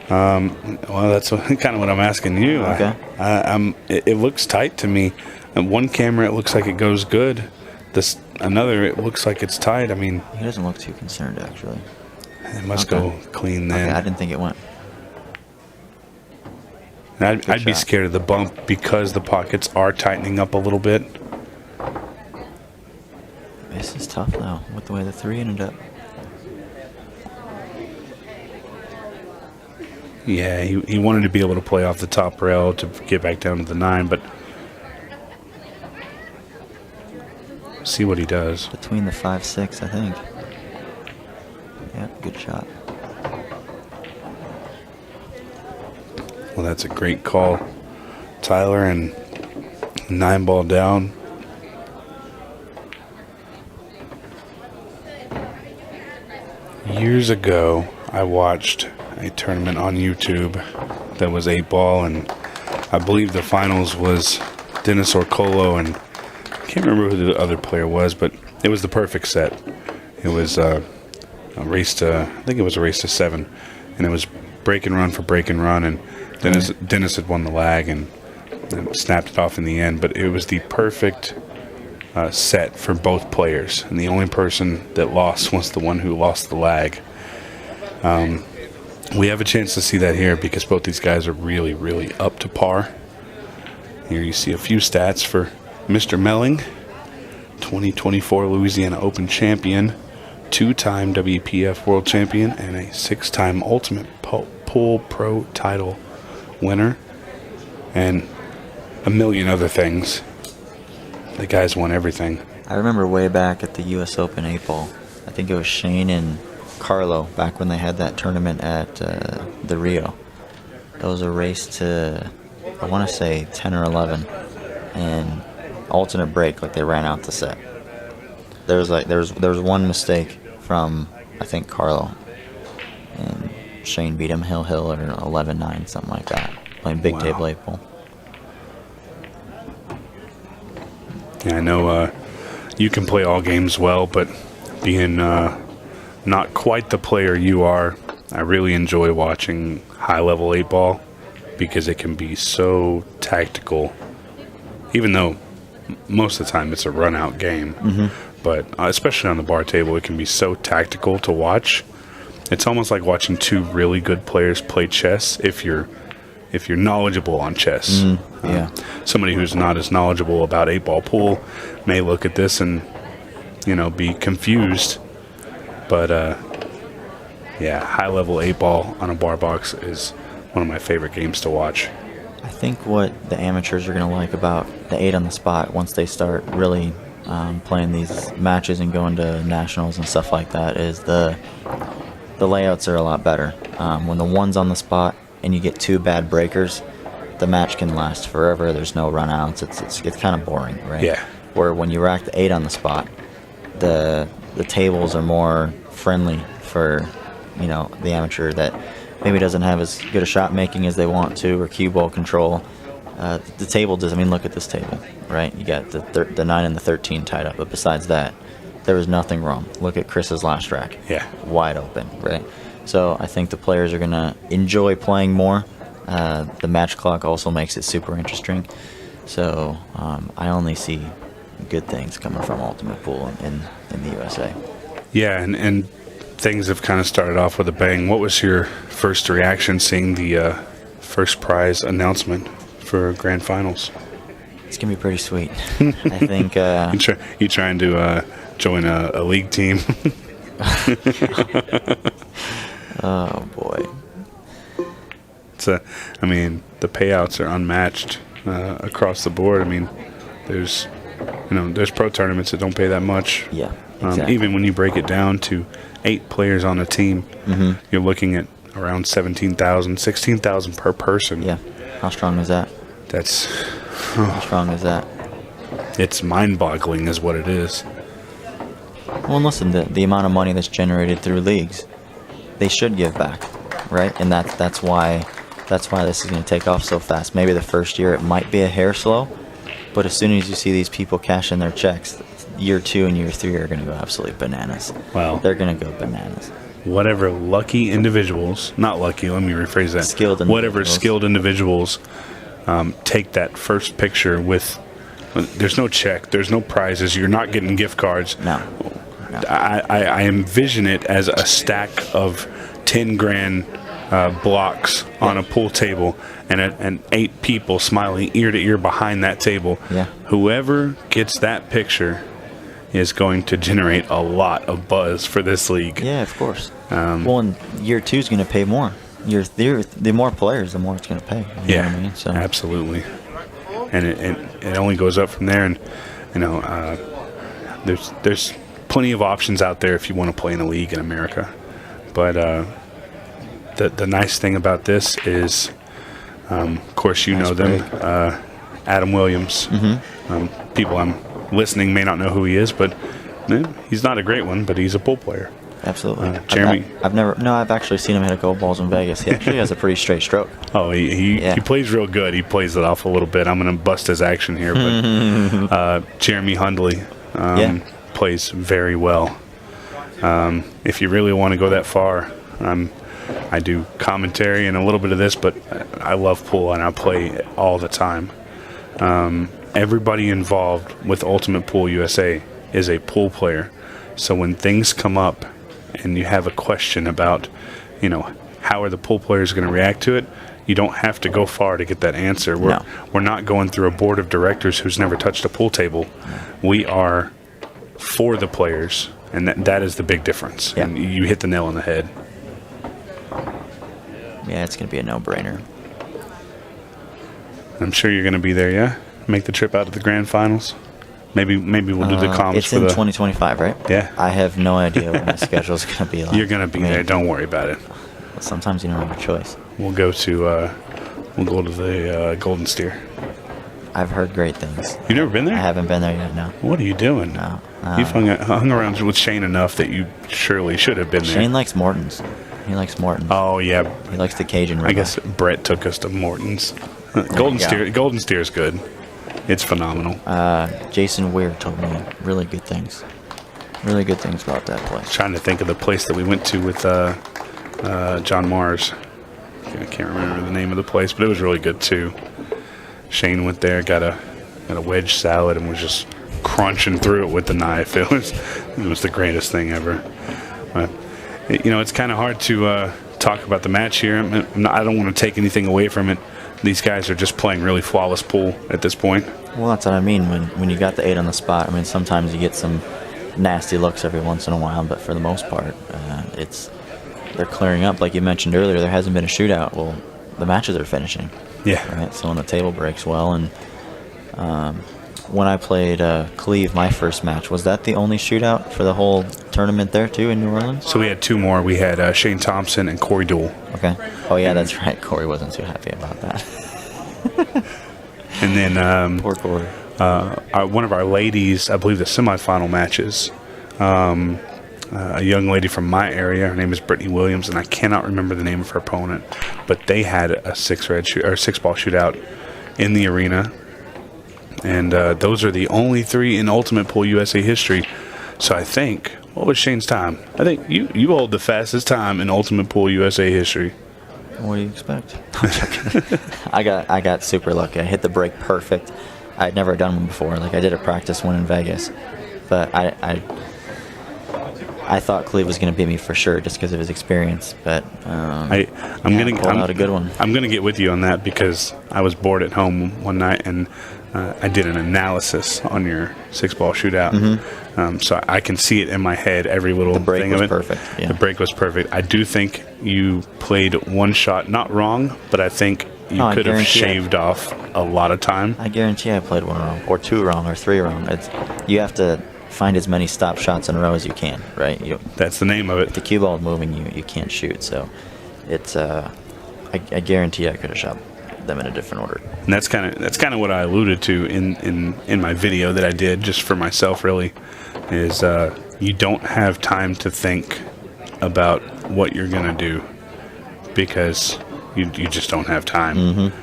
Well, that's kind of what I'm asking you. Okay. It looks tight to me. And one camera, it looks like it goes good. Another, it looks like it's tight. I mean, he doesn't look too concerned, actually. It must go clean then. Okay, I didn't think it went. I'd be scared of the bump because the pockets are tightening up a little bit. This is tough, though, with the way the 3 ended up. Yeah, he wanted to be able to play off the top rail to get back down to the 9, but see what he does. Between the 5-6, I think. Yep, good shot. Well, that's a great call, Tyler, and 9 ball down. Years ago, I watched a tournament on YouTube that was 8 ball, and I believe the finals was Dennis Orcolo, and I can't remember who the other player was, but it was the perfect set. It was a race to, I think it was a race to 7, and it was break and run for break and run, and Dennis had won the lag and snapped it off in the end, but it was the perfect set for both players, and the only person that lost was the one who lost the lag. We have a chance to see that here because both these guys are really, really up to par. Here you see a few stats for Mr. Meling, 2024 Louisiana Open champion, 2-time WPF World Champion, and a 6-time Ultimate Pool Pro title winner, and a million other things. The guys won everything. I remember way back at the U.S. Open 8 ball, I think it was Shane and Carlo back when they had that tournament at the Rio. It was a race to, I want to say 10 or 11, and alternate break, like they ran out the set. There was one mistake from, I think, Carlo, and Shane beat him hill or 11-9, something like that, playing big table 8 ball. Yeah, I know you can play all games well, but being not quite the player you are, I really enjoy watching high-level 8 ball because it can be so tactical, even though most of the time it's a run-out game. But especially on the bar table, it can be so tactical to watch. It's almost like watching 2 really good players play chess if you're knowledgeable on chess. Yeah. Somebody who's not as knowledgeable about 8 ball pool may look at this and be confused. But yeah, high level 8 ball on a bar box is one of my favorite games to watch. I think what the amateurs are going to like about the 8 on the spot once they start really playing these matches and going to nationals and stuff like that is the layouts are a lot better. When the 1's on the spot and you get 2 bad breakers, the match can last forever. There's no run-outs. It's kind of boring, right? Yeah. Where when you rack the 8 on the spot, the tables are more friendly for the amateur that maybe doesn't have as good a shot making as they want to, or cue ball control. The table does. I mean, look at this table, right? You got the 9 and the 13 tied up, but besides that, there was nothing wrong. Look at Chris's last rack. Yeah. Wide open, right? So I think the players are going to enjoy playing more. The match clock also makes it super interesting. So I only see good things coming from Ultimate Pool in the USA. Yeah, and things have kind of started off with a bang. What was your first reaction seeing the first prize announcement for Grand Finals? It's going to be pretty sweet. I think... you trying to join a league team? Oh, boy. I mean, the payouts are unmatched across the board. I mean, there's pro tournaments that don't pay that much. Yeah, exactly. Even when you break it down to 8 players on a team, Mhm. you're looking at around 17,000, 16,000 per person. Yeah. How strong is that? How strong is that? It's mind-boggling is what it is. Well, and listen, the amount of money that's generated through leagues, they should give back, right? And that's why this is going to take off so fast. Maybe the first year it might be a hair slow, but as soon as you see these people cash in their checks, year 2 and year 3 are going to go absolutely bananas. Wow. They're going to go bananas. Whatever lucky individuals, not lucky, let me rephrase that. Whatever skilled individuals take that first picture with, there's no check, there's no prizes, you're not getting gift cards. No. I envision it as a stack of 10 grand blocks on a pool table and 8 people smiling ear to ear behind that table. Yeah. Whoever gets that picture is going to generate a lot of buzz for this league. Yeah, of course. Well, and year 2 is going to pay more. The more players, the more it's going to pay. You know what I mean? So. Absolutely. And it only goes up from there. And there's plenty of options out there if you want to play in a league in America. But the nice thing about this is, of course, you know them, Adam Williams. Mm-hmm. People I'm listening may not know who he is, but he's not a great one, but he's a pool player. Absolutely. Jeremy. I've actually seen him hit a gold balls in Vegas. He actually has a pretty straight stroke. Oh, he plays real good. He plays it off a little bit. I'm going to bust his action here, but Jeremy Hundley plays very well. If you really want to go that far, I do commentary and a little bit of this, but I love pool and I play all the time. Everybody involved with Ultimate Pool USA is a pool player. So when things come up and you have a question about, how are the pool players going to react to it, you don't have to go far to get that answer. We're not going through a board of directors who's never touched a pool table. We are for the players, and that is the big difference. Yeah. And you hit the nail on the head. Yeah, it's going to be a no-brainer. I'm sure you're going to be there, yeah? Make the trip out to the grand finals? Maybe we'll do the comms it's for in the 2025, right? Yeah. I have no idea what my schedule is going to be like. You're going to be there. Don't worry about it. Sometimes you don't have a choice. We'll go to the Golden Steer. I've heard great things. You never been there? I haven't been there yet, no. What are you doing? No. You've hung around with Shane enough that you surely should have been there. Shane likes Morton's. He likes Morton's. Oh, yeah. He likes the Cajun ribeye. I guess Brett took us to Morton's. Golden Steer is good. It's phenomenal. Jason Weir told me really good things. Really good things about that place. Trying to think of the place that we went to with John Mars. I can't remember the name of the place, but it was really good too. Shane went there, got a wedge salad, and was just crunching through it with the knife. It was the greatest thing ever. It's kind of hard to talk about the match here. I don't want to take anything away from it. These guys are just playing really flawless pool at this point. Well, that's what I mean. When you got the 8 on the spot, I mean, sometimes you get some nasty looks every once in a while, but for the most part, they're clearing up. Like you mentioned earlier, there hasn't been a shootout. Well, the matches are finishing. Yeah. Right. So when the table breaks well, and when I played Cleve, my first match, was that the only shootout for the whole tournament there too in New Orleans? So we had 2 more. We had Shane Thompson and Corey Deuel. Okay. Oh yeah, that's right. Corey wasn't too happy about that. And then poor Corey. One of our ladies, I believe the semifinal matches, a young lady from my area. Her name is Brittany Williams, and I cannot remember the name of her opponent, but they had a six-ball shootout in the arena, and those are the only 3 in Ultimate Pool USA history. So I think, what was Shane's time? I think you hold the fastest time in Ultimate Pool USA history. What do you expect? I got super lucky. I hit the break perfect. I'd never done one before. Like, I did a practice one in Vegas, but I thought Cleve was going to beat me for sure just because of his experience. But I'm out a good one. I'm gonna get with you on that because I was bored at home one night and I did an analysis on your 6-ball shootout. So I can see it in my head, every little thing of it. Perfect. Yeah. The break was perfect. I do think you played one shot not wrong, but I think you could have shaved off a lot of time. I guarantee I played 1 wrong, or 2 wrong, or 3 wrong. You have to find as many stop shots in a row as you can, right? That's the name of it. If the cue ball is moving, you can't shoot. So it's I guarantee I could have shot them in a different order. And that's kind of what I alluded to in my video that I did just for myself. Really, is you don't have time to think about what you're gonna do because you just don't have time.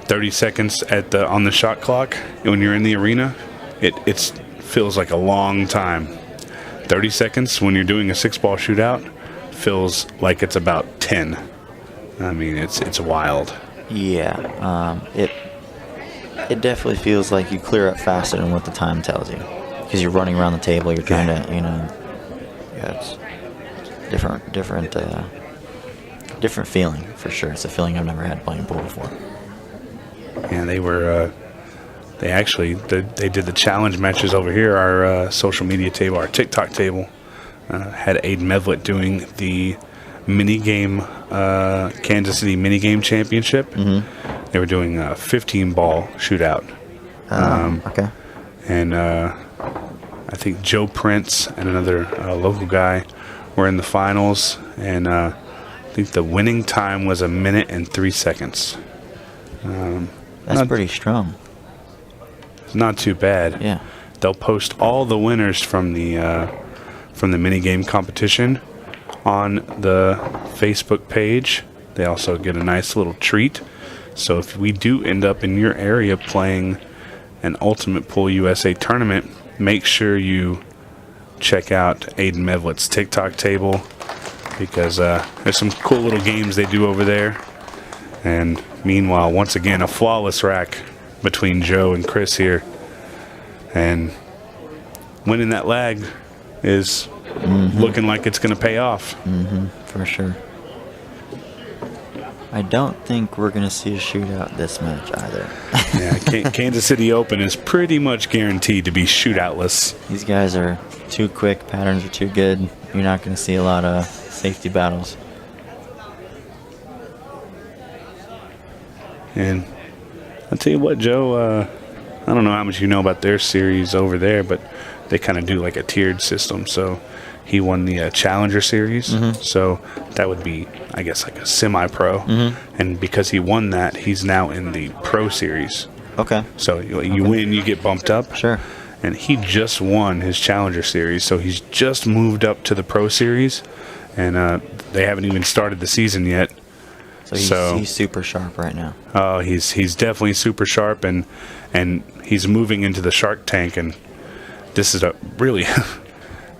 30 seconds on the shot clock when you're in the arena, it feels like a long time. 30 seconds when you're doing a 6-ball shootout feels like it's about 10. I mean, it's wild. Yeah, it definitely feels like you clear up faster than what the time tells you because you're running around the table. You're trying to, it's different feeling for sure. It's a feeling I've never had playing pool before. Yeah, they were. They did the challenge matches over here. Our social media table, our TikTok table, had Aiden Mevlett doing the minigame, Kansas City minigame championship. They were doing a 15-ball shootout. Okay. And I think Joe Prince and another local guy were in the finals, and I think the winning time was 1 minute and 3 seconds. That's pretty strong. It's not too bad. Yeah. They'll post all the winners from the minigame competition on the Facebook page. They also get a nice little treat. So if we do end up in your area playing an Ultimate Pool USA tournament, make sure you check out Aiden Mevlett's TikTok table because there's some cool little games they do over there. And meanwhile, once again, a flawless rack between Joe and Chris here. And winning that lag is looking like it's going to pay off. For sure. I don't think we're going to see a shootout this match either. Yeah, Kansas City Open is pretty much guaranteed to be shootoutless. These guys are too quick. Patterns are too good. You're not going to see a lot of safety battles. And I'll tell you what, Joe, I don't know how much you know about their series over there, but they kind of do like a tiered system. So he won the Challenger Series. So that would be, I guess, like a semi-pro. And because he won that, he's now in the Pro Series. Okay. So you win, you get bumped up. Sure. And he just won his Challenger Series, so he's just moved up to the Pro Series. And they haven't even started the season yet. So he's super sharp right now. Oh, he's definitely super sharp, and he's moving into the Shark Tank, and this is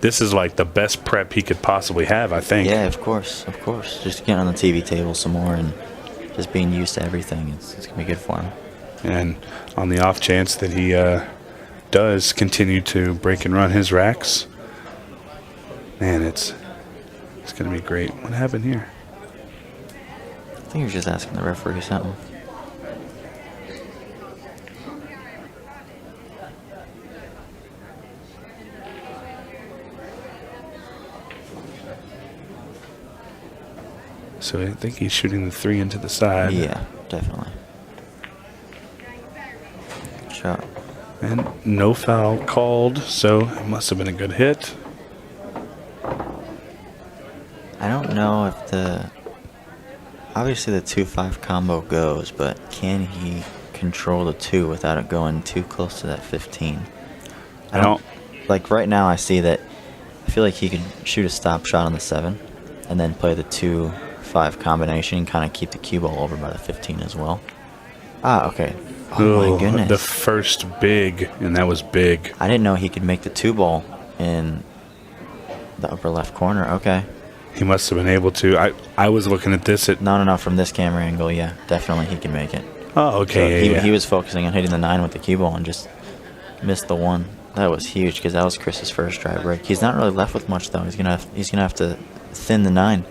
this is like the best prep he could possibly have, I think. Yeah, of course. Just getting on the TV table some more and just being used to everything, it's gonna be good for him. And on the off chance that he does continue to break and run his racks, man, it's gonna be great. What happened here? I think he was just asking the referee something. So I think he's shooting the 3 into the side. Yeah, definitely. Good shot. And no foul called, so it must have been a good hit. I don't know if obviously the 2-5 combo goes, but can he control the 2 without it going too close to that 15? I don't. Like right now I see that feel like he could shoot a stop shot on the 7 and then play the 2-5 combination and kind of keep the cue ball over by the 15 as well. Ah, okay. Oh my goodness. The first big, and that was big. I didn't know he could make the 2 ball in the upper left corner. Okay. He must have been able to. I was looking at this at... No, from this camera angle, yeah. Definitely he can make it. Oh, okay. So he was focusing on hitting the 9 with the cue ball and just missed the 1. That was huge because that was Chris's first drive break. He's not really left with much though. He's gonna have to thin the 9.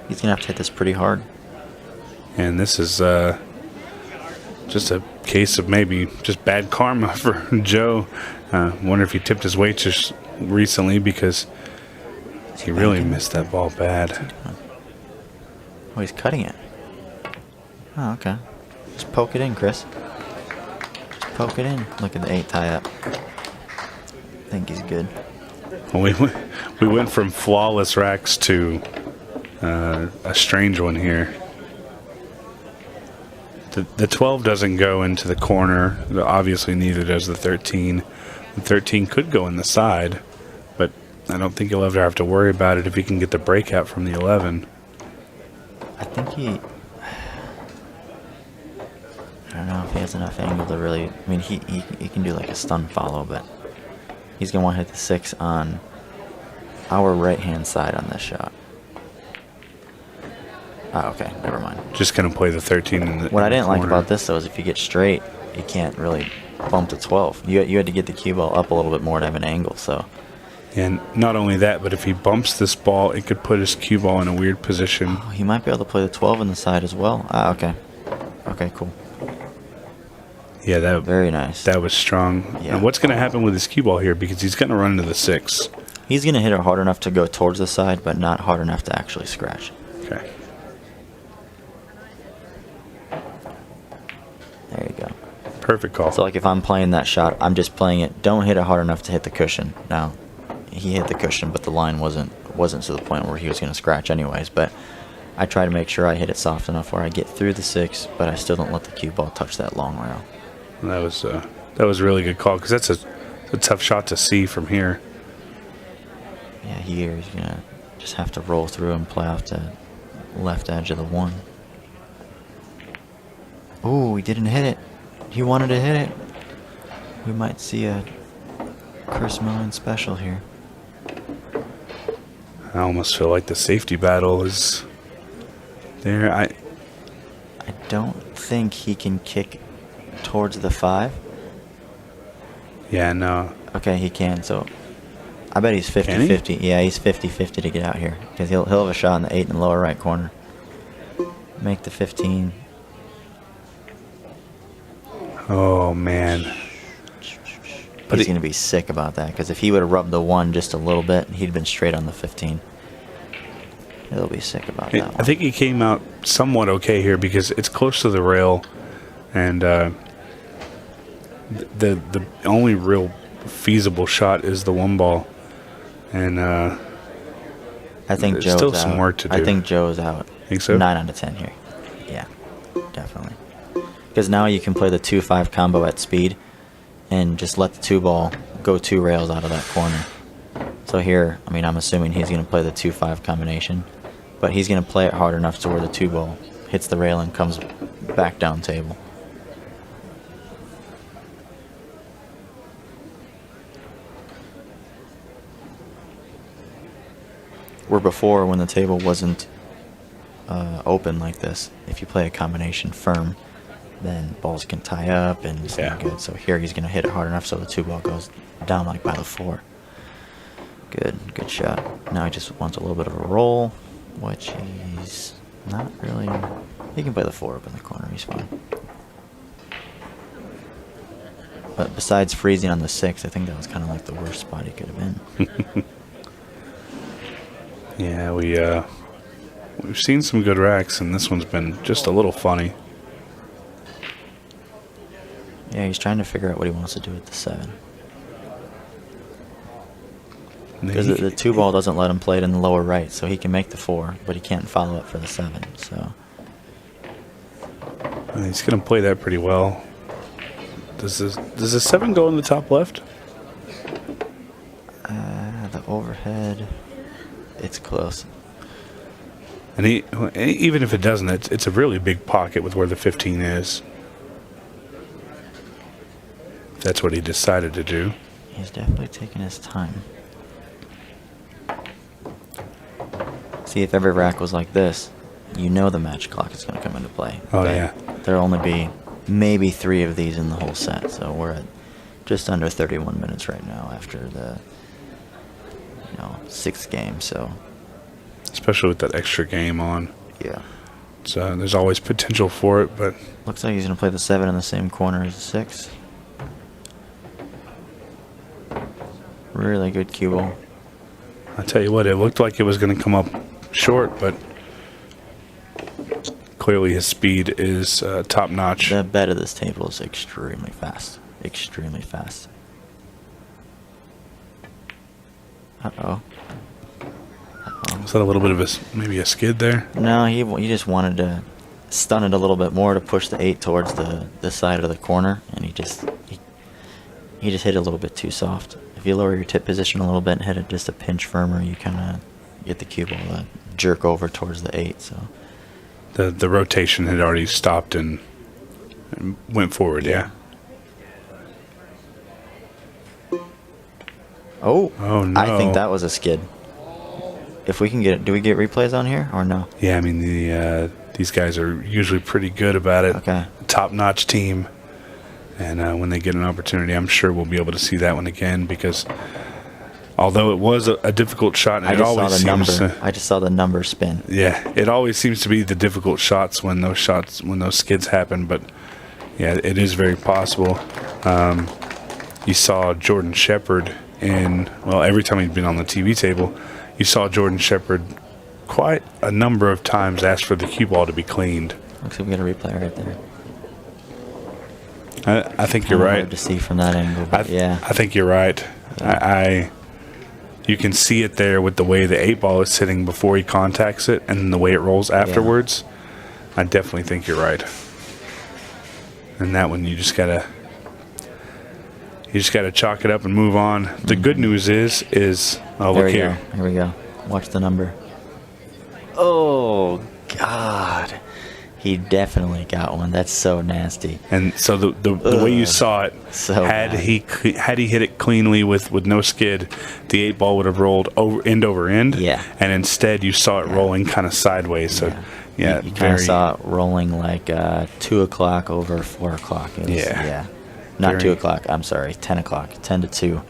He's gonna have to hit this pretty hard. And this is just a case of maybe just bad karma for Joe. Wonder if he tipped his weight just recently because he really missed that ball bad. Oh, he's cutting it. Oh, okay. Just poke it in, Chris. Just poke it in. Look at the 8 tie up. I think he's good. Well, we went from flawless racks to a strange one here. The 12 doesn't go into the corner. Obviously, neither does the 13. The 13 could go in the side, but I don't think he'll ever have to worry about it if he can get the breakout from the 11. I think I don't know if he has enough angle to really... I mean, he can do like a stun follow, but he's going to want to hit the 6 on our right-hand side on this shot. Oh, okay, never mind. Just going to play the 13 in the What I didn't like corner. about this, though, is if you get straight, you can't really bump the 12. You had to get the cue ball up a little bit more to have an angle, so... And not only that, but if he bumps this ball, it could put his cue ball in a weird position. Oh, he might be able to play the 12 on the side as well. Ah, okay. Okay, cool. Yeah, that very nice. That was strong. Yeah. And what's going to happen with his cue ball here? Because he's going to run into the 6. He's going to hit it hard enough to go towards the side, but not hard enough to actually scratch. Okay. There you go. Perfect call. So, like, if I'm playing that shot, I'm just playing it. Don't hit it hard enough to hit the cushion. Now, he hit the cushion, but the line wasn't to the point where he was going to scratch anyways. But I try to make sure I hit it soft enough where I get through the 6, but I still don't let the cue ball touch that long rail. That was a really good call because that's a tough shot to see from here. Yeah, here he's going to just have to roll through and play off the left edge of the 1. Oh, he didn't hit it. He wanted to hit it. We might see a Chris Meling special here. I almost feel like the safety battle is there. I don't think he can kick towards the 5. Yeah, no. Okay, he can. So I bet he's 50-50. Yeah, he's 50-50 to get out here because he'll have a shot in the 8 in the lower right corner. Make the 15. Oh man. But he's going to be sick about that because if he would have rubbed the 1 just a little bit, he'd been straight on the 15. He'll be sick about that one. I think he came out somewhat okay here because it's close to the rail, and the only real feasible shot is the 1 ball, and I think there's Joe's still out. some work to do. I think Joe's out. Think so? 9 out of 10 here. Yeah, definitely. Because now you can play the 2-5 combo at speed and just let the 2 ball go 2 rails out of that corner. So here, I mean, I'm assuming he's going to play the 2-5 combination, but he's going to play it hard enough to where the 2 ball hits the rail and comes back down table. Where before, when the table wasn't open like this, if you play a combination firm, then balls can tie up and it's not good. So here he's going to hit it hard enough so the 2 ball goes down like by the 4. Good shot. Now he just wants a little bit of a roll, which he's not really. He can play the 4 up in the corner. He's fine. But besides freezing on the 6, I think that was kind of like the worst spot he could have been. Yeah, we've seen some good racks, and this one's been just a little funny. Yeah, he's trying to figure out what he wants to do with the 7. Because the 2 ball doesn't let him play it in the lower right, so he can make the 4, but he can't follow up for the 7. So he's going to play that pretty well. Does the 7 go in the top left? The overhead. It's close. And even if it doesn't, it's a really big pocket with where the 15 is. If that's what he decided to do. He's definitely taking his time. See, if every rack was like this, you know the match clock is going to come into play. Oh, But yeah. There'll only be maybe 3 of these in the whole set, so we're at just under 31 minutes right now after the 6th game, so... Especially with that extra game on. Yeah. So there's always potential for it, but... Looks like he's going to play the 7 in the same corner as the 6. Really good cue ball. I tell you what, it looked like it was going to come up short, but clearly his speed is top notch. The bed of this table is extremely fast. Extremely fast. Uh-oh. Was that a little bit of maybe a skid there? No, he just wanted to stun it a little bit more to push the 8 towards the side of the corner, and he just hit it a little bit too soft. If you lower your tip position a little bit and hit it just a pinch firmer, you kind of get the cue ball to jerk over towards the 8. So the rotation had already stopped and went forward. Yeah. Oh no! I think that was a skid. If we can get it, do we get replays on here or no? Yeah, I mean these guys are usually pretty good about it. Okay. Top-notch team, and when they get an opportunity, I'm sure we'll be able to see that one again, because although it was a difficult shot, and I it just always saw the seems number. to, I just saw the number spin. yeah, it always seems to be the difficult shots when those skids happen. But yeah, it is very possible. You saw Jordan Shepard every time he'd been on the TV table, you saw Jordan Shepard quite a number of times ask for the cue ball to be cleaned. Looks like we got a replay right there. I think you're right. Hard to see from that angle, but yeah. I think you're right. Yeah. You can see it there with the way the 8 ball is sitting before he contacts it, and the way it rolls afterwards. I definitely think you're right. And that one, you just gotta chalk it up and move on. The good news is oh, look here. Here we go. Watch the number. Oh God. He definitely got one. That's so nasty. And so the way you saw it, had he hit it cleanly with no skid, the 8 ball would have rolled end over end. Yeah. And instead you saw it rolling kind of sideways. So yeah, you kind of saw it rolling like 2 o'clock over 4 o'clock. Yeah. Not 2 o'clock. I'm sorry, 10 o'clock. 10 to 2.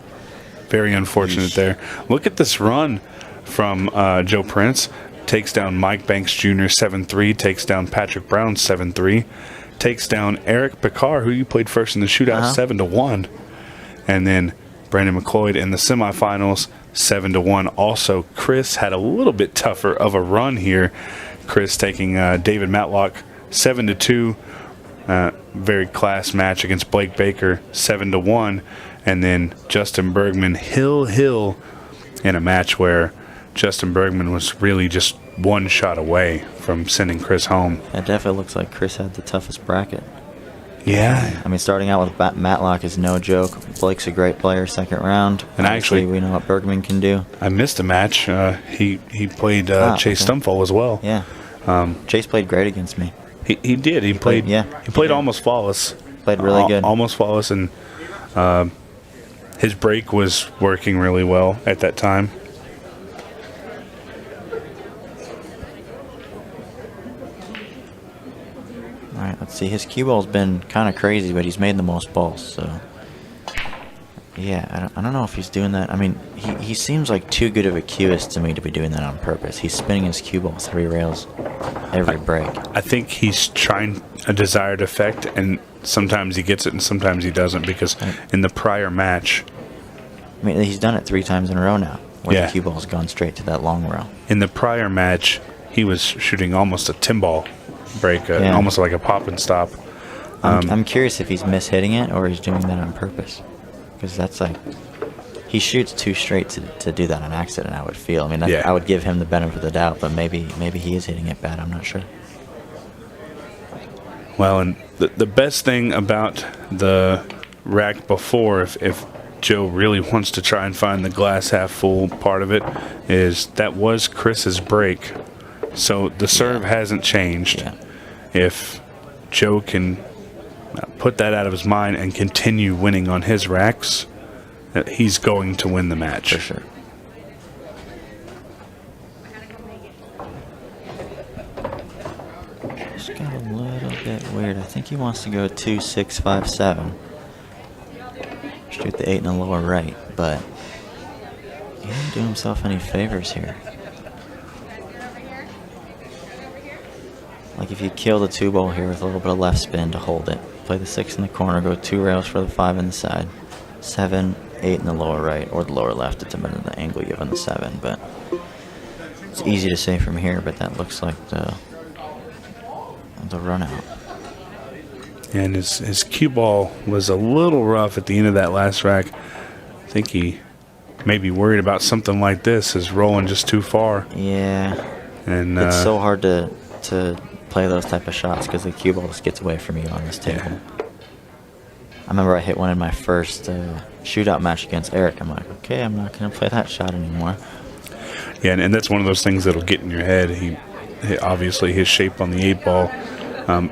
Very unfortunate there. Look at this run from Joe Prince. Takes down Mike Banks Jr. 7-3. Takes down Patrick Brown 7-3. Takes down Eric Picard, who you played first in the shootout, 7-1. And then Brandon McClody in the semifinals 7-1. Also, Chris had a little bit tougher of a run here. Chris taking David Matlock 7-2. Very class match against Blake Baker 7-1. And then Justin Bergman Hill in a match where Justin Bergman was really just one shot away from sending Chris home. That definitely looks like Chris had the toughest bracket. Yeah. I mean, starting out with Matlock is no joke. Blake's a great player, second round. And Obviously, we know what Bergman can do. I missed a match. He played Chase Stumfall as well. Yeah. Chase played great against me. He did. He played almost flawless. Played really good. Almost flawless, and his break was working really well at that time. All right, let's see. His cue ball's been kind of crazy, but he's made the most balls. So, yeah, I don't know if he's doing that. I mean, he seems like too good of a cueist to me to be doing that on purpose. He's spinning his cue ball 3 rails every break. I think he's trying a desired effect, and sometimes he gets it and sometimes he doesn't, because in the prior match... I mean, he's done it 3 times in a row now, where the cue ball's gone straight to that long rail. In the prior match, he was shooting almost a timbal break, almost like a pop and stop. I'm curious if he's mishitting it or he's doing that on purpose, because that's like he shoots too straight to do that on accident. I would feel. I mean, I would give him the benefit of the doubt, but maybe he is hitting it bad. I'm not sure. Well, and the best thing about the rack before, if Joe really wants to try and find the glass half full part of it is that was Chris's break. So the serve hasn't changed. Yeah. If Joe can put that out of his mind and continue winning on his racks, he's going to win the match. For sure. Just got a little bit weird. I think he wants to go 2, 6, 5, 7. Shoot the 8 in the lower right, but he didn't do himself any favors here. Like if you kill the 2 ball here with a little bit of left spin to hold it, play the 6 in the corner, go 2 rails for the 5 in the side, 7, 8 in the lower right or the lower left, depending on the angle you have on the 7. But it's easy to say from here, but that looks like the run out. And his cue ball was a little rough at the end of that last rack. I think he may be worried about something like this, is rolling just too far. Yeah. And it's so hard to play those type of shots because the cue ball just gets away from you on this table. Yeah. I remember I hit one in my first shootout match against Eric. I'm like, okay, I'm not going to play that shot anymore. Yeah, and that's one of those things that'll get in your head. He obviously, his shape on the 8 ball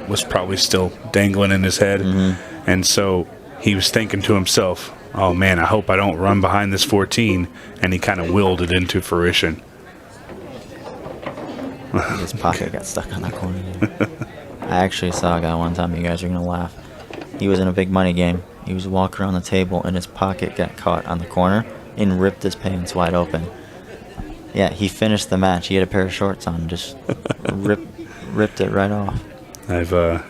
was probably still dangling in his head. Mm-hmm. And so he was thinking to himself, oh man, I hope I don't run behind this 14. And he kind of willed it into fruition. His pocket got stuck on that corner. I actually saw a guy one time, you guys are going to laugh. He was in a big money game. He was walking around the table and his pocket got caught on the corner and ripped his pants wide open. Yeah, he finished the match. He had a pair of shorts on, just ripped it right off. I've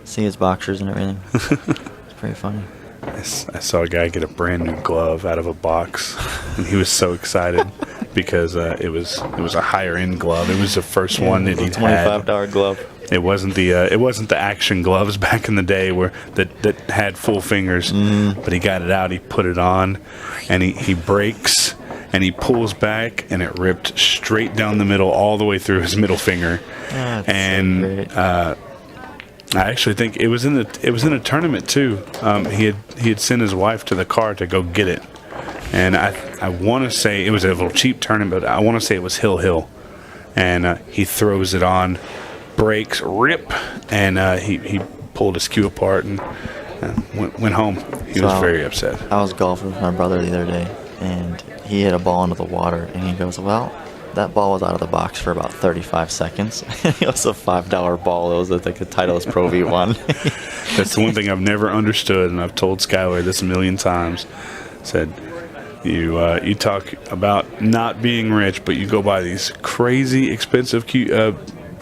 see his boxers and everything. It's pretty funny. I saw a guy get a brand new glove out of a box, and he was so excited because it was a higher end glove. It was the first one that he'd had. $25 glove. It wasn't the action gloves back in the day where that had full fingers. But he got it out. He put it on, and he breaks. And he pulls back, and it ripped straight down the middle, all the way through his middle finger. And I actually think it was in a tournament too. He had sent his wife to the car to go get it, and I want to say it was a little cheap tournament, but I want to say it was Hill, and he throws it on, breaks, rip, and he pulled his cue apart and went home. He was very upset. I was golfing with my brother the other day, and he hit a ball into the water, and he goes, well, that ball was out of the box for about 35 seconds. It was a $5 ball. It was like the Titleist Pro V1. That's the one thing I've never understood, and I've told Skylar this a million times. Said, you talk about not being rich, but you go buy these crazy expensive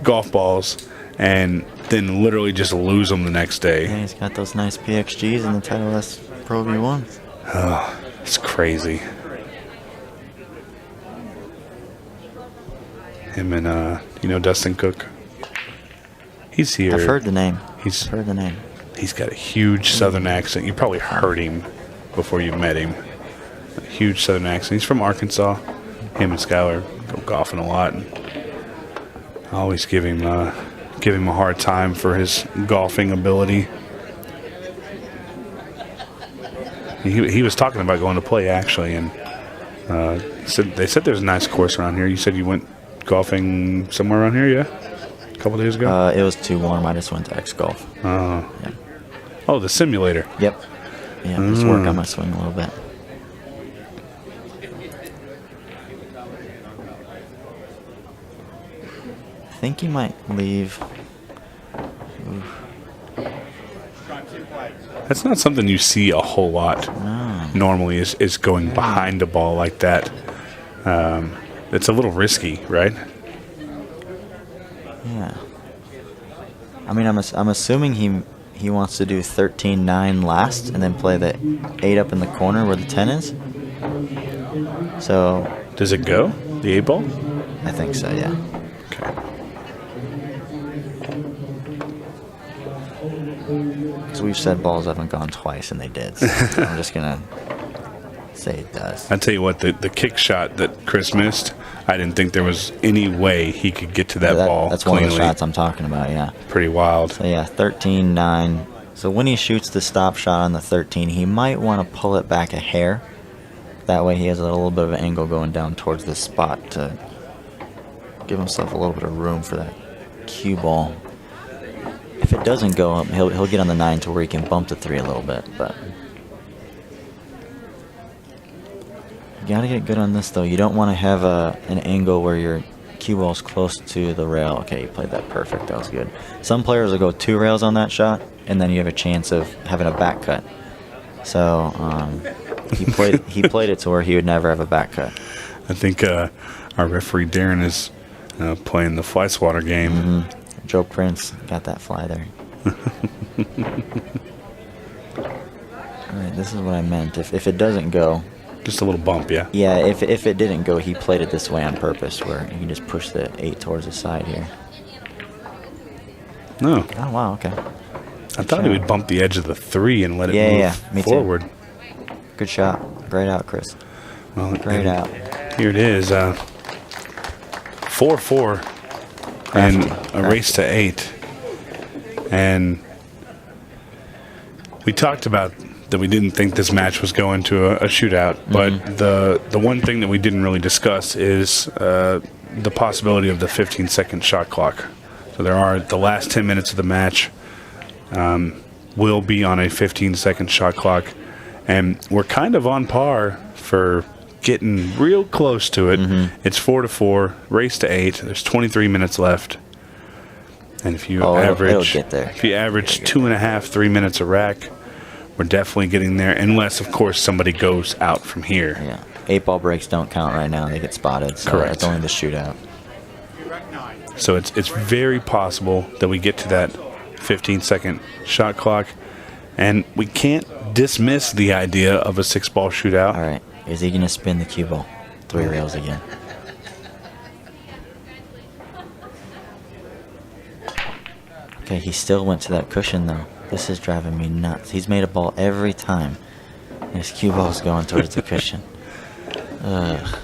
golf balls and then literally just lose them the next day. Yeah, he's got those nice PXGs and the Titleist Pro V1s. Oh, it's crazy. Him and Dustin Cook. He's here. I've heard the name. He's got a huge Southern accent. You probably heard him before you met him. A huge Southern accent. He's from Arkansas. Him and Skylar go golfing a lot. And I always give him a hard time for his golfing ability. He was talking about going to play actually, and they said there's a nice course around here. You said you went golfing somewhere around here, yeah? A couple days ago? It was too warm. I just went to X Golf. Oh. Yeah. Oh, the simulator. Yep. Yeah, just work on my swing a little bit. I think he might leave. That's not something you see a whole lot normally is going behind a ball like that. It's a little risky, right? Yeah. I mean, I'm assuming he wants to do 13-9 last and then play the 8 up in the corner where the 10 is. So. Does it go? The 8 ball? I think so, yeah. Okay. Because we've said balls haven't gone twice and they did. So I'm just going to say it does. I tell you what, the kick shot that Chris missed, I didn't think there was any way he could get to that ball That's cleanly. one of the shots I'm talking about, yeah. Pretty wild. So yeah, 13-9 So when he shoots the stop shot on the 13, he might want to pull it back a hair. That way he has a little bit of an angle going down towards the spot to give himself a little bit of room for that cue ball. If it doesn't go up, he'll get on the 9 to where he can bump the 3 a little bit, but you gotta get good on this though. You don't want to have an angle where your cue ball's close to the rail. Okay, you played that perfect. That was good. Some players will go 2 rails on that shot, and then you have a chance of having a back cut. So he played it to where he would never have a back cut. I think our referee Darren is playing the fly swatter game. Mm-hmm. Joe Prince got that fly there. Alright, this is what I meant. If it doesn't go... Just a little bump, yeah? Yeah, if it didn't go, he played it this way on purpose, where he just pushed the 8 towards the side here. No. Oh, wow, okay. I thought he would bump the edge of the 3 and let it move me forward. Too. Good shot. Great out, Chris. Well, great out. Here it is. 4-4. And a race to 8. And we talked about that we didn't think this match was going to a shootout, but the one thing that we didn't really discuss is the possibility of the 15-second shot clock. So the last 10 minutes of the match will be on a 15-second shot clock, and we're kind of on par for getting real close to it. It's 4-4, race to 8. There's 23 minutes left, and if you average 2.5, 3 minutes a rack, we're definitely getting there, unless of course somebody goes out from here. Yeah, 8-ball breaks don't count right now; they get spotted. So correct. It's only the shootout. So it's very possible that we get to that 15-second shot clock, and we can't dismiss the idea of a 6-ball shootout. All right. Is he going to spin the cue ball? 3 rails again. Okay, he still went to that cushion, though. This is driving me nuts. He's made a ball every time. And his cue ball's going towards the cushion.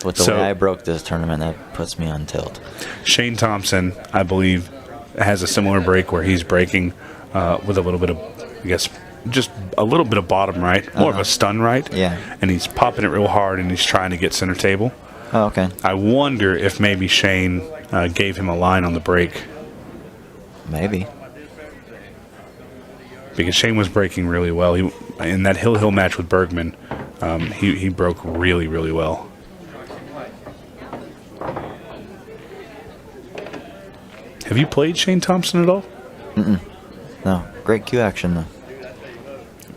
With the way I broke this tournament, that puts me on tilt. Shane Thompson, I believe, has a similar break where he's breaking with a little bit of, I guess, just a little bit of bottom right, more of a stun right. Yeah. And he's popping it real hard, and he's trying to get center table. Oh, okay. I wonder if maybe Shane gave him a line on the break. Maybe. Because Shane was breaking really well. In that Hill match with Bergman, he broke really, really well. Have you played Shane Thompson at all? No. Great cue action, though.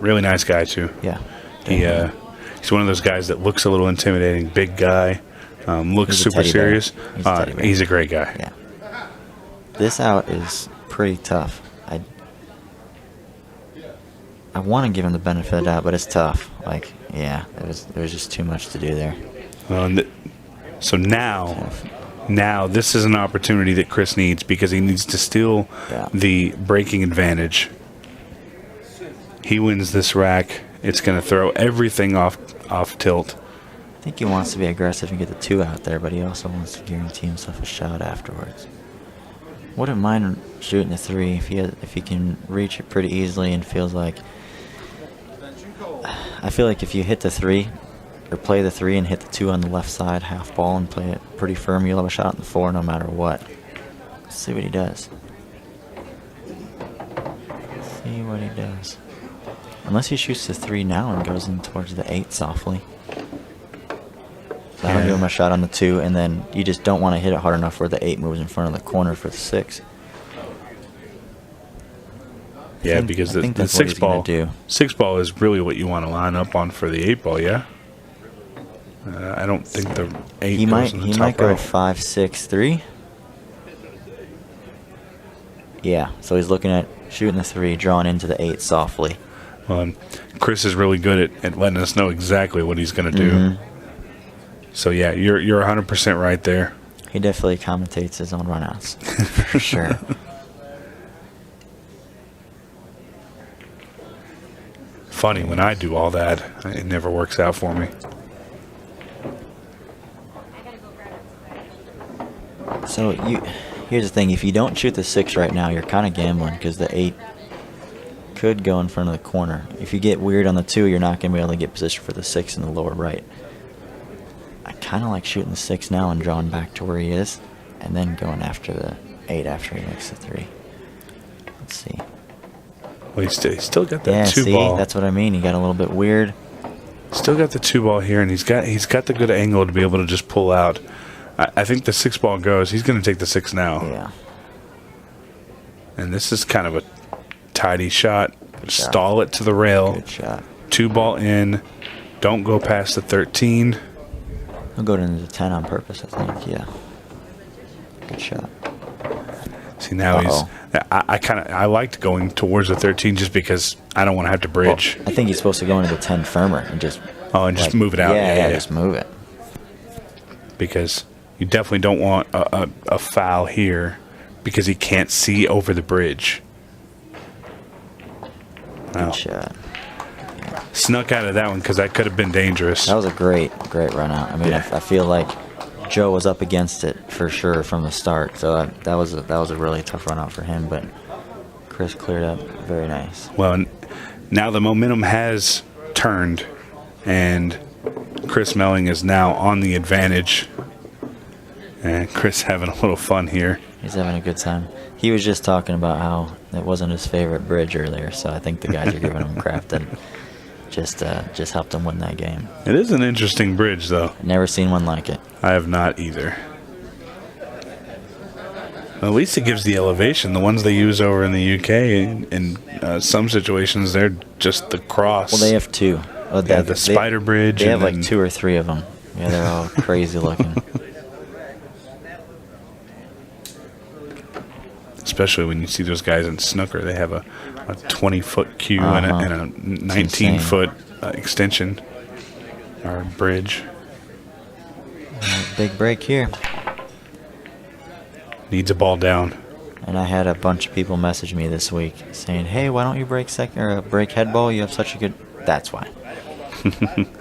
Really nice guy, too. Yeah. He's one of those guys that looks a little intimidating. Big guy. Looks super serious. He's a great guy. Yeah. This out is pretty tough. I want to give him the benefit of the doubt, but it's tough. Like, yeah, there was just too much to do there. So now this is an opportunity that Chris needs, because he needs to steal the breaking advantage. He wins this rack. It's going to throw everything off tilt. I think he wants to be aggressive and get the 2 out there, but he also wants to guarantee himself a shot afterwards. Wouldn't mind shooting the 3 if he can reach it pretty easily and feels like. I feel like if you hit the 3 or play the 3 and hit the 2 on the left side half ball and play it pretty firm, you'll have a shot on the 4 no matter what. Let's see what he does. See what he does. Unless he shoots the 3 now and goes in towards the 8 softly. That'll give him a shot on the 2, and then you just don't want to hit it hard enough where the 8 moves in front of the corner for the 6. Yeah, because the 6-ball is really what you want to line up on for the 8-ball. Yeah. I don't think the 8. He might go 5, 6, 3. Yeah, so he's looking at shooting the 3, drawing into the 8 softly. Chris is really good at letting us know exactly what he's going to do. So yeah, you're 100% right there. He definitely commentates his own runouts, for sure. Funny, when I do all that, it never works out for me. So here's the thing: if you don't shoot the 6 right now, you're kind of gambling, because the 8 could go in front of the corner. If you get weird on the 2, you're not going to be able to get position for the 6 in the lower right. I kind of like shooting the 6 now and drawing back to where he is, and then going after the 8 after he makes the 3. Let's see. Well, he's still got that Yeah, 2 see, ball. that's what I mean. He got a little bit weird. Still got the 2 ball here, and he's got the good angle to be able to just pull out. I think the 6 ball goes. He's going to take the 6 now. Yeah. And this is kind of a tidy shot. Stall it to the rail. Good shot. 2 ball in. Don't go past the 13. He'll go into the 10 on purpose, I think. Yeah. Good shot. See, now I liked going towards the 13 just because I don't want to have to bridge. Well, I think he's supposed to go into the 10 firmer and just... just move it out. Yeah, just move it. Because you definitely don't want a foul here because he can't see over the bridge. Good shot. Snuck out of that one because that could have been dangerous. That was a great run out. I mean, I feel like Joe was up against it for sure from the start. So that was a really tough run out for him. But Chris cleared up very nice. Well, now the momentum has turned, and Chris Meling is now on the advantage. And Chris having a little fun here. He's having a good time. He was just talking about how it wasn't his favorite bridge earlier, so I think the guys are giving him crap that just helped him win that game. It is an interesting bridge, though. Never seen one like it. I have not either. Well, at least it gives the elevation. The ones they use over in the UK, in some situations, they're just the cross. Well, they have 2. They have the spider bridge. They have like 2 or 3 of them. Yeah, they're all crazy looking. Especially when you see those guys in snooker, they have a 20-foot cue and a 19-foot extension or bridge. Big break here. Needs a ball down. And I had a bunch of people message me this week saying, "Hey, why don't you break break head ball? You have such a good." That's why.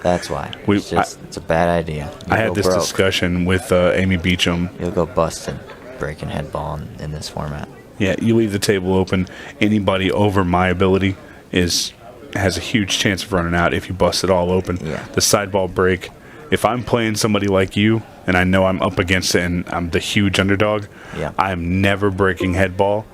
That's why. It's a bad idea. I had this discussion with Amy Beecham. You'll go busted breaking head ball in this format. Yeah, you leave the table open. Anybody over my ability has a huge chance of running out if you bust it all open. Yeah. The side ball break. If I'm playing somebody like you and I know I'm up against it and I'm the huge underdog, I'm never breaking head ball.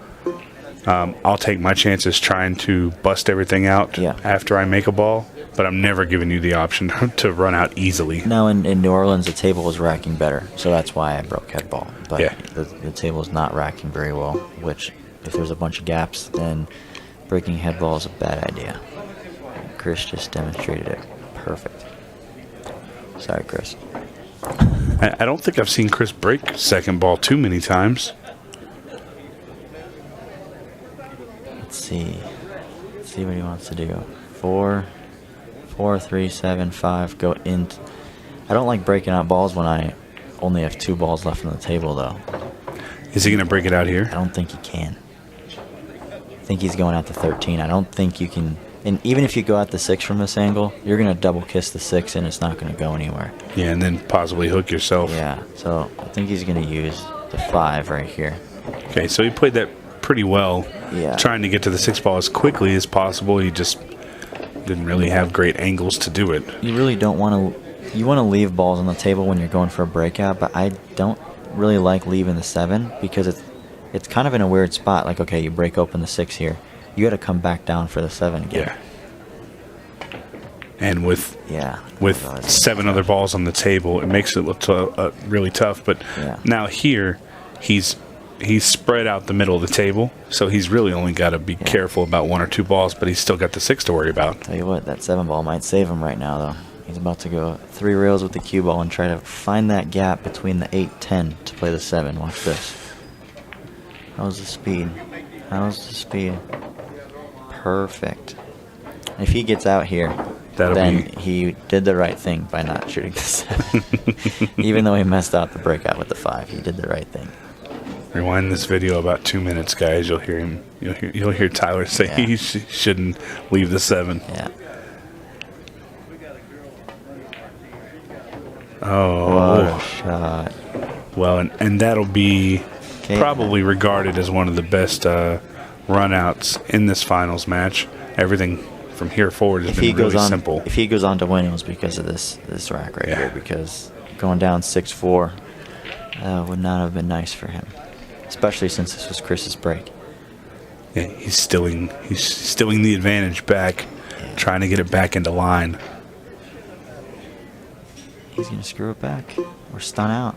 I'll take my chances trying to bust everything out after I make a ball, but I'm never giving you the option to run out easily. Now in New Orleans, the table was racking better, so that's why I broke head ball. But the table is not racking very well, which if there's a bunch of gaps, then breaking head ball is a bad idea. Chris just demonstrated it perfect. Sorry, Chris. I don't think I've seen Chris break second ball too many times. Let's see what he wants to do. 4, 3, 7, 5. Go in. I don't like breaking out balls when I only have 2 balls left on the table, though. Is he going to break it out here? I don't think he can. I think he's going at the 13. I don't think you can. And even if you go at the 6 from this angle, you're going to double kiss the 6 and it's not going to go anywhere. Yeah, and then possibly hook yourself. Yeah, so I think he's going to use the 5 right here. Okay, so he played that pretty well. Yeah. Trying to get to the 6 ball as quickly as possible. He just didn't really have great angles to do it. You really don't want to. You want to leave balls on the table when you're going for a breakout, but I don't really like leaving the 7 because it's kind of in a weird spot. Like, okay, you break open the 6 here. You got to come back down for the 7 again. Yeah. And with 7 other balls on the table, it makes it look really tough. But now here, he's spread out the middle of the table, so he's really only got to be careful about 1 or 2 balls, but he's still got the 6 to worry about. Tell you what, that 7 ball might save him right now, though. He's about to go 3 rails with the cue ball and try to find that gap between the 8-10 to play the 7. Watch this. How's the speed? Perfect. If he gets out here, then he did the right thing by not shooting the 7. Even though he messed out the breakout with the 5, he did the right thing. Rewind this video about 2 minutes, guys. You'll hear him. You'll hear Tyler say he shouldn't leave the 7. Yeah. Oh, what a shot. Well, and that'll be probably regarded as one of the best runouts in this finals match. everything from here forward has If been he really goes on, simple. if he goes on to win, it was because of this rack right here. Because going down 6-4 would not have been nice for him, especially since this was Chris's break. Yeah, he's stilling the advantage back, trying to get it back into line. He's gonna screw it back or stun out.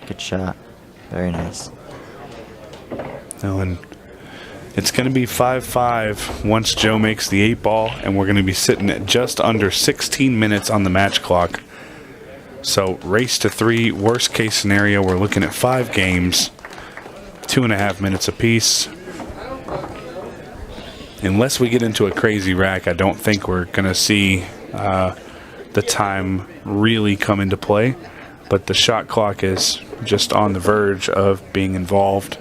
Good shot, very nice. No, and it's going to be 5-5 once Joe makes the 8 ball, and we're going to be sitting at just under 16 minutes on the match clock. So race to 3, worst case scenario, we're looking at 5 games, 2.5 minutes apiece. Unless we get into a crazy rack, I don't think we're going to see the time really come into play. But the shot clock is just on the verge of being involved.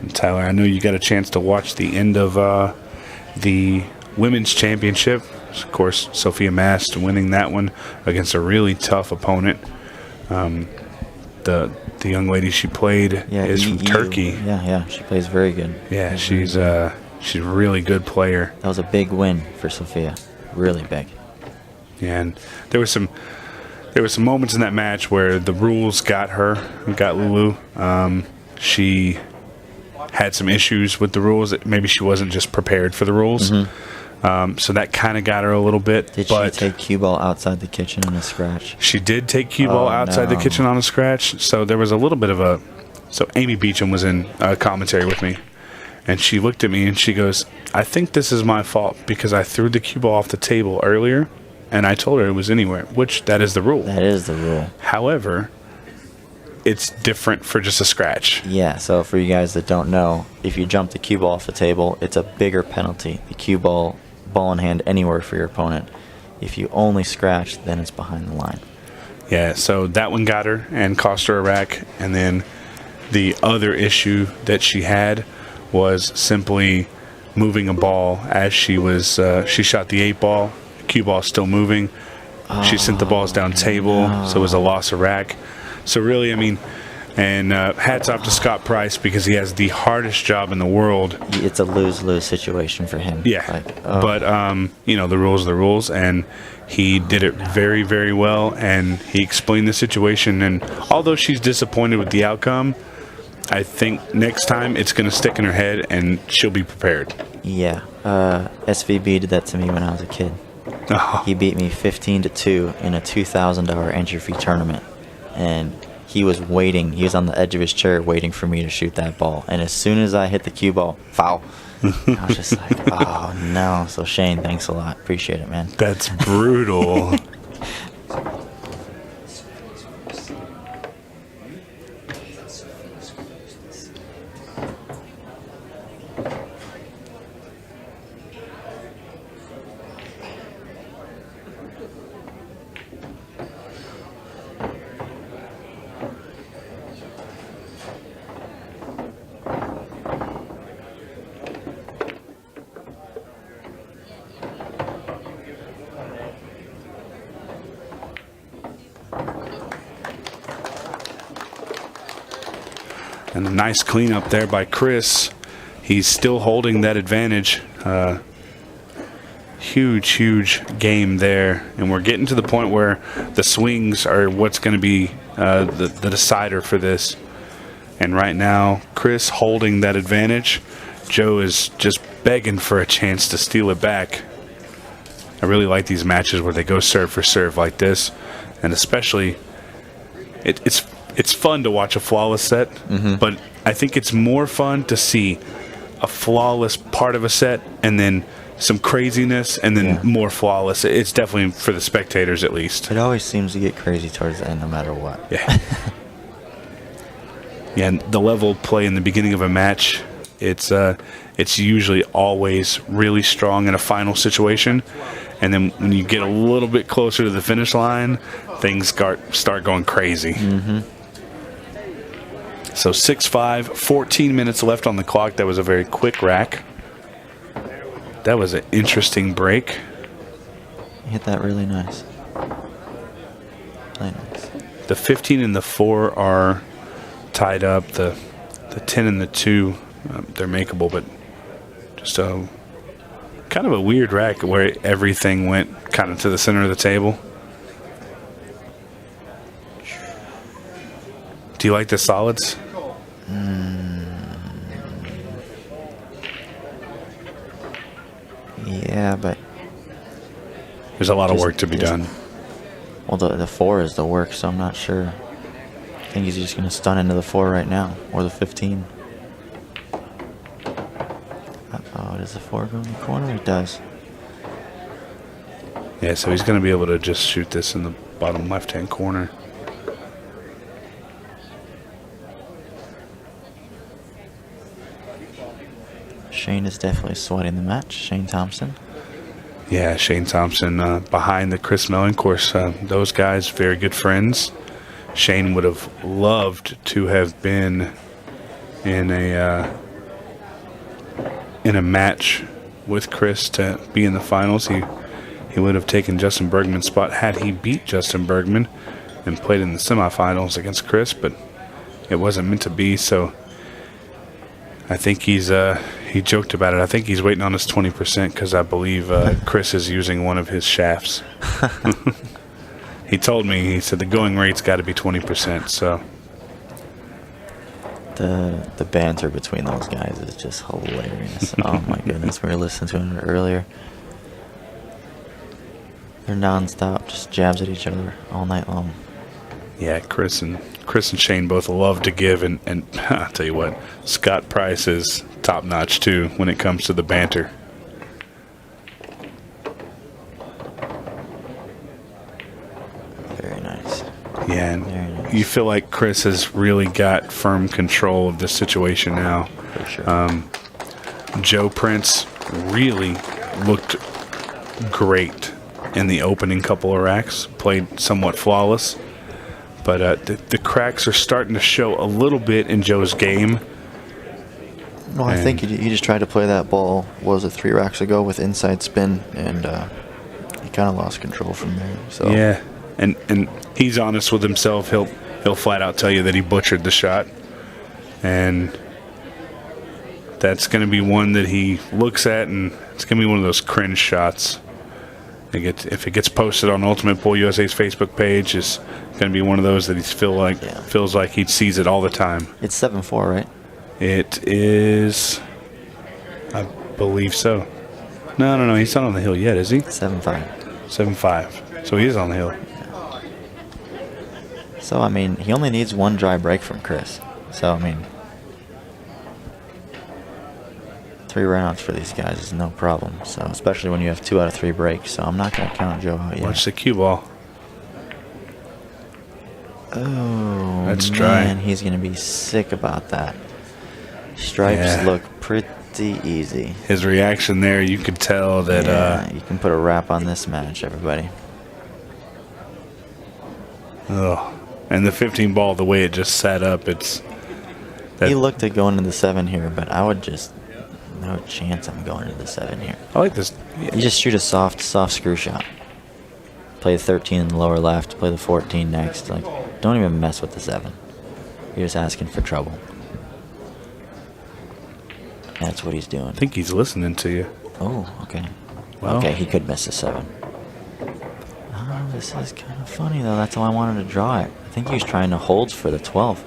And Tyler, I know you got a chance to watch the end of the Women's Championship. Of course, Sophia Mast winning that one against a really tough opponent. The young lady she played is from Turkey. Yeah, she plays very good. Yeah, she's a really good player. That was a big win for Sophia, really big. Yeah, and there was some moments in that match where the rules got Lulu. She had some issues with the rules. Maybe she wasn't just prepared for the rules. So that kind of got her a little bit. Did she take cue ball outside the kitchen on a scratch? She did take cue ball outside the kitchen on a scratch. So there was a little bit of a... So Amy Beecham was in commentary with me. And she looked at me and she goes, I think this is my fault because I threw the cue ball off the table earlier. And I told her it was anywhere, which that is the rule. That is the rule. However, it's different for just a scratch. Yeah, so for you guys that don't know, if you jump the cue ball off the table, it's a bigger penalty. The cue ball in hand anywhere for your opponent. If you only scratch, then it's behind the line. Yeah, so that one got her and cost her a rack. And then the other issue that she had was simply moving a ball as she shot the 8 ball. Cue ball still moving. She sent the balls down table, so it was a loss of rack. So really, I mean, and hats off to Scott Price because he has the hardest job in the world. It's a lose-lose situation for him. Yeah, but the rules are the rules, and he did it very, very well, and he explained the situation. And although she's disappointed with the outcome, I think next time it's going to stick in her head, and she'll be prepared. Yeah, SVB did that to me when I was a kid. He beat me 15-2 in a $2,000 entry fee tournament, and he was waiting. He was on the edge of his chair waiting for me to shoot that ball. And as soon as I hit the cue ball, foul. I was just like, oh no. So Shane, thanks a lot. Appreciate it, man. That's brutal. And a nice cleanup there by Chris. He's still holding that advantage. Huge game there. And we're getting to the point where the swings are what's going to be the decider for this. And right now, Chris holding that advantage. Joe is just begging for a chance to steal it back. I really like these matches where they go serve for serve like this. And especially, it's fun to watch a flawless set, but I think it's more fun to see a flawless part of a set and then some craziness and then more flawless. It's definitely for the spectators at least. It always seems to get crazy towards the end no matter what. Yeah. Yeah, and the level of play in the beginning of a match, it's usually always really strong in a final situation. And then when you get a little bit closer to the finish line, things start going crazy. So 6-5, 14 minutes left on the clock. That was a very quick rack. That was an interesting break. hit that really nice. Really nice. The 15 and the 4 are tied up. The 10 and the 2, they're makeable, but just a kind of a weird rack where everything went kind of to the center of the table. Do you like the solids? Yeah, but there's a lot of work to be done. Well, the 4 is the work, so I'm not sure. I think he's just going to stun into the 4 right now, or the 15. Uh-oh, does the 4 go in the corner? It does. Yeah, so he's going to be able to just shoot this in the bottom left-hand corner. Shane is definitely sweating the match. Shane Thompson. Yeah, Shane Thompson behind the Chris Meling course. Those guys, very good friends. Shane would have loved to have been in a match with Chris to be in the finals. He would have taken Justin Bergman's spot had he beat Justin Bergman and played in the semifinals against Chris, but it wasn't meant to be. So I think he joked about it. I think he's waiting on his 20% because I believe Chris is using one of his shafts. He told me, he said the going rate's got to be 20%. So the banter between those guys is just hilarious. Oh my goodness, we were listening to it earlier. They're nonstop, just jabs at each other all night long. Yeah, Chris and Shane both love to give, and I'll tell you what, Scott Price is top notch too when it comes to the banter. Very nice. Yeah, and you feel like Chris has really got firm control of the situation now. For sure. Joe Prince really looked great in the opening couple of racks, played somewhat flawless. But the cracks are starting to show a little bit in Joe's game. No, I think he just tried to play that ball, was it 3 racks ago, with inside spin, and he kind of lost control from there. So yeah, and he's honest with himself. He'll flat out tell you that he butchered the shot, and that's going to be one that he looks at, and it's going to be one of those cringe shots. If it gets posted on Ultimate Pool USA's Facebook page, it's going to be one of those that he feels like he sees it all the time. It's 7-4, right? It is, I believe so. No, he's not on the hill yet, is he? 7-5. 7-5. So he is on the hill. So I mean, he only needs 1 dry break from Chris. So I mean, 3 rounds for these guys is no problem. So especially when you have 2 out of 3 breaks. So I'm not going to count Joe out yet. Watch the cue ball. Oh, that's dry. Man, he's going to be sick about that. Stripes look pretty easy. His reaction there, you could tell that. You can put a wrap on this match, everybody. Oh, and the 15 ball, the way it just sat up, He looked at going to the 7 here, but I would just. No chance I'm going into the 7 here. I like this. You just shoot a soft screw shot. Play the 13 in the lower left. Play the 14 next. Like, don't even mess with the 7. You're just asking for trouble. That's what he's doing. I think he's listening to you. Oh, okay. Well, okay, he could miss the 7. Oh, this is kind of funny though. That's how I wanted to draw it. I think he was trying to hold for the 12.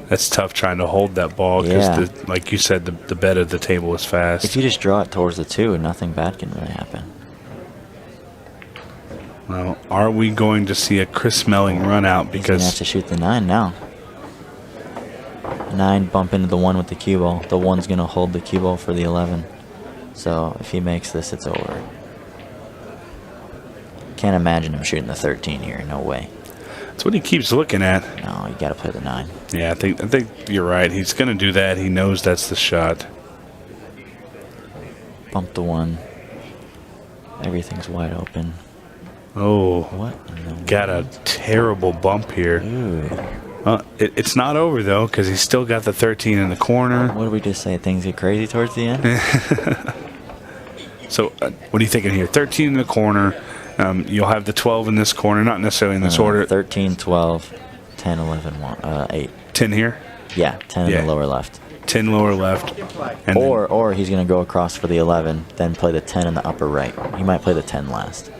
That's tough trying to hold that ball because, like you said, the bed of the table is fast. If you just draw it towards the 2, nothing bad can really happen. Well, are we going to see a Chris Meling run out? Because he's going to have to shoot the 9 now. 9 bump into the 1 with the cue ball. The 1's going to hold the cue ball for the 11. So if he makes this, it's over. Can't imagine him shooting the 13 here. No way. That's what he keeps looking at. No, you got to play the 9. Yeah, I think you're right. He's going to do that. He knows that's the shot. Bump the 1. Everything's wide open. Oh, what? Got a terrible bump here. It's not over though because he's still got the 13 in the corner. What did we just say? Things get crazy towards the end. So what are you thinking here? 13 in the corner. You'll have the 12 in this corner, not necessarily in this order. 13, 12, 10, 11, 8. 10 here? Yeah, 10 in the lower left. 10 lower left. And or he's going to go across for the 11, then play the 10 in the upper right. He might play the 10 last.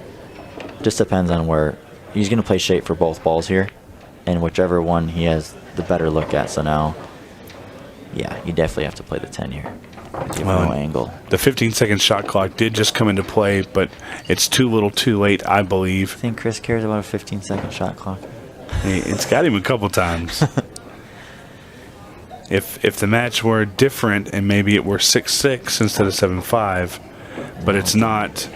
Just depends on where. He's going to play shape for both balls here, and whichever one he has the better look at. So now, yeah, you definitely have to play the 10 here. Give no angle. The 15-second shot clock did just come into play, but it's too little too late, I believe. I think Chris cares about a 15-second shot clock. Hey, it's got him a couple times. If the match were different and maybe it were 6-6 instead of 7-5, but it's not.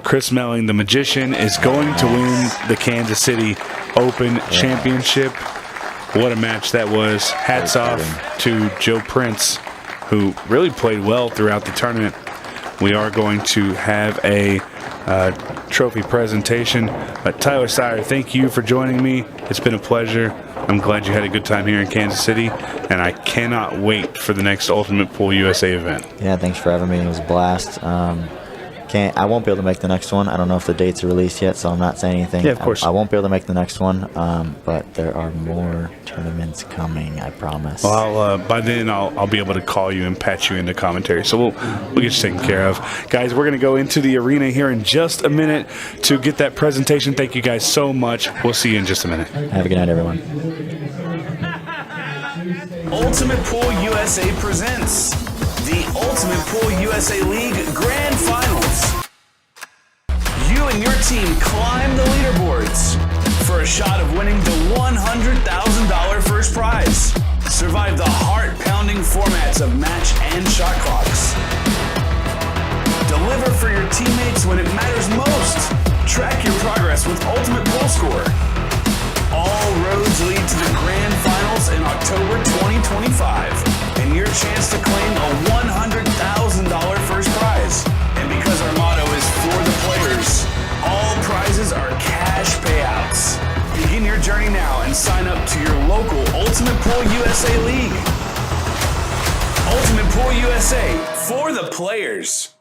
Chris Meling, the magician, is going to win the Kansas City Open Championship. What a match that was. Hats off to Joe Prince, who really played well throughout the tournament. We are going to have a trophy presentation. Tyler Sire, thank you for joining me. It's been a pleasure. I'm glad you had a good time here in Kansas City, and I cannot wait for the next Ultimate Pool USA event. Yeah, thanks for having me. It was a blast. I won't be able to make the next one. I don't know if the dates are released yet, so I'm not saying anything. Yeah, of course. I won't be able to make the next one, but there are more tournaments coming, I promise. Well, by then I'll be able to call you and patch you into commentary, so we'll get you taken care of. Guys, we're going to go into the arena here in just a minute to get that presentation. Thank you guys so much. We'll see you in just a minute. Have a good night, everyone. Ultimate Pool USA presents the Ultimate Pool USA League Grand Finals. You and your team climb the leaderboards for a shot of winning the $100,000 first prize. Survive the heart-pounding formats of match and shot clocks. Deliver for your teammates when it matters most. Track your progress with Ultimate Pool Score. All roads lead to the Grand Finals in October 2025, and your chance to claim a $100,000 first prize. And because our motto is for the players, all prizes are cash payouts. Begin your journey now and sign up to your local Ultimate Pool USA League. Ultimate Pool USA, for the players.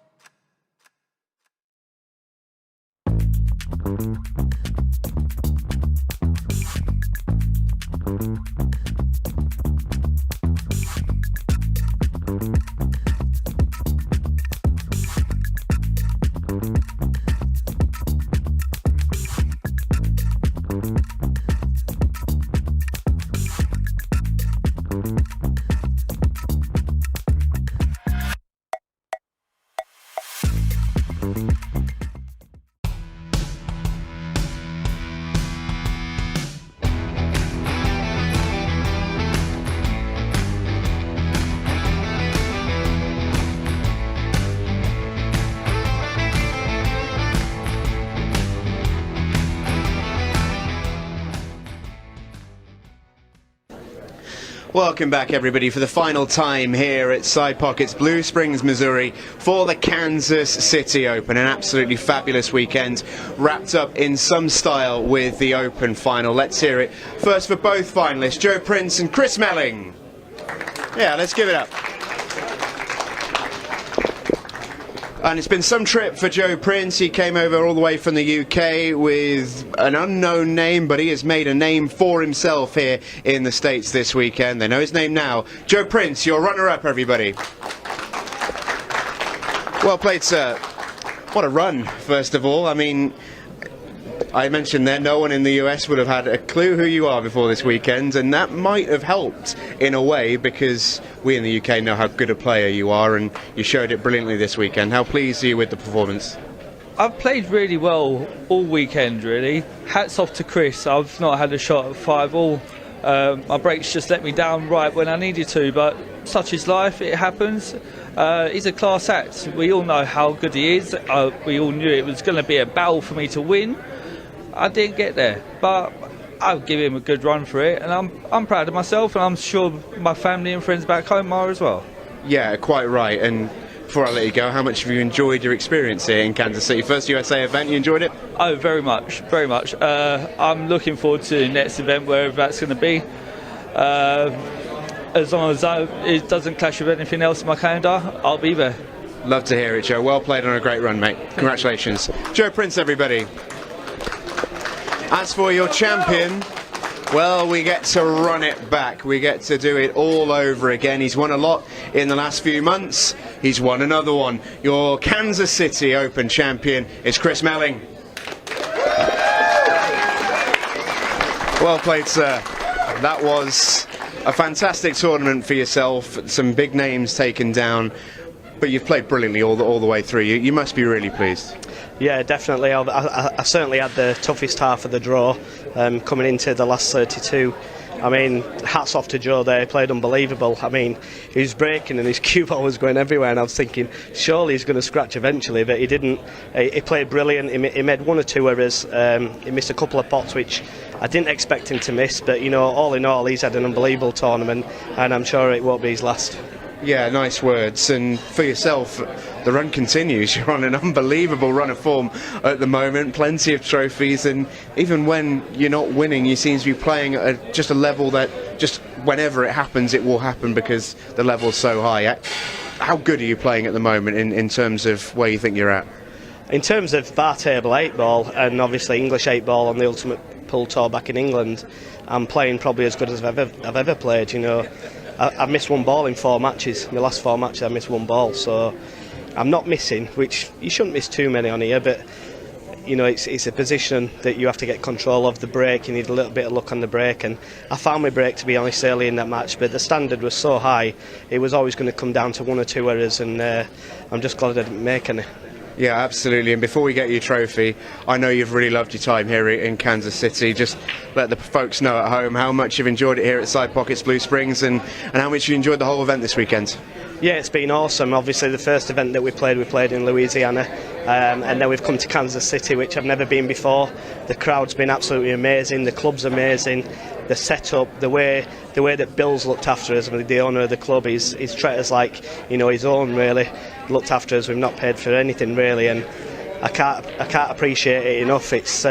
Welcome back, everybody, for the final time here at Side Pockets, Blue Springs, Missouri, for the Kansas City Open. An absolutely fabulous weekend, wrapped up in some style with the Open final. Let's hear it first for both finalists, Joe Prince and Chris Meling. Yeah, let's give it up. And it's been some trip for Joe Prince. He came over all the way from the UK with an unknown name, but he has made a name for himself here in the States this weekend. They know his name now. Joe Prince, your runner-up, everybody. Well played, sir. What a run, first of all. I mean, I mentioned there no one in the US would have had a clue who you are before this weekend, and that might have helped in a way because we in the UK know how good a player you are, and you showed it brilliantly this weekend. How pleased are you with the performance? I've played really well all weekend, really. Hats off to Chris. I've not had a shot at 5-all. My breaks just let me down right when I needed to, but such is life, it happens. He's a class act. We all know how good he is. We all knew it was going to be a battle for me to win. I didn't get there, but I'll give him a good run for it, and I'm proud of myself, and I'm sure my family and friends back home are as well. Yeah, quite right. And before I let you go, how much have you enjoyed your experience here in Kansas City? First USA event, you enjoyed it? Oh, very much, very much. I'm looking forward to the next event, wherever that's going to be. As long as it doesn't clash with anything else in my calendar, I'll be there. Love to hear it, Joe. Well played on a great run, mate. Congratulations. Joe Prince, everybody. As for your champion, well, we get to run it back. We get to do it all over again. He's won a lot in the last few months. He's won another one. Your Kansas City Open champion is Chris Meling. Well played, sir. That was a fantastic tournament for yourself. Some big names taken down. But you've played brilliantly all the way through. You must be really pleased. Yeah, definitely. I certainly had the toughest half of the draw coming into the last 32. I mean, hats off to Joe there. He played unbelievable. I mean, he was breaking and his cue ball was going everywhere, and I was thinking, surely he's going to scratch eventually, but he didn't. He played brilliant. He made one or two errors. He missed a couple of pots, which I didn't expect him to miss, but, you know, all in all, he's had an unbelievable tournament, and I'm sure it won't be his last. Yeah, nice words. And for yourself, the run continues. You're on an unbelievable run of form at the moment. Plenty of trophies, and even when you're not winning, you seem to be playing at just a level that just whenever it happens, it will happen because the level's so high. How good are you playing at the moment in terms of where you think you're at? In terms of bar table 8 ball and obviously English 8 ball on the Ultimate Pool Tour back in England, I'm playing probably as good as I've ever played. You know, I've missed one ball in 4 matches. In the last 4 matches, I missed one ball, so I'm not missing, which you shouldn't miss too many on here. But you know, it's a position that you have to get control of the break. You need a little bit of luck on the break, and I found my break, to be honest, early in that match. But the standard was so high, it was always going to come down to 1 or 2 errors, and I'm just glad I didn't make any. Yeah, absolutely. And before we get your trophy, I know you've really loved your time here in Kansas City. Just let the folks know at home how much you've enjoyed it here at Side Pockets Blue Springs, and how much you enjoyed the whole event this weekend. Yeah, it's been awesome. Obviously, the first event that we played in Louisiana, and then we've come to Kansas City, which I've never been before. The crowd's been absolutely amazing. The club's amazing. The setup, the way that Bill's looked after us, the owner of the club, he's treated us like, you know, his own, really. Looked after us. We've not paid for anything really, and I can't appreciate it enough. It's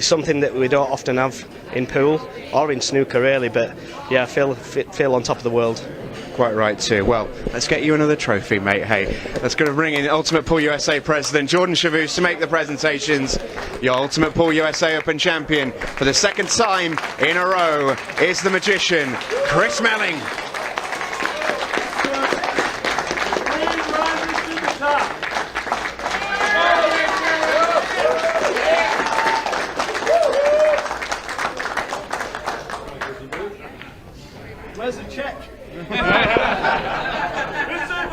something that we don't often have in pool or in snooker, really. But yeah, I feel on top of the world. Quite right too. Well, let's get you another trophy, mate. Hey, let's go to bring in Ultimate Pool USA President Jordan Chavous to make the presentations. Your Ultimate Pool USA Open champion for the 2nd time in a row is the magician, Chris Meling. Where's the check? It's in the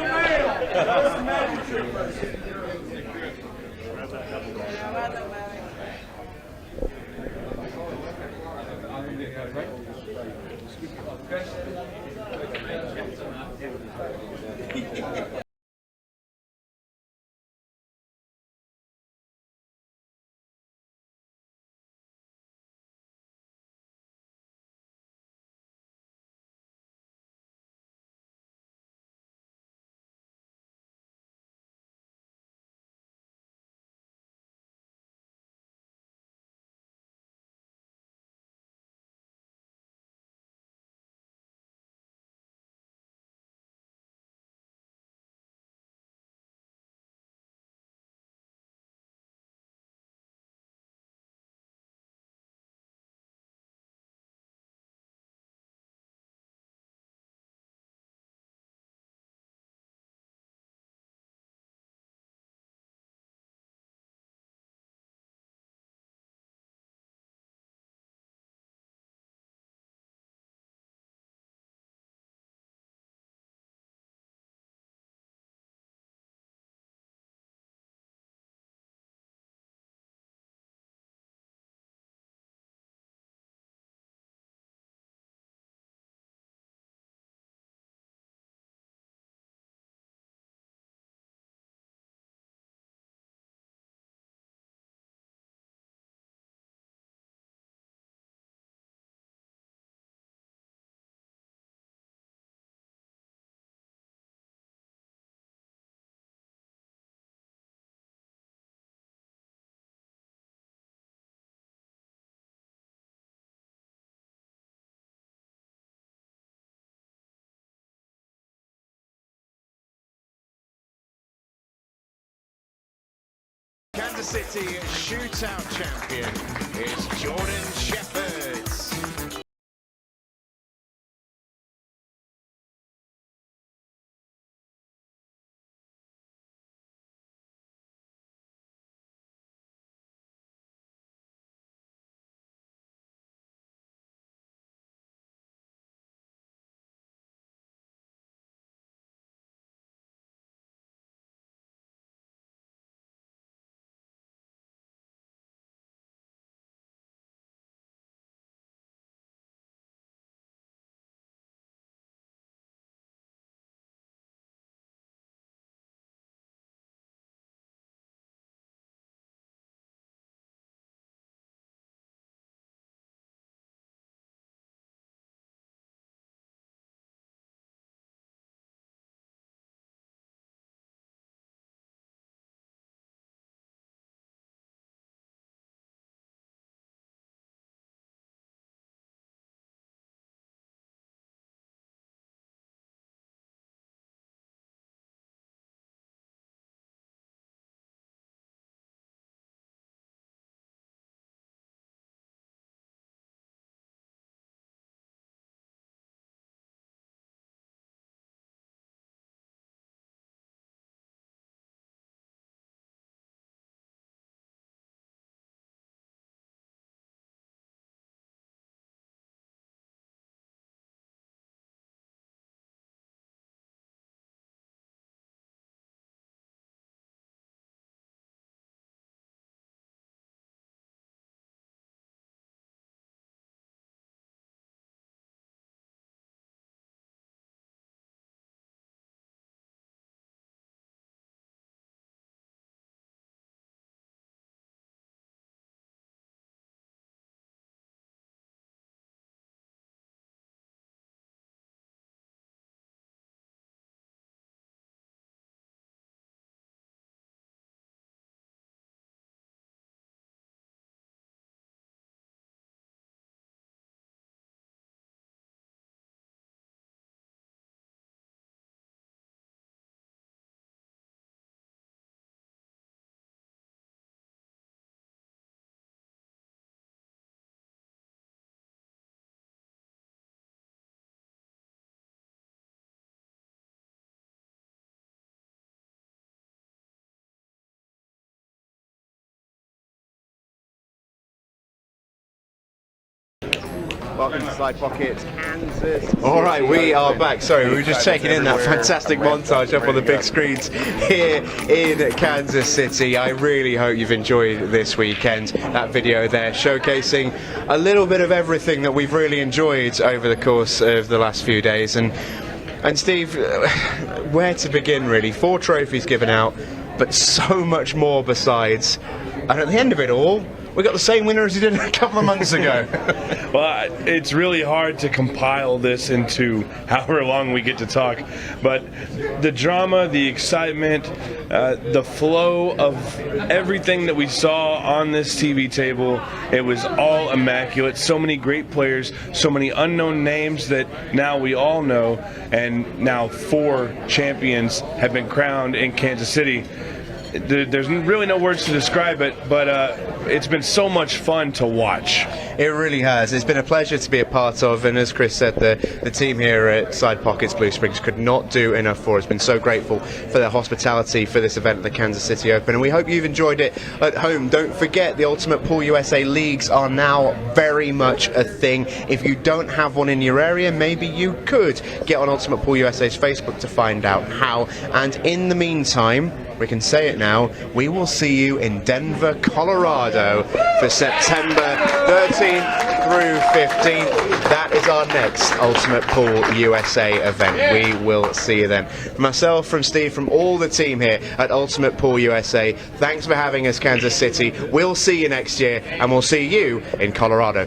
mail. That's the magic trick. Kansas City Shootout champion is Jordan Shepherd. Welcome to Side Pocket, Kansas City. All right, we are back. Sorry, we were just taking in that fantastic montage up on the big screens here in Kansas City. I really hope you've enjoyed this weekend. That video there showcasing a little bit of everything that we've really enjoyed over the course of the last few days. And Steve, where to begin really? 4 trophies given out, but so much more besides. And at the end of it all, we got the same winner as we did a couple of months ago. Well, it's really hard to compile this into however long we get to talk, but the drama, the excitement, the flow of everything that we saw on this TV table, it was all immaculate. So many great players, so many unknown names that now we all know, and now 4 champions have been crowned in Kansas City. There's really no words to describe it, but it's been so much fun to watch. It really has. It's been a pleasure to be a part of, and as Chris said, the team here at Side Pockets Blue Springs could not do enough for us. Been so grateful for their hospitality for this event at the Kansas City Open, and we hope you've enjoyed it at home. Don't forget, the Ultimate Pool USA leagues are now very much a thing. If you don't have one in your area, maybe you could get on Ultimate Pool USA's Facebook to find out how. And in the meantime, we can say it now, we will see you in Denver, Colorado for September 13th through 15th. That is our next Ultimate Pool USA event. We will see you then. From myself, from Steve, from all the team here at Ultimate Pool USA, thanks for having us, Kansas City. We'll see you next year, and we'll see you in Colorado.